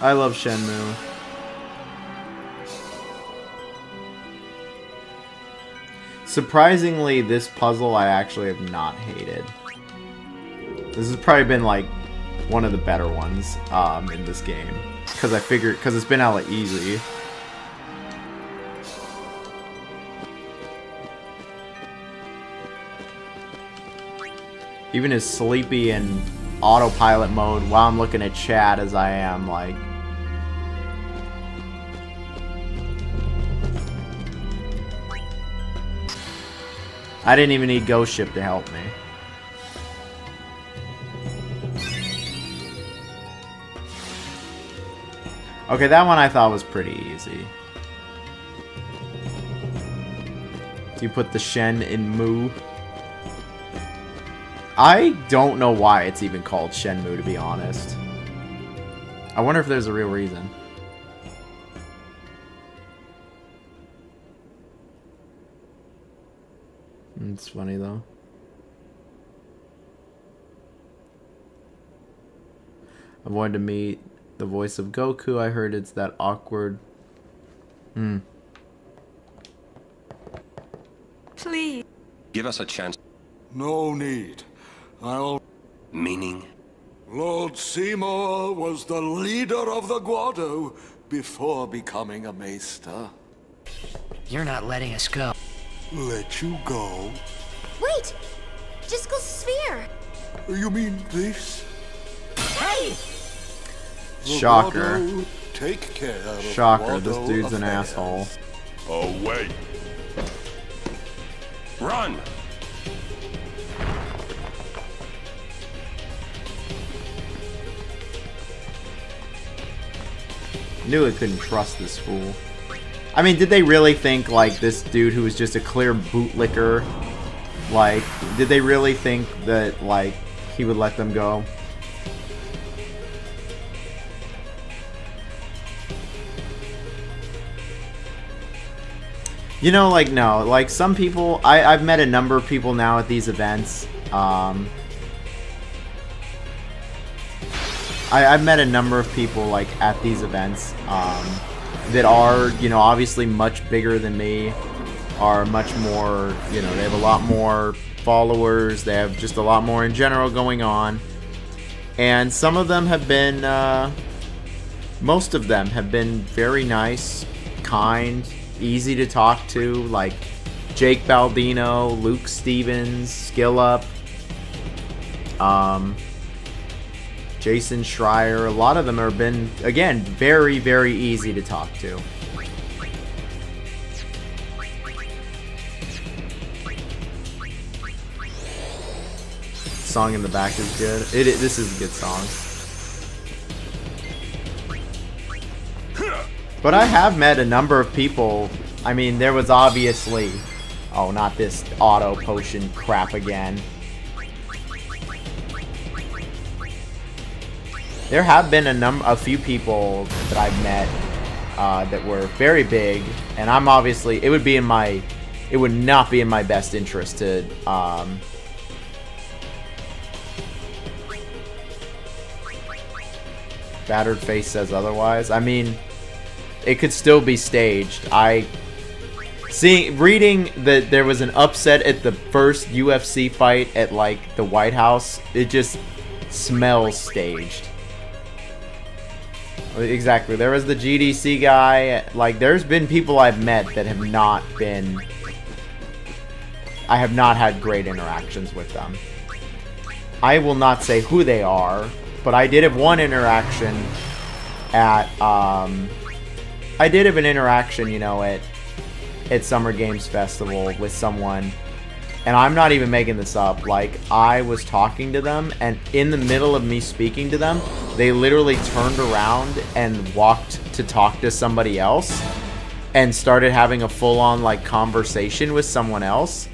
I love Shenmue. Surprisingly, this puzzle I actually have not hated. This has probably been like one of the better ones in this game. Because I figured, because it's been hella easy. Even as sleepy and autopilot mode while I'm looking at chat as I am, like... I didn't even need Ghost Ship to help me. Okay, that one I thought was pretty easy. Do you put the Shen in Mu? I don't know why it's even called Shenmue, to be honest. I wonder if there's a real reason. It's funny, though. I wanted to meet the voice of Goku. I heard it's that awkward. Please. Give us a chance. No need. I'll... Meaning? Lord Seymour was the leader of the Guado before becoming a maester. You're not letting us go. Let you go? Wait! Jiskel's sphere! You mean this? Hey! Shocker. Guado, take care of Shocker, this Guado dude's an affairs. asshole. Oh, wait. Run! Knew I couldn't trust this fool. I mean, did they really think, like, this dude who was just a clear bootlicker, like, did they really think that, like, he would let them go? You know, like, no. Like, some people... I've met a number of people now at these events. I've met a number of people, like, at these events that are, you know, obviously much bigger than me, are much more, you know, they have a lot more followers, they have just a lot more in general going on. And some of them have been, most of them have been very nice, kind, easy to talk to, like Jake Baldino, Luke Stevens, Skill Up, Jason Schreier. A lot of them have been, again, very, very easy to talk to. Song in the back is good. This is a good song. But I have met a number of people. I mean, there was obviously... Oh, not this auto potion crap again. There have been a few people that I've met that were very big, and I'm obviously... It would not be in my best interest to... Battered Face says otherwise. I mean... It could still be staged. Reading that there was an upset at the first UFC fight at, like, the White House, it just smells staged. Exactly. There was the GDC guy. Like, there's been people I've met that have not been... I have not had great interactions with them. I will not say who they are, but I did have one interaction at, I did have an interaction, you know, at Summer Games Festival with someone, and I'm not even making this up. Like, I was talking to them, and in the middle of me speaking to them, they literally turned around and walked to talk to somebody else and started having a full-on, like, conversation with someone else.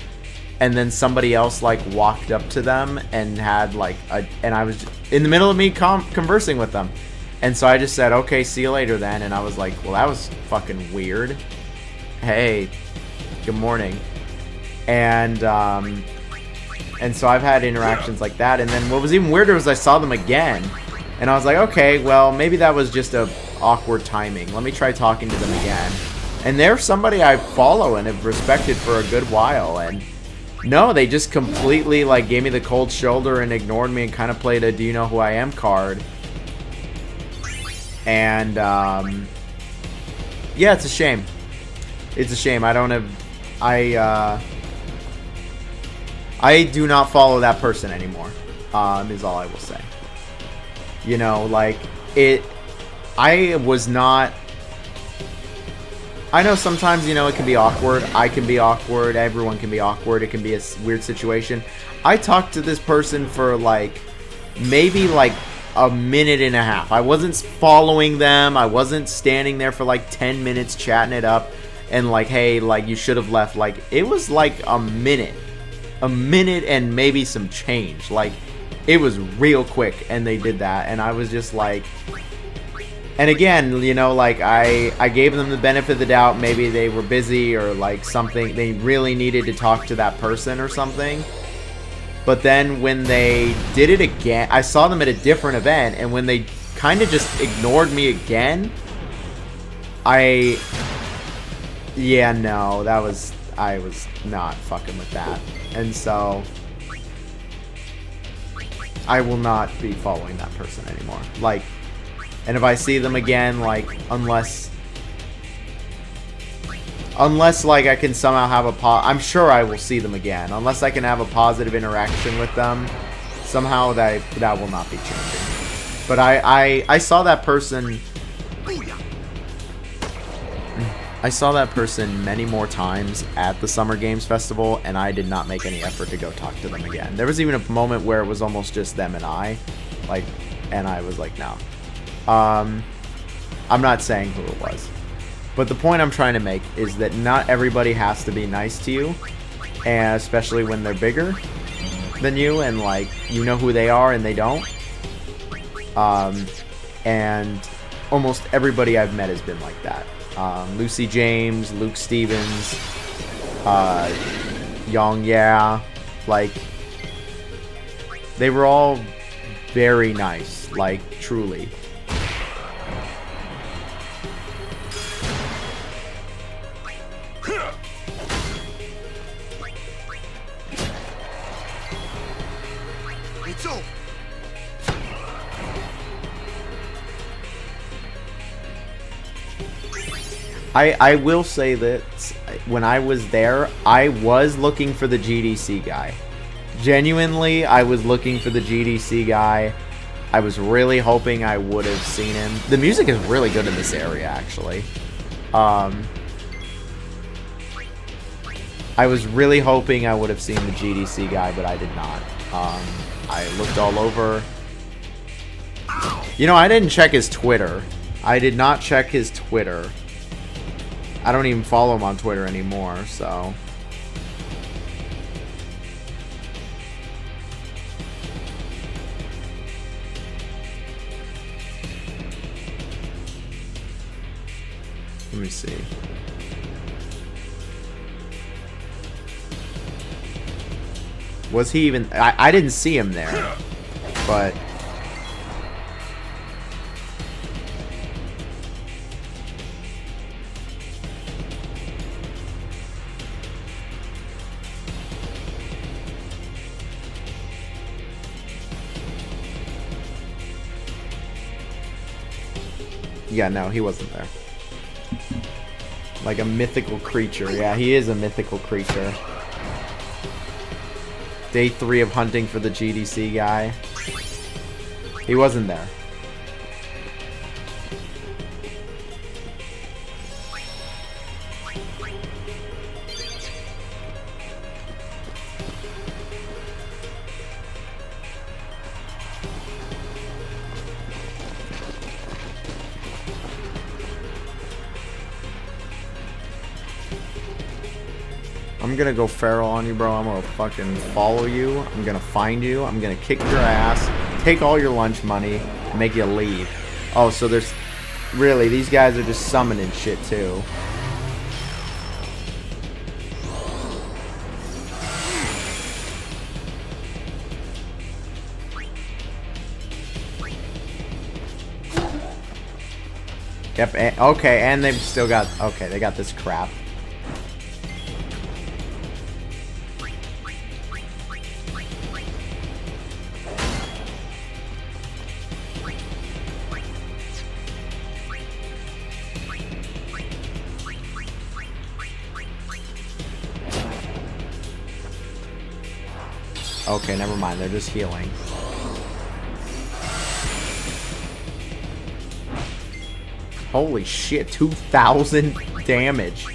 and then somebody else like walked up to them and had like and I was in the middle of me conversing with them, and so I just said, okay, see you later then. And I was like, well, that was fucking weird. Hey, good morning. And so I've had interactions like that. And then what was even weirder was I saw them again, and I was like, okay, well, maybe that was just a awkward timing. Let me try talking to them again. And they're somebody I follow and have respected for a good while, and no, they just completely like gave me the cold shoulder and ignored me and kind of played a "Do you know who I am" card. And yeah, it's a shame. It's a shame. I don't have. I do not follow that person anymore. Is all I will say. You know, like it. I was not. I know sometimes, you know, it can be awkward. I can be awkward. Everyone can be awkward. It can be a weird situation. I talked to this person for like maybe like a minute and a half. I wasn't following them. I wasn't standing there for like 10 minutes chatting it up and like, hey, like you should have left. Like it was like a minute and maybe some change. Like it was real quick, and they did that, and I was just like. And again, you know, like I gave them the benefit of the doubt. Maybe they were busy or like something. They really needed to talk to that person or something. But then when they did it again, I saw them at a different event. And when they kind of just ignored me again, yeah, no, I was not fucking with that. And so I will not be following that person anymore. Like, and if I see them again, like, unless like I can somehow have I'm sure I will see them again. Unless I can have a positive interaction with them, somehow that will not be changing. But I saw that person. I saw that person many more times at the Summer Games Festival, and I did not make any effort to go talk to them again. There was even a moment where it was almost just them and I, like, and I was like, no. I'm not saying who it was, but the point I'm trying to make is that not everybody has to be nice to you, and especially when they're bigger than you and like you know who they are and they don't. And almost everybody I've met has been like that. Lucy James, Luke Stevens, Young, yeah, like they were all very nice, like truly. I will say that when I was there, I was looking for the GDC guy. Genuinely, I was looking for the GDC guy. I was really hoping I would have seen him. The music is really good in this area, actually. I was really hoping I would have seen the GDC guy, but I did not. I looked all over. You know, I didn't check his Twitter. I did not check his Twitter. I don't even follow him on Twitter anymore, so. Let me see. Was he even... I didn't see him there, but... Yeah, no, he wasn't there. Like a mythical creature. Yeah, he is a mythical creature. Day 3 of hunting for the GDC guy. He wasn't there. I'm gonna go feral on you, bro. I'm gonna fucking follow you. I'm gonna find you. I'm gonna kick your ass, take all your lunch money, and make you leave. Oh, so there's... Really, these guys are just summoning shit, too. Yep, okay, and they've still got... Okay, they got this crap. Okay, never mind. They're just healing. Holy shit, 2,000 damage.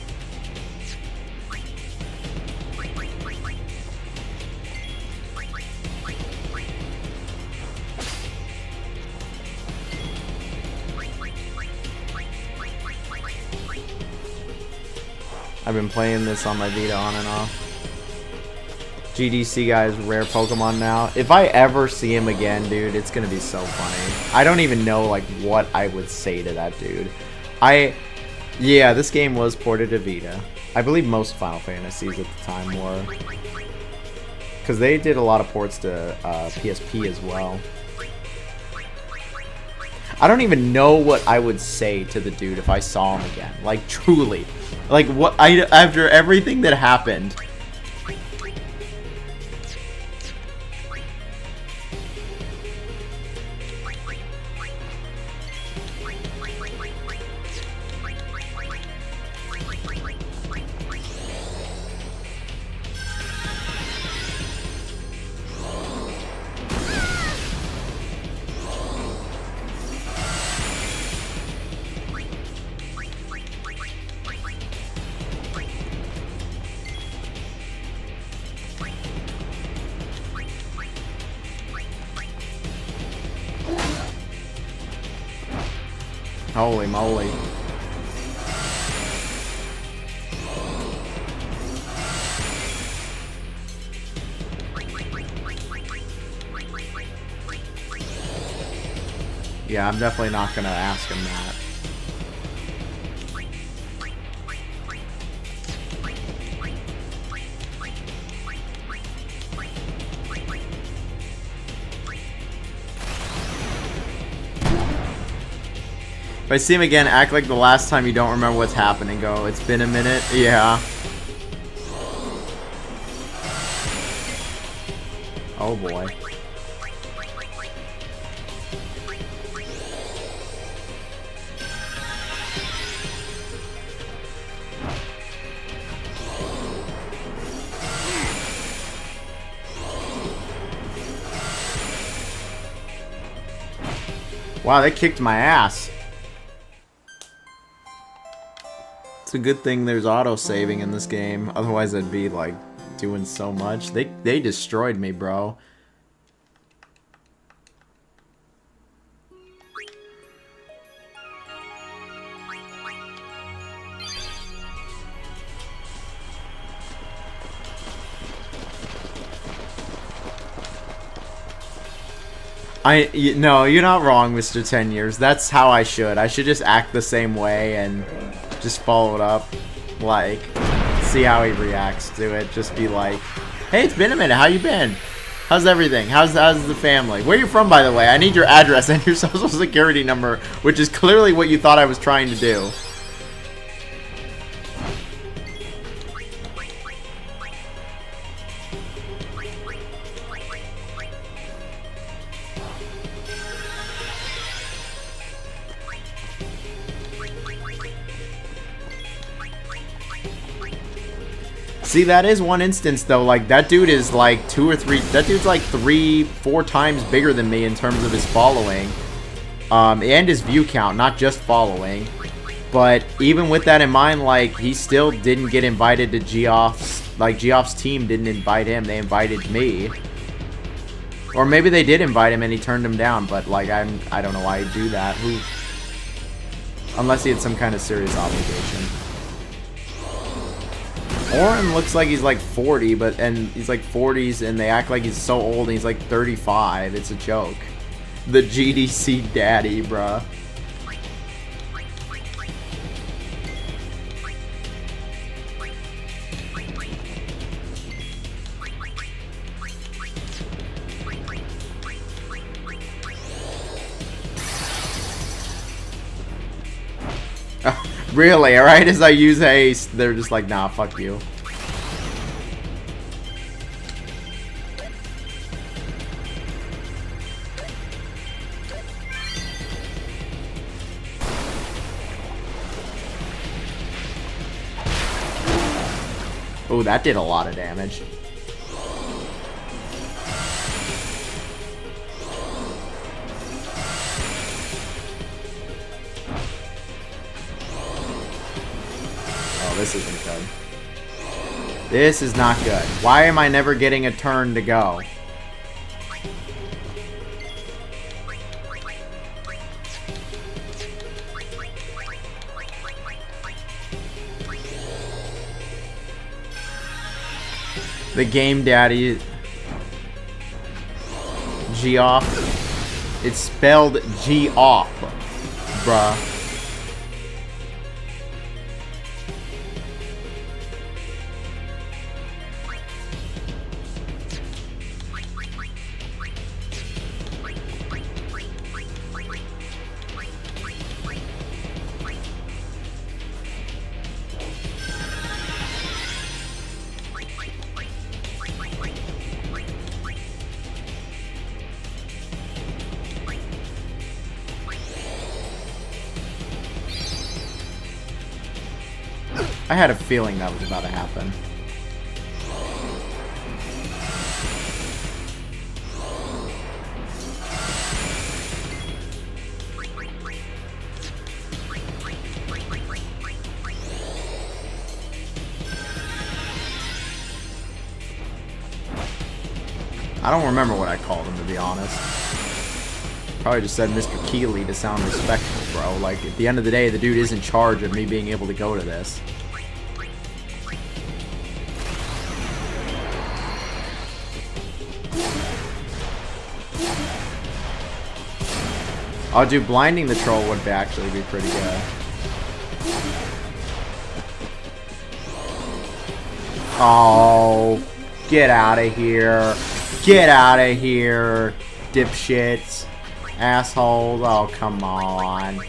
I've been playing this on my Vita on and off. GDC guy's rare Pokemon now. If I ever see him again, dude, it's gonna be so funny. I don't even know, like, what I would say to that dude. Yeah, this game was ported to Vita. I believe most Final Fantasies at the time were. Because they did a lot of ports to PSP as well. I don't even know what I would say to the dude if I saw him again. Like, truly. Like, what after everything that happened... Holy moly. Yeah, I'm definitely not gonna ask him that. If I see him again, act like the last time you don't remember what's happening. Go, it's been a minute. Yeah. Oh boy. Wow, they kicked my ass. It's a good thing there's auto-saving in this game. Otherwise, I'd be, like, doing so much. They destroyed me, bro. No, you're not wrong, Mr. 10 Years. That's how I should. I should just act the same way and just follow it up. Like, see how he reacts to it. Just be like, hey, it's been a minute. How you been? How's everything? How's the family? Where you from, by the way? I need your address and your social security number, which is clearly what you thought I was trying to do. See, that is one instance, though. Like, that dude is like 2 or 3... That dude's like 3-4 times bigger than me in terms of his following. And his view count, not just following. But even with that in mind, like, he still didn't get invited to Geoff's... Like, Geoff's team didn't invite him. They invited me. Or maybe they did invite him and he turned him down. But, like, I don't know why he'd do that. Unless he had some kind of serious obligation. Oren looks like he's like 40, and he's like 40s, and they act like he's so old, and he's like 35. It's a joke. The GDC daddy, bruh. Really, alright, as I use haste, they're just like, nah, fuck you. Oh, that did a lot of damage. Oh, this isn't good. This is not good. Why am I never getting a turn to go? The game daddy. G-off. It's spelled G-off, bruh. I had a feeling that was about to happen. I don't remember what I called him, to be honest. Probably just said Mr. Keeley to sound respectful, bro. Like, at the end of the day, the dude is in charge of me being able to go to this. Oh, dude, blinding the troll would actually be pretty good. Oh, get out of here. Get out of here, dipshits. Assholes. Oh, come on.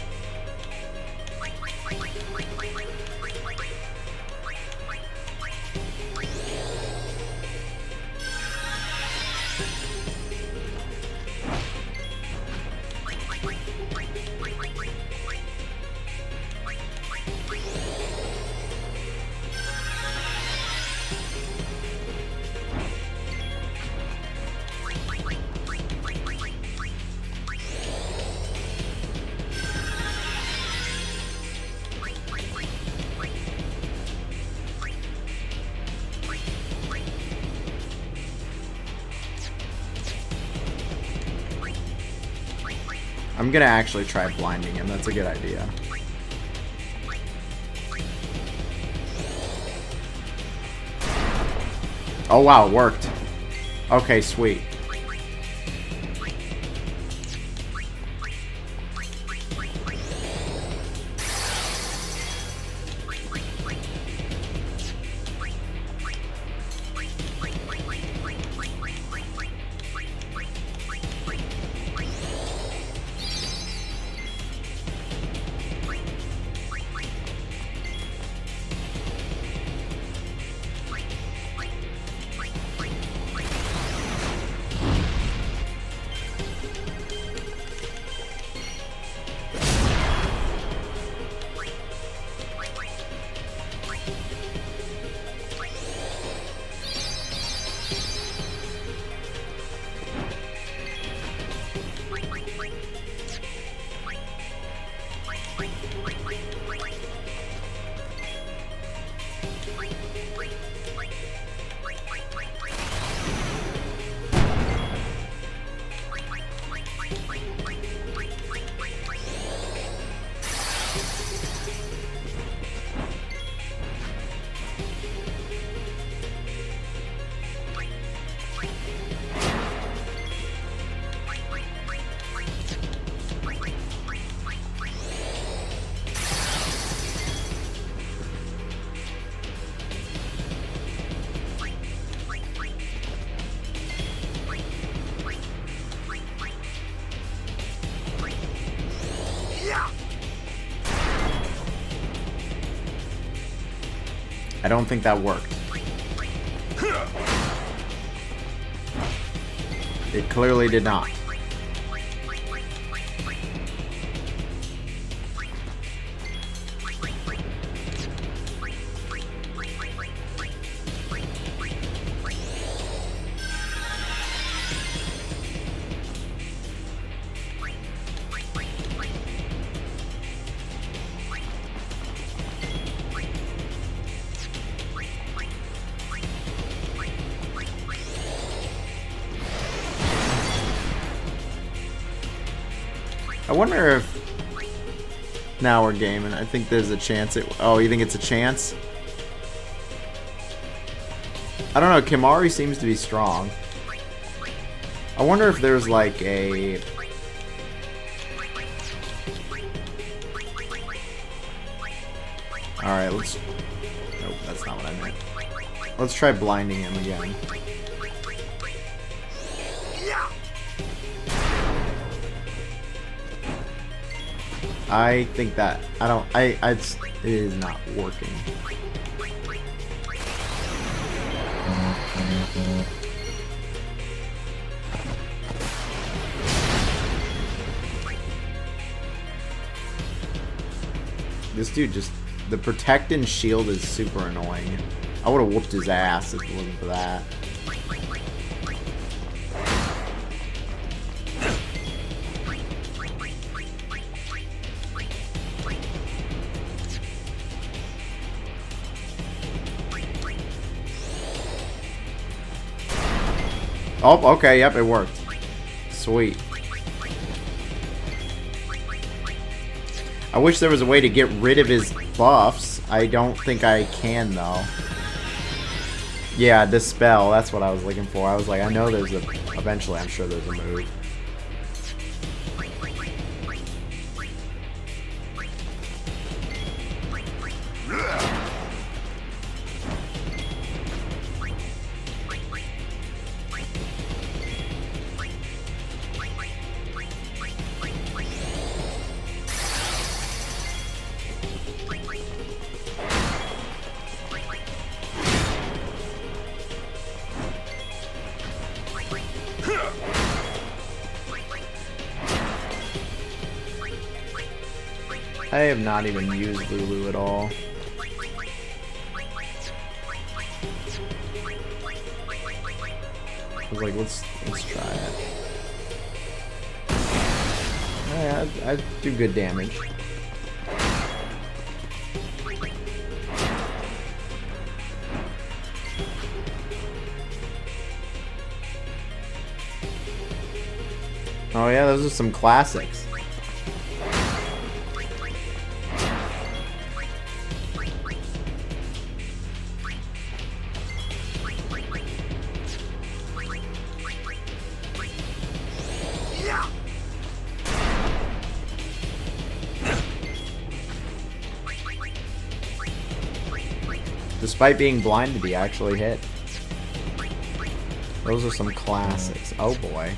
I'm gonna actually try blinding him. That's a good idea. Oh wow, it worked. Okay, sweet. I don't think that worked. It clearly did not. I wonder if now we're gaming. I think there's a chance it. Oh, you think it's a chance? I don't know. Kimari seems to be strong. I wonder if there's like a. Alright, let's. Nope, that's not what I meant. Let's try blinding him again. I think that it is not working. This dude just, the protect and shield is super annoying. I would have whooped his ass if it wasn't for that. Oh, okay, yep, it worked. Sweet. I wish there was a way to get rid of his buffs. I don't think I can, though. Yeah, dispel, that's what I was looking for. I was like, I know there's a... Eventually, I'm sure there's a move. I have not even used Lulu at all. I was like, let's try it. Yeah, I do good damage. Oh yeah, those are some classics. Despite being blinded, he actually hit. Those are some classics. Oh boy.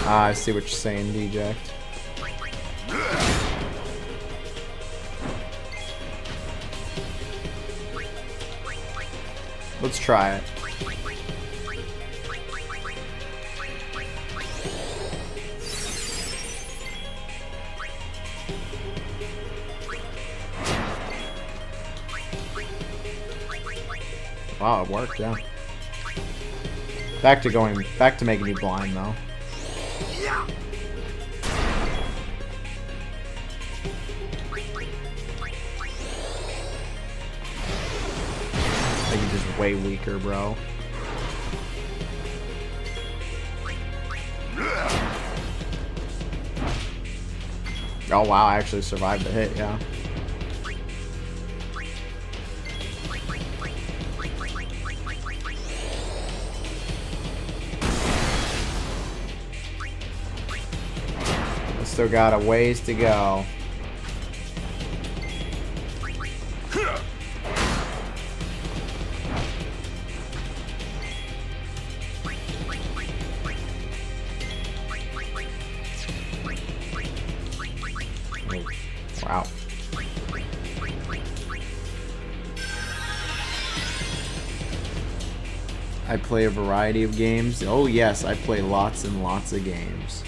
I see what you're saying, Deject. Let's try it. Wow, it worked, yeah. Back to making you blind though. I think you're just way weaker, bro. Oh, wow. I actually survived the hit, yeah. Still got a ways to go. Wow. I play a variety of games. Oh yes, I play lots and lots of games.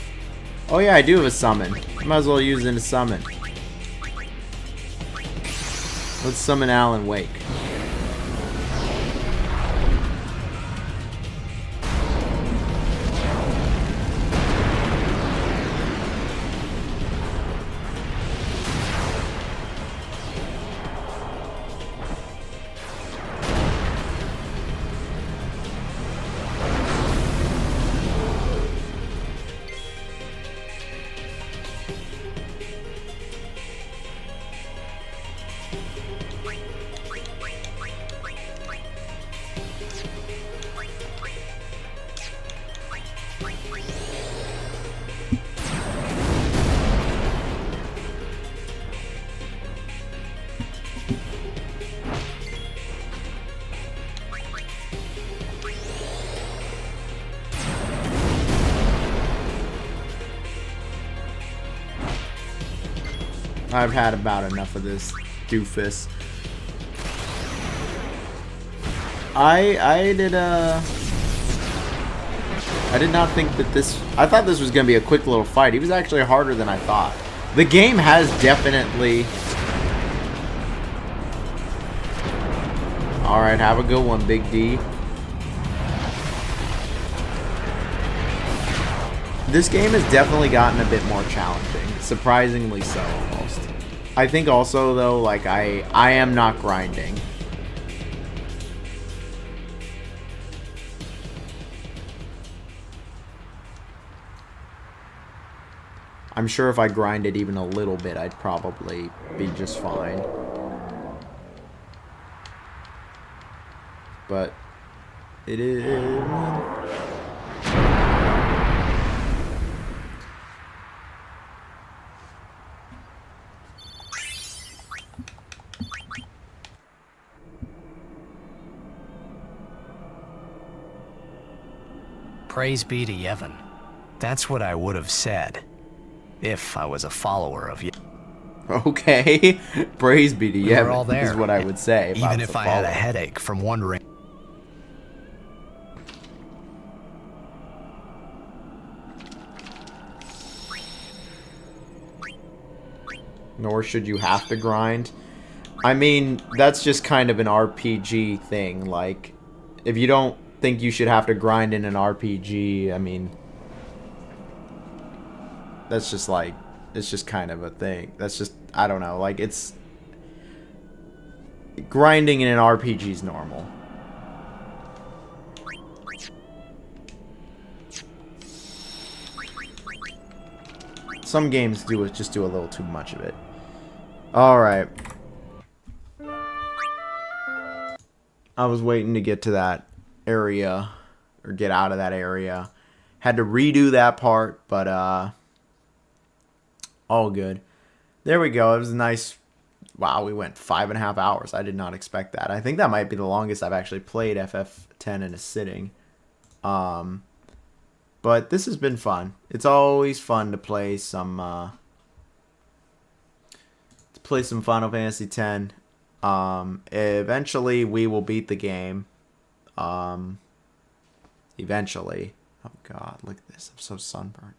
Oh yeah, I do have a summon. Might as well use it in a summon. Let's summon Alan Wake. I've had about enough of this doofus. I did not think that this... I thought this was going to be a quick little fight. He was actually harder than I thought. The game has definitely... Alright, have a good one, Big D. This game has definitely gotten a bit more challenging. Surprisingly so, almost. I think also, though, like, I am not grinding. I'm sure if I grinded even a little bit, I'd probably be just fine. But it is... Praise be to Yevon. That's what I would have said if I was a follower of Yevon. Okay. Praise be to We were all Yevon there, is what I would say. even if I had a headache from wondering. Nor should you have to grind. I mean, that's just kind of an RPG thing. Like, if you don't think you should have to grind in an RPG, I mean, that's just like, it's just kind of a thing. That's just, I don't know, like, it's... Grinding in an RPG is normal. Some games just do a little too much of it. Alright. I was waiting to get to that area, or get out of that area. Had to redo that part, but all good. There we go. It was a nice... Wow, we went 5.5 hours. I did not expect that. I think that might be the longest I've actually played FF10 in a sitting. But this has been fun. It's always fun to play some Final Fantasy X. Eventually we will beat the game. Eventually. Oh god, look at this. I'm so sunburned.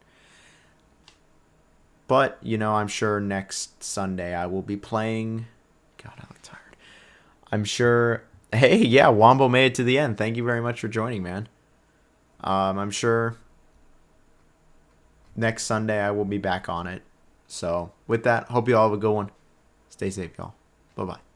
But, you know, I'm sure next Sunday I will be playing... God, I look tired. I'm sure... Hey, yeah, Wombo made it to the end. Thank you very much for joining, man. I'm sure next Sunday I will be back on it. So, with that, hope you all have a good one. Stay safe, y'all. Bye-bye.